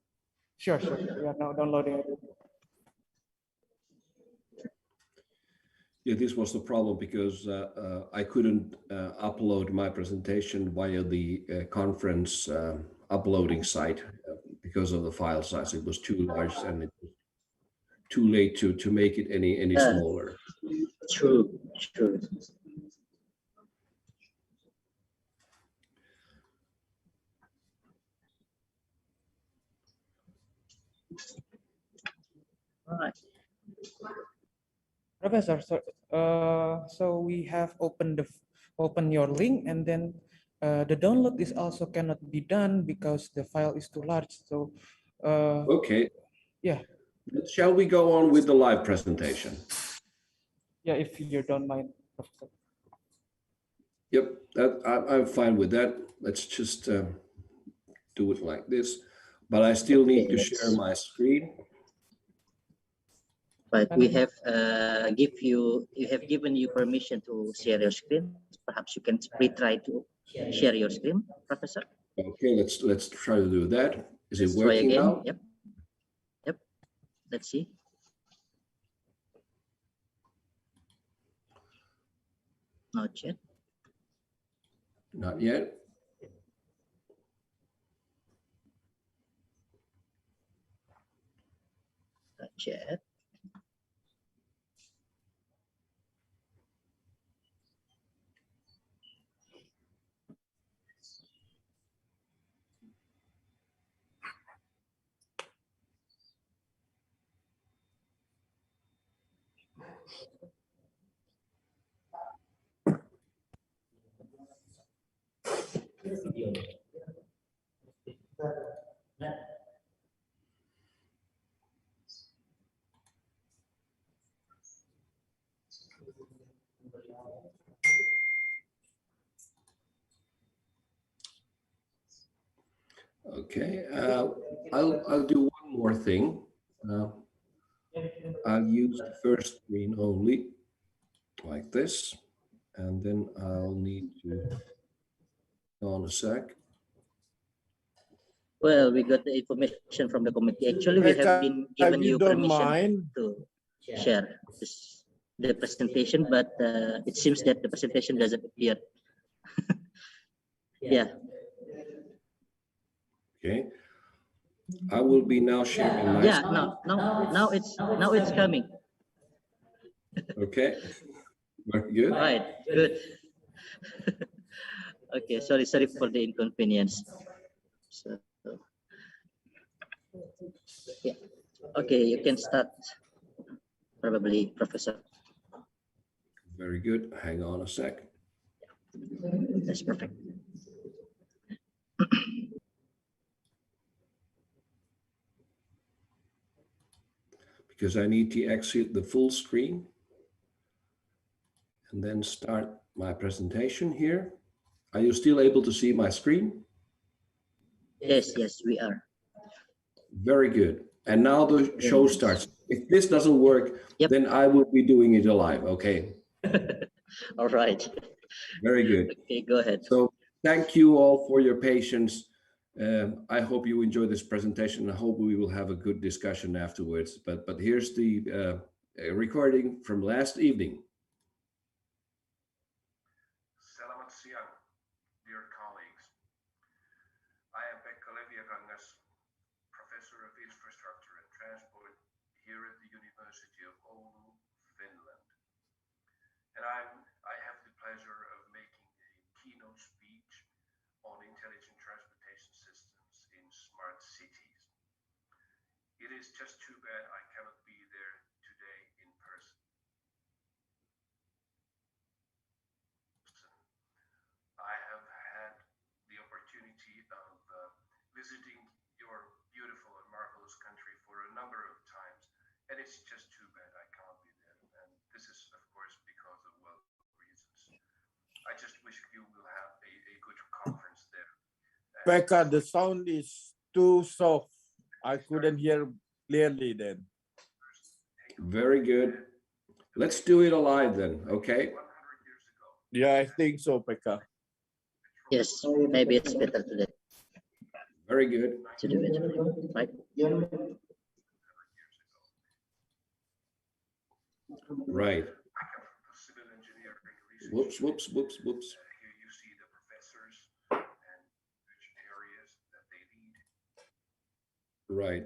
Sure. We are now downloading it. Yeah, this was the problem because I couldn't upload my presentation via the conference uploading site because of the file size. It was too large and it was too late to make it any smaller. True. All right. Professor, so we have opened your link, and then the download is also cannot be done because the file is too large. So okay. Yeah. Shall we go on with the live presentation? Yeah, if you don't mind, Professor. Yep, I'm fine with that. Let's just do it like this. But I still need to share my screen. But we have given you permission to share your screen. Perhaps you can retry to share your screen, Professor. Okay, let's try to do that. Is it Let's try working again. now? Yep. Let's see. Not yet. Not yet. Not yet. Okay, I'll do one more thing. I'll use the first screen only, like this, and then I'll need to hold on a sec. Well, we got the information from the committee. Actually, we have been given you permission to share the presentation, but it seems that the presentation doesn't appear. Yeah. Okay. I will be now sharing my screen. Now it's coming. Okay. Good. Right. Good. Okay. Sorry for the inconvenience. So, yeah. Okay, you can start. Probably, Professor. Very good. Hang on a sec. That's perfect. Because I need to exit the full screen and then start my presentation here. Are you still able to see my screen? Yes, we are. Very good. And now the show starts. If this doesn't work, then I will be doing it live, okay? All right. Very good. Okay, go ahead. So thank you all for your patience. I hope you enjoy this presentation. I hope we will have a good discussion afterwards. But here's the recording from last evening. Selamat siang, dear colleagues. I am Pekka Leviakangas, Professor of Infrastructure and Transport here at the University of Oulu, Finland. And I have the pleasure of making a keynote speech on intelligent transportation systems in smart cities. It is just too bad I cannot be there today in person. I have had the opportunity of visiting your beautiful and marvelous country for a number of times, and it's just too bad I can't be there. And this is, of course, because of reasons. I just wish you will have a good conference there. Pekka, the sound is too soft. I couldn't hear clearly then. Very good. Let's do it alive then, okay? Yeah, I think so, Pekka. Yes, maybe it's better to that. Very good. To do it, right? Right. Whoops, whoops, whoops, whoops. Right.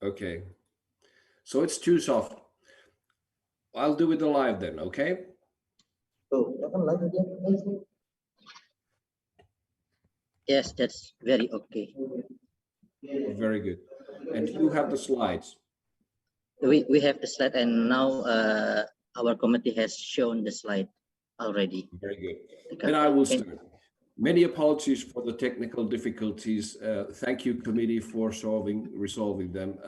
Okay. So it's too soft. I'll do it live then, okay? Yes, that's very okay. Very good. And you have the slides. We have the slide, and now our committee has shown the slide already. Very good. And I will start. Many apologies for the technical difficulties. Thank you, committee, for resolving them.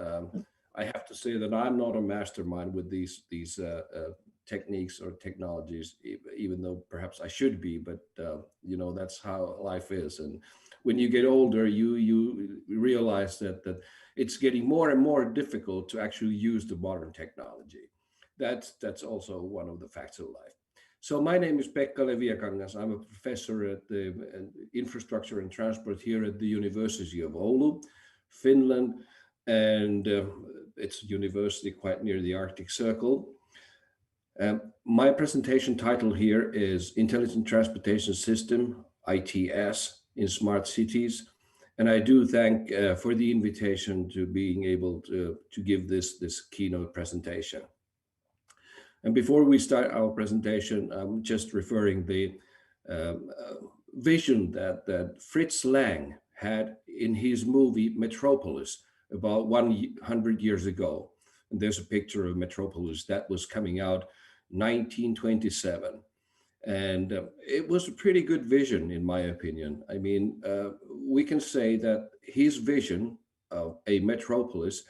I have to say that I'm not a mastermind with these techniques or technologies, even though perhaps I should be. But you know, that's how life is. And when you get older, you realize that it's getting more and more difficult to actually use the modern technology. That's also one of the facts of life. So my name is Pekka Leviakangas. I'm a professor at the infrastructure and transport here at the University of Oulu, Finland, and it's a university quite near the Arctic Circle. My presentation title here is Intelligent Transportation System, ITS, in Smart Cities. And I do thank for the invitation to being able to give this keynote presentation. And before we start our presentation, I'm just referring the vision that Fritz Lang had in his movie Metropolis about 100 years ago. And there's a picture of Metropolis that was coming out 1927. And it was a pretty good vision, in my opinion. I mean, we can say that his vision of a metropolis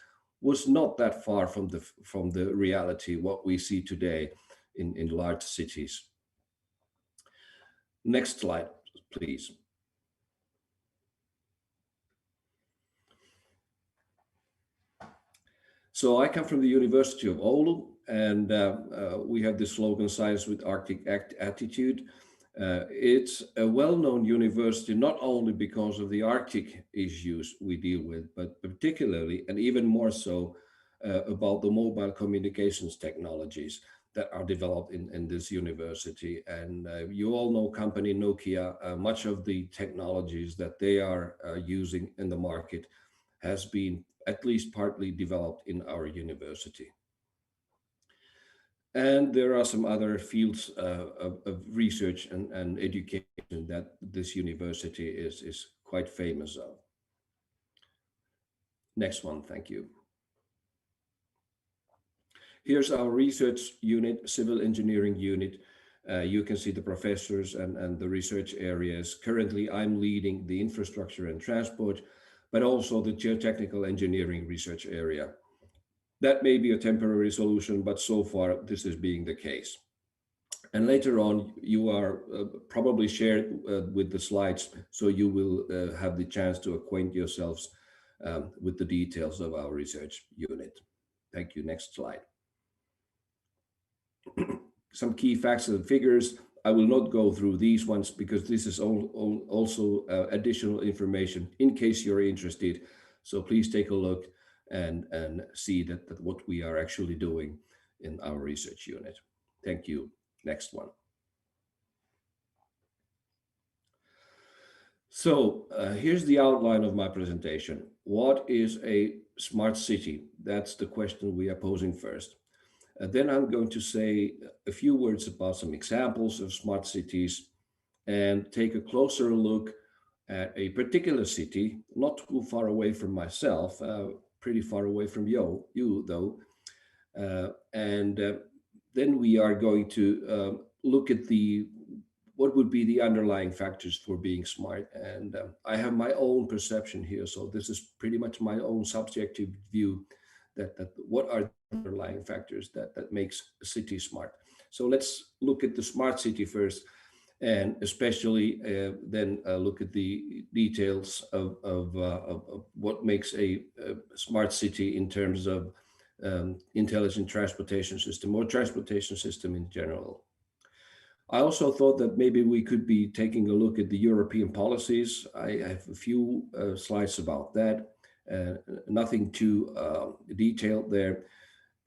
was not that far from the reality, what we see today in large cities. Next slide, please. So I come from the University of Oulu, and we have the slogan Science with Arctic Attitude. It's a well-known university, not only because of the Arctic issues we deal with, but particularly and even more so about the mobile communications technologies that are developed in this university. And you all know company Nokia. Much of the technologies that they are using in the market has been at least partly developed in our university. And there are some other fields of research and education that this university is quite famous of. Next one, thank you. Here's our research unit, civil engineering unit. You can see the professors and the research areas. Currently, I'm leading the infrastructure and transport, but also the geotechnical engineering research area. That may be a temporary solution, but so far this is being the case. And later on, you are probably shared with the slides, so you will have the chance to acquaint yourselves with the details of our research unit. Thank you. Next slide. Some key facts and figures. I will not go through these ones because this is also additional information in case you're interested. So please take a look and see that what we are actually doing in our research unit. Thank you. Next one. So here's the outline of my presentation. What is a smart city? That's the question we are posing first. Then I'm going to say a few words about some examples of smart cities and take a closer look at a particular city, not too far away from myself, pretty far away from you though. Then we are going to look at what would be the underlying factors for being smart. And I have my own perception here. So this is pretty much my own subjective view that what are the underlying factors that makes a city smart. So let's look at the smart city first, and especially then look at the details of what makes a smart city in terms of intelligent transportation system or transportation system in general. I also thought that maybe we could be taking a look at the European policies. I have a few slides about that, nothing too detailed there.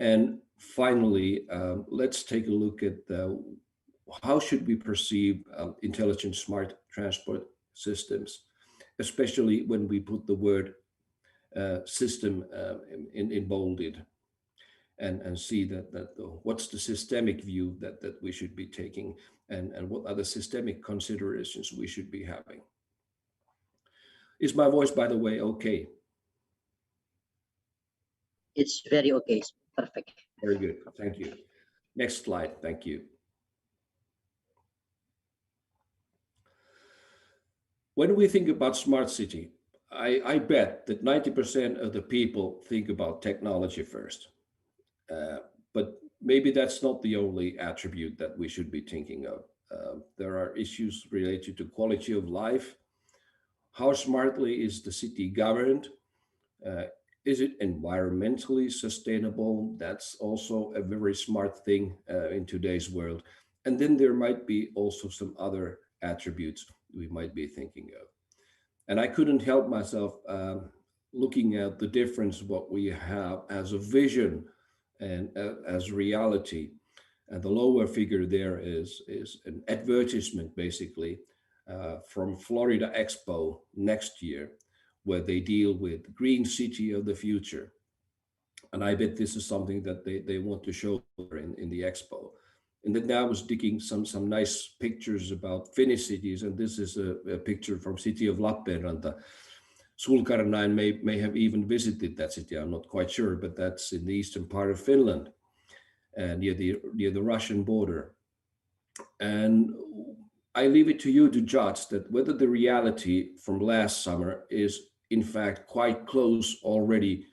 And finally, let's take a look at how should we perceive intelligent smart transport systems, especially when we put the word system in bolded. And see that what's the systemic view that we should be taking, and what are the systemic considerations we should be having. Is my voice, by the way, okay? It's very okay. It's perfect. Very good. Thank you. Next slide. Thank you. When we think about smart city, I bet that 90% of the people think about technology first. But maybe that's not the only attribute that we should be thinking of. There are issues related to quality of life. How smartly is the city governed? Is it environmentally sustainable? That's also a very smart thing in today's world. And then there might be also some other attributes we might be thinking of. And I couldn't help myself looking at the difference what we have as a vision and as reality. And the lower figure there is an advertisement, basically, from Florida Expo next year, where they deal with green city of the future. And I bet this is something that they want to show in the expo. And then I was digging some nice pictures about Finnish cities, and this is a picture from city of Lappeenranta. Sulkarnain may have even visited that city. I'm not quite sure, but that's in the eastern part of Finland, near the Russian border. And I leave it to you to judge that whether the reality from last summer is in fact quite close already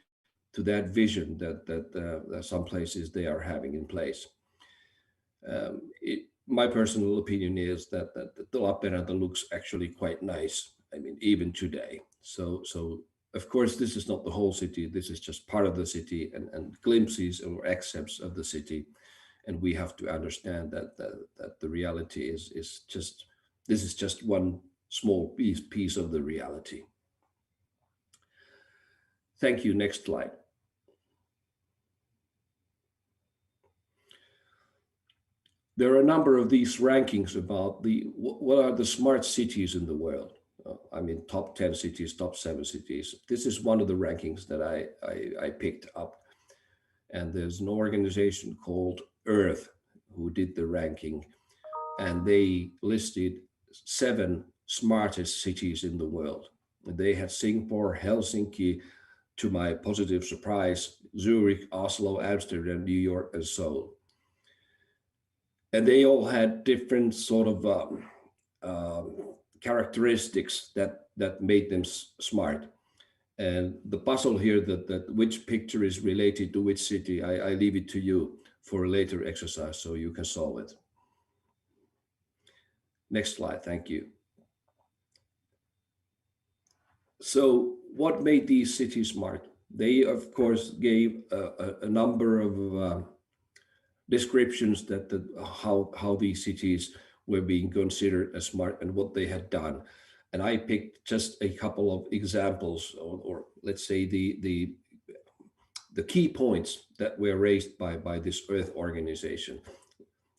to that vision that some places they are having in place. My personal opinion is that the Lappeenranta looks actually quite nice. I mean, even today. So of course, this is not the whole city. This is just part of the city and glimpses or excerpts of the city. And we have to understand that the reality is just, this is just one small piece of the reality. Thank you. Next slide. There are a number of these rankings about what are the smart cities in the world. I mean, top 10 cities, top 7 cities. This is one of the rankings that I picked up. And there's an organization called Earth who did the ranking. And they listed 7 smartest cities in the world. They had Singapore, Helsinki, to my positive surprise, Zurich, Oslo, Amsterdam, New York, and Seoul. And they all had different sort of characteristics that made them smart. And the puzzle here that which picture is related to which city, I leave it to you for a later exercise so you can solve it. Next slide, thank you. So what made these cities smart? They, of course, gave a number of descriptions that how these cities were being considered as smart and what they had done. And I picked just a couple of examples, or let's say the key points that were raised by this Earth organization,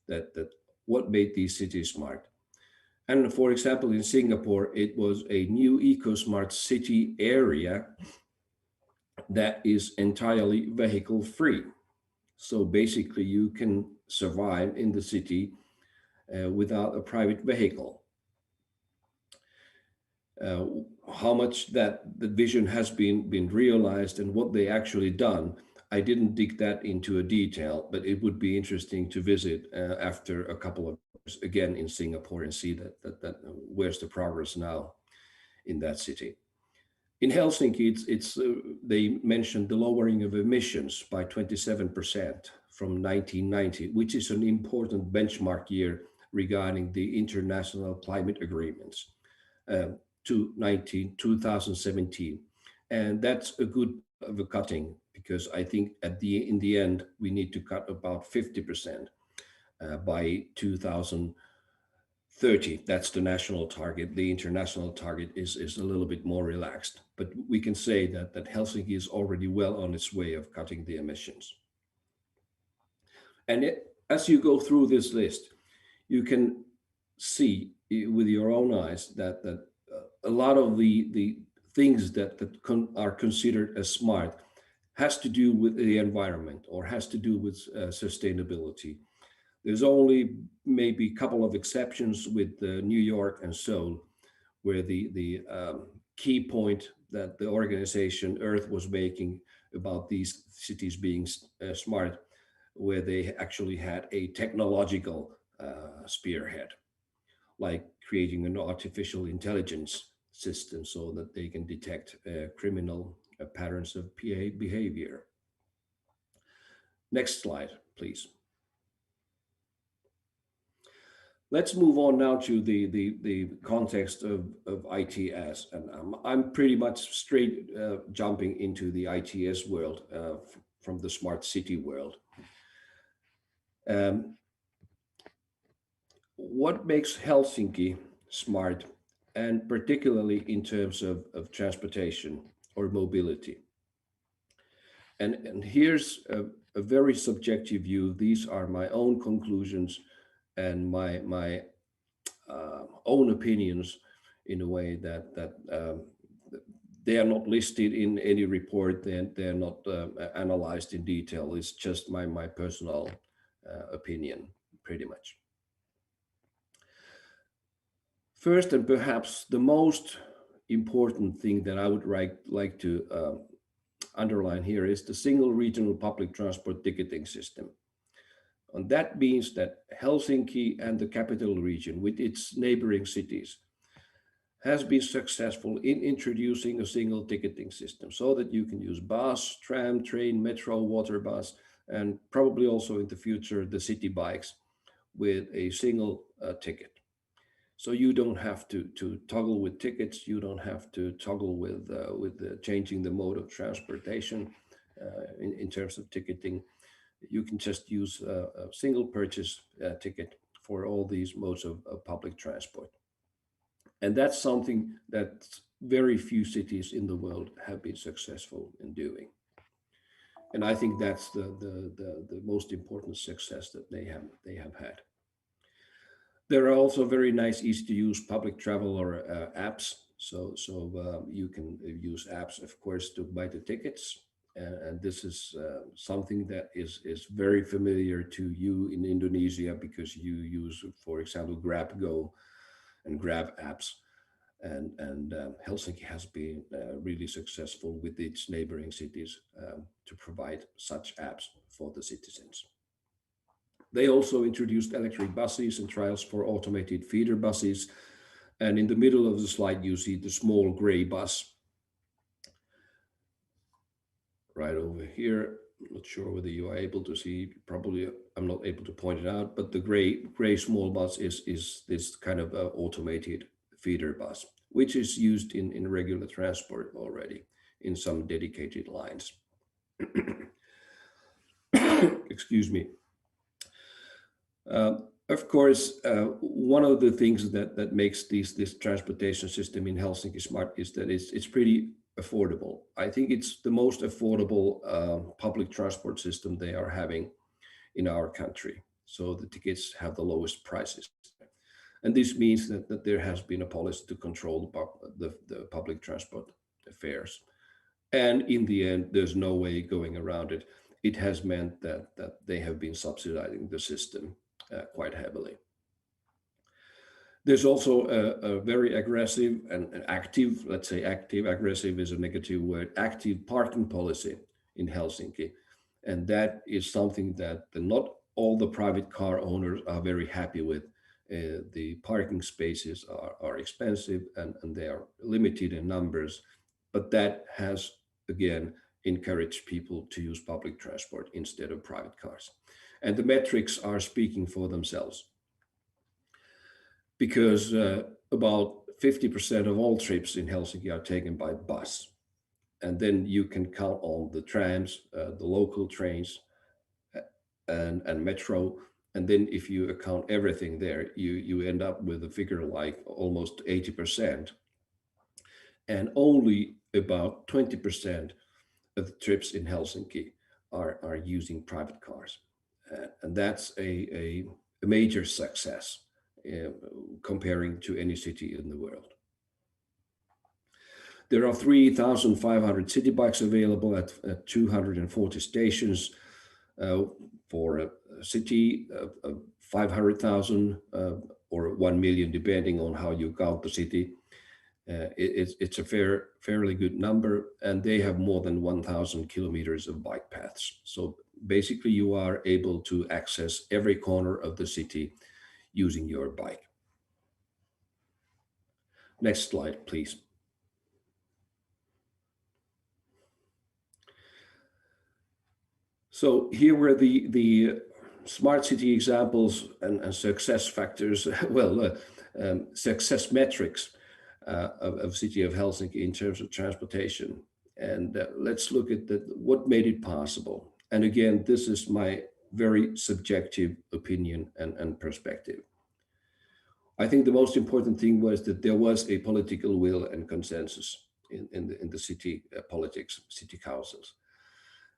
that what made these cities smart. And for example, in Singapore, it was a new eco-smart city area that is entirely vehicle free. So basically you can survive in the city without a private vehicle. How much that the vision has been realized and what they actually done, I didn't dig that into a detail, but it would be interesting to visit after a couple of years again in Singapore and see that where's the progress now in that city. In Helsinki, they mentioned the lowering of emissions by 27% from 1990, which is an important benchmark year regarding the international climate agreements, to 2017. And that's a good of a cutting, because I think in the end, we need to cut about 50% by 2030. 30, that's the national target. The international target is a little bit more relaxed, but we can say that Helsinki is already well on its way of cutting the emissions. And as you go through this list, you can see with your own eyes that a lot of the things that are considered as smart has to do with the environment or has to do with sustainability. There's only maybe a couple of exceptions with New York and Seoul, where the key point that the organization Earth was making about these cities being smart, where they actually had a technological spearhead, like creating an artificial intelligence system so that they can detect criminal patterns of behavior. Next slide, please. Let's move on now to the context of ITS, and I'm pretty much straight jumping into the ITS world from the smart city world. What makes Helsinki smart, and particularly in terms of transportation or mobility? And here's a very subjective view. These are my own conclusions and my own opinions, in a way that they are not listed in any report. They're not analyzed in detail. It's just my personal opinion, pretty much. First, and perhaps the most important thing that I would like to underline here is the single regional public transport ticketing system. And that means that Helsinki and the capital region, with its neighboring cities, has been successful in introducing a single ticketing system so that you can use bus, tram, train, metro, water bus, and probably also in the future, the city bikes with a single ticket. So you don't have to toggle with tickets. You don't have to toggle with changing the mode of transportation in terms of ticketing. You can just use a single purchase ticket for all these modes of public transport. And that's something that very few cities in the world have been successful in doing. And I think that's the most important success that they have had. There are also very nice, easy to use public travel or apps. So you can use apps, of course, to buy the tickets. And this is something that is very familiar to you in Indonesia, because you use, for example, GrabGo and Grab apps. And Helsinki has been really successful with its neighboring cities to provide such apps for the citizens. They also introduced electric buses and trials for automated feeder buses. And in the middle of the slide, you see the small gray bus right over here. I'm not sure whether you are able to see, probably I'm not able to point it out, but the gray small bus is this kind of automated feeder bus, which is used in regular transport already in some dedicated lines. Excuse me. Of course, one of the things that makes this transportation system in Helsinki smart is that it's pretty affordable. I think it's the most affordable public transport system they are having in our country. So the tickets have the lowest prices. And this means that there has been a policy to control the public transport fares. And in the end, there's no way going around it. It has meant that they have been subsidizing the system quite heavily. There's also a very aggressive and active, let's say active, aggressive is a negative word, active parking policy in Helsinki. And that is something that not all the private car owners are very happy with. The parking spaces are expensive and they are limited in numbers, but that has, again, encouraged people to use public transport instead of private cars. And the metrics are speaking for themselves, because about 50% of all trips in Helsinki are taken by bus. And then you can count on the trams, the local trains and metro, And then if you account everything there, you end up with a figure like almost 80%. And only about 20% of the trips in Helsinki are using private cars. And that's a major success comparing to any city in the world. There are 3,500 city bikes available at 240 stations for a city, 500,000 or 1 million, depending on how you count the city. It's a fairly good number, and they have more than 1,000 kilometers of bike paths. So basically you are able to access every corner of the city using your bike. Next slide, please. So here were the smart city examples and success factors, success metrics of City of Helsinki in terms of transportation. And let's look at what made it possible. And again, this is my very subjective opinion and perspective. I think the most important thing was that there was a political will and consensus in the city politics, city councils.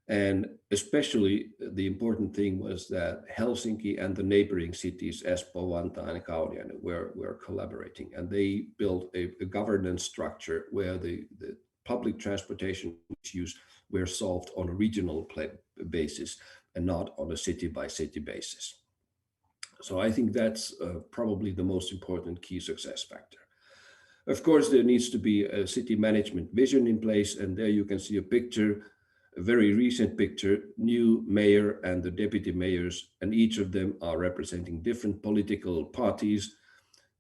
And especially the important thing was that Helsinki and the neighboring cities, Espoo, Vantaa, and Kauniainen, were collaborating, and they built a governance structure where the public transportation issues were solved on a regional basis and not on a city-by-city basis. So I think that's probably the most important key success factor. Of course, there needs to be a city management vision in place, and there you can see a picture, a very recent picture, new mayor and the deputy mayors, and each of them are representing different political parties.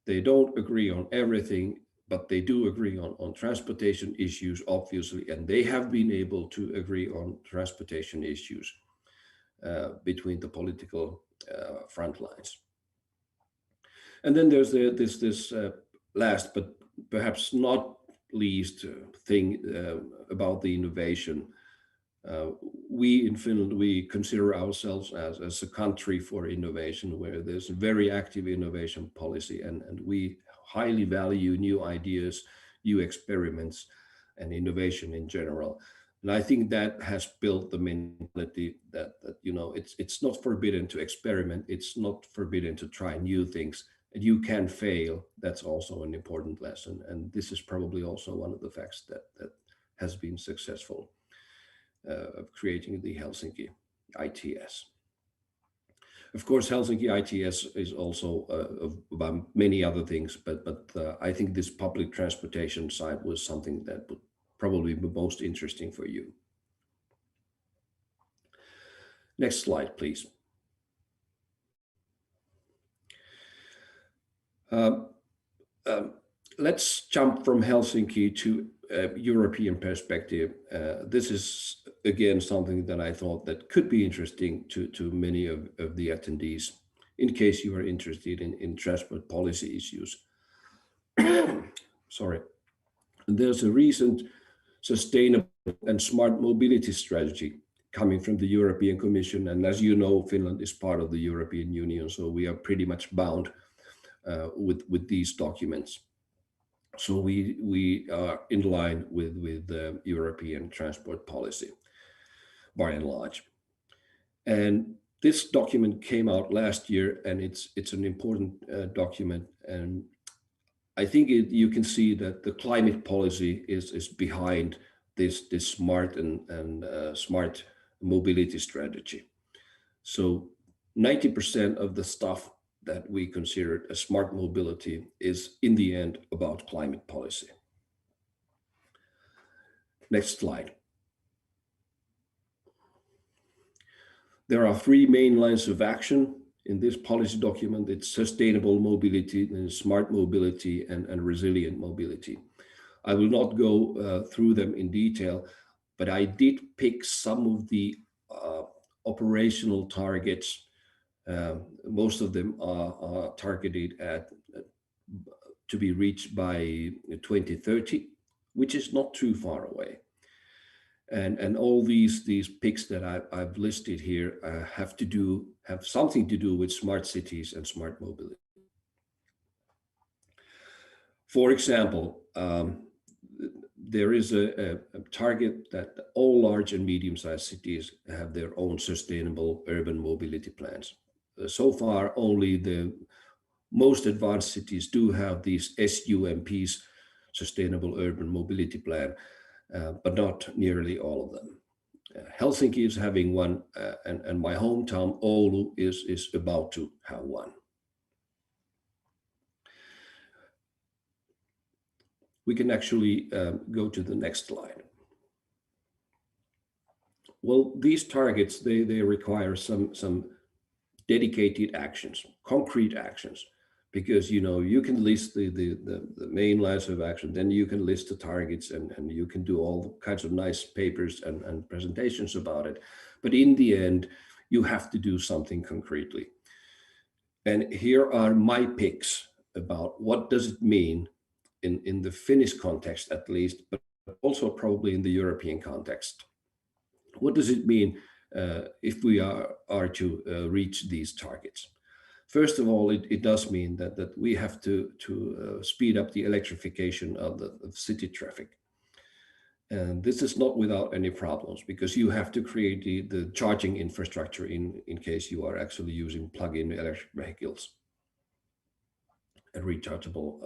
They don't agree on everything, but they do agree on transportation issues, obviously, and they have been able to agree on transportation issues between the political front lines. And then there's this last, but perhaps not least thing about the innovation. We in Finland, we consider ourselves as a country for innovation, where there's a very active innovation policy, and we highly value new ideas, new experiments, and innovation in general. And I think that has built the mentality that you know, it's not forbidden to experiment, it's not forbidden to try new things, and you can fail. That's also an important lesson, and this is probably also one of the facts that has been successful of creating the Helsinki ITS. Of course, Helsinki ITS is also about many other things, but I think this public transportation side was something that would probably be most interesting for you. Next slide, please. Let's jump from Helsinki to European perspective. This is again something that I thought that could be interesting to many of the attendees, in case you are interested in transport policy issues. Sorry. There's a recent sustainable and smart mobility strategy coming from the European Commission, and as you know, Finland is part of the European Union, so we are pretty much bound with these documents. So we are in line with the European transport policy, by and large. And this document came out last year, and it's an important document. And I think you can see that the climate policy is behind this smart and smart mobility strategy. So 90% of the stuff that we considered as smart mobility is in the end about climate policy. Next slide. There are three main lines of action in this policy document. It's sustainable mobility, and smart mobility, and resilient mobility. I will not go through them in detail, but I did pick some of the operational targets. Most of them are targeted to be reached by 2030, which is not too far away. And all these picks that I've listed here have something to do with smart cities and smart mobility. For example, there is a target that all large and medium-sized cities have their own sustainable urban mobility plans. So far, only the most advanced cities do have these SUMPs, Sustainable Urban Mobility Plan, but not nearly all of them. Helsinki is having one, and my hometown, Oulu, is about to have one. We can actually go to the next slide. Well, these targets, they require some dedicated actions, concrete actions, because you can list the main lines of action, then you can list the targets, and you can do all kinds of nice papers and presentations about it. But in the end, you have to do something concretely. And here are my picks about what does it mean in the Finnish context, at least, but also probably in the European context. What does it mean if we are to reach these targets? First of all, it does mean that we have to speed up the electrification of city traffic. And this is not without any problems, because you have to create the charging infrastructure in case you are actually using plug-in electric vehicles and rechargeable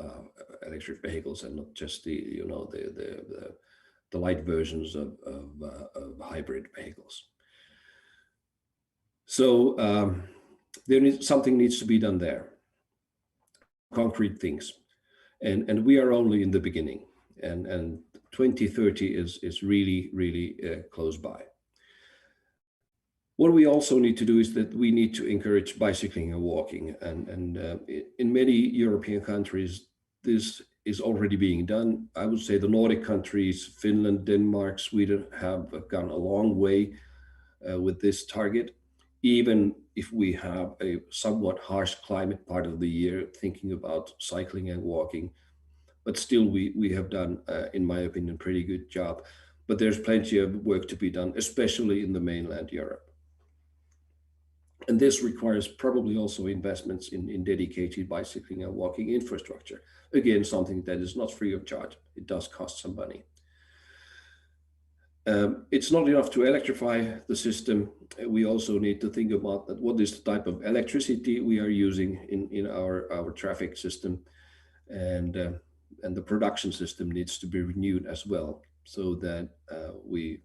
electric vehicles, and not just the light versions of hybrid vehicles. So something needs to be done there, concrete things, and we are only in the beginning, and 2030 is really close by. What we also need to do is that we need to encourage bicycling and walking, and in many European countries this is already being done. I would say the Nordic countries, Finland, Denmark, Sweden, have gone a long way with this target, even if we have a somewhat harsh climate part of the year, thinking about cycling and walking. But still, we have done, in my opinion, a pretty good job. But there's plenty of work to be done, especially in the mainland Europe. And this requires probably also investments in dedicated bicycling and walking infrastructure. Again, something that is not free of charge. It does cost some money. It's not enough to electrify the system. We also need to think about that what is the type of electricity we are using in our traffic system, and the production system needs to be renewed as well, so that we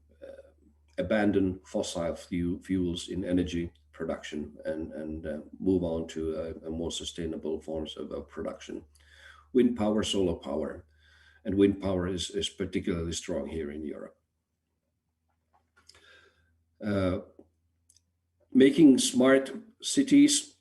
abandon fossil fuels in energy production and move on to a more sustainable forms of production. Wind power, solar power, and wind power is particularly strong here in Europe. Making smart cities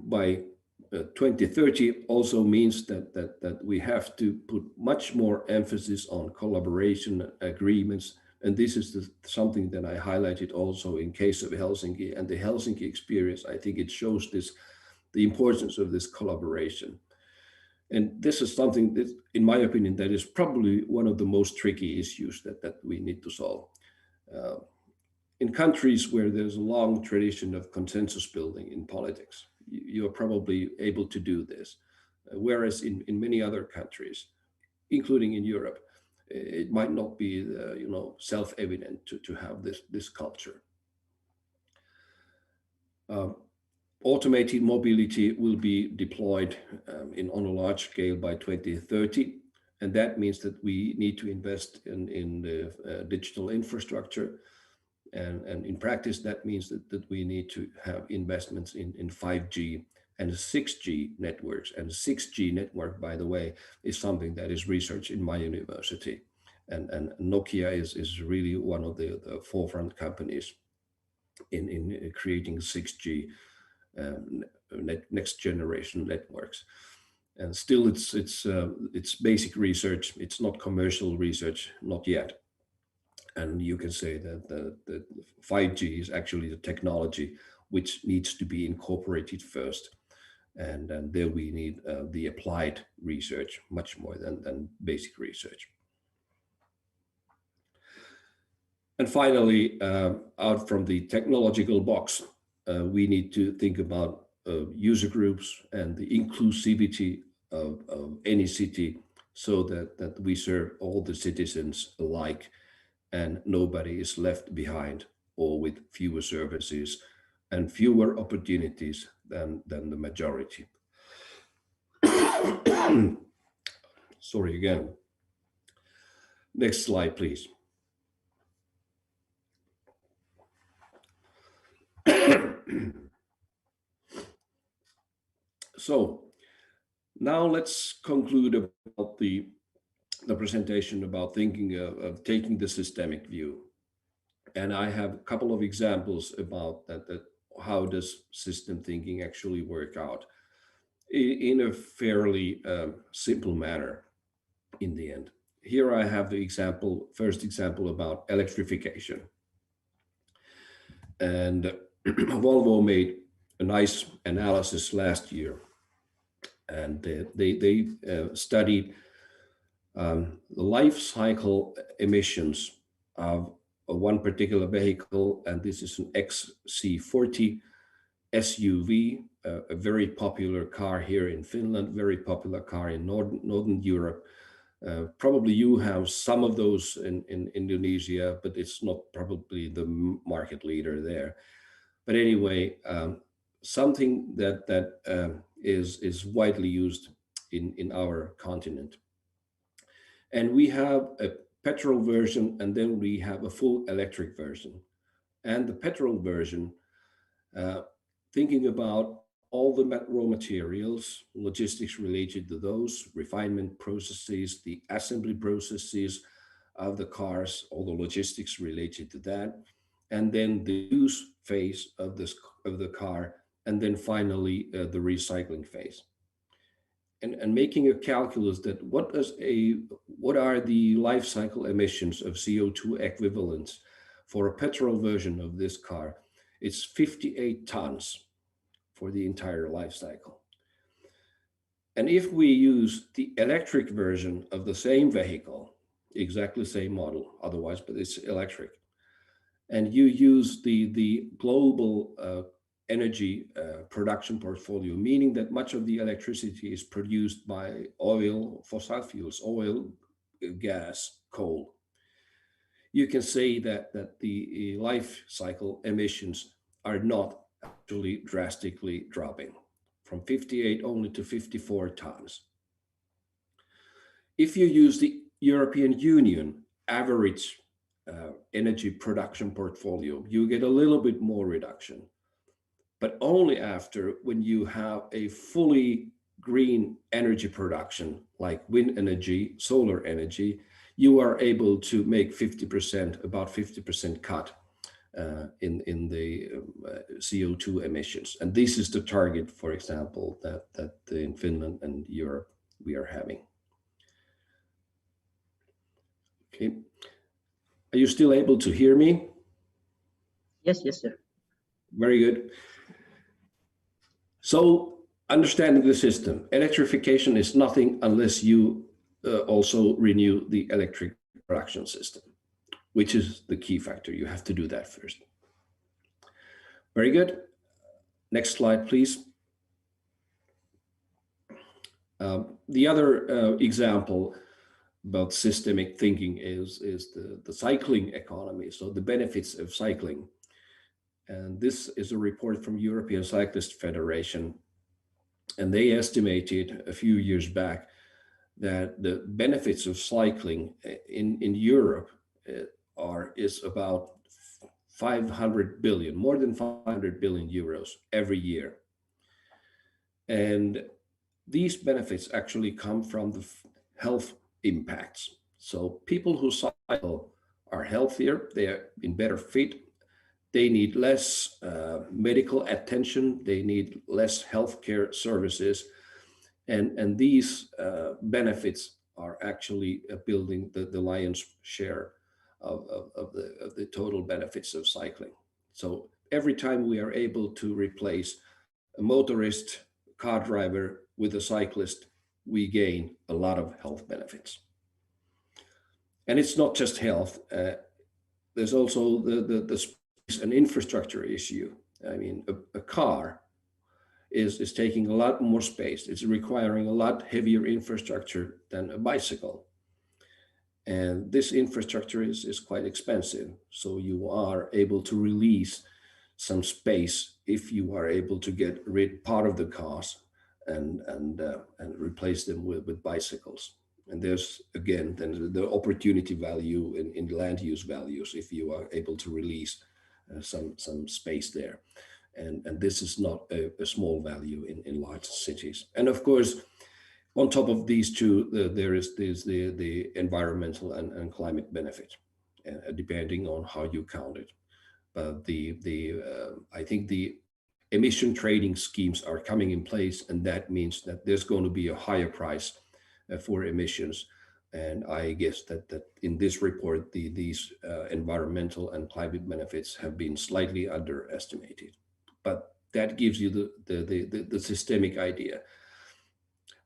by 2030 also means that we have to put much more emphasis on collaboration agreements. And this is something that I highlighted also in case of Helsinki and the Helsinki experience. I think it shows the importance of this collaboration. And this is something that, in my opinion, that is probably one of the most tricky issues that we need to solve. In countries where there's a long tradition of consensus building in politics, you're probably able to do this. Whereas in many other countries, including in Europe, it might not be self-evident to have this culture. Automated mobility will be deployed on a large scale by 2030, and that means that we need to invest in the digital infrastructure, and in practice that means that we need to have investments in 5G and 6G networks. And 6G network, by the way, is something that is researched in my university, and Nokia is really one of the forefront companies in creating 6G next generation networks. And still it's basic research. It's not commercial research, not yet. And you can say that the 5G is actually the technology which needs to be incorporated first. And there we need the applied research much more than basic research. And finally, out from the technological box, we need to think about user groups and the inclusivity of any city, so that we serve all the citizens alike and nobody is left behind, or with fewer services and fewer opportunities than the majority. Sorry again. Next slide, please. So now let's conclude about the presentation about thinking of taking the systemic view. And I have a couple of examples about that how does system thinking actually work out in a fairly simple manner in the end. Here I have the first example about electrification. And Volvo made a nice analysis last year, and they studied the life cycle emissions of one particular vehicle, and this is an XC40 SUV, a very popular car here in Finland, very popular car in Northern Europe. Probably you have some of those in Indonesia, but it's not probably the market leader there. But anyway, something that is widely used in our continent. And we have a petrol version, and then we have a full electric version. And the petrol version, thinking about all the raw materials, logistics related to those, refinement processes, the assembly processes of the cars, all the logistics related to that, and then the use phase of the car, and then finally the recycling phase. And making a calculus that what are the life cycle emissions of CO2 equivalents for a petrol version of this car? It's 58 tons for the entire life cycle. And if we use the electric version of the same vehicle, exactly same model, otherwise, but it's electric, and you use the global energy production portfolio, meaning that much of the electricity is produced by oil, fossil fuels, oil, gas, coal. You can say that the life cycle emissions are not actually drastically dropping from 58 only to 54 tons. If you use the European Union average energy production portfolio, you get a little bit more reduction, but only after when you have a fully green energy production like wind energy, solar energy, you are able to make 50%, about 50% cut in the CO2 emissions. And this is the target, for example, that in Finland and Europe we are having. Okay. Are you still able to hear me? Yes, sir. Very good. So understanding the system, electrification is nothing unless you also renew the electric production system, which is the key factor. You have to do that first. Very good. Next slide, please. The other example about systemic thinking is the cycling economy, so the benefits of cycling. And this is a report from European Cyclist Federation, and they estimated a few years back that the benefits of cycling in Europe is about 500 billion, more than 500 billion euros every year. And these benefits actually come from the health impacts. So people who cycle are healthier, they are in better fit, they need less medical attention, they need less healthcare services, and these benefits are actually building the lion's share of the total benefits of cycling. So every time we are able to replace a motorist, car driver with a cyclist, we gain a lot of health benefits. And it's not just health. there's also the space and infrastructure issue. I mean, a car is taking a lot more space. It's requiring a lot heavier infrastructure than a bicycle. And this infrastructure is quite expensive. So you are able to release some space if you are able to get rid part of the cars and replace them with bicycles. And there's, again, then the opportunity value in land use values if you are able to release some space there. And this is not a small value in large cities. And of course, on top of these two, there is the environmental and climate benefit, depending on how you count it. But I think the emission trading schemes are coming in place, and that means that there's going to be a higher price for emissions. And I guess that in this report, these environmental and climate benefits have been slightly underestimated. But that gives you the systemic idea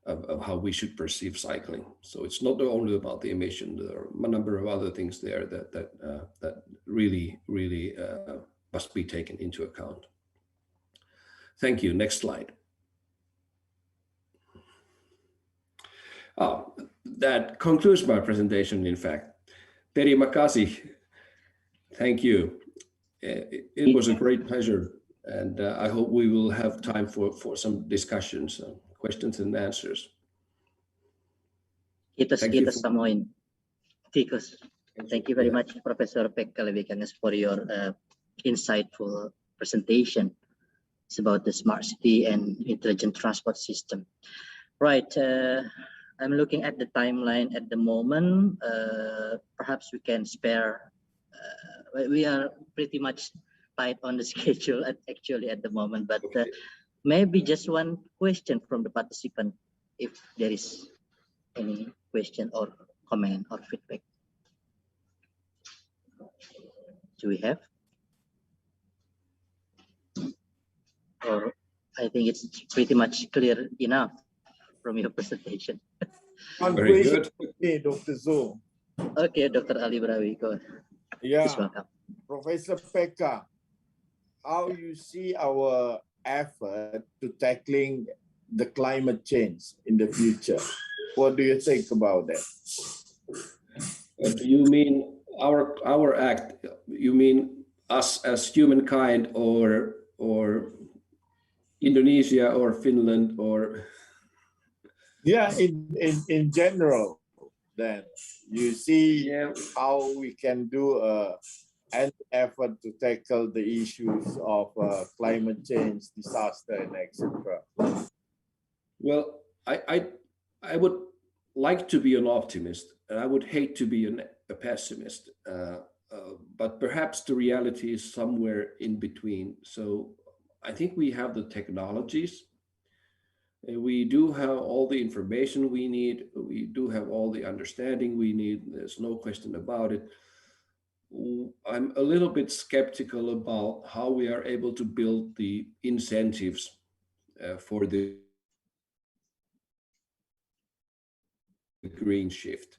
of how we should perceive cycling. So it's not only about the emission. There are a number of other things there that really must be taken into account. Thank you. Next slide. That concludes my presentation, in fact. Terima kasih. Thank you. It was a great pleasure. And I hope we will have time for some discussions, questions and answers. Kita samoin. Tikus. Thank you very much, Professor Pekka Levikanes, for your insightful presentation. It's about the smart city and intelligent transport system. Right. I'm looking at the timeline at the moment. Perhaps we can spare. We are pretty much tight on the schedule actually at the moment, but maybe just one question from the participant, if there is any question or comment or feedback. Do we have? Or I think it's pretty much clear enough from your presentation. Very good. Okay, Dr. Zul. Okay, Dr. Ali Brawi, go ahead. Yeah, please welcome. Professor Pekka, how you see our effort to tackling the climate change in the future? What do you think about that? Do you mean our act? You mean us as humankind, or Indonesia or Finland, or? Yeah, in general, then you see how we can do an effort to tackle the issues of climate change, disaster, and etc. Well, I would like to be an optimist, and I would hate to be a pessimist. But perhaps the reality is somewhere in between. So I think we have the technologies. We do have all the information we need. We do have all the understanding we need. There's no question about it. I'm a little bit skeptical about how we are able to build the incentives for the green shift,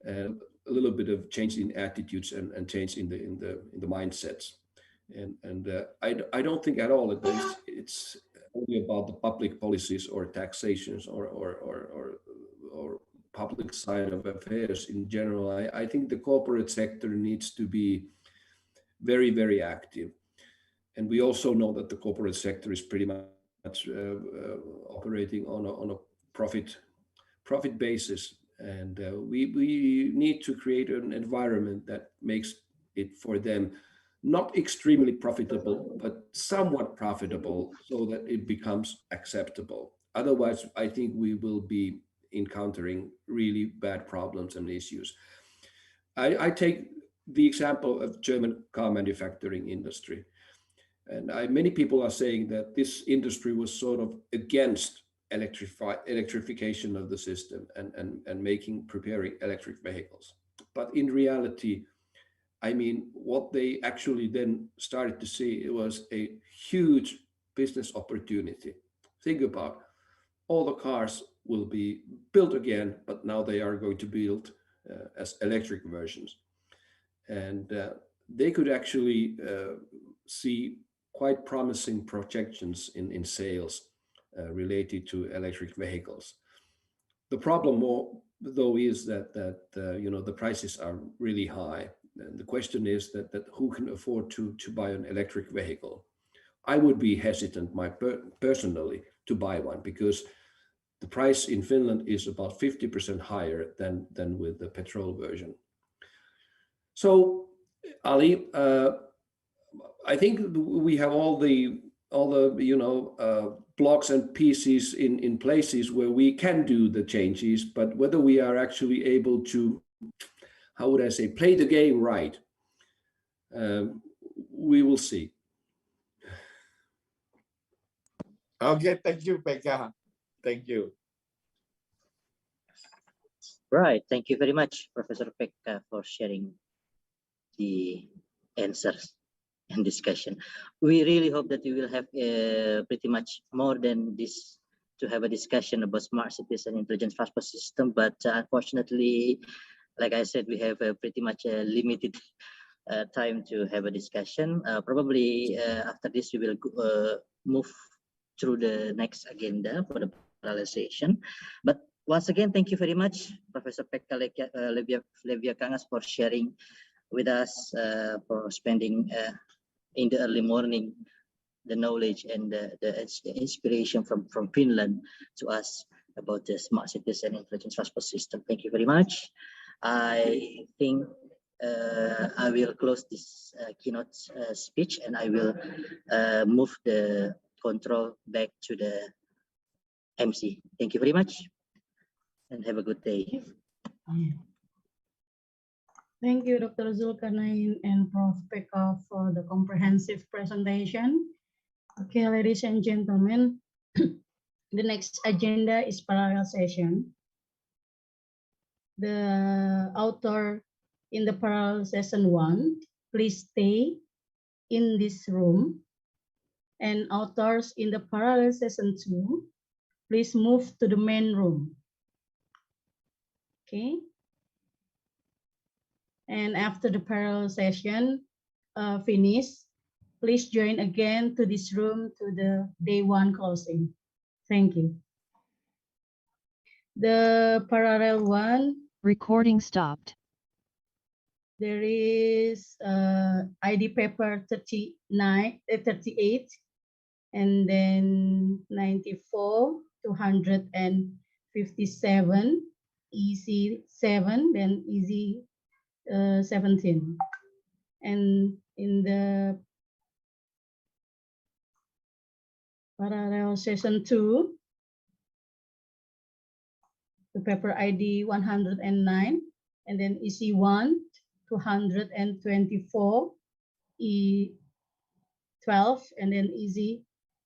and a little bit of change in attitudes and change in the mindsets. And I don't think at all that it's only about the public policies or taxations or public side of affairs in general. I think the corporate sector needs to be very, very active. And we also know that the corporate sector is pretty much operating on a profit basis. And we need to create an environment that makes it for them not extremely profitable, but somewhat profitable, so that it becomes acceptable. Otherwise, I think we will be encountering really bad problems and issues. I take the example of German car manufacturing industry. And many people are saying that this industry was sort of against electrification of the system and preparing electric vehicles. But in reality, I mean, what they actually then started to see, it was a huge business opportunity. Think about all the cars will be built again, but now they are going to be built as electric versions. and they could actually see quite promising projections in sales related to electric vehicles. The problem, though, is that the prices are really high, and the question is that who can afford to buy an electric vehicle? I would be hesitant, personally, to buy one because the price in Finland is about 50% higher than with the petrol version. So, Ali, I think we have all the blocks and pieces in places where we can do the changes, but whether we are actually able to, how would I say, play the game right, we will see. Okay, thank you, Pekka. Thank you. Right. Thank you very much, Professor Pekka, for sharing the answers and discussion. We really hope that we will have pretty much more than this to have a discussion about smart cities and intelligent transport system. But unfortunately, like I said, we have pretty much a limited time to have a discussion. Probably after this, we will move through the next agenda for the parallelization. But once again, thank you very much, Professor Pekka Leviakangas, for sharing with us, for spending in the early morning the knowledge and the inspiration from Finland to us about the smart cities and intelligent transport system. Thank you very much. I think I will close this keynote speech, and I will move the control back to the MC. Thank you very much, and have a good day. Thank you, Dr. Zulkarnain and Prof. Pekka for the comprehensive presentation. Okay, ladies and gentlemen, the next agenda is parallel session. The author in the parallel session 1, please stay in this room. And authors in the parallel session 2, please move to the main room. Okay. And after the parallel session finish, please join again to this room to the day 1 closing. Thank you. The parallel 1. Recording stopped. There is ID paper 38, and then 94, 257, easy 7, then easy 17. And in the parallel session 2, the paper ID 109, and then EC 1, 224, E 12, and then EZ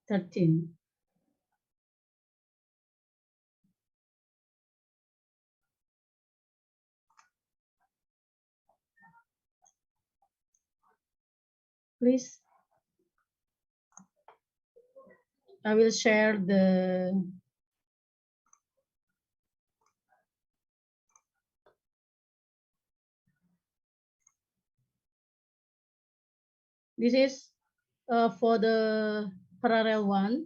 13. Please, I will share the this is for the parallel 1.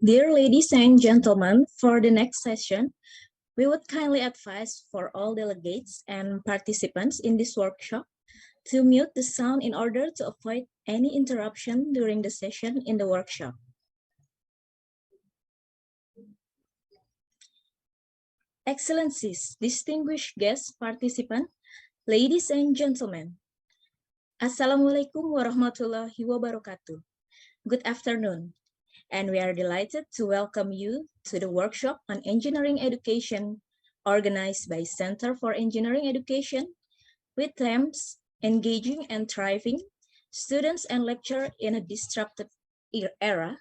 Dear ladies and gentlemen, for the next session, we would kindly advise for all delegates and participants in this workshop to mute the sound in order to avoid any interruption during the session in the workshop. Excellencies, distinguished guest participants, ladies and gentlemen, Assalamualaikum warahmatullahi wabarakatuh. Good afternoon, and we are delighted to welcome you to the workshop on engineering education organized by Center for Engineering Education with themes engaging and thriving students and lecturers in a disruptive era,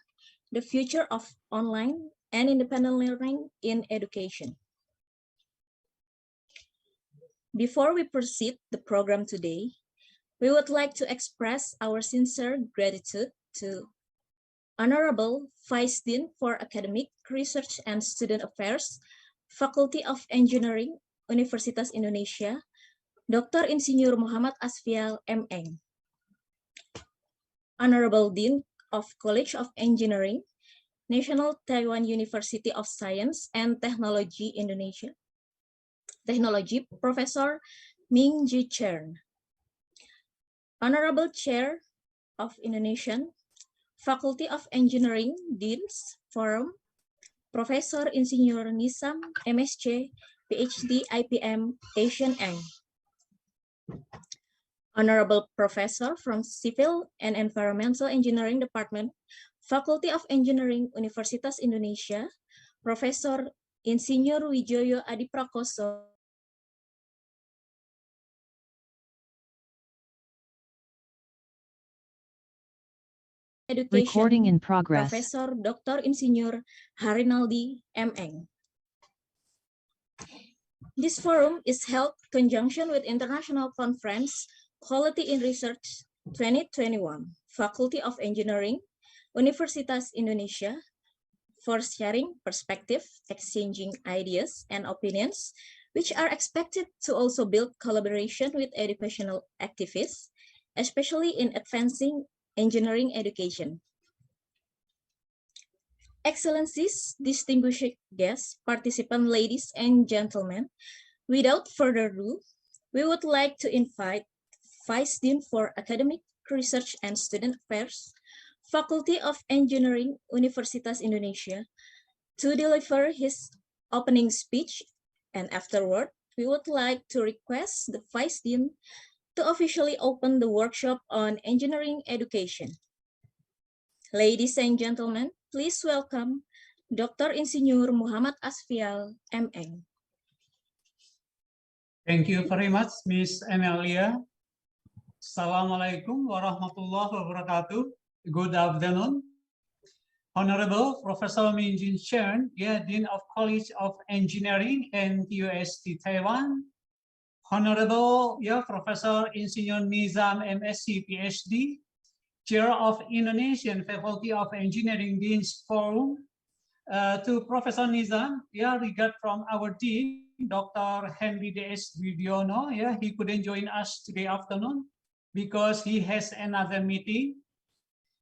the future of online and independent learning in education. Before we proceed the program today, we would like to express our sincere gratitude to Honorable Vice Dean for Academic Research and Student Affairs, Faculty of Engineering, Universitas Indonesia, Dr. Insinyur Muhammad Asfial M.Eng. Honorable Dean of College of Engineering, National Taiwan University of Science and Technology Indonesia, Technology Professor Ming Ji Chern. Honorable Chair of Indonesian Faculty of Engineering Deans Forum, Professor Insinyur Nizam MSc, PhD IPM Asian Eng. Honorable Professor from Civil and Environmental Engineering Department, Faculty of Engineering Universitas Indonesia, Professor Insinyur Wijoyo Adiprakoso, Education, Recording in progress. Professor Dr. Insinyur Harinaldi M.Eng. This forum is held in conjunction with International Conference Quality in Research 2021, Faculty of Engineering, Universitas Indonesia, for sharing perspective, exchanging ideas and opinions, which are expected to also build collaboration with educational activists, especially in advancing engineering education. Excellencies, distinguished guests, participants, ladies and gentlemen, without further ado, we would like to invite Vice Dean for Academic Research and Student Affairs, Faculty of Engineering, Universitas Indonesia, to deliver his opening speech, and afterward, we would like to request the Vice Dean to officially open the workshop on engineering education. Ladies and gentlemen, please welcome Dr. Insinyur Muhammad Asfial M.Eng. Thank you very much, Ms. Amelia. Assalamualaikum warahmatullahi wabarakatuh. Good afternoon. Honorable Professor Ming Ji Chern, Dean of College of Engineering and UST Taiwan. Honorable Professor Insinyur Nizam MSc PhD, Chair of Indonesian Faculty of Engineering Deans Forum. To Professor Nizam, regard from our Dean, Dr. Henry D.S. Widiono. He couldn't join us today afternoon because he has another meeting.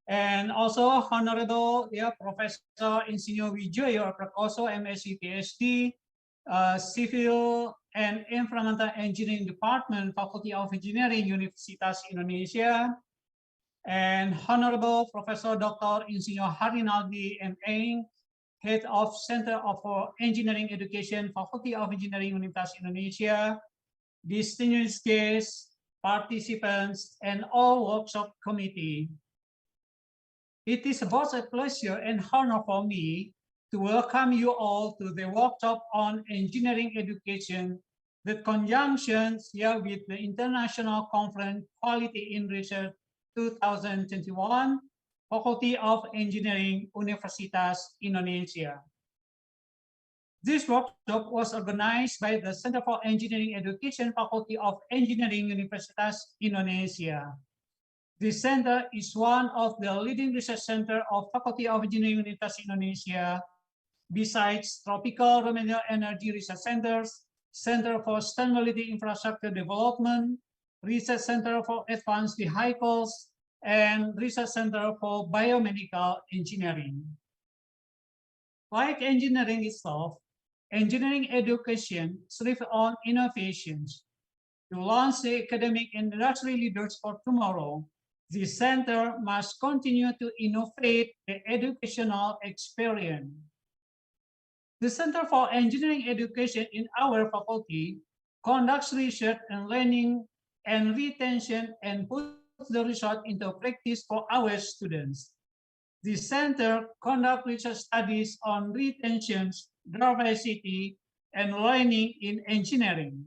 And also Honorable Professor Insinyur Wijoyo Adiprakoso, MSc PhD, Civil and Environmental Engineering Department, Faculty of Engineering, Universitas Indonesia, and Honorable Professor Dr. Insinyur Harinaldi M.Eng, Head of Center for Engineering Education, Faculty of Engineering, Universitas Indonesia, distinguished guests, participants, and all workshop committee. It is both a pleasure and honor for me to welcome you all to the workshop on engineering education, the conjunctions with the International Conference Quality in Research 2021, Faculty of Engineering, Universitas Indonesia. This workshop was organized by the Center for Engineering Education, Faculty of Engineering, Universitas Indonesia. This center is one of the leading research center of Faculty of Engineering, Universitas Indonesia, besides tropical renewable energy research centers, Center for Sustainability Infrastructure Development, Research Center for Advanced Vehicles, and Research Center for Biomedical Engineering. Like engineering itself, engineering education thrives on innovations. To launch the academic and industry leaders for tomorrow, the center must continue to innovate the educational experience. The Center for Engineering Education in our faculty conducts research and learning and retention and puts the result into practice for our students. The center conducts research studies on retention, diversity, and learning in engineering.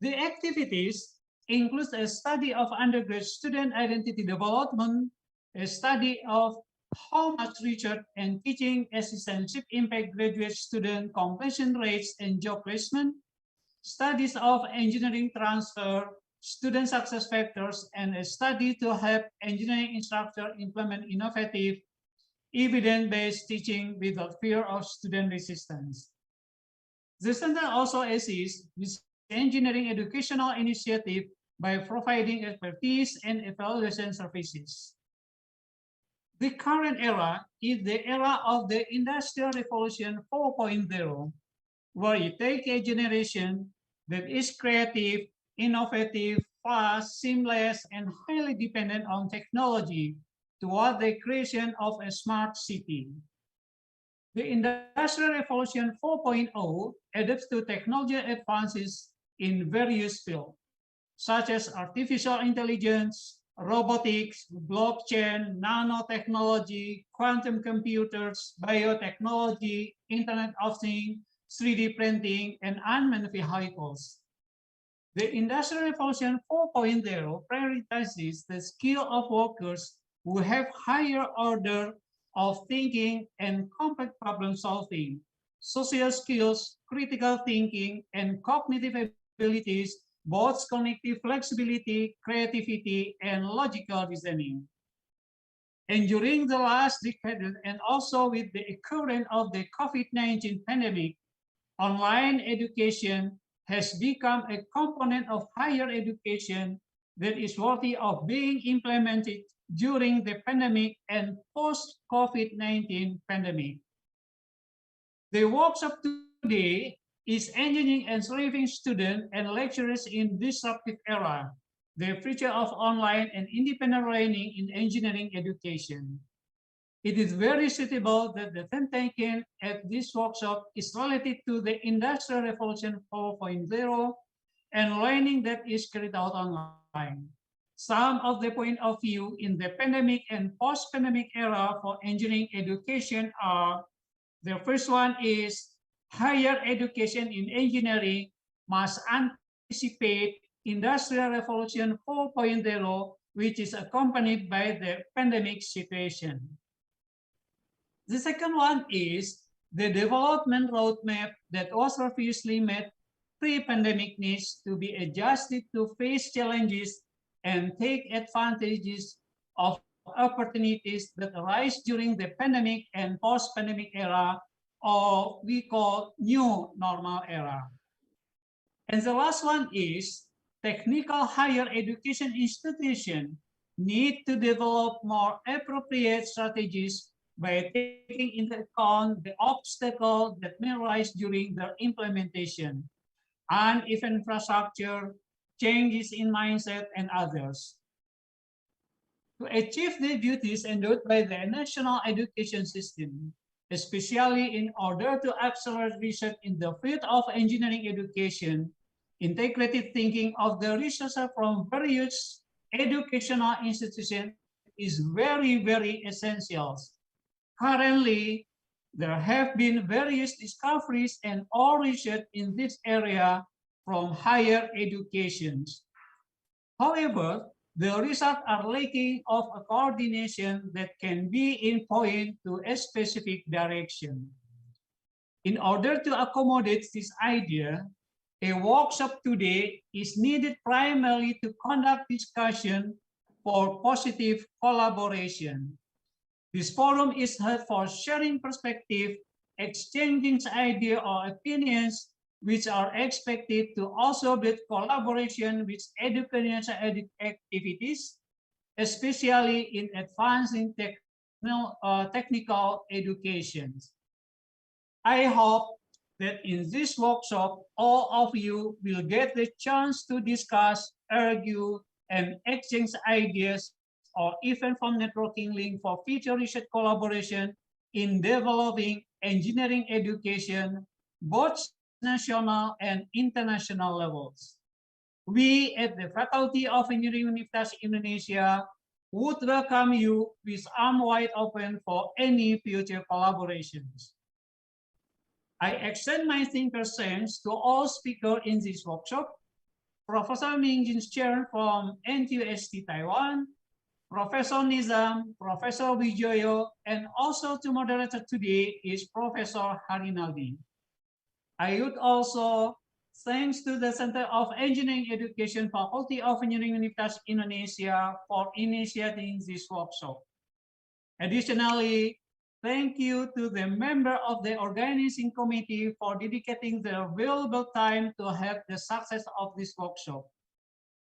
The activities include a study of undergraduate student identity development, a study of how much research and teaching assistantship impact graduate student completion rates and job placement, studies of engineering transfer, student success factors, and a study to help engineering instructors implement innovative, evidence-based teaching without fear of student resistance. The center also assists with engineering educational initiative by providing expertise and evaluation services. The current era is the era of the Industrial Revolution 4.0, where it takes a generation that is creative, innovative, fast, seamless, and highly dependent on technology toward the creation of a smart city. The Industrial Revolution 4.0 adapts to technology advances in various fields, such as artificial intelligence, robotics, blockchain, nanotechnology, quantum computers, biotechnology, Internet of Things, 3D printing, and unmanned vehicles. The Industrial Revolution 4.0 prioritizes the skill of workers who have higher order of thinking and complex problem solving, social skills, critical thinking, and cognitive abilities, both cognitive flexibility, creativity, and logical reasoning. And during the last decade, and also with the occurrence of the COVID-19 pandemic, online education has become a component of higher education that is worthy of being implemented during the pandemic and post-COVID-19 pandemic. The workshop today is Engineering and Thriving Students and Lecturers in Disruptive Era, the future of online and independent learning in engineering education. It is very suitable that the theme taken at this workshop is related to the Industrial Revolution 4.0 and learning that is carried out online. Some of the point of view in the pandemic and post-pandemic era for engineering education are, the first one is higher education in engineering must anticipate Industrial Revolution 4.0, which is accompanied by the pandemic situation. The second one is the development roadmap that was previously made pre-pandemic needs to be adjusted to face challenges and take advantages of opportunities that arise during the pandemic and post-pandemic era, or we call new normal era. And the last one is technical higher education institutions need to develop more appropriate strategies by taking into account the obstacles that may arise during their implementation, uneven infrastructure, changes in mindset, and others. To achieve the duties endorsed by the national education system, especially in order to accelerate research in the field of engineering education, integrated thinking of the researchers from various educational institutions is very, very essential. Currently, there have been various discoveries and all research in this area from higher education. However, the results are lacking of a coordination that can be in point to a specific direction. In order to accommodate this idea, a workshop today is needed primarily to conduct discussion for positive collaboration. This forum is held for sharing perspective, exchanging ideas or opinions, which are expected to also build collaboration with educational activities, especially in advancing technical education. I hope that in this workshop, all of you will get the chance to discuss, argue, and exchange ideas, or even from networking link for future research collaboration in developing engineering education, both national and international levels. We at the Faculty of Engineering Universitas Indonesia would welcome you with arms wide open for any future collaborations. I extend my sincere thanks to all speakers in this workshop, Professor Mingjin Chen from NTUST Taiwan, Professor Nizam, Professor Wijoyo, and also to moderator today is Professor Harinaldi. I would also thanks to the Center of Engineering Education, Faculty of Engineering Universitas Indonesia for initiating this workshop. Additionally, thank you to the member of the organizing committee for dedicating their valuable time to help the success of this workshop.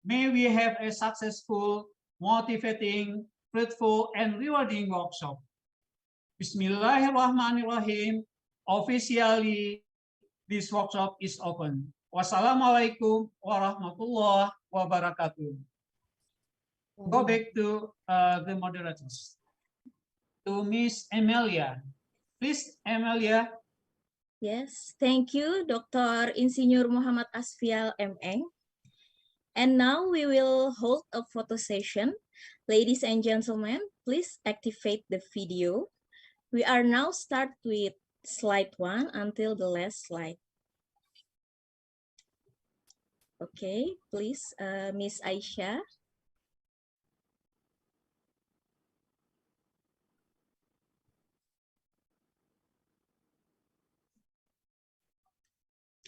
May we have a successful, motivating, fruitful, and rewarding workshop. Bismillahirrahmanirrahim. Officially, this workshop is open. Wassalamualaikum warahmatullahi wabarakatuh. Go back to the moderators. To Miss Amelia. Please, Amelia. Yes, thank you, Dr. Insinyur Muhammad Asfial M.Eng. And now we will hold a photo session. Ladies and gentlemen, please activate the video. We are now start with slide 1 until the last slide. Okay, please, Miss Aisyah.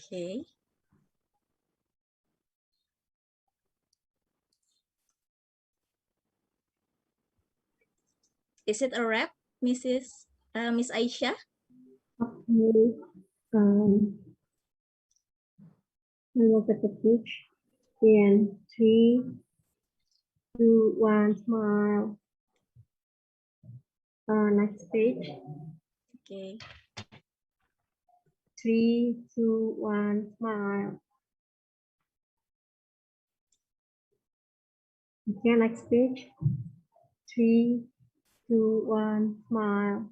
Okay. Is it a wrap, Miss Aisyah? Okay. I look at the page. And 3, 2, 1, smile. Next page. Okay. 3, 2, 1, smile. Okay, next page. 3, 2, 1, smile.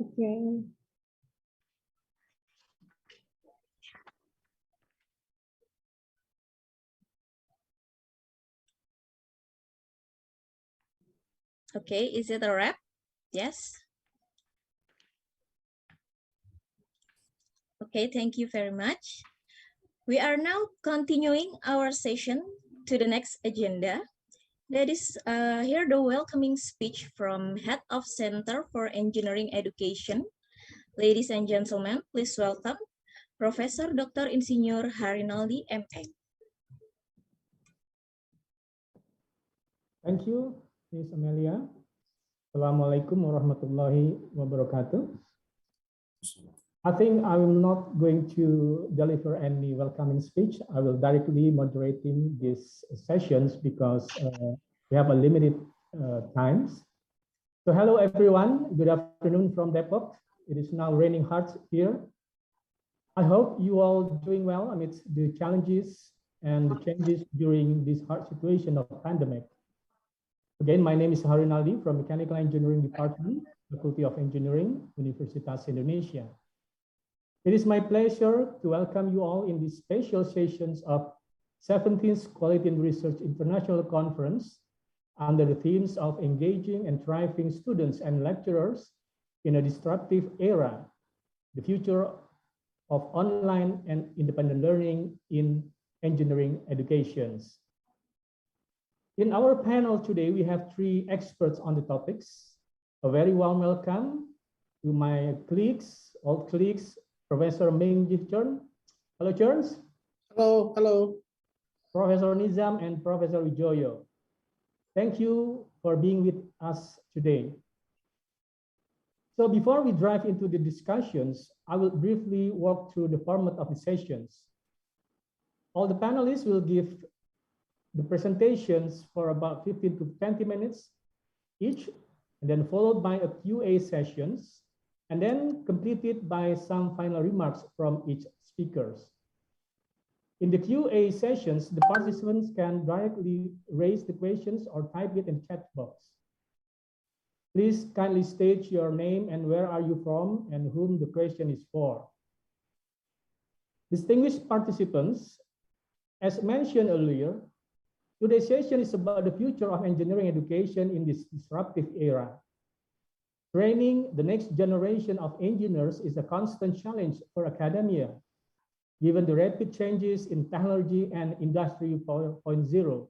Okay. Okay, is it a wrap? Yes. Okay, thank you very much. We are now continuing our session to the next agenda. That is here the welcoming speech from Head of Center for Engineering Education. Ladies and gentlemen, please welcome Professor Dr. Insinyur Harinaldi M.Eng. Thank you, Ms. Amelia. Assalamualaikum warahmatullahi wabarakatuh. I think I will not going to deliver any welcoming speech. I will directly moderating these sessions because we have a limited times. So hello everyone, good afternoon from Depok. It is now raining hard here. I hope you all doing well amidst the challenges and the changes during this hard situation of pandemic. Again, my name is Harinaldi from Mechanical Engineering Department, Faculty of Engineering, Universitas Indonesia. It is my pleasure to welcome you all in these special sessions of 17th Quality in Research International Conference under the themes of engaging and thriving students and lecturers in a disruptive era, the future of online and independent learning in engineering educations. In our panel today, we have 3 experts on the topics. A very warm welcome to my colleagues, old colleagues, Professor Mingjin Chen. Hello, Cherns. Hello, hello. Professor Nizam and Professor Wijoyo. Thank you for being with us today. So before we dive into the discussions, I will briefly walk through the format of the sessions. All the panelists will give the presentations for about 15 to 20 minutes each, and then followed by a QA sessions, and then completed by some final remarks from each speakers. In the QA sessions, the participants can directly raise the questions or type it in chat box. Please kindly state your name and where are you from and whom the question is for. Distinguished participants, as mentioned earlier, today's session is about the future of engineering education in this disruptive era. Training the next generation of engineers is a constant challenge for academia, given the rapid changes in technology and Industry 4.0.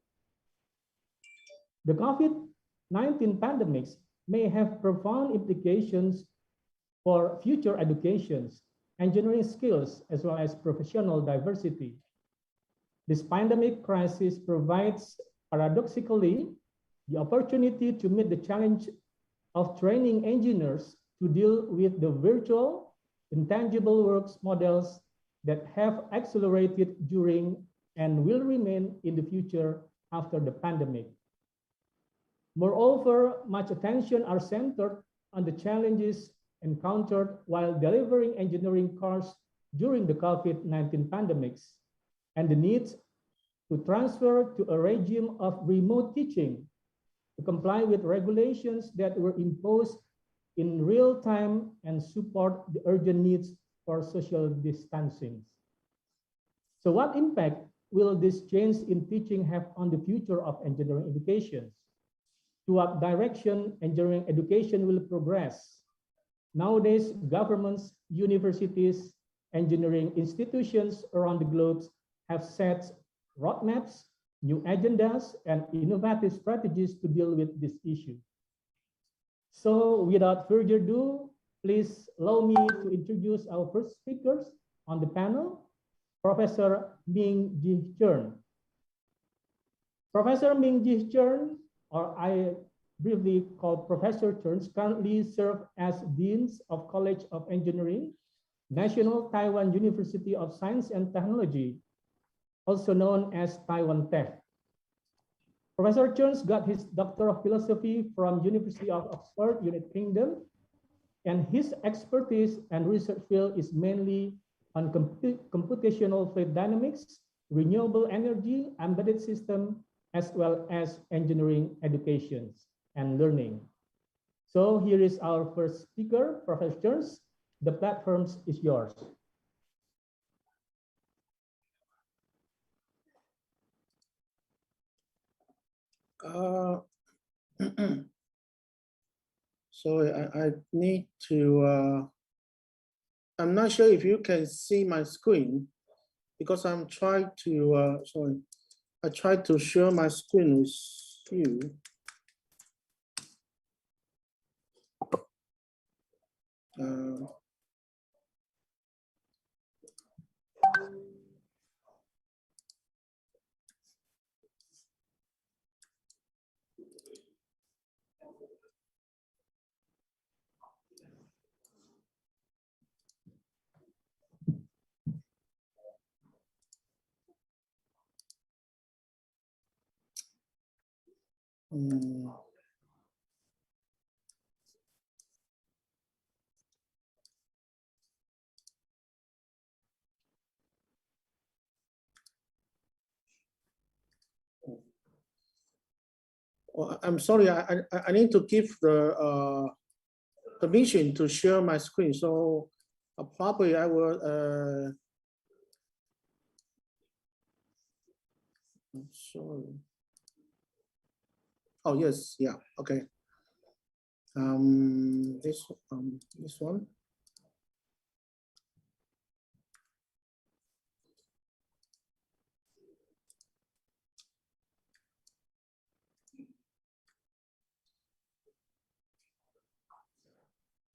The COVID-19 pandemics may have profound implications for future educations, engineering skills, as well as professional diversity. This pandemic crisis provides, paradoxically, the opportunity to meet the challenge of training engineers to deal with the virtual, intangible works models that have accelerated during and will remain in the future after the pandemic. Moreover, much attention are centered on the challenges encountered while delivering engineering courses during the COVID-19 pandemics and the need to transfer to a regime of remote teaching to comply with regulations that were imposed in real time and support the urgent needs for social distancing. So what impact will this change in teaching have on the future of engineering education? To what direction engineering education will progress? Nowadays, governments, universities, engineering institutions around the globe have set roadmaps, new agendas, and innovative strategies to deal with this issue. So without further ado, please allow me to introduce our first speakers on the panel, Professor Ming-Ji Chern. Professor Ming-Ji Chern, or I briefly call Professor Chern, currently serves as Dean of College of Engineering, National Taiwan University of Science and Technology, also known as Taiwan Tech. Professor Chern got his Doctor of Philosophy from University of Oxford, United Kingdom, and his expertise and research field is mainly on computational fluid dynamics, renewable energy, embedded system, as well as engineering education and learning. So here is our first speaker, Professor Chern. The platform is yours. So I need to, I'm not sure if you can see my screen because I'm trying to, sorry, I tried to share my screen with you. Well, I'm sorry, I need to give the permission to share my screen. So probably I will, I'm sorry. Oh, yes, yeah, okay. This one.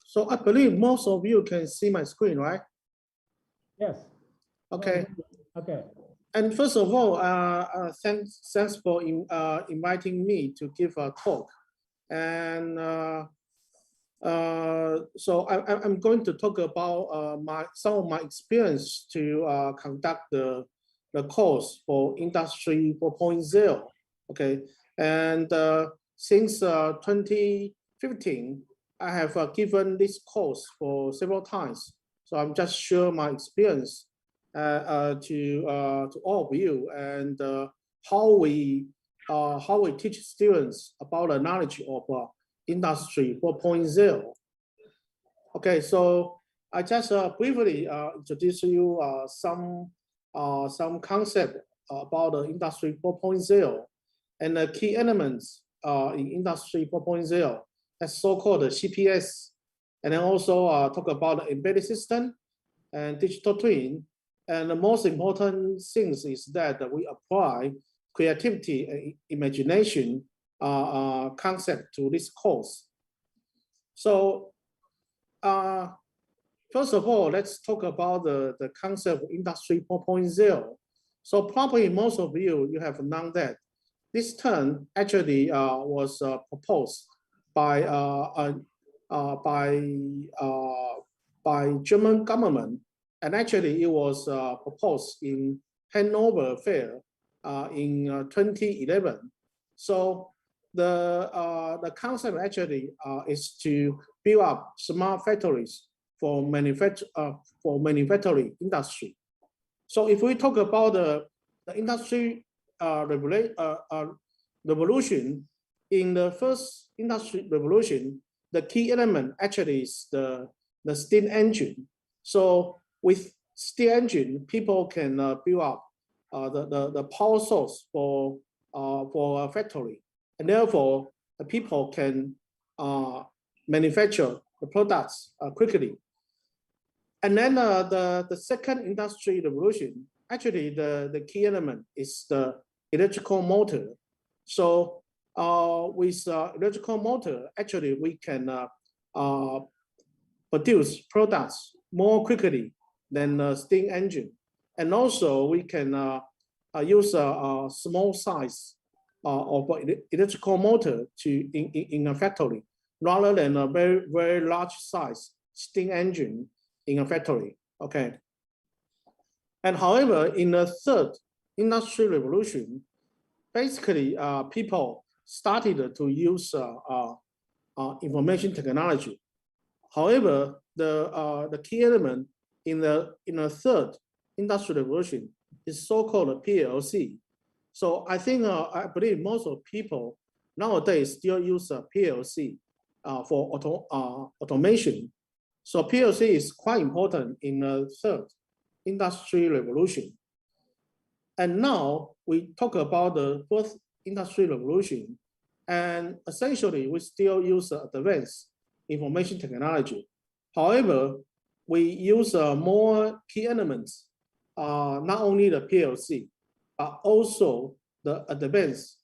So I believe most of you can see my screen, right? Yes. Okay. Okay. And first of all, thanks for inviting me to give a talk. And so I'm going to talk about some of my experience to conduct the the course for Industry 4.0. Okay, and since 2015, I have given this course for several times. So I'm just share my experience to all of you, and how we teach students about the knowledge of Industry 4.0. Okay, so I just briefly introduce you some concept about the Industry 4.0 and the key elements in Industry 4.0, that's so-called the CPS, and then also talk about the embedded system and digital twin. And the most important things is that we apply creativity and imagination concept to this course. So first of all, let's talk about the concept of Industry 4.0. So probably most of you have known that this term actually was proposed by German government, and actually it was proposed in Hanover Fair in 2011. So the concept actually is to build up smart factories for manufacturing industry. So if we talk about the industry revolution, in the first industry revolution, the key element actually is the steam engine. So with steam engine, people can build up the power source for a factory, and therefore the people can manufacture the products quickly. And then the second industry revolution, actually the key element is the electrical motor. So with electrical motor, actually we can produce products more quickly than a steam engine. And also we can use a small size of electrical motor in a factory, rather than a very large size steam engine in a factory. Okay. And however, in the third industry revolution, basically people started to use information technology. However, the key element in the third industrial revolution is so-called PLC. So I think I believe most of people nowadays still use PLC for automation. So PLC is quite important in the third industry revolution. And now we talk about the fourth industry revolution, and essentially we still use advanced information technology. However, we use more key elements, not only the PLC, but also the advanced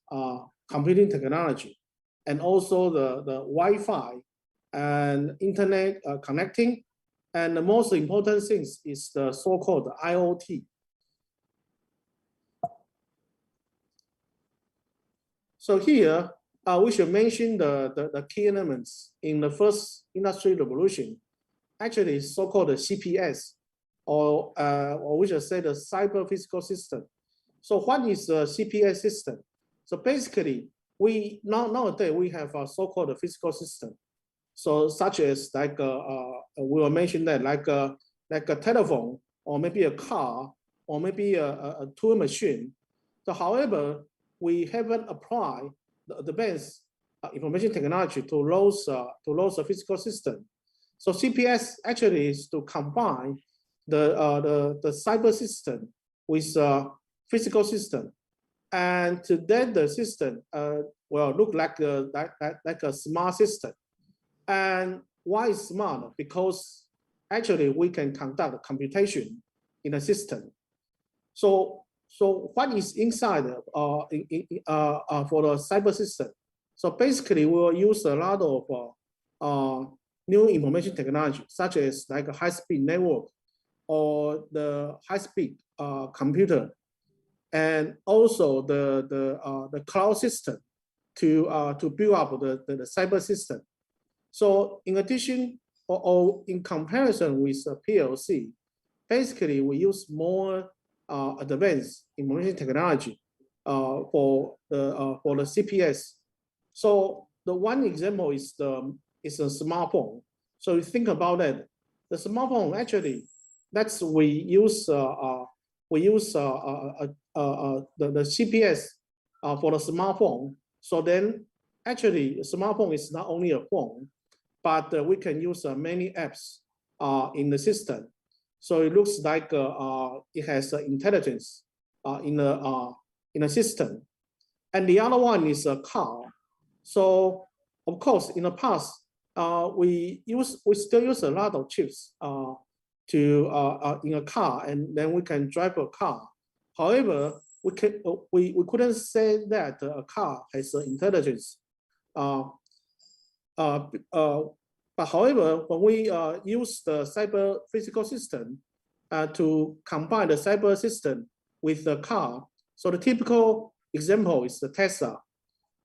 computing technology, and also the Wi-Fi and internet connecting. And the most important thing is the so-called IoT. So here, we should mention the key elements in the first industry revolution. Actually, it's so-called the CPS, or we should say the cyber physical system. So what is the CPS system? So basically, nowadays we have a so-called physical system. So such as like we will mention that like a telephone, or maybe a car, or maybe a tool machine. So however, we haven't applied the advanced information technology to those physical system. So CPS actually is to combine the cyber system with physical system, and to then the system will look like a smart system. And why is smart? Because actually we can conduct computation in a system. So what is inside for the cyber system? So basically we will use a lot of new information technology, such as like a high-speed network or the high-speed computer, and also the cloud system to build up the cyber system. So in addition, or in comparison with PLC, basically we use more advanced information technology for the CPS. So the one example is a smartphone. So you think about it, the smartphone actually, we use the CPS for the smartphone. So then actually the smartphone is not only a phone, but we can use many apps in the system. So it looks like it has intelligence in a system. And the other one is a car. So of course, in the past, we still use a lot of chips in a car, and then we can drive a car. However, we couldn't say that a car has intelligence. But however, when we use the cyber physical system to combine the cyber system with the car, so the typical example is the Tesla.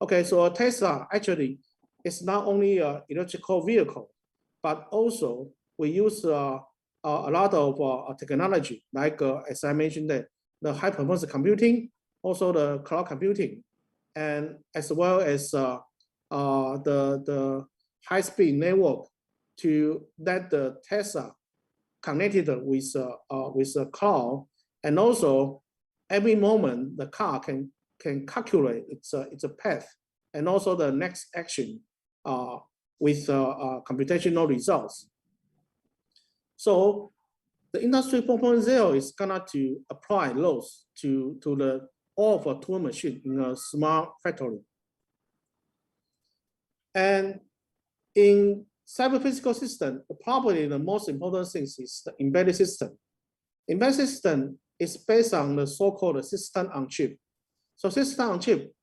Okay, so a Tesla actually is not only an electrical vehicle, but also we use a lot of technology, like as I mentioned, the high performance computing, also the cloud computing, and as well as the high-speed network to let the Tesla connected with the cloud, and also every moment the car can calculate its path and also the next action with computational results. So the Industry 4.0 is gonna to apply those to all of a tool machine in a smart factory. And in cyber physical system, probably the most important thing is the embedded system. Embedded system is based on the so-called system on chip. So system on chip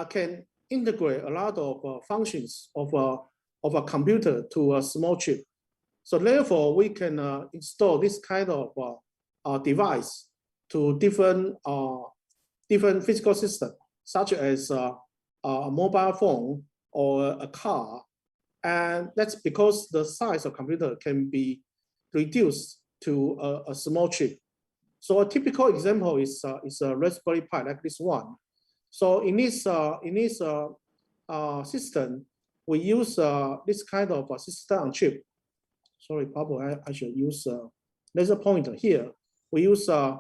can integrate a lot of functions of a computer to a small chip. So therefore, we can install this kind of device to different physical systems, such as a mobile phone or a car. And that's because the size of computer can be reduced to a small chip. So a typical example is a Raspberry Pi, like this one. So in this system, we use this kind of system on chip. Sorry, probably I should use laser pointer here. We use system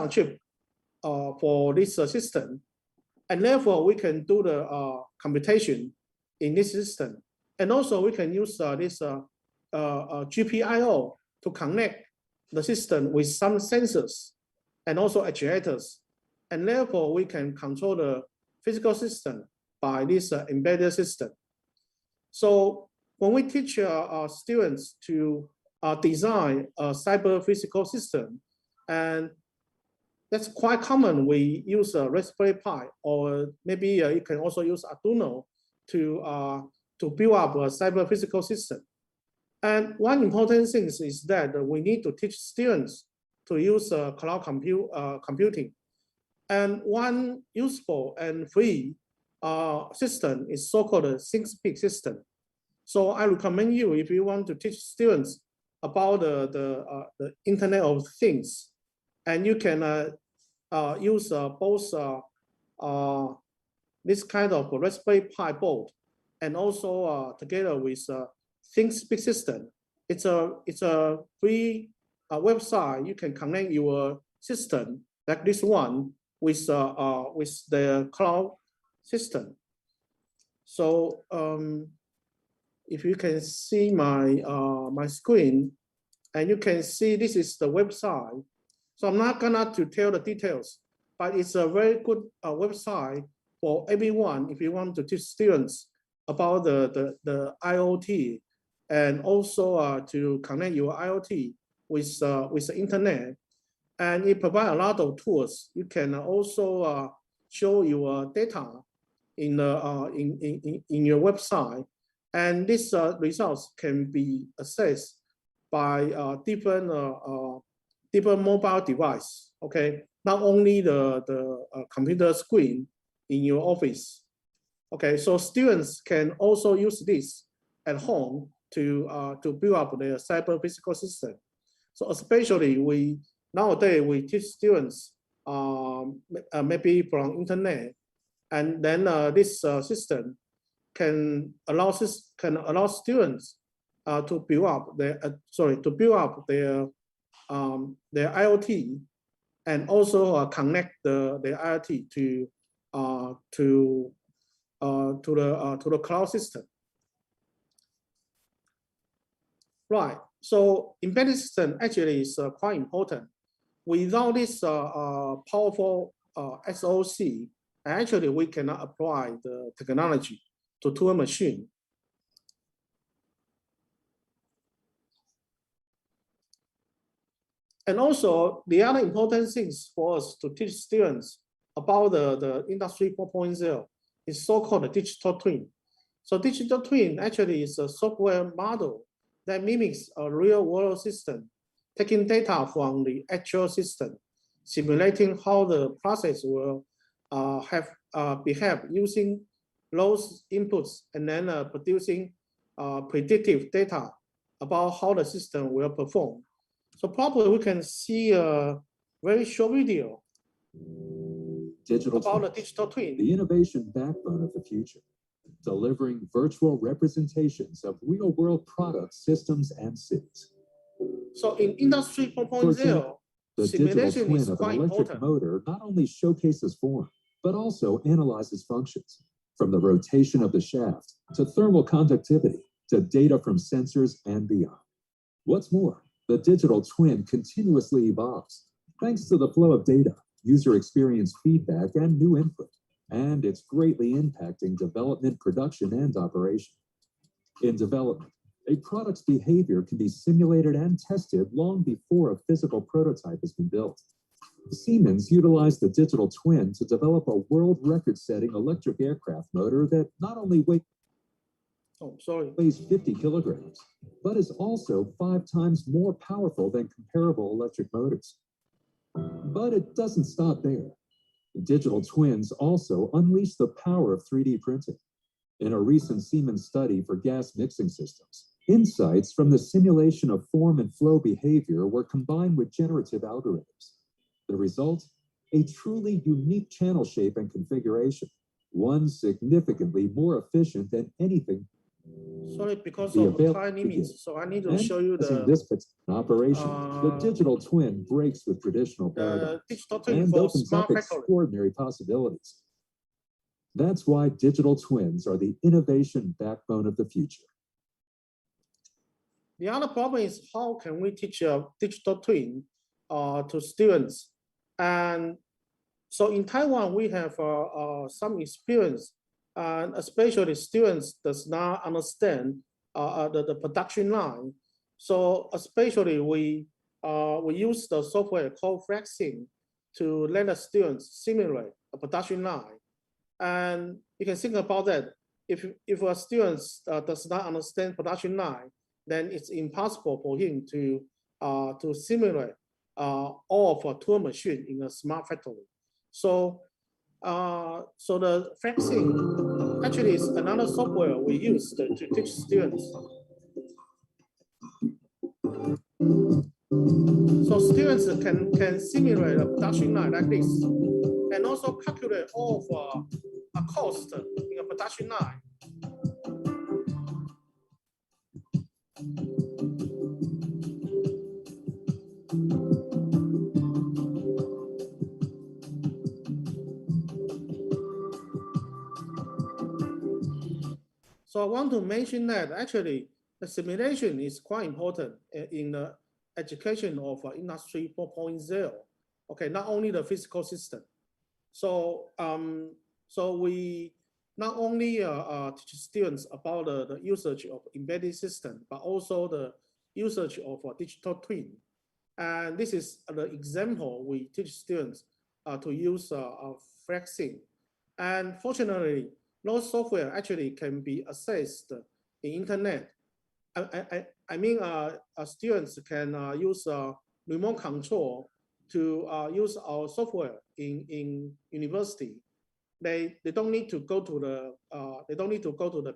on chip for this system, and therefore we can do the computation in this system. And also we can use this GPIO to connect the system with some sensors and also actuators. And therefore we can control the physical system by this embedded system. So when we teach students to design a cyber physical system, and that's quite common, we use a Raspberry Pi, or maybe you can also use Arduino to build up a cyber physical system. And one important thing is that we need to teach students to use cloud computing. And one useful and free system is so-called a ThinkSpeak system. So I recommend you, if you want to teach students about the Internet of Things, and you can use both this kind of Raspberry Pi board and also together with ThinkSpeak system. It's a free website. You can connect your system like this one with the cloud system. So if you can see my my screen, and you can see this is the website. So I'm not gonna to tell the details, but it's a very good website for everyone if you want to teach students about the IoT, and also to connect your IoT with the internet. And it provides a lot of tools. You can also show your data in your website, and these results can be accessed by different mobile device. Okay, not only the computer screen in your office. Okay, so students can also use this at home to build up their cyber physical system. So especially nowadays we teach students maybe from internet, and then this system can allow students to build up their IoT, and also connect the IoT to the cloud system. Right. So embedded system actually is quite important. Without this powerful SoC, actually we cannot apply the technology to a machine. And also the other important things for us to teach students about the Industry 4.0 is so-called the digital twin. So digital twin actually is a software model that mimics a real-world system, taking data from the actual system, simulating how the process will behave using those inputs, and then producing predictive data about how the system will perform. So probably we can see a very short video about the digital twin. The innovation backbone of the future, delivering virtual representations of real-world products, systems, and cities. So in Industry 4.0, the digital simulation twin is of an quite electric important. motor not only showcases form, but also analyzes functions, from the rotation of the shaft to thermal conductivity to data from sensors and beyond. What's more, the digital twin continuously evolves thanks to the flow of data, user experience feedback, and new input, and it's greatly impacting development, production, and operation. In development, a product's behavior can be simulated and tested long before a physical prototype has been built. Siemens utilized the digital twin to develop a world record-setting electric aircraft motor that not only weighs 50 kilograms, but is also 5 times more powerful than comparable electric motors. But it doesn't stop there. Digital twins also unleash the power of 3D printing. In a recent Siemens study for gas mixing systems, insights from the simulation of form and flow behavior were combined with generative algorithms. The result? A truly unique channel shape and configuration, one significantly more efficient than anything. Sorry, because The of time limits, so I need to show you this operation. The digital twin breaks with traditional paradigms and opens up extraordinary possibilities. That's why digital twins are the innovation backbone of the future. The other problem is how can we teach a digital twin to students? And so in Taiwan, we have some experience, and especially students does not understand the production line. So especially we use the software called Flexing to let the students simulate a production line. And you can think about that. If a student does not understand production line, then it's impossible for him to simulate all of a tool machine in a smart factory. So the Flexing actually is another software we use to teach students. So students can simulate a production line like this, and also calculate all of a cost in a production line. So I want to mention that actually the simulation is quite important in the education of Industry 4.0. Okay, not only the physical system. So we not only teach students about the usage of embedded system, but also the usage of a digital twin. And this is the example we teach students to use Flexing. And fortunately, those software actually can be accessed in internet. I mean, students can use remote control to use our software in university. They don't need to go to the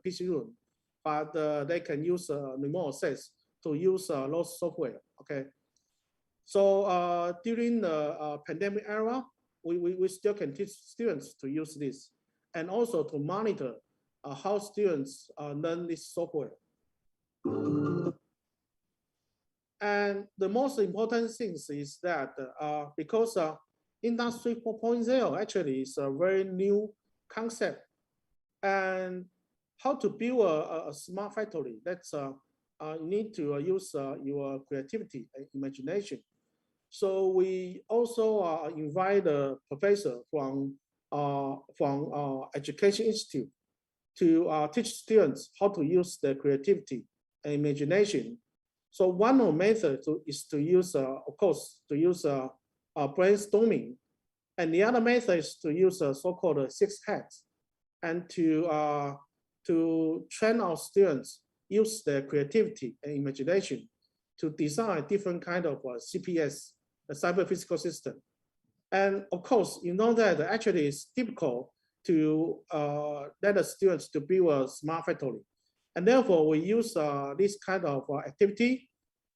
PC room, but they can use remote access to use those software. Okay, So during the pandemic era, we still can teach students to use this and also to monitor how students learn this software. And the most important thing is that because Industry 4.0 actually is a very new concept, and how to build a smart factory, that's you need to use your creativity and imagination. So we also invite a professor from Education Institute to teach students how to use their creativity and imagination. So one of the methods is to use, of course, to use brainstorming, and the other method is to use so-called 6 hats, and to train our students use their creativity and imagination to design different kind of CPS, a cyber physical system. And of course, you know that actually it's difficult to let the students to build a smart factory. And therefore we use this kind of activity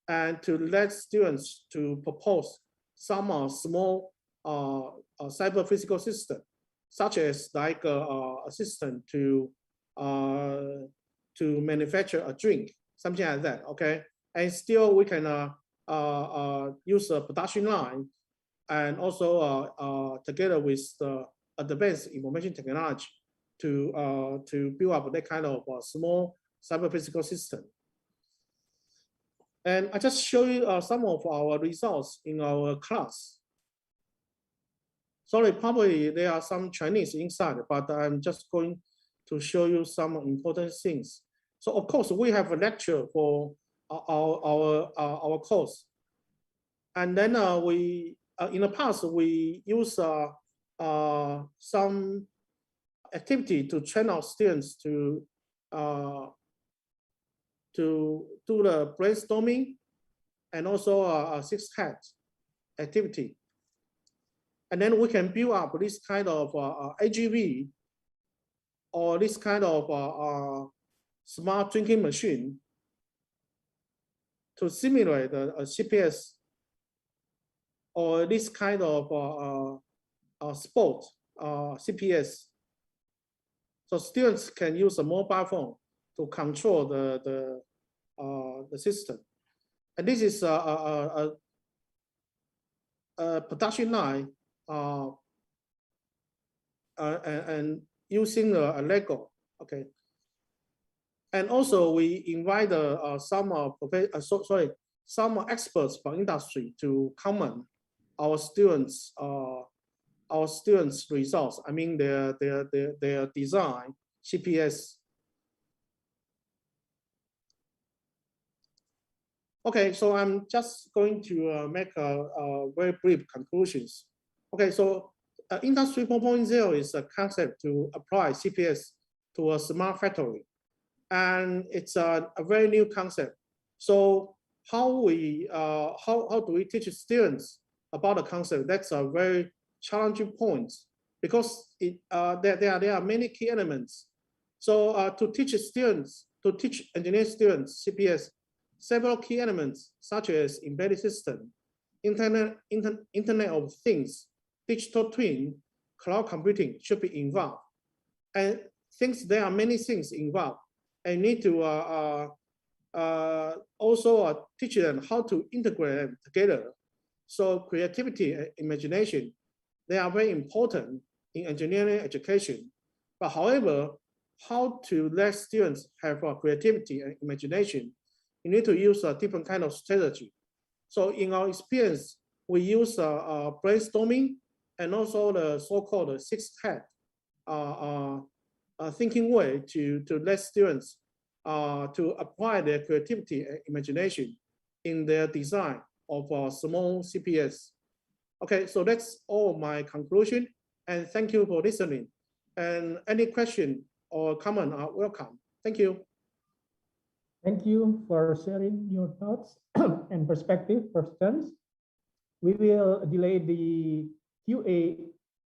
and to let students to propose some small cyber physical system, such as like a system to manufacture a drink, something like that, okay? And still we can use a production line, and also together with the advanced information technology to build up that kind of small cyber physical system. And I just show you some of our results in our class. Sorry, probably there are some Chinese inside, but I'm just going to show you some important things. So of course we have a lecture for our course, and then we in the past we use some activity to train our students to do the brainstorming and also a 6 hats activity. And then we can build up this kind of AGV or this kind of smart drinking machine to simulate a CPS or this kind of sport CPS. So students can use a mobile phone to control the system. And this is a production line and using a Lego, okay. And also we invite some experts from industry to comment our students' results. I mean their design CPS. Okay, so I'm just going to make a very brief conclusions. Okay, so Industry 4.0 is a concept to apply CPS to a smart factory, and it's a very new concept. So how do we teach students about the concept? That's a very challenging point, because there are many key elements. So to teach engineering students CPS, several key elements such as embedded system, Internet of Things, digital twin, cloud computing should be involved. And since there are many things involved, I need to also teach them how to integrate them together. So creativity and imagination, they are very important in engineering education. But however, how to let students have creativity and imagination, you need to use a different kind of strategy. So in our experience, we use brainstorming and also the so-called 6 hat thinking way to let students to apply their creativity and imagination in their design of a small CPS. Okay, so that's all my conclusion, and thank you for listening. And any question or comment are welcome. Thank you. Thank you for sharing your thoughts and perspective for students. We will delay the QA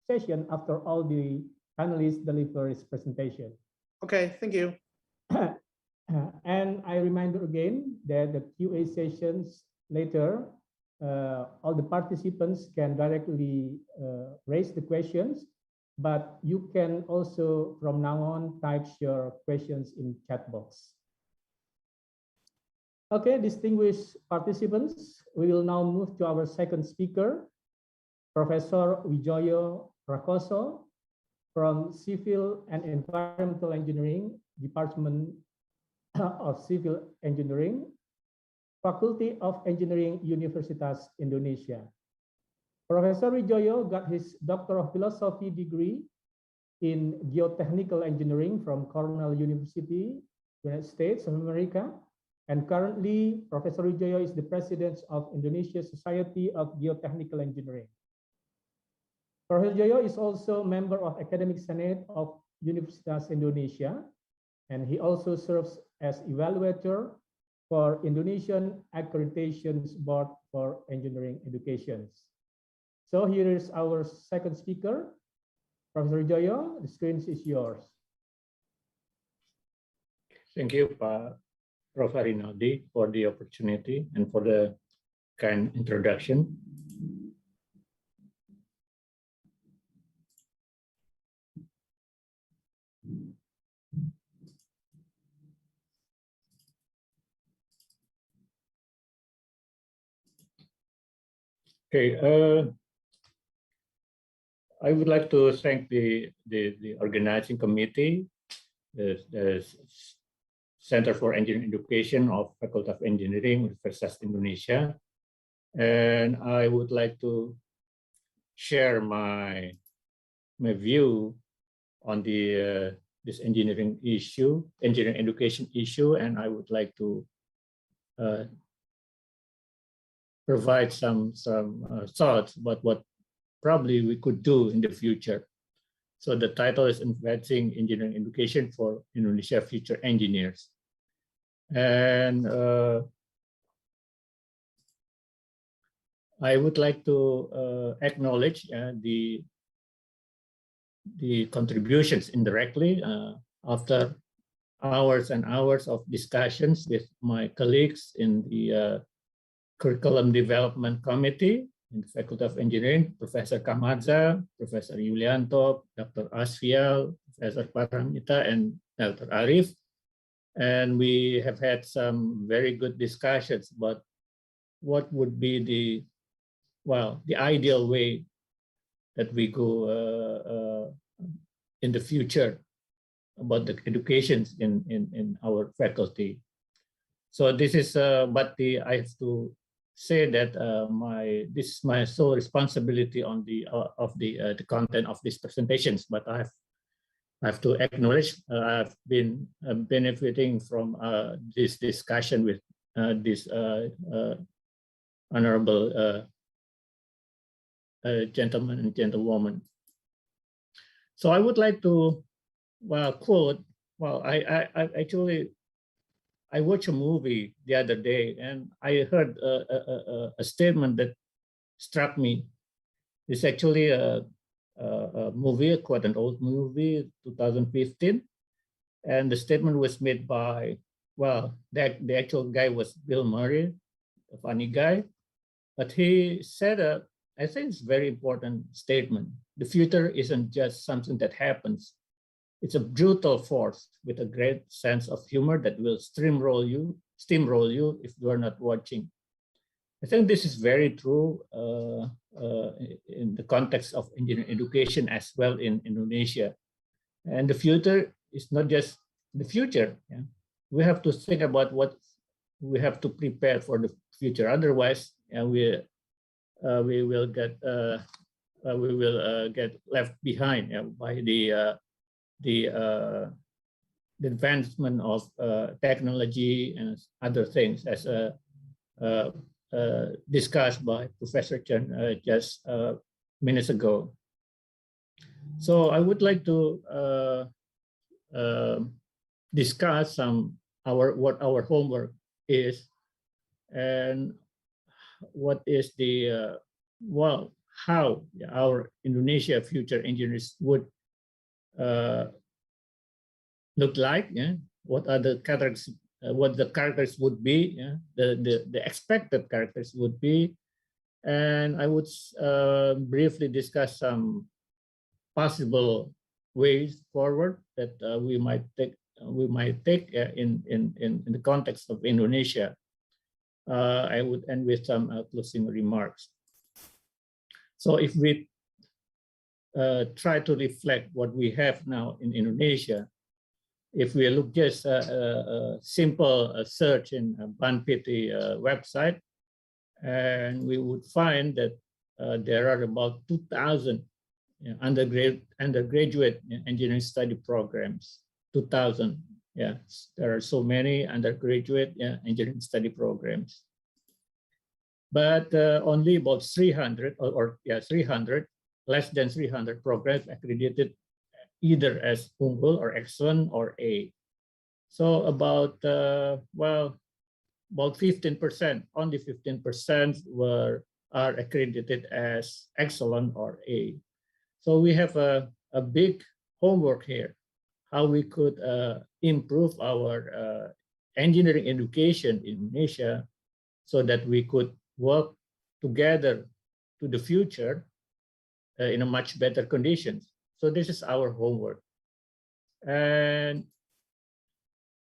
session after all the panelists deliver his presentation. Okay, thank you. And I remind you again that the QA sessions later all the participants can directly raise the questions, but you can also from now on type your questions in chat box. Okay, distinguished participants, we will now move to our second speaker, Professor Wijoyo Prakoso from Civil and Environmental Engineering, Department of Civil Engineering, Faculty of Engineering, Universitas Indonesia. Professor Wijoyo got his Doctor of Philosophy degree in Geotechnical Engineering from Cornell University, United States of America. And currently, Professor Wijoyo is the President of Indonesia Society of Geotechnical Engineering. Professor Wijoyo is also a member of Academic Senate of Universitas Indonesia, and he also serves as evaluator for Indonesian Accreditation Board for Engineering Education. So here is our second speaker, Professor Wijoyo. The screen is yours. Thank you, Prof. Rinaldi, for the opportunity and for the kind introduction. Okay, I would like to thank the organizing committee, the Center for Engineering Education of Faculty of Engineering, Universitas Indonesia, and I would like to share my view on the this engineering issue, engineering education issue, and I would like to provide some thoughts about what probably we could do in the future. So the title is Advancing Engineering Education for Indonesia Future Engineers. And I would like to acknowledge the contributions indirectly after hours and hours of discussions with my colleagues in the Curriculum Development Committee in the Faculty of Engineering, Professor Kamadza, Professor Yulianto, Dr. Asfial, Professor Paramita, and Dr. Arif. And we have had some very good discussions about what would be the ideal way that we go in the future about the education in our faculty. So this is, I have to say that this is my sole responsibility on the content of these presentations. But I have to acknowledge I've been benefiting from this discussion with this honorable gentlemen and gentlewomen. So I would like to quote. Well, I watched a movie the other day, and I heard a statement that struck me. It's actually a movie, quite an old movie, 2015, and the statement was made by, the actual guy was Bill Murray, a funny guy, but he said I think it's a very important statement. The future isn't just something that happens. It's a brutal force with a great sense of humor that will steamroll you if you are not watching. I think this is very true in the context of engineering education as well in Indonesia. And the future is not just the future. Yeah? We have to think about what we have to prepare for the future. Otherwise, we will get left behind by the advancement of technology and other things, as discussed by Professor Chen just minutes ago. So I would like to discuss what our homework is and what is the how our Indonesia future engineers would look like, what are the characters, what the characters would be, the expected characters would be, And I would briefly discuss some possible ways forward that we might take in the context of Indonesia. I would end with some closing remarks. So if we try to reflect what we have now in Indonesia, if we look just a simple search in Banpiti website, and we would find that there are about 2,000 undergraduate engineering study programs. 2,000, yeah, there are so many undergraduate engineering study programs. But only about 300 300, less than 300 programs accredited either as unggul or excellent or A. So about about 15%, only 15% are accredited as excellent or A. So we have a big homework here, how we could improve our engineering education in Indonesia so that we could work together to the future in a much better conditions. So this is our homework.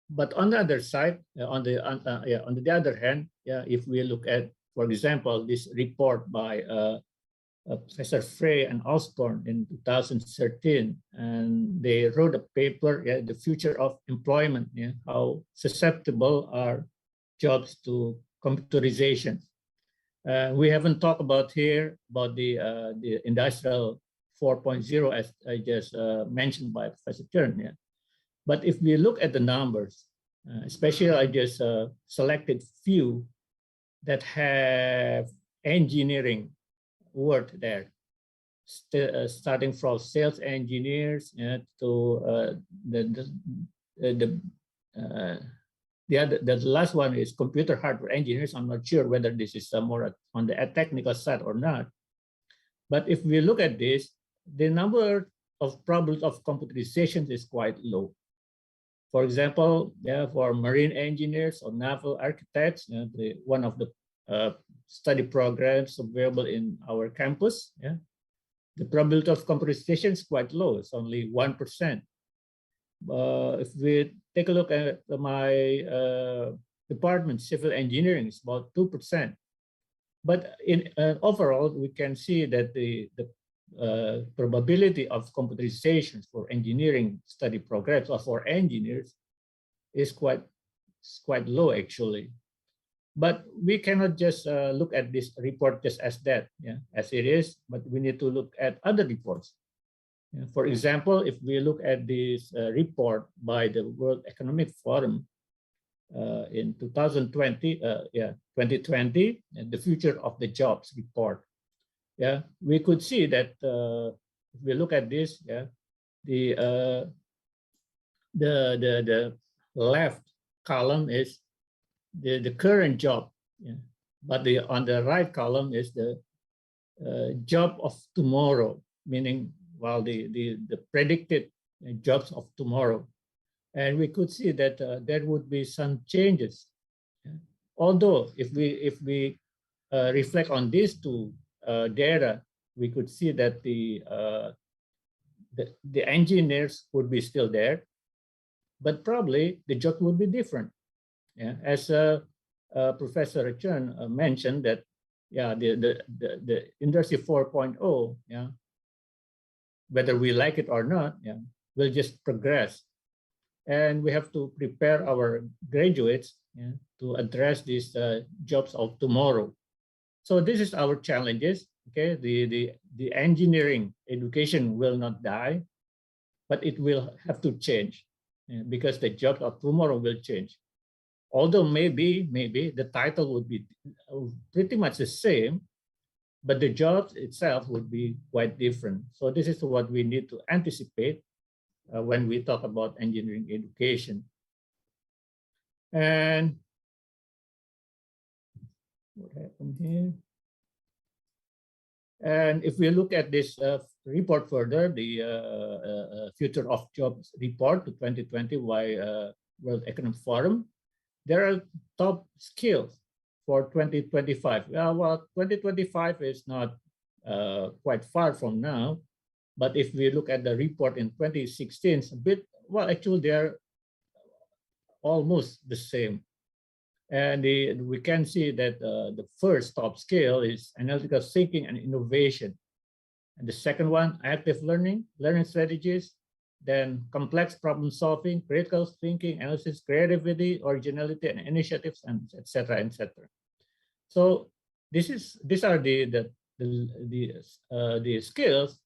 But on the other side, on the other hand, if we look at, for example, this report by Professor Frey and Osborne in 2013, and they wrote a paper, The Future of Employment, how susceptible are jobs to computerization. We haven't talked about here about the industrial 4.0 as I just mentioned by Professor Chern. But if we look at the numbers, especially I just selected few that have engineering word there, starting from sales engineers to the last one is computer hardware engineers. I'm not sure whether this is more on the technical side or not. But if we look at this, the number of problems of computerization is quite low. For example, for marine engineers or naval architects, one of the study programs available in our campus, the probability of computerization is quite low. It's only 1%. If we take a look at my department, civil engineering, is about 2%. But in overall, we can see that the probability of computerization for engineering study programs or for engineers is quite low actually. But we cannot just look at this report just as that, as it is, but we need to look at other reports. For example, if we look at this report by the World Economic Forum in 2020, 2020, and the Future of the Jobs report, we could see that if we look at this, the left column is the current job, but on the right column is the job of tomorrow, meaning the predicted jobs of tomorrow. And we could see that there would be some changes. Although if we reflect on these two data, we could see that the engineers would be still there, but probably the job would be different. As Professor Chern mentioned that, the Industry 4.0, whether we like it or not, will just progress. And we have to prepare our graduates to address these jobs of tomorrow. So this is our challenges. Okay, the engineering education will not die, but it will have to change because the jobs of tomorrow will change. Although maybe the title would be pretty much the same, but the jobs itself would be quite different. So this is what we need to anticipate when we talk about engineering education. And what happened here? And if we look at this report further, the Future of Jobs report to 2020 by World Economic Forum, there are top skills for 2025. Well, 2025 is not quite far from now, but if we look at the report in 2016, it's a bit, well, actually they're almost the same. And we can see that the first top scale is analytical thinking and innovation. And the second one, active learning strategies, then complex problem solving, critical thinking, analysis, creativity, originality, and initiatives, and etc. etc. So these are the skills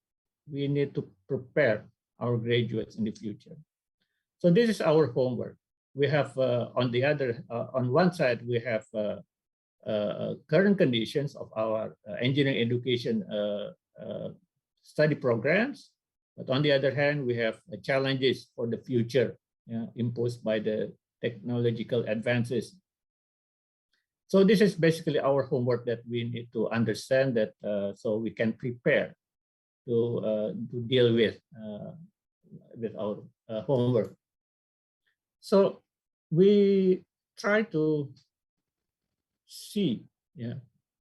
we need to prepare our graduates in the future. So this is our homework. We have on one side we have current conditions of our engineering education study programs, but on the other hand we have challenges for the future imposed by the technological advances. So this is basically our homework that we need to understand that so we can prepare to deal with our homework. So we try to see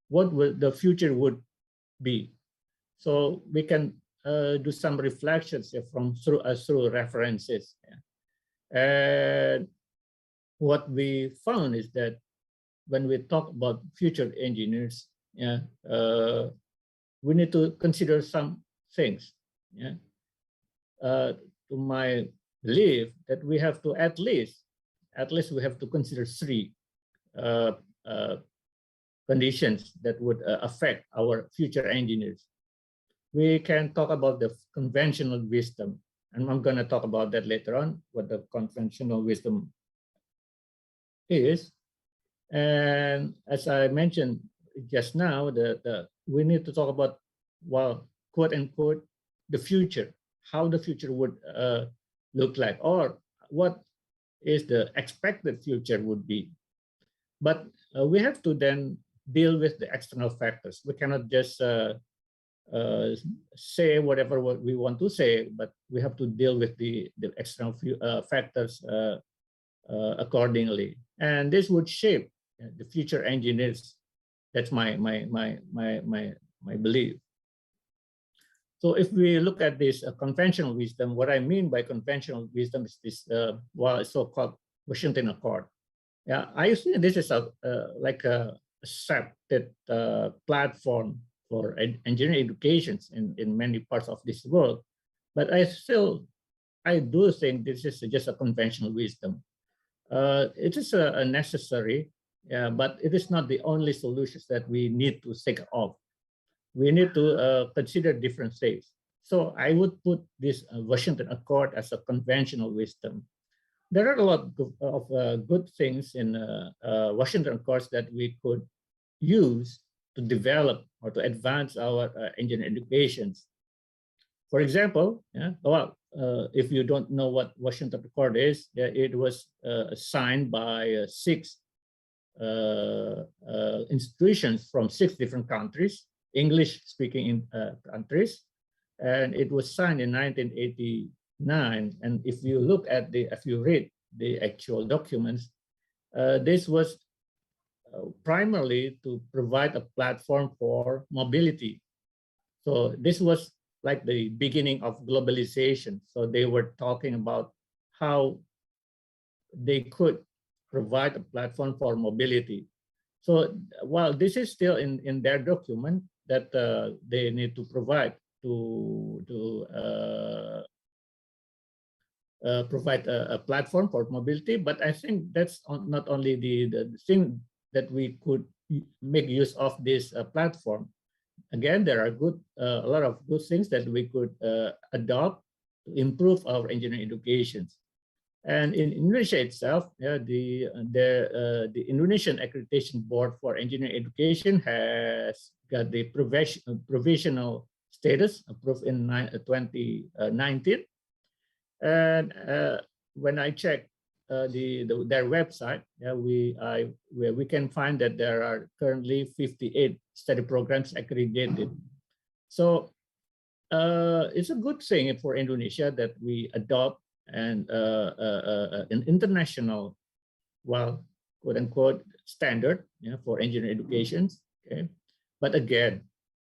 what the future would be. So we can do some reflections through references. And what we found is that when we talk about future engineers, we need to consider some things. To my belief, that we have to at least we have to consider three conditions that would affect our future engineers. We can talk about the conventional wisdom, and I'm going to talk about that later on, what the conventional wisdom is. And as I mentioned just now, we need to talk about, well, quote unquote, the future, how the future would look like, or what is the expected future would be. But we have to then deal with the external factors. We cannot just say whatever we want to say, but we have to deal with the external factors accordingly. And this would shape the future engineers. That's my belief. So if we look at this conventional wisdom, what I mean by conventional wisdom is this so-called Washington Accord. Yeah, I think this is like a accepted platform for engineering educations in many parts of this world. But I do think this is just a conventional wisdom. It is a necessary, but it is not the only solutions that we need to think of. We need to consider different things. So I would put this Washington Accord as a conventional wisdom. There are a lot of good things in Washington Accords that we could use to develop or to advance our engineering educations. For example, if you don't know what Washington Accord is, it was signed by 6 institutions from 6 different countries, English-speaking countries, and it was signed in 1989. And if you read the actual documents, this was primarily to provide a platform for mobility. So this was like the beginning of globalization. So they were talking about how they could provide a platform for mobility. So while this is still in their document that they need to provide provide a platform for mobility, but I think that's not only the thing that we could make use of this platform. Again, there are a lot of good things that we could adopt to improve our engineering educations. And in Indonesia itself, the Indonesian Accreditation Board for Engineering Education has got the provisional status approved in 2019. And when I check their website, we can find that there are currently 58 study programs accredited. So it's a good thing for Indonesia that we adopt an international, quote unquote standard, for engineering education. Okay, but again,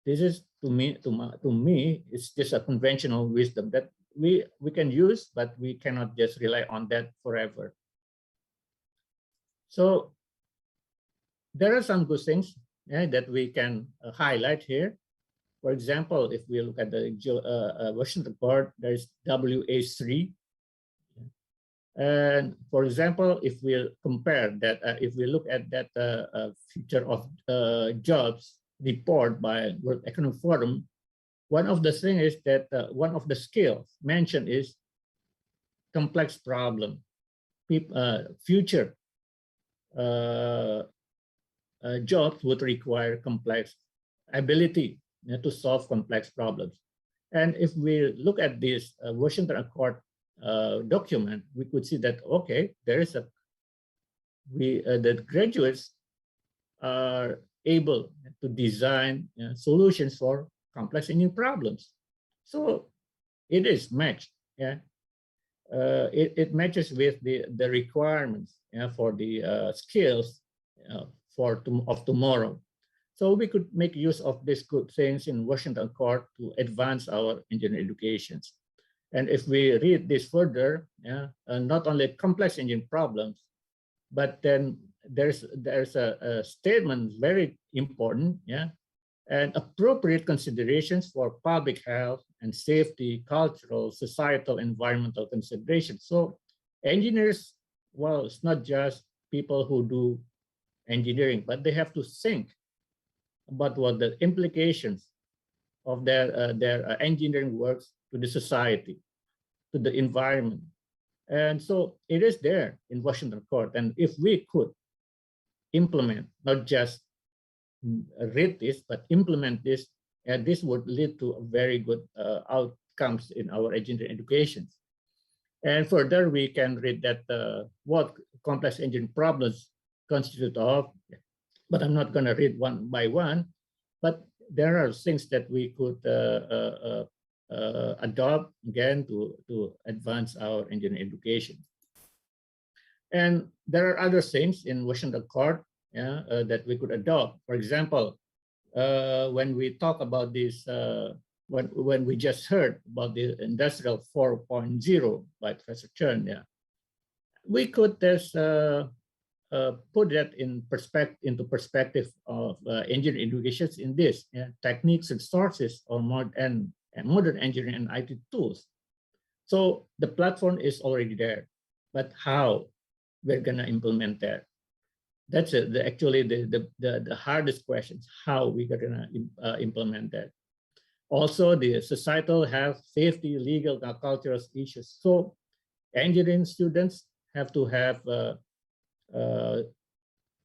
this is to me, it's just a conventional wisdom that we can use, but we cannot just rely on that forever. So there are some good things that we can highlight here. For example, if we look at the Washington Accord, there's WH3. And for example, if we compare that, if we look at that future of jobs report by World Economic Forum, one of the things is that one of the skills mentioned is complex problem. Future jobs would require complex ability to solve complex problems. And if we look at this Washington Accord document, we could see that, okay, there is the graduates are able to design solutions for complex engineering problems. So it is matched. It matches with the requirements for the skills of tomorrow. So we could make use of these good things in Washington Accord to advance our engineering educations. And if we read this further, not only complex engineering problems, but then there's a statement very important, and appropriate considerations for public health and safety, cultural, societal, environmental considerations. So engineers, well, it's not just people who do engineering, but they have to think about what the implications of their engineering works to the society, to the environment. And so it is there in Washington Accord. And if we could implement, not just read this, but implement this, and this would lead to a very good outcomes in our engineering education. And further, we can read that what complex engineering problems constitute of, but I'm not going to read one by one, but there are things that we could adopt again to advance our engineering education. And there are other things in Washington Accord that we could adopt. For example, when we talk about this, when we just heard about the Industrial 4.0 by Professor Chen, we could just put that into perspective of engineering education in this techniques and sources or modern engineering and IT tools. So the platform is already there, but how we're gonna implement that? That's actually the hardest question, how we're gonna implement that. Also, the societal health, safety, legal, and cultural issues. So engineering students have to have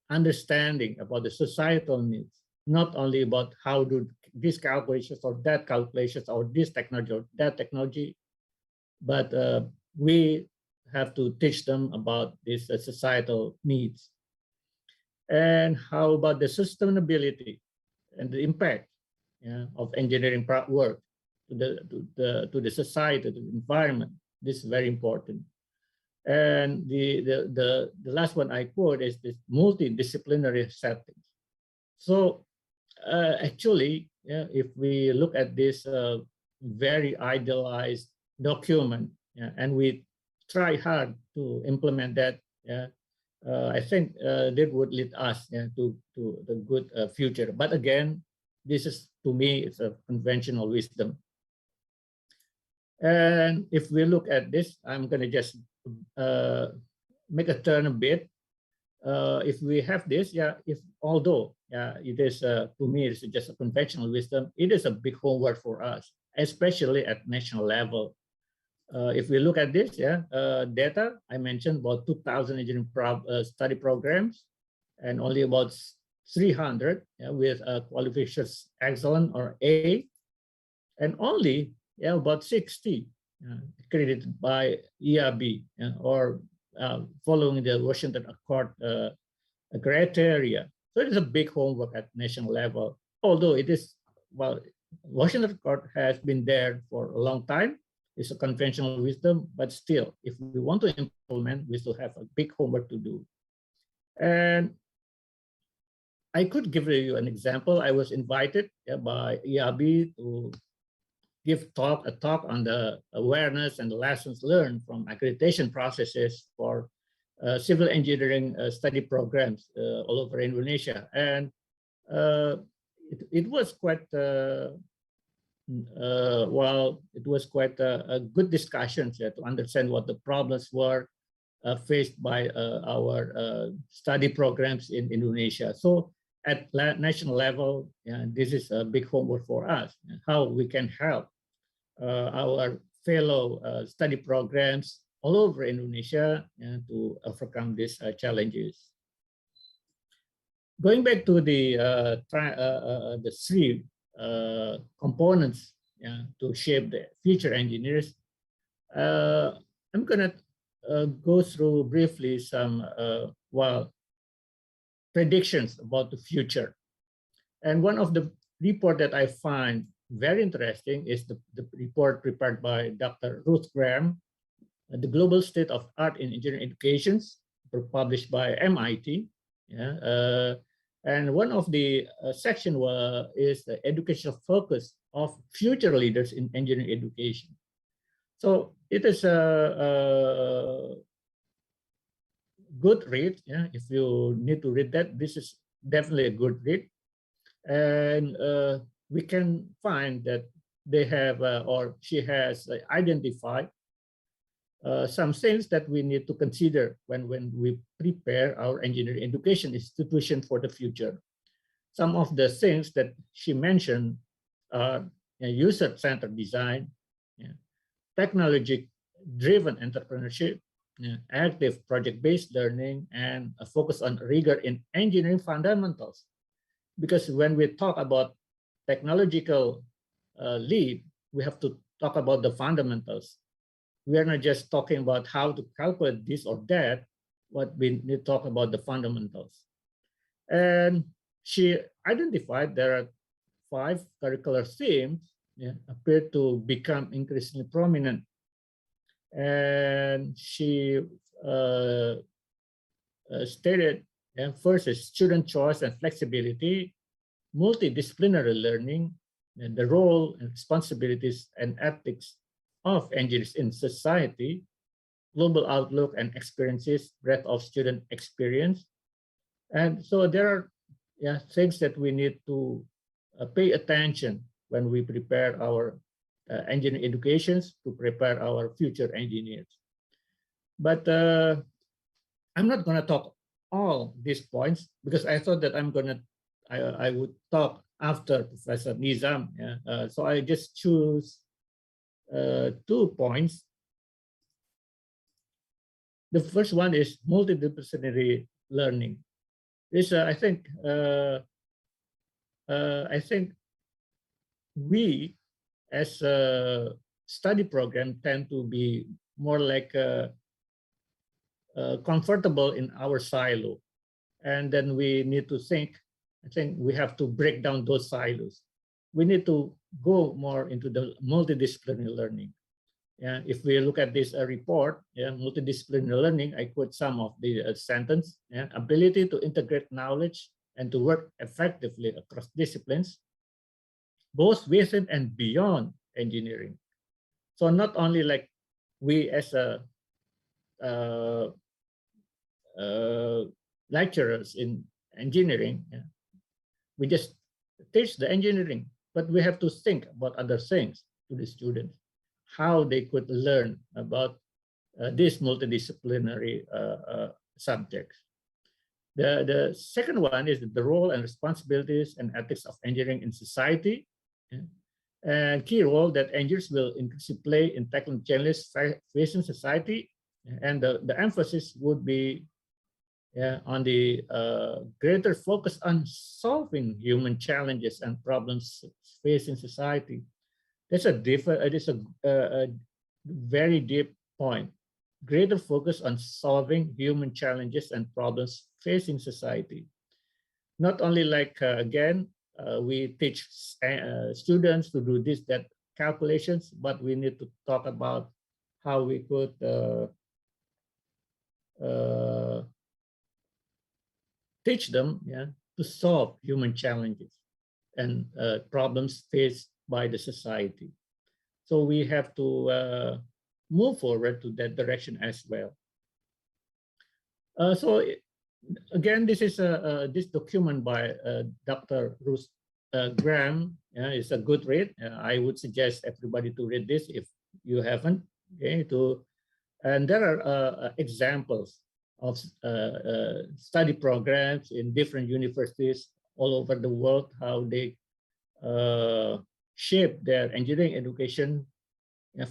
understanding about the societal needs, not only about how do these calculations or that calculations or this technology or that technology, but we have to teach them about these societal needs. And how about the sustainability and the impact of engineering work to the society, to the environment? This is very important. And the last one I quote is this multidisciplinary settings. So actually, if we look at this very idealized document, and we try hard to implement that, I think that would lead us to the good future. But again, this is, to me, it's a conventional wisdom. And if we look at this, I'm going to just make a turn a bit. If we have this, although it is, to me, it's just a conventional wisdom, it is a big homework for us, especially at national level. If we look at this, data, I mentioned about 2,000 engineering study programs, and only about 300 with qualifications excellent or A, and only about 60 accredited by ERB or following the Washington Accord criteria. So it is a big homework at national level, although it is, well, Washington Accord has been there for a long time. It's a conventional wisdom, but still, if we want to implement, we still have a big homework to do. And I could give you an example. I was invited by IAB to give a talk on the awareness and the lessons learned from accreditation processes for civil engineering study programs all over Indonesia. And it was quite it was quite a good discussion to understand what the problems were faced by our study programs in Indonesia. So at national level, this is a big homework for us, how we can help our fellow study programs all over Indonesia to overcome these challenges. Going back to the three components to shape the future engineers, I'm gonna go through briefly some predictions about the future. And one of the report that I find very interesting is the report prepared by Dr. Ruth Graham, The Global State of Art in Engineering Education, published by MIT. And one of the section is the educational focus of future leaders in engineering education. So it is a good read. If you need to read that, this is definitely a good read. And we can find that they have or she has identified some things that we need to consider when we prepare our engineering education institution for the future. Some of the things that she mentioned are user-centered design, technology-driven entrepreneurship, active project-based learning, and a focus on rigor in engineering fundamentals. Because when we talk about technological lead, we have to talk about the fundamentals. We are not just talking about how to calculate this or that, but we need to talk about the fundamentals. And she identified there are 5 curricular themes appear to become increasingly prominent. And she stated, first is student choice and flexibility, multidisciplinary learning, and the role and responsibilities and ethics of engineers in society, global outlook and experiences, breadth of student experience. And so there are things that we need to pay attention when we prepare our engineering educations to prepare our future engineers. But I'm not going to talk all these points because I thought that I would talk after Professor Nizam. So I just choose 2 points. The first one is multidisciplinary learning. This I think we as a study program tend to be more like comfortable in our silo, and then we need to think. I think we have to break down those silos. We need to go more into the multidisciplinary learning. If we look at this report, multidisciplinary learning, I quote some of the sentence, ability to integrate knowledge and to work effectively across disciplines, both within and beyond engineering. So not only like we as a lecturers in engineering, we just teach the engineering, but we have to think about other things to the students, how they could learn about these multidisciplinary subjects. The second one is the role and responsibilities and ethics of engineering in society, and key role that engineers will increasingly play in tackling challenges facing society, and the emphasis would be on the greater focus on solving human challenges and problems facing society. That's a very deep point. Greater focus on solving human challenges and problems facing society. Not only like, again, we teach students to do this, that calculations, but we need to talk about how we could teach them to solve human challenges and problems faced by the society. So we have to move forward to that direction as well. Again, this is this document by Dr. Ruth Graham. It's a good read. I would suggest everybody to read this if you haven't. Okay, and there are examples of study programs in different universities all over the world, how they shape their engineering education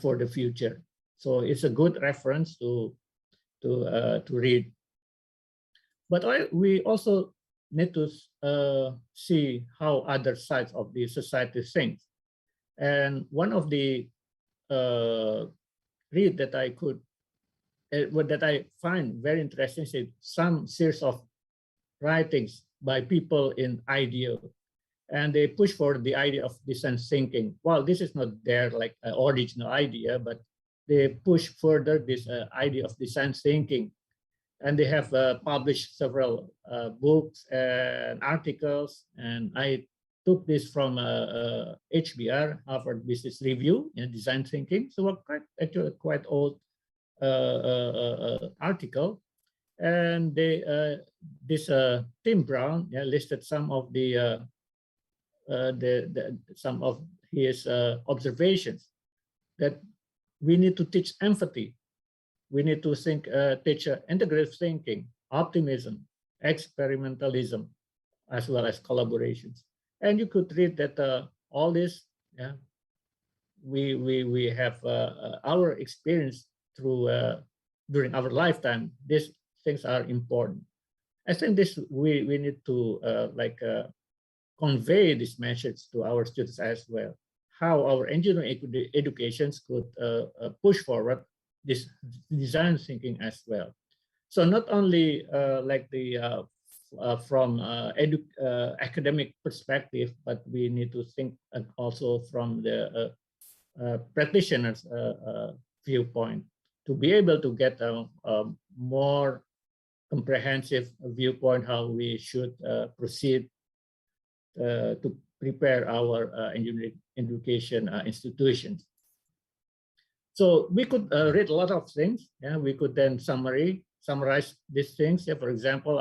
for the future. So it's a good reference to read. But we also need to see how other sides of the society think. And one of the read that I could that I find very interesting is some series of writings by people in IDEO, and they push for the idea of design thinking. Well, this is not their like original idea, but they push further this idea of design thinking, and they have published several books and articles. And I took this from HBR, Harvard Business Review, in design thinking. So actually quite old article, and they this Tim Brown listed some of the some of his observations that we need to teach empathy, we need to think teach integrative thinking, optimism, experimentalism, as well as collaborations. And you could read that all this, we have our experience through during our lifetime. These things are important. I think this we need to convey this message to our students as well, how our engineering educations could push forward this design thinking as well. So not only like the from academic perspective, but we need to think also from the practitioners' viewpoint to be able to get a more comprehensive viewpoint how we should proceed to prepare our engineering education institutions. So we could read a lot of things. We could then summarize these things. For example,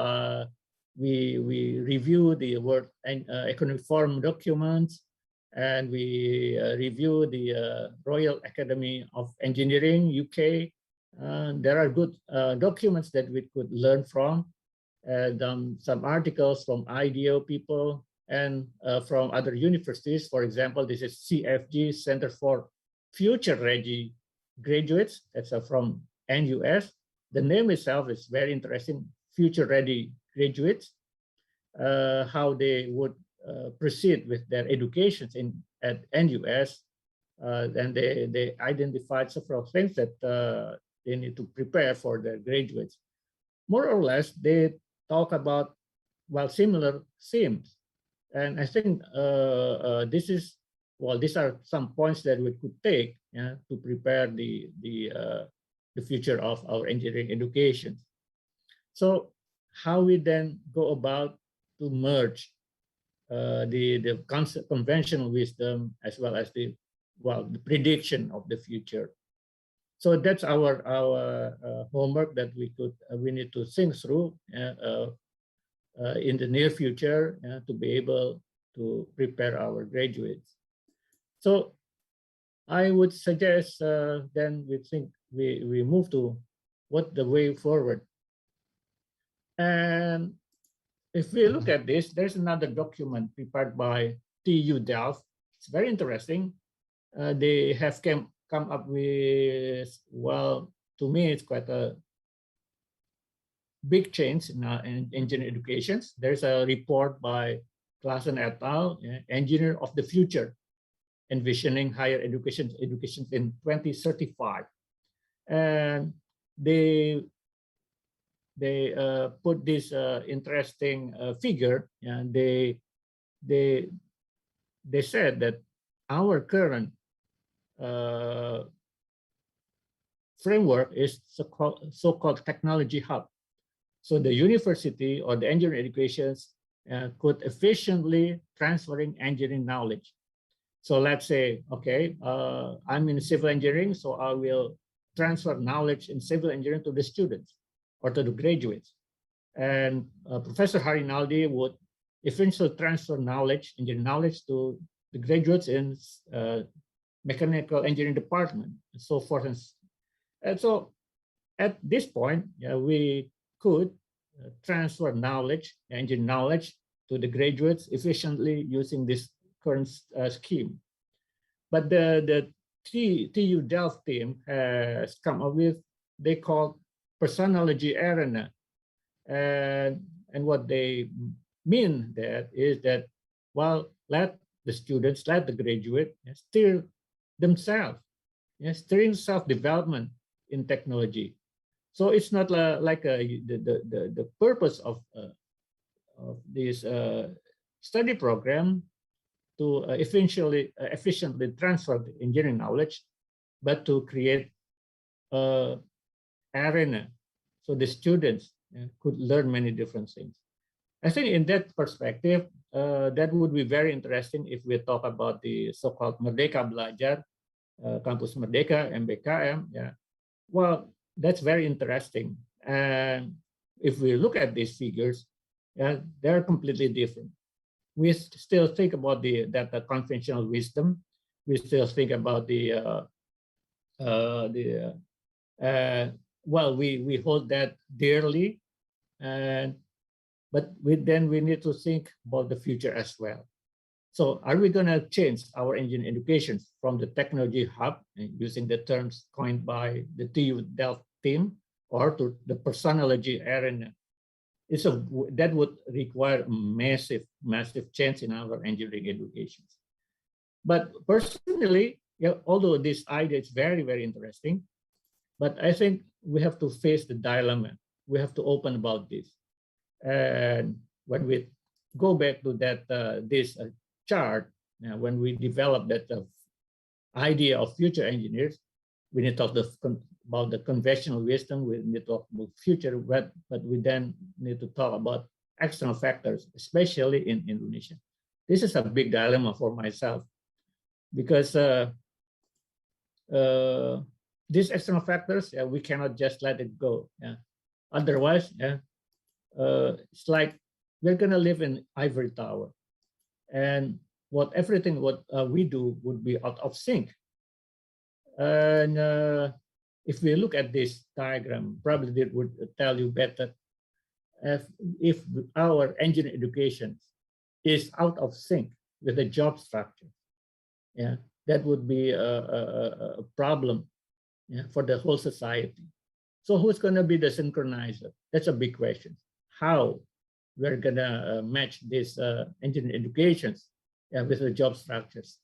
we review the World Economic Forum documents, and we review the Royal Academy of Engineering, UK. There are good documents that we could learn from, some articles from IDEO people, and from other universities. For example, this is CFG, Center for Future Ready Graduates. That's from NUS. The name itself is very interesting, Future Ready Graduates, how they would proceed with their educations at NUS. And they identified several things that they need to prepare for their graduates. More or less, they talk about, well, similar themes. And I think these are some points that we could take to prepare the future of our engineering education. So how we then go about to merge the conventional wisdom as well as the prediction of the future. So that's our homework that we need to think through in the near future to be able to prepare our graduates. So I would suggest then we move to what the way forward. And if we look at this, there's another document prepared by TU Delft. It's very interesting. They have come up with, well, to me, it's quite a big change in engineering education. There's a report by Klassen et al., Engineer of the Future, Envisioning Higher Education in 2035. And they put this interesting figure, and they said that our current framework is so-called technology hub. So the university or the engineering educations could efficiently transferring engineering knowledge. So let's say, okay, I'm in civil engineering, so I will transfer knowledge in civil engineering to the students or to the graduates. And Professor Harinaldi would eventually transfer knowledge, engineering knowledge, to the graduates in mechanical engineering department, and so forth. And so at this point, we could transfer knowledge, engineering knowledge, to the graduates efficiently using this current scheme. But the TU Delft team has come up with, they call personology arena. And what they mean that is that, well, let the students, let the graduate steer themselves, steering self-development in technology. So it's not like the purpose of this study program to efficiently transfer the engineering knowledge, but to create an arena so the students could learn many different things. I think in that perspective, that would be very interesting if we talk about the so-called Merdeka Belajar, Kampus Merdeka, MBKM. Yeah, well, that's very interesting. And if we look at these figures, they're completely different. We still think about the conventional wisdom. We still think about well, we hold that dearly, but then we need to think about the future as well. So are we going to change our engineering education from the technology hub, using the terms coined by the TU Delft team, or to the personology arena? That would require massive change in our engineering education. But personally, although this idea is very, very interesting, but I think we have to face the dilemma. We have to open about this. And when we go back to that this chart, when we develop that idea of future engineers, we need to talk about the conventional wisdom. We need to talk about future, but we then need to talk about external factors, especially in Indonesia. This is a big dilemma for myself, because these external factors, we cannot just let it go. Otherwise, it's like we're gonna live in ivory tower, and everything we do would be out of sync. And if we look at this diagram, probably it would tell you better. If our engineering education is out of sync with the job structure, that would be a problem for the whole society. So who's going to be the synchronizer? That's a big question. How we're going to match this engineering educations with the job structures?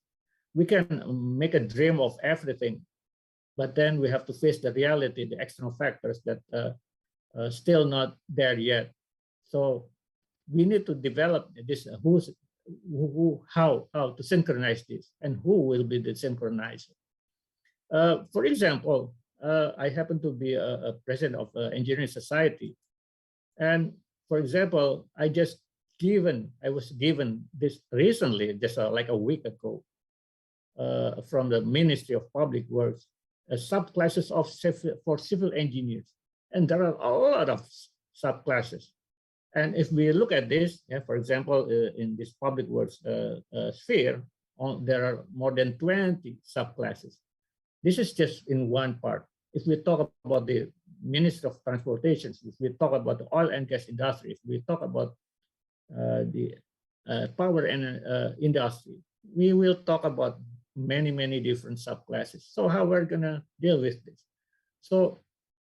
We can make a dream of everything, but then we have to face the reality, the external factors that are still not there yet. So we need to develop this, how to synchronize this, and who will be the synchronizer. For example, I happen to be a president of an engineering society. And for example, I was given this recently, just like a week ago, from the Ministry of Public Works, subclasses for civil engineers. And there are a lot of subclasses. And if we look at this, for example, in this public works sphere, there are more than 20 subclasses. This is just in one part. If we talk about the Ministry of Transportation, if we talk about the oil and gas industry, if we talk about the power and industry, we will talk about many different subclasses. So how we're gonna deal with this? So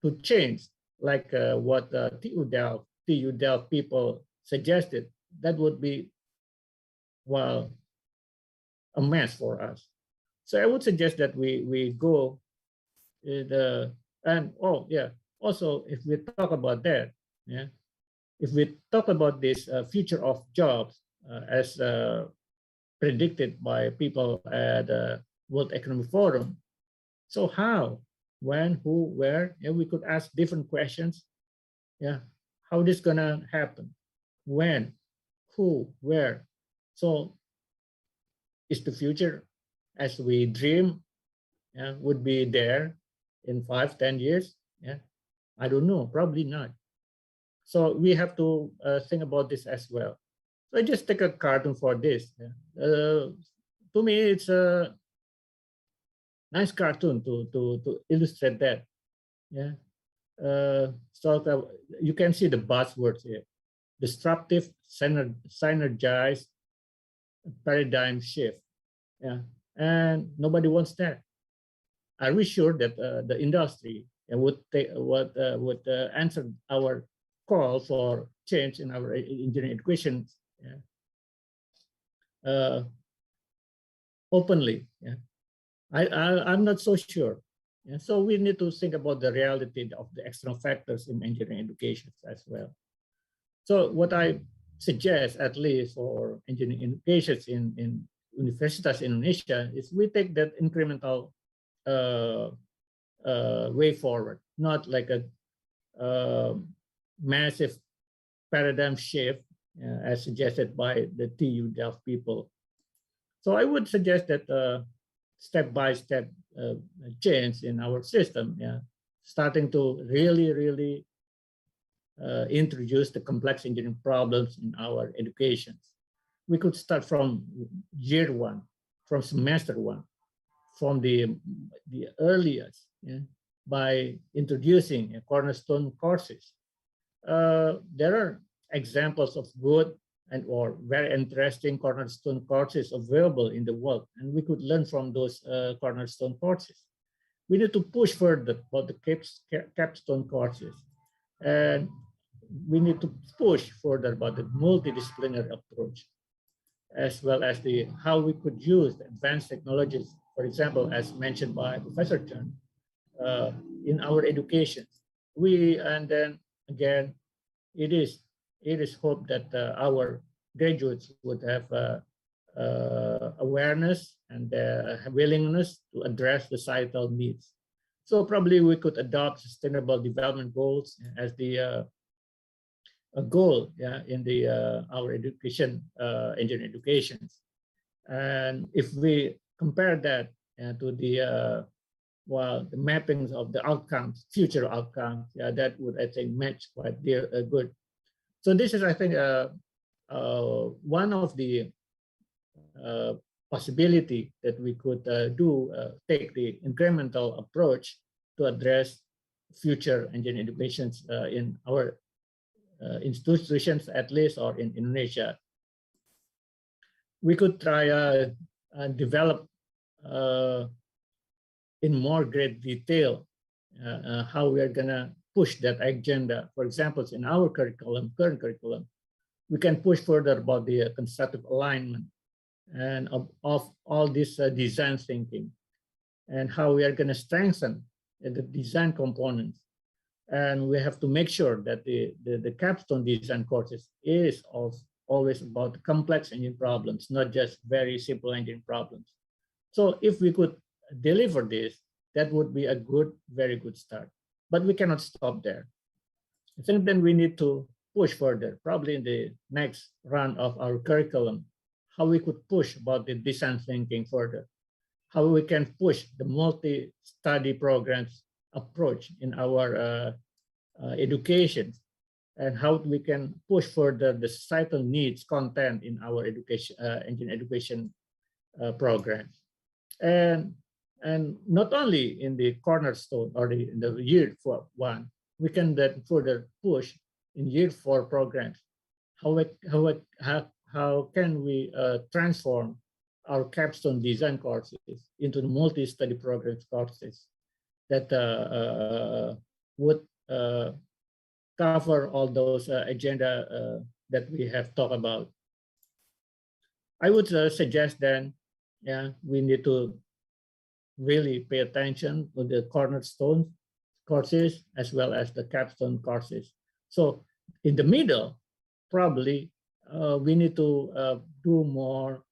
to change, like what TU Delft people suggested, that would be, well, a mess for us. So I would suggest that we go also if we talk about that, if we talk about this future of jobs as predicted by people at the World Economic Forum, so how, when, who, where, we could ask different questions. how this gonna happen, when, who, where. So is the future as we dream would be there in 5, 10 years? Yeah, I don't know, probably not. So we have to think about this as well. So I just take a cartoon for this. To me, it's a nice cartoon to illustrate that. Yeah. So you can see the buzzwords here: disruptive, synergized, paradigm shift. Yeah, and nobody wants that. Are we sure that the industry would answer our call for change in our engineering education openly? Yeah, I'm not so sure. Yeah, so we need to think about the reality of the external factors in engineering education as well. So what I suggest, at least for engineering education in Universitas Indonesia, is we take that incremental way forward, not like a massive paradigm shift as suggested by the TU Delft people. So I would suggest that step-by-step change in our system, starting to really introduce the complex engineering problems in our education. We could start from year 1, from semester 1, from the earliest, by introducing cornerstone courses. There are examples of good and or very interesting cornerstone courses available in the world, and we could learn from those cornerstone courses. We need to push further about the capstone courses, and we need to push further about the multidisciplinary approach, as well as how we could use the advanced technologies, for example, as mentioned by Professor Chen, in our education. And then again, it is hoped that our graduates would have awareness and willingness to address the societal needs. So probably we could adopt sustainable development goals as the a goal in our education, engineering education. And if we compare that to the mappings of the outcomes, future outcomes, that would, I think, match quite good. So this is, I think, one of the possibility that we could take the incremental approach to address future engineering educations in our institutions, at least, or in Indonesia. We could try develop in more great detail how we are gonna push that agenda. For example, in our curriculum, current curriculum, we can push further about the constructive alignment and of all this design thinking, and how we are gonna strengthen the design components. And we have to make sure that the capstone design courses is always about complex engineering problems, not just very simple engineering problems. So if we could deliver this, that would be a very good start. But we cannot stop there. I think then we need to push further, probably in the next round of our curriculum, how we could push about the design thinking further, how we can push the multi-study programs approach in our education, and how we can push further the societal needs content in our education, engineering education programs. And not only in the cornerstone or in the year 1, we can then further push in year 4 programs. How can we transform our capstone design courses into the multi-study programs courses that would cover all those agenda that we have talked about. I would suggest then, we need to really pay attention to the cornerstone courses as well as the capstone courses. So in the middle, probably we need to do more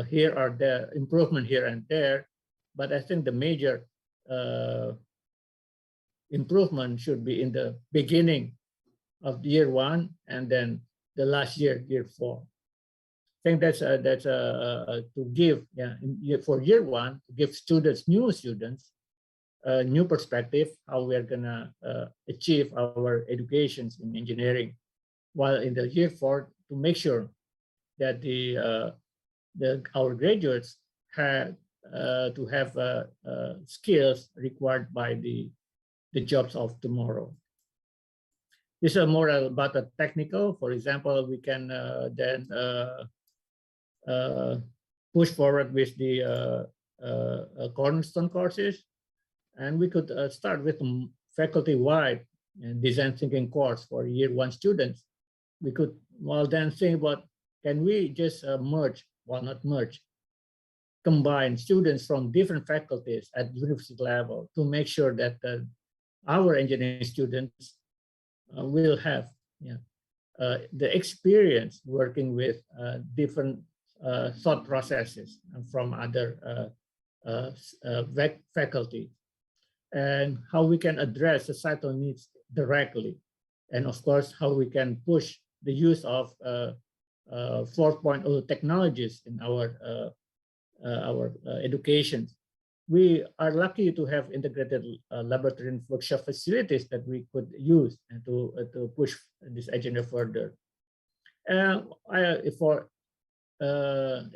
here or there, improvement here and there. But I think the major improvement should be in the beginning of year 1 and then the last year, year 4. I think that's to give, for year 1, to give students, new students, a new perspective how we are gonna achieve our educations in engineering, while in the year 4 to make sure that our graduates have to have skills required by the jobs of tomorrow. This is more about the technical. For example, we can then push forward with the cornerstone courses, and we could start with faculty-wide design thinking course for year 1 students. We could then think about, can we just merge, well, not merge, combine students from different faculties at university level to make sure that our engineering students will have the experience working with different thought processes from other faculty, and how we can address societal needs directly, and of course how we can push the use of 4.0 technologies in our education. We are lucky to have integrated laboratory and workshop facilities that we could use and to push this agenda further. In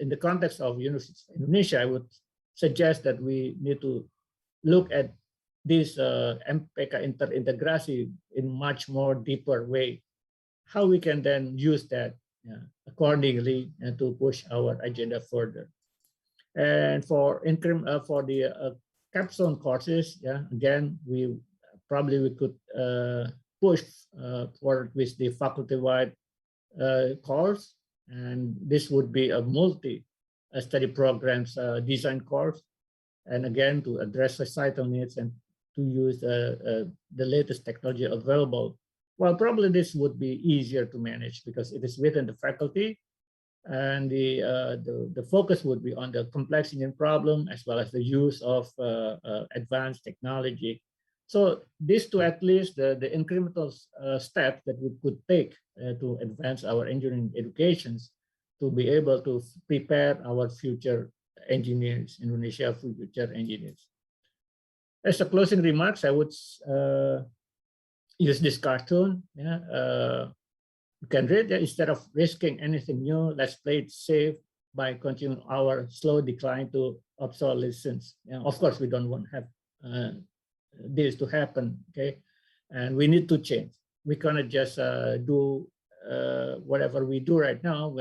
the context of University of Indonesia, I would suggest that we need to look at this MPK interintegrasi in much more deeper way. How we can then use that accordingly and to push our agenda further. And for the capstone courses, again, we could push forward with the faculty-wide course, and this would be a multi-study programs design course, and again to address societal needs and to use the latest technology available. Well, probably this would be easier to manage because it is within the faculty, and the focus would be on the complex engineering problem as well as the use of advanced technology. So these two, at least the incremental steps that we could take to advance our engineering educations to be able to prepare our future engineers, Indonesia future engineers. As a closing remarks, I would use this cartoon. You can read that instead of risking anything new, let's play it safe by continuing our slow decline to obsolescence. Of course, we don't want to have this to happen, okay? And we need to change. We cannot just do whatever we do right now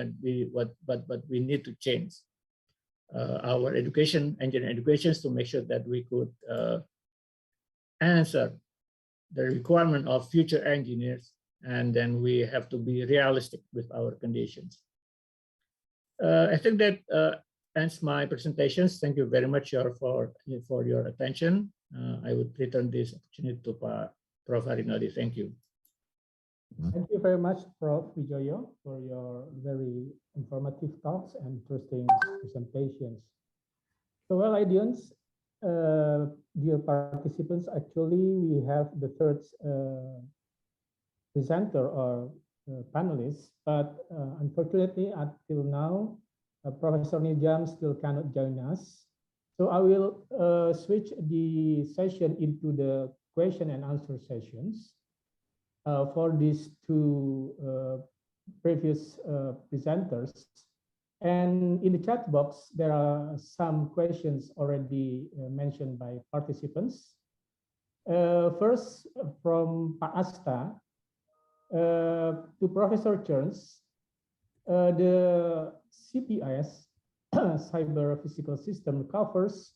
but we need to change our engineering educations to make sure that we could answer the requirement of future engineers, and then we have to be realistic with our conditions. I think that ends my presentations. Thank you very much for your attention. I would return this opportunity to Prof. Harinodi. Thank you. Thank you very much, Prof. Wijoyo, for your very informative talks and interesting presentations. So, well, audience, dear participants, actually we have the third presenter or panelist, but unfortunately until now, Professor Nijam still cannot join us. So I will switch the session into the question and answer sessions for these two previous presenters. And in the chat box, there are some questions already mentioned by participants. First, from Pak Asta, to Professor Cherns, the CPS, Cyber Physical System, covers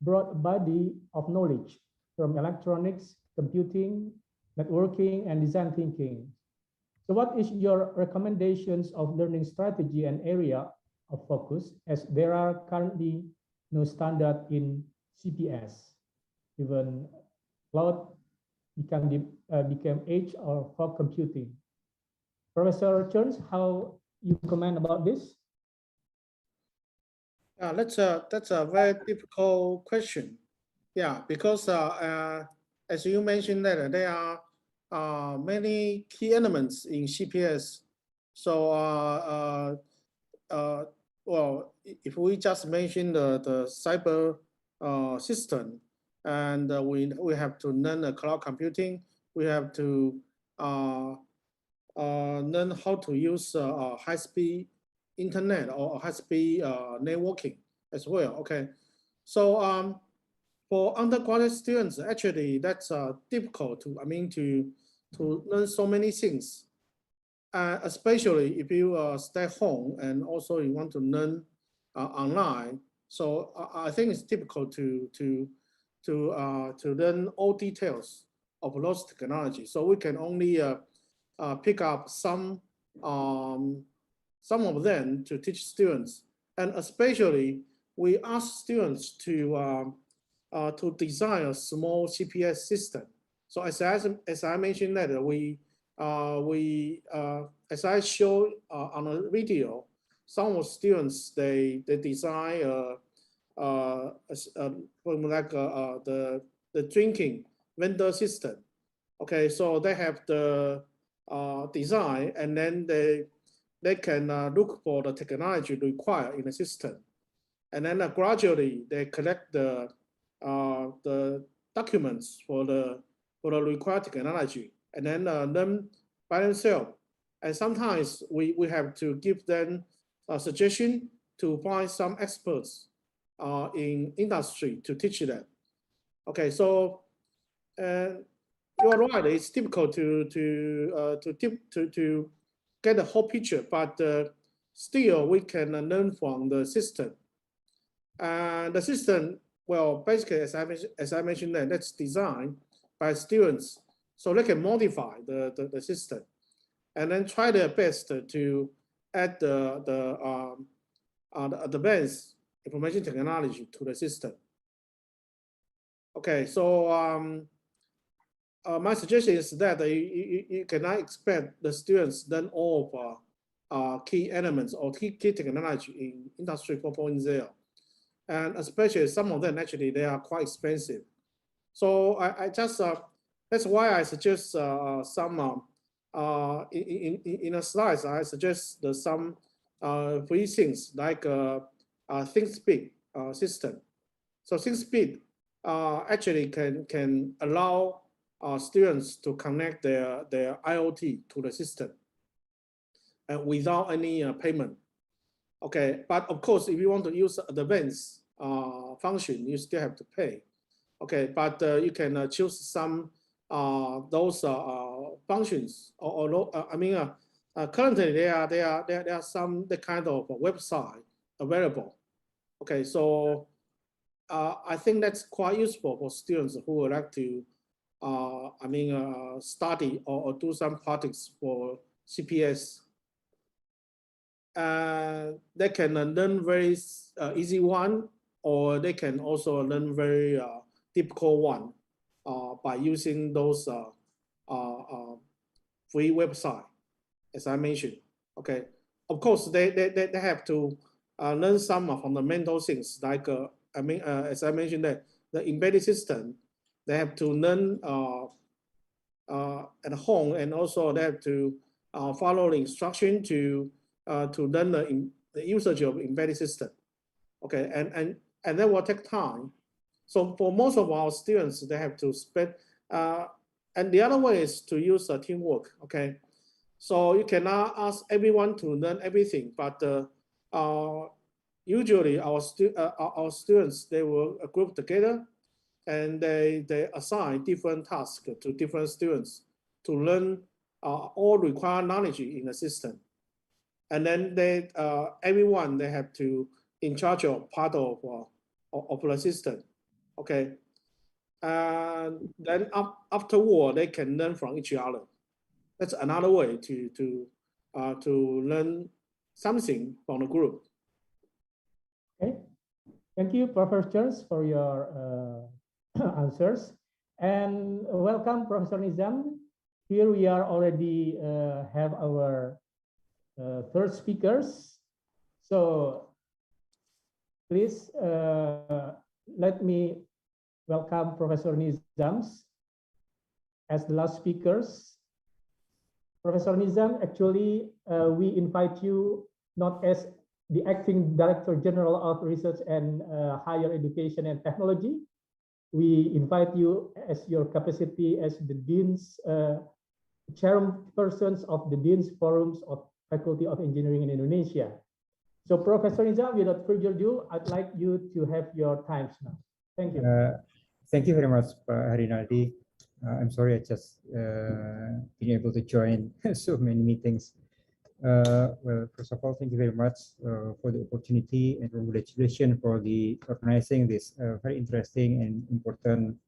broad body of knowledge from electronics, computing, networking, and design thinking. So what is your recommendations of learning strategy and area of focus, as there are currently no standard in CPS? Even cloud became age or fog computing. Professor Cherns, how you comment about this? That's a very difficult question. Yeah, because as you mentioned that there are many key elements in CPS. So, well, if we just mention the cyber system, and we have to learn cloud computing, we have to learn how to use high-speed internet or high-speed networking as well. Okay, so for undergraduate students, actually that's difficult to to learn so many things, especially if you stay home and also you want to learn online. So I think it's difficult to learn all details of those technologies. So we can only pick up some of them to teach students, and especially we ask students to design a small CPS system. So as I mentioned that as I showed on a video, some of students they design like the drinking vendor system. Okay, so they have the design, and then they can look for the technology required in the system, and then gradually they collect the documents for the required technology, and then learn by themselves. And sometimes we have to give them a suggestion to find some experts in industry to teach them. Okay, so you are right. It's difficult to get the whole picture, but still we can learn from the system. The system, well, basically, as I mentioned, that's designed by students, so they can modify the system, and then try their best to add the advanced information technology to the system. Okay, so my suggestion is that you cannot expect the students learn all of key elements or key technology in Industry 4.0. And especially some of them, actually, they are quite expensive. So I just, that's why I suggest some, in the slides, I suggest some free things like ThinkSpeed system. So ThinkSpeed actually can allow students to connect their IoT to the system without any payment. Okay, but of course, if you want to use advanced function, you still have to pay. Okay, but you can choose some those functions, currently there are some the kind of website available. Okay, so I think that's quite useful for students who would like to study or do some projects for CPS. They can learn very easy one, or they can also learn very difficult one by using those free website, as I mentioned. Okay, of course they have to learn some fundamental things like as I mentioned that the embedded system, they have to learn at home, and also they have to follow the instruction to learn the usage of embedded system. Okay, and that will take time. So for most of our students, they have to spend, and the other way is to use teamwork. Okay, so you cannot ask everyone to learn everything, but usually our students, they will group together, and they assign different tasks to different students to learn all required knowledge in the system. And then everyone, they have to in charge of part of the system. Okay, and then afterward they can learn from each other. That's another way to learn something from the group. Okay, thank you, professors, for your answers, and welcome, Professor Nizam. Here we are already have our third speakers. So please let me welcome Professor Nizam. as the last speakers, Professor Nizam, actually, we invite you not as the Acting Director General of Research and Higher Education and Technology. We invite you as your capacity as the Dean's chairpersons of the Dean's Forums of Faculty of Engineering in Indonesia. So Professor Nizam, without further ado, I'd like you to have your times now. Thank you. Thank you very much, Pak Harinaldi. I'm sorry I just been able to join so many meetings. Well, first of all, thank you very much for the opportunity and congratulations for the organizing this very interesting and important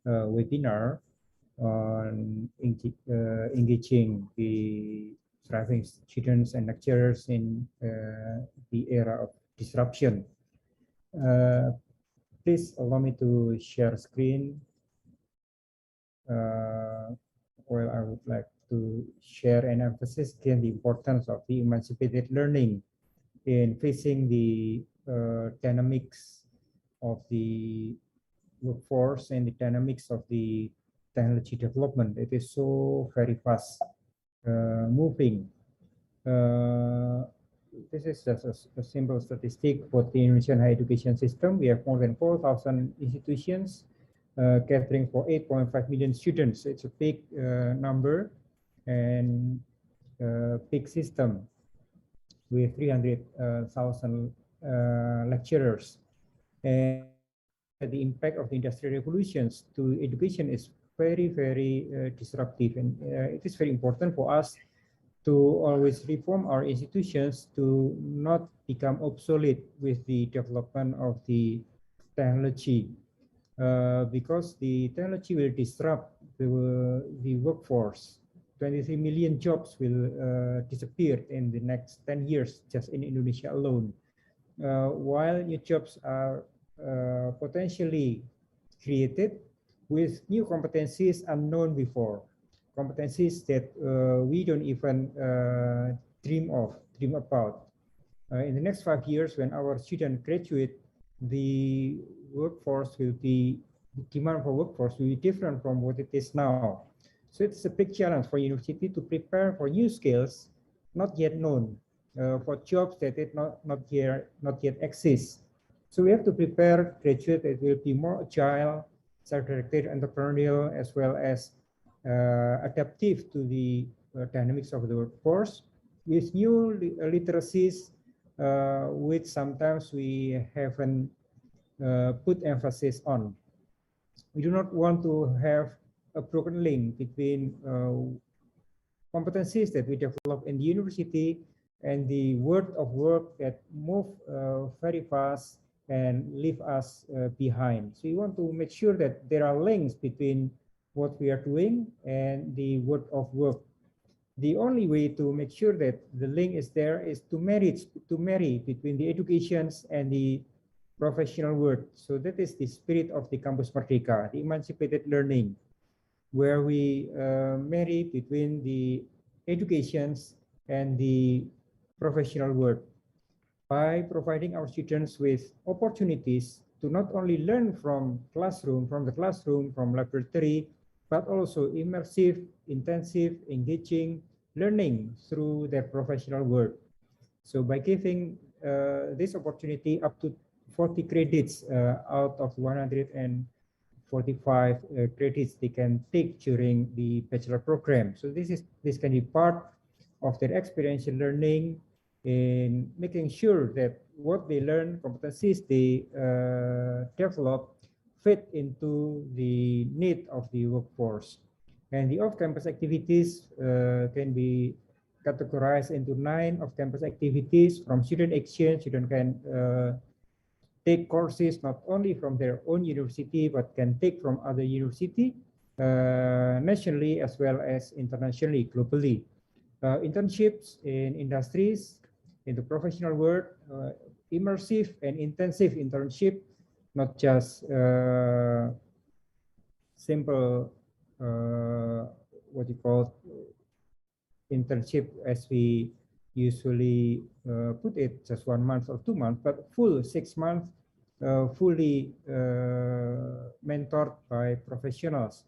webinar on engaging the thriving students and lecturers in the era of disruption. Please allow me to share screen. Well, I would like to share and emphasize again the importance of the emancipated learning in facing the dynamics of the workforce and the dynamics of the technology development. It is so very fast moving. This is just a simple statistic for the Indonesian higher education system. We have more than 4,000 institutions catering for 8.5 million students. It's a big number and big system with 300,000 lecturers. And the impact of the industrial revolutions to education is very, very disruptive. And it is very important for us to always reform our institutions to not become obsolete with the development of the technology. Because the technology will disrupt the workforce. 23 million jobs will disappear in the next 10 years just in Indonesia alone. While new jobs are potentially created with new competencies unknown before, competencies that we don't even dream about. In the next 5 years, when our students graduate, the workforce will be, the demand for workforce will be different from what it is now. So it's a big challenge for university to prepare for new skills not yet known, for jobs that did not yet exist. So we have to prepare graduates that will be more agile, self-directed, entrepreneurial, as well as adaptive to the dynamics of the workforce with new literacies, which sometimes we haven't put emphasis on. We do not want to have a broken link between competencies that we develop in the university and the world of work that move very fast and leave us behind. So we want to make sure that there are links between what we are doing and the world of work. The only way to make sure that the link is there is to marry between the educations and the professional world. So that is the spirit of the Campus Merdeka, the emancipated learning, where we marry between the educations and the professional world by providing our students with opportunities to not only learn from the classroom, from laboratory, but also immersive, intensive, engaging learning through their professional work. So by giving this opportunity up to 40 credits out of 145 credits they can take during the bachelor program. So this can be part of their experiential learning in making sure that what they learn, competencies they develop, fit into the need of the workforce. And the off-campus activities can be categorized into 9 off-campus activities. From student exchange, student can take courses not only from their own university, but can take from other university, nationally as well as internationally, globally. Internships in industries, in the professional world, immersive and intensive internship, not just simple what you call internship as we usually put it, just 1 month or 2 months, but full 6 months, fully mentored by professionals.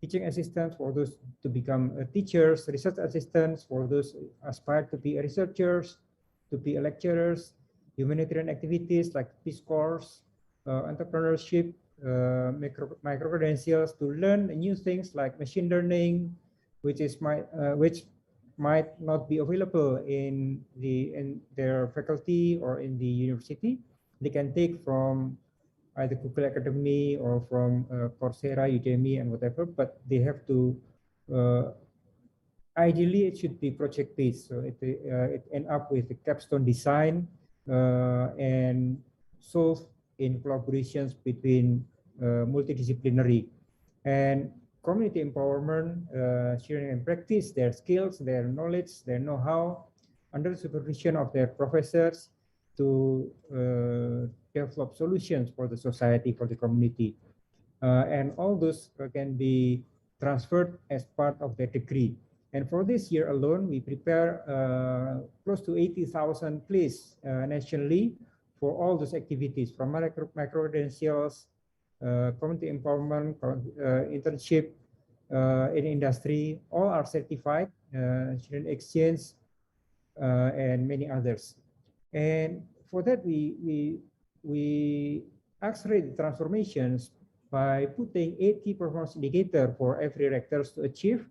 teaching assistants for those to become teachers, research assistants for those aspire to be researchers, to be lecturers, humanitarian activities like Peace Corps, entrepreneurship, micro credentials to learn new things like machine learning, which might not be available in their faculty or in the university. They can take from either Google Academy or from Coursera, Udemy, and whatever, but they have to, ideally it should be project-based. So it end up with a capstone design and solve in collaborations between multidisciplinary and community empowerment, sharing and practice their skills, their knowledge, their know-how under the supervision of their professors to develop solutions for the society, for the community. And all those can be transferred as part of their degree. And for this year alone, we prepare close to 80,000 places nationally for all those activities, from micro credentials, community empowerment, internship in industry, all are certified, student exchange, and many others. And for that, we accelerate the transformations by putting 8 key performance indicators for every rectors to achieve.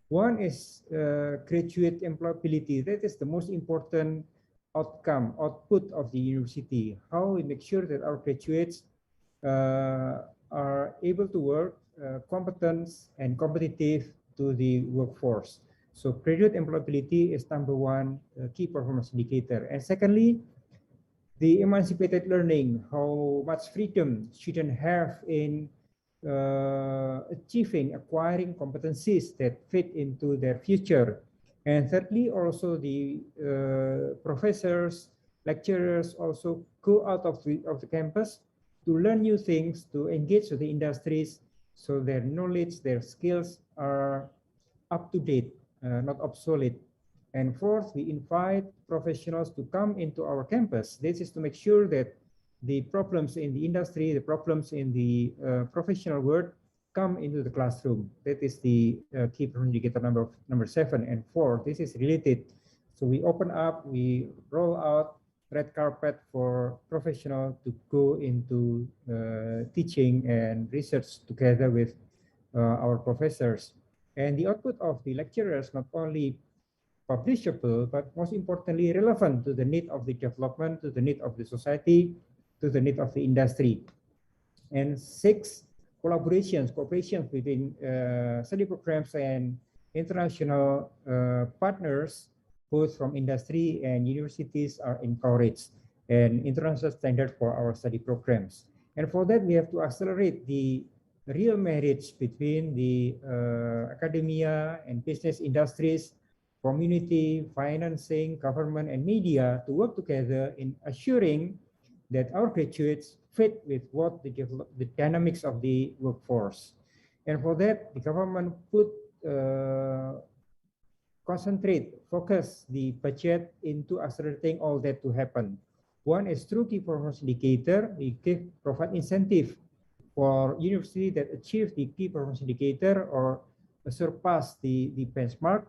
One is graduate employability. That is the most important output of the university. How we make sure that our graduates are able to work, competent and competitive to the workforce. So graduate employability is #1 key performance indicator. And secondly, the emancipated learning, how much freedom students have in achieving, acquiring competencies that fit into their future. And thirdly, also the professors, lecturers also go out of the campus to learn new things, to engage with the industries, so their knowledge, their skills are up to date, not obsolete. And fourth, we invite professionals to come into our campus. This is to make sure that the problems in the industry, the problems in the professional world come into the classroom. That is the key indicator number 7 and 4. This is related. So we open up, we roll out red carpet for professionals to go into teaching and research together with our professors. And the output of the lecturers not only publishable, but most importantly relevant to the need of the development, to the need of the society, to the need of the industry. And 6, cooperation between study programs and international partners, both from industry and universities, are encouraged, and international standard for our study programs. And for that, we have to accelerate the real marriage between the academia and business industries, community, financing, government, and media to work together in assuring that our graduates fit with what the dynamics of the workforce. And for that, the government focus the budget into accelerating all that to happen. One is through key performance indicator, we provide incentive for university that achieve the key performance indicator or surpass the benchmark.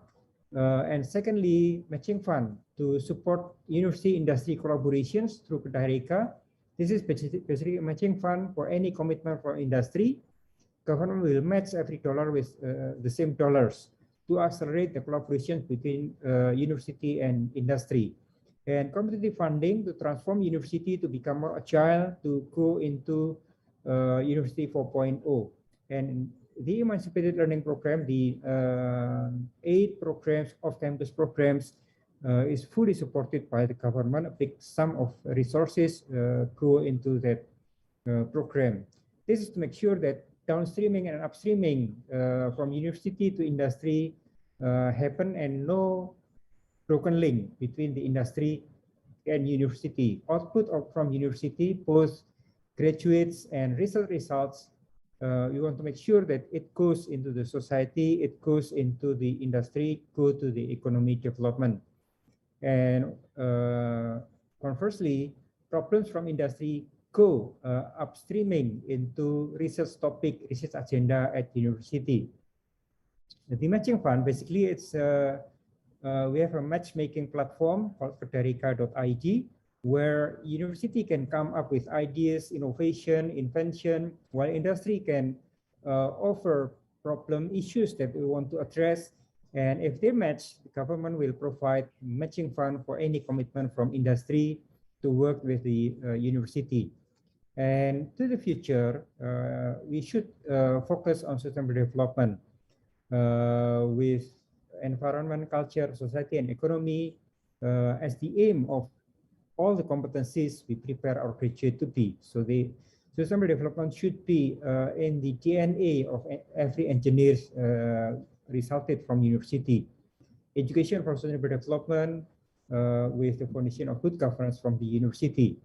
And secondly, matching fund to support university industry collaborations through Kedareka. This is basically a matching fund for any commitment for industry. Government will match every dollar with the same dollars to accelerate the collaboration between university and industry. And competitive funding to transform university to become more agile, to go into University 4.0. And the emancipated learning program, the 8 programs of campus programs is fully supported by the government. A big sum of resources go into that program. This is to make sure that downstreaming and upstreaming from university to industry happen, and no broken link between the industry and university. Output from university, both graduates and research results, we want to make sure that it goes into the society, it goes into the industry, go to the economic development. And conversely, problems from industry go upstreaming into research topic, research agenda at university. The matching fund, basically, it's we have a matchmaking platform called federica.ig, where university can come up with ideas, innovation, invention, while industry can offer problem issues that we want to address. And if they match, the government will provide matching fund for any commitment from industry to work with the university. And to the future, we should focus on sustainable development with environment, culture, society, and economy as the aim of all the competencies we prepare our graduate to be. So the sustainable development should be in the DNA of every engineer resulted from university. Education for sustainable development with the foundation of good governance from the university.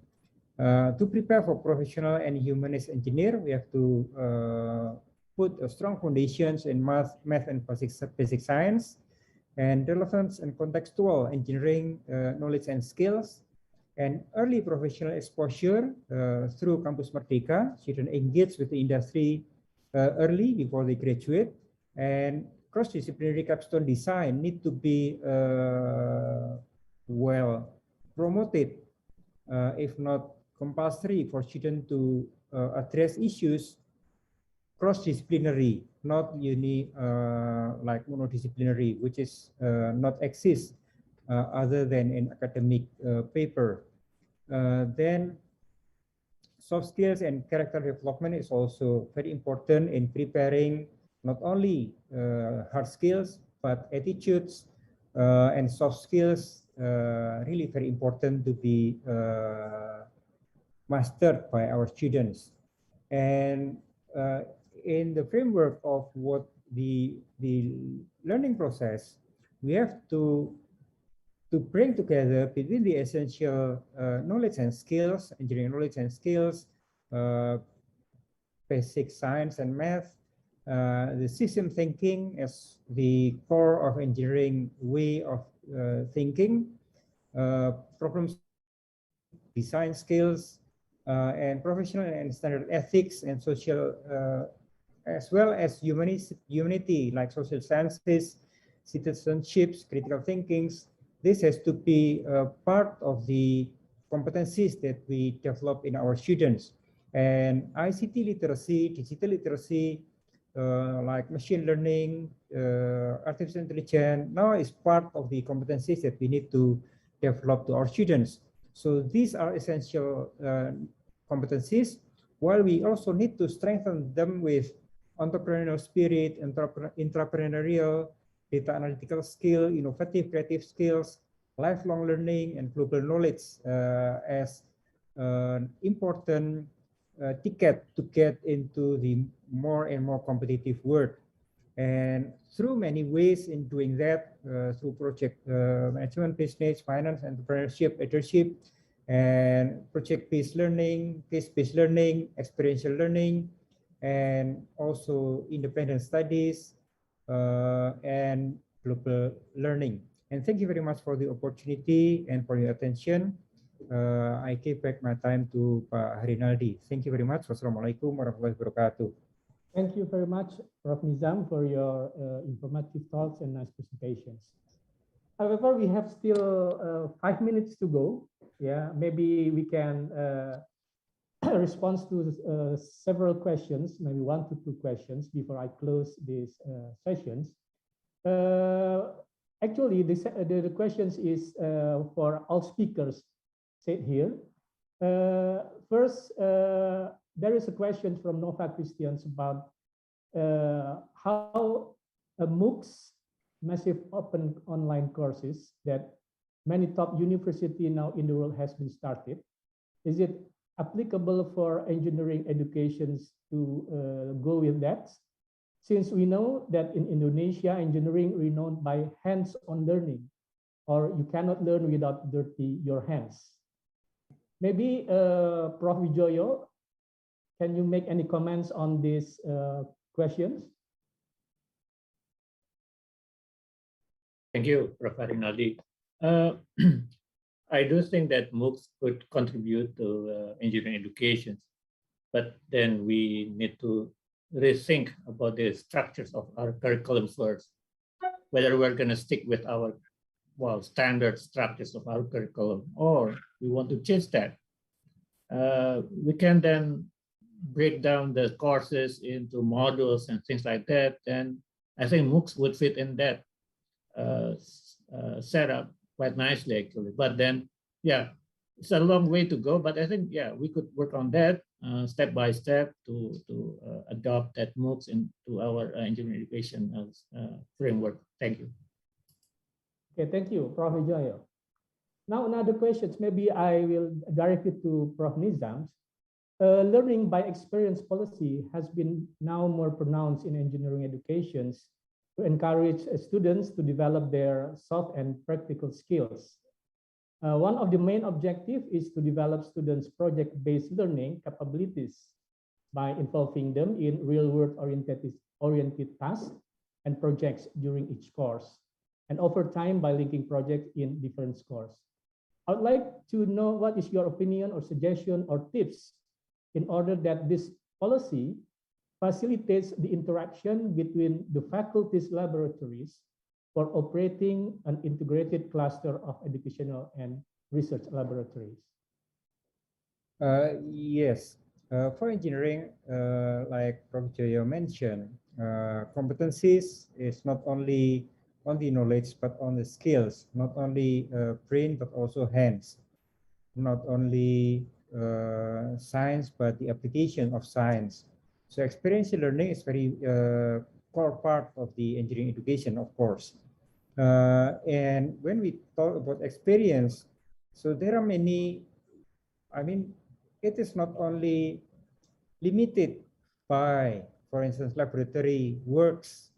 To prepare for professional and humanist engineer, we have to put strong foundations in math and basic science, and relevance and contextual engineering knowledge and skills, and early professional exposure through Campus Merdeka. Students engage with the industry early before they graduate, and cross-disciplinary capstone design need to be well promoted, if not compulsory for students to address issues cross-disciplinary, not like monodisciplinary, which is not exist other than in academic paper. Then soft skills and character development is also very important in preparing not only hard skills, but attitudes and soft skills, really very important to be mastered by our students. And in the framework of what the learning process, we have to bring together between the essential knowledge and skills, engineering knowledge and skills, basic science and math, the system thinking as the core of engineering way of thinking, problem design skills, and professional and standard ethics and social, as well as humanity like social sciences, citizenships, critical thinkings. This has to be part of the competencies that we develop in our students. And ICT literacy, digital literacy, like machine learning, artificial intelligence, now is part of the competencies that we need to develop to our students. So these are essential competencies, while we also need to strengthen them with entrepreneurial spirit, entrepreneurial, data analytical skill, innovative creative skills, lifelong learning, and global knowledge as an important ticket to get into the more and more competitive world. And through many ways in doing that, through project management, business, finance, entrepreneurship, leadership, and project-based learning, case-based learning, experiential learning, and also independent studies and global learning. And thank you very much for the opportunity and for your attention. I give back my time to Pak Harinaldi. Thank you very much. Wassalamualaikum warahmatullahi wabarakatuh. Thank you very much, Prof. Nizam, for your informative talks and nice presentations. However, we have still 5 minutes to go. Yeah, maybe we can respond to several questions, maybe 1 to 2 questions before I close these sessions. Actually, the questions is for all speakers said here. First, there is a question from Nova Christians about how MOOCs, massive open online courses that many top universities now in the world has been started. Is it applicable for engineering educations to go with that? Since we know that in Indonesia, engineering renowned by hands-on learning, or you cannot learn without dirty your hands. Maybe Prof. Wijoyo, can you make any comments on these questions? Thank you, Prof. Harinaldi. I do think that MOOCs could contribute to engineering education, but then we need to rethink about the structures of our curriculum first, whether we're going to stick with our standard structures of our curriculum, or we want to change that. We can then break down the courses into modules and things like that. And I think MOOCs would fit in that setup quite nicely, actually. But then, yeah, it's a long way to go. But I think, yeah, we could work on that step by step to adopt that MOOCs into our engineering education framework. Thank you. Okay, thank you, Prof. Wijoyo. Now, another questions, maybe I will direct it to Prof. Nizam. Learning by experience policy has been now more pronounced in engineering educations to encourage students to develop their soft and practical skills. One of the main objectives is to develop students' project-based learning capabilities by involving them in real-world oriented tasks and projects during each course, and over time by linking projects in different courses. I would like to know what is your opinion or suggestion or tips in order that this policy facilitates the interaction between the faculty's laboratories for operating an integrated cluster of educational and research laboratories. Yes, for engineering, like Prof. Joyo mentioned, competencies is not only on the knowledge, but on the skills, not only brain, but also hands, not only science, but the application of science. So experiential learning is very core part of the engineering education, of course. And when we talk about experience, so there are many, I mean, it is not only limited by, for instance, laboratory works,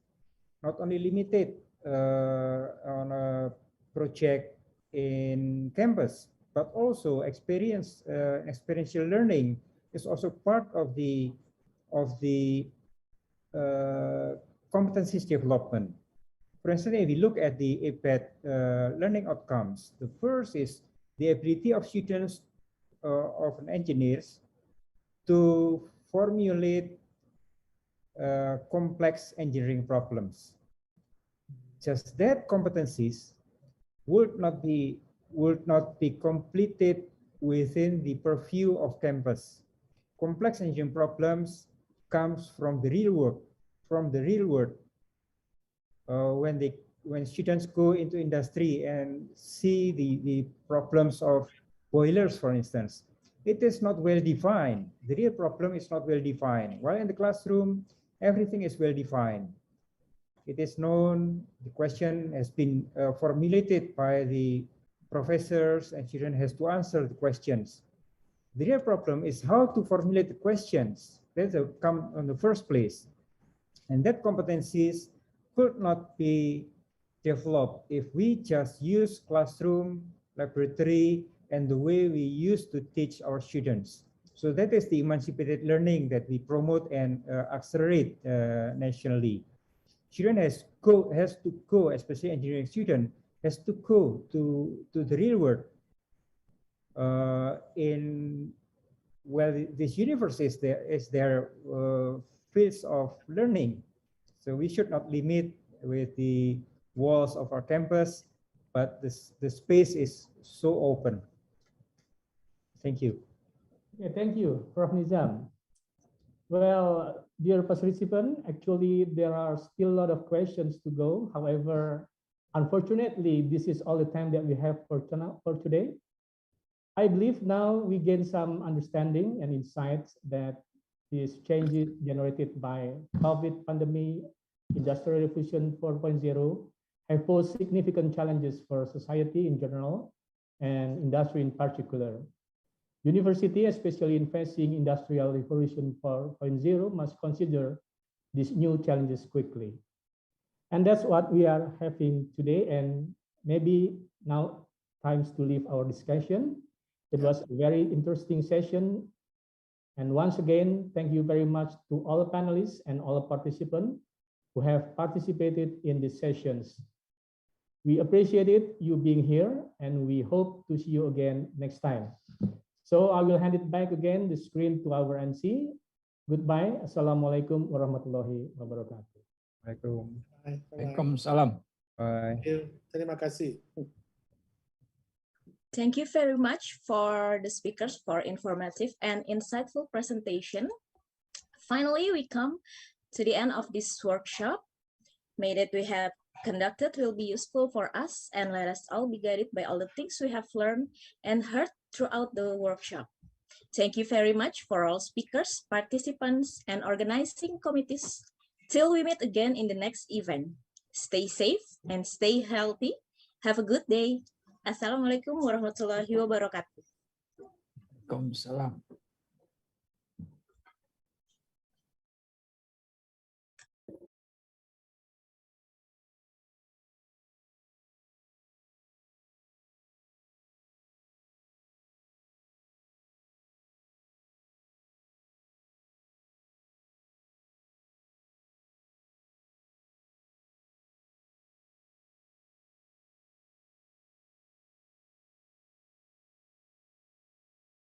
not only limited on a project in campus, but also experiential learning is also part of the competencies development. For instance, if we look at the APET learning outcomes, the first is the ability of students of engineers to formulate complex engineering problems. Just that competencies would not be completed within the purview of campus. Complex engineering problems comes from the real world. When students go into industry and see the problems of boilers, for instance, it is not well defined. The real problem is not well defined. While in the classroom, everything is well defined. It is known, the question has been formulated by the professors, and student has to answer the questions. The real problem is how to formulate the questions. That's come on the first place. And that competencies could not be developed if we just use classroom, laboratory, and the way we used to teach our students. So that is the emancipated learning that we promote and accelerate nationally. Student has to go, especially engineering student, has to go to the real world. This universe is their fields of learning. So we should not limit with the walls of our campus, but the space is so open. Thank you. Yeah, thank you, Prof. Nizam. Well, dear participants, actually there are still a lot of questions to go. However, unfortunately, this is all the time that we have for today. I believe now we gain some understanding and insights that these changes generated by COVID pandemic, Industrial Revolution 4.0 have posed significant challenges for society in general and industry in particular. University, especially in facing Industrial Revolution 4.0, must consider these new challenges quickly. And that's what we are having today. And maybe now times to leave our discussion. It was a very interesting session. And once again, thank you very much to all the panelists and all the participants who have participated in these sessions. We appreciated you being here, and we hope to see you again next time. So I will hand it back again the screen to our MC. Goodbye. Assalamualaikum warahmatullahi wabarakatuh. Waalaikumsalam. Bye. Terima kasih. Thank you very much for the speakers for informative and insightful presentation. Finally, we come to the end of this workshop. May that we have conducted will be useful for us, and let us all be guided by all the things we have learned and heard throughout the workshop. Thank you very much for all speakers, participants, and organizing committees. Till we meet again in the next event. Stay safe and stay healthy. Have a good day. Assalamualaikum warahmatullahi wabarakatuh. Waalaikumsalam.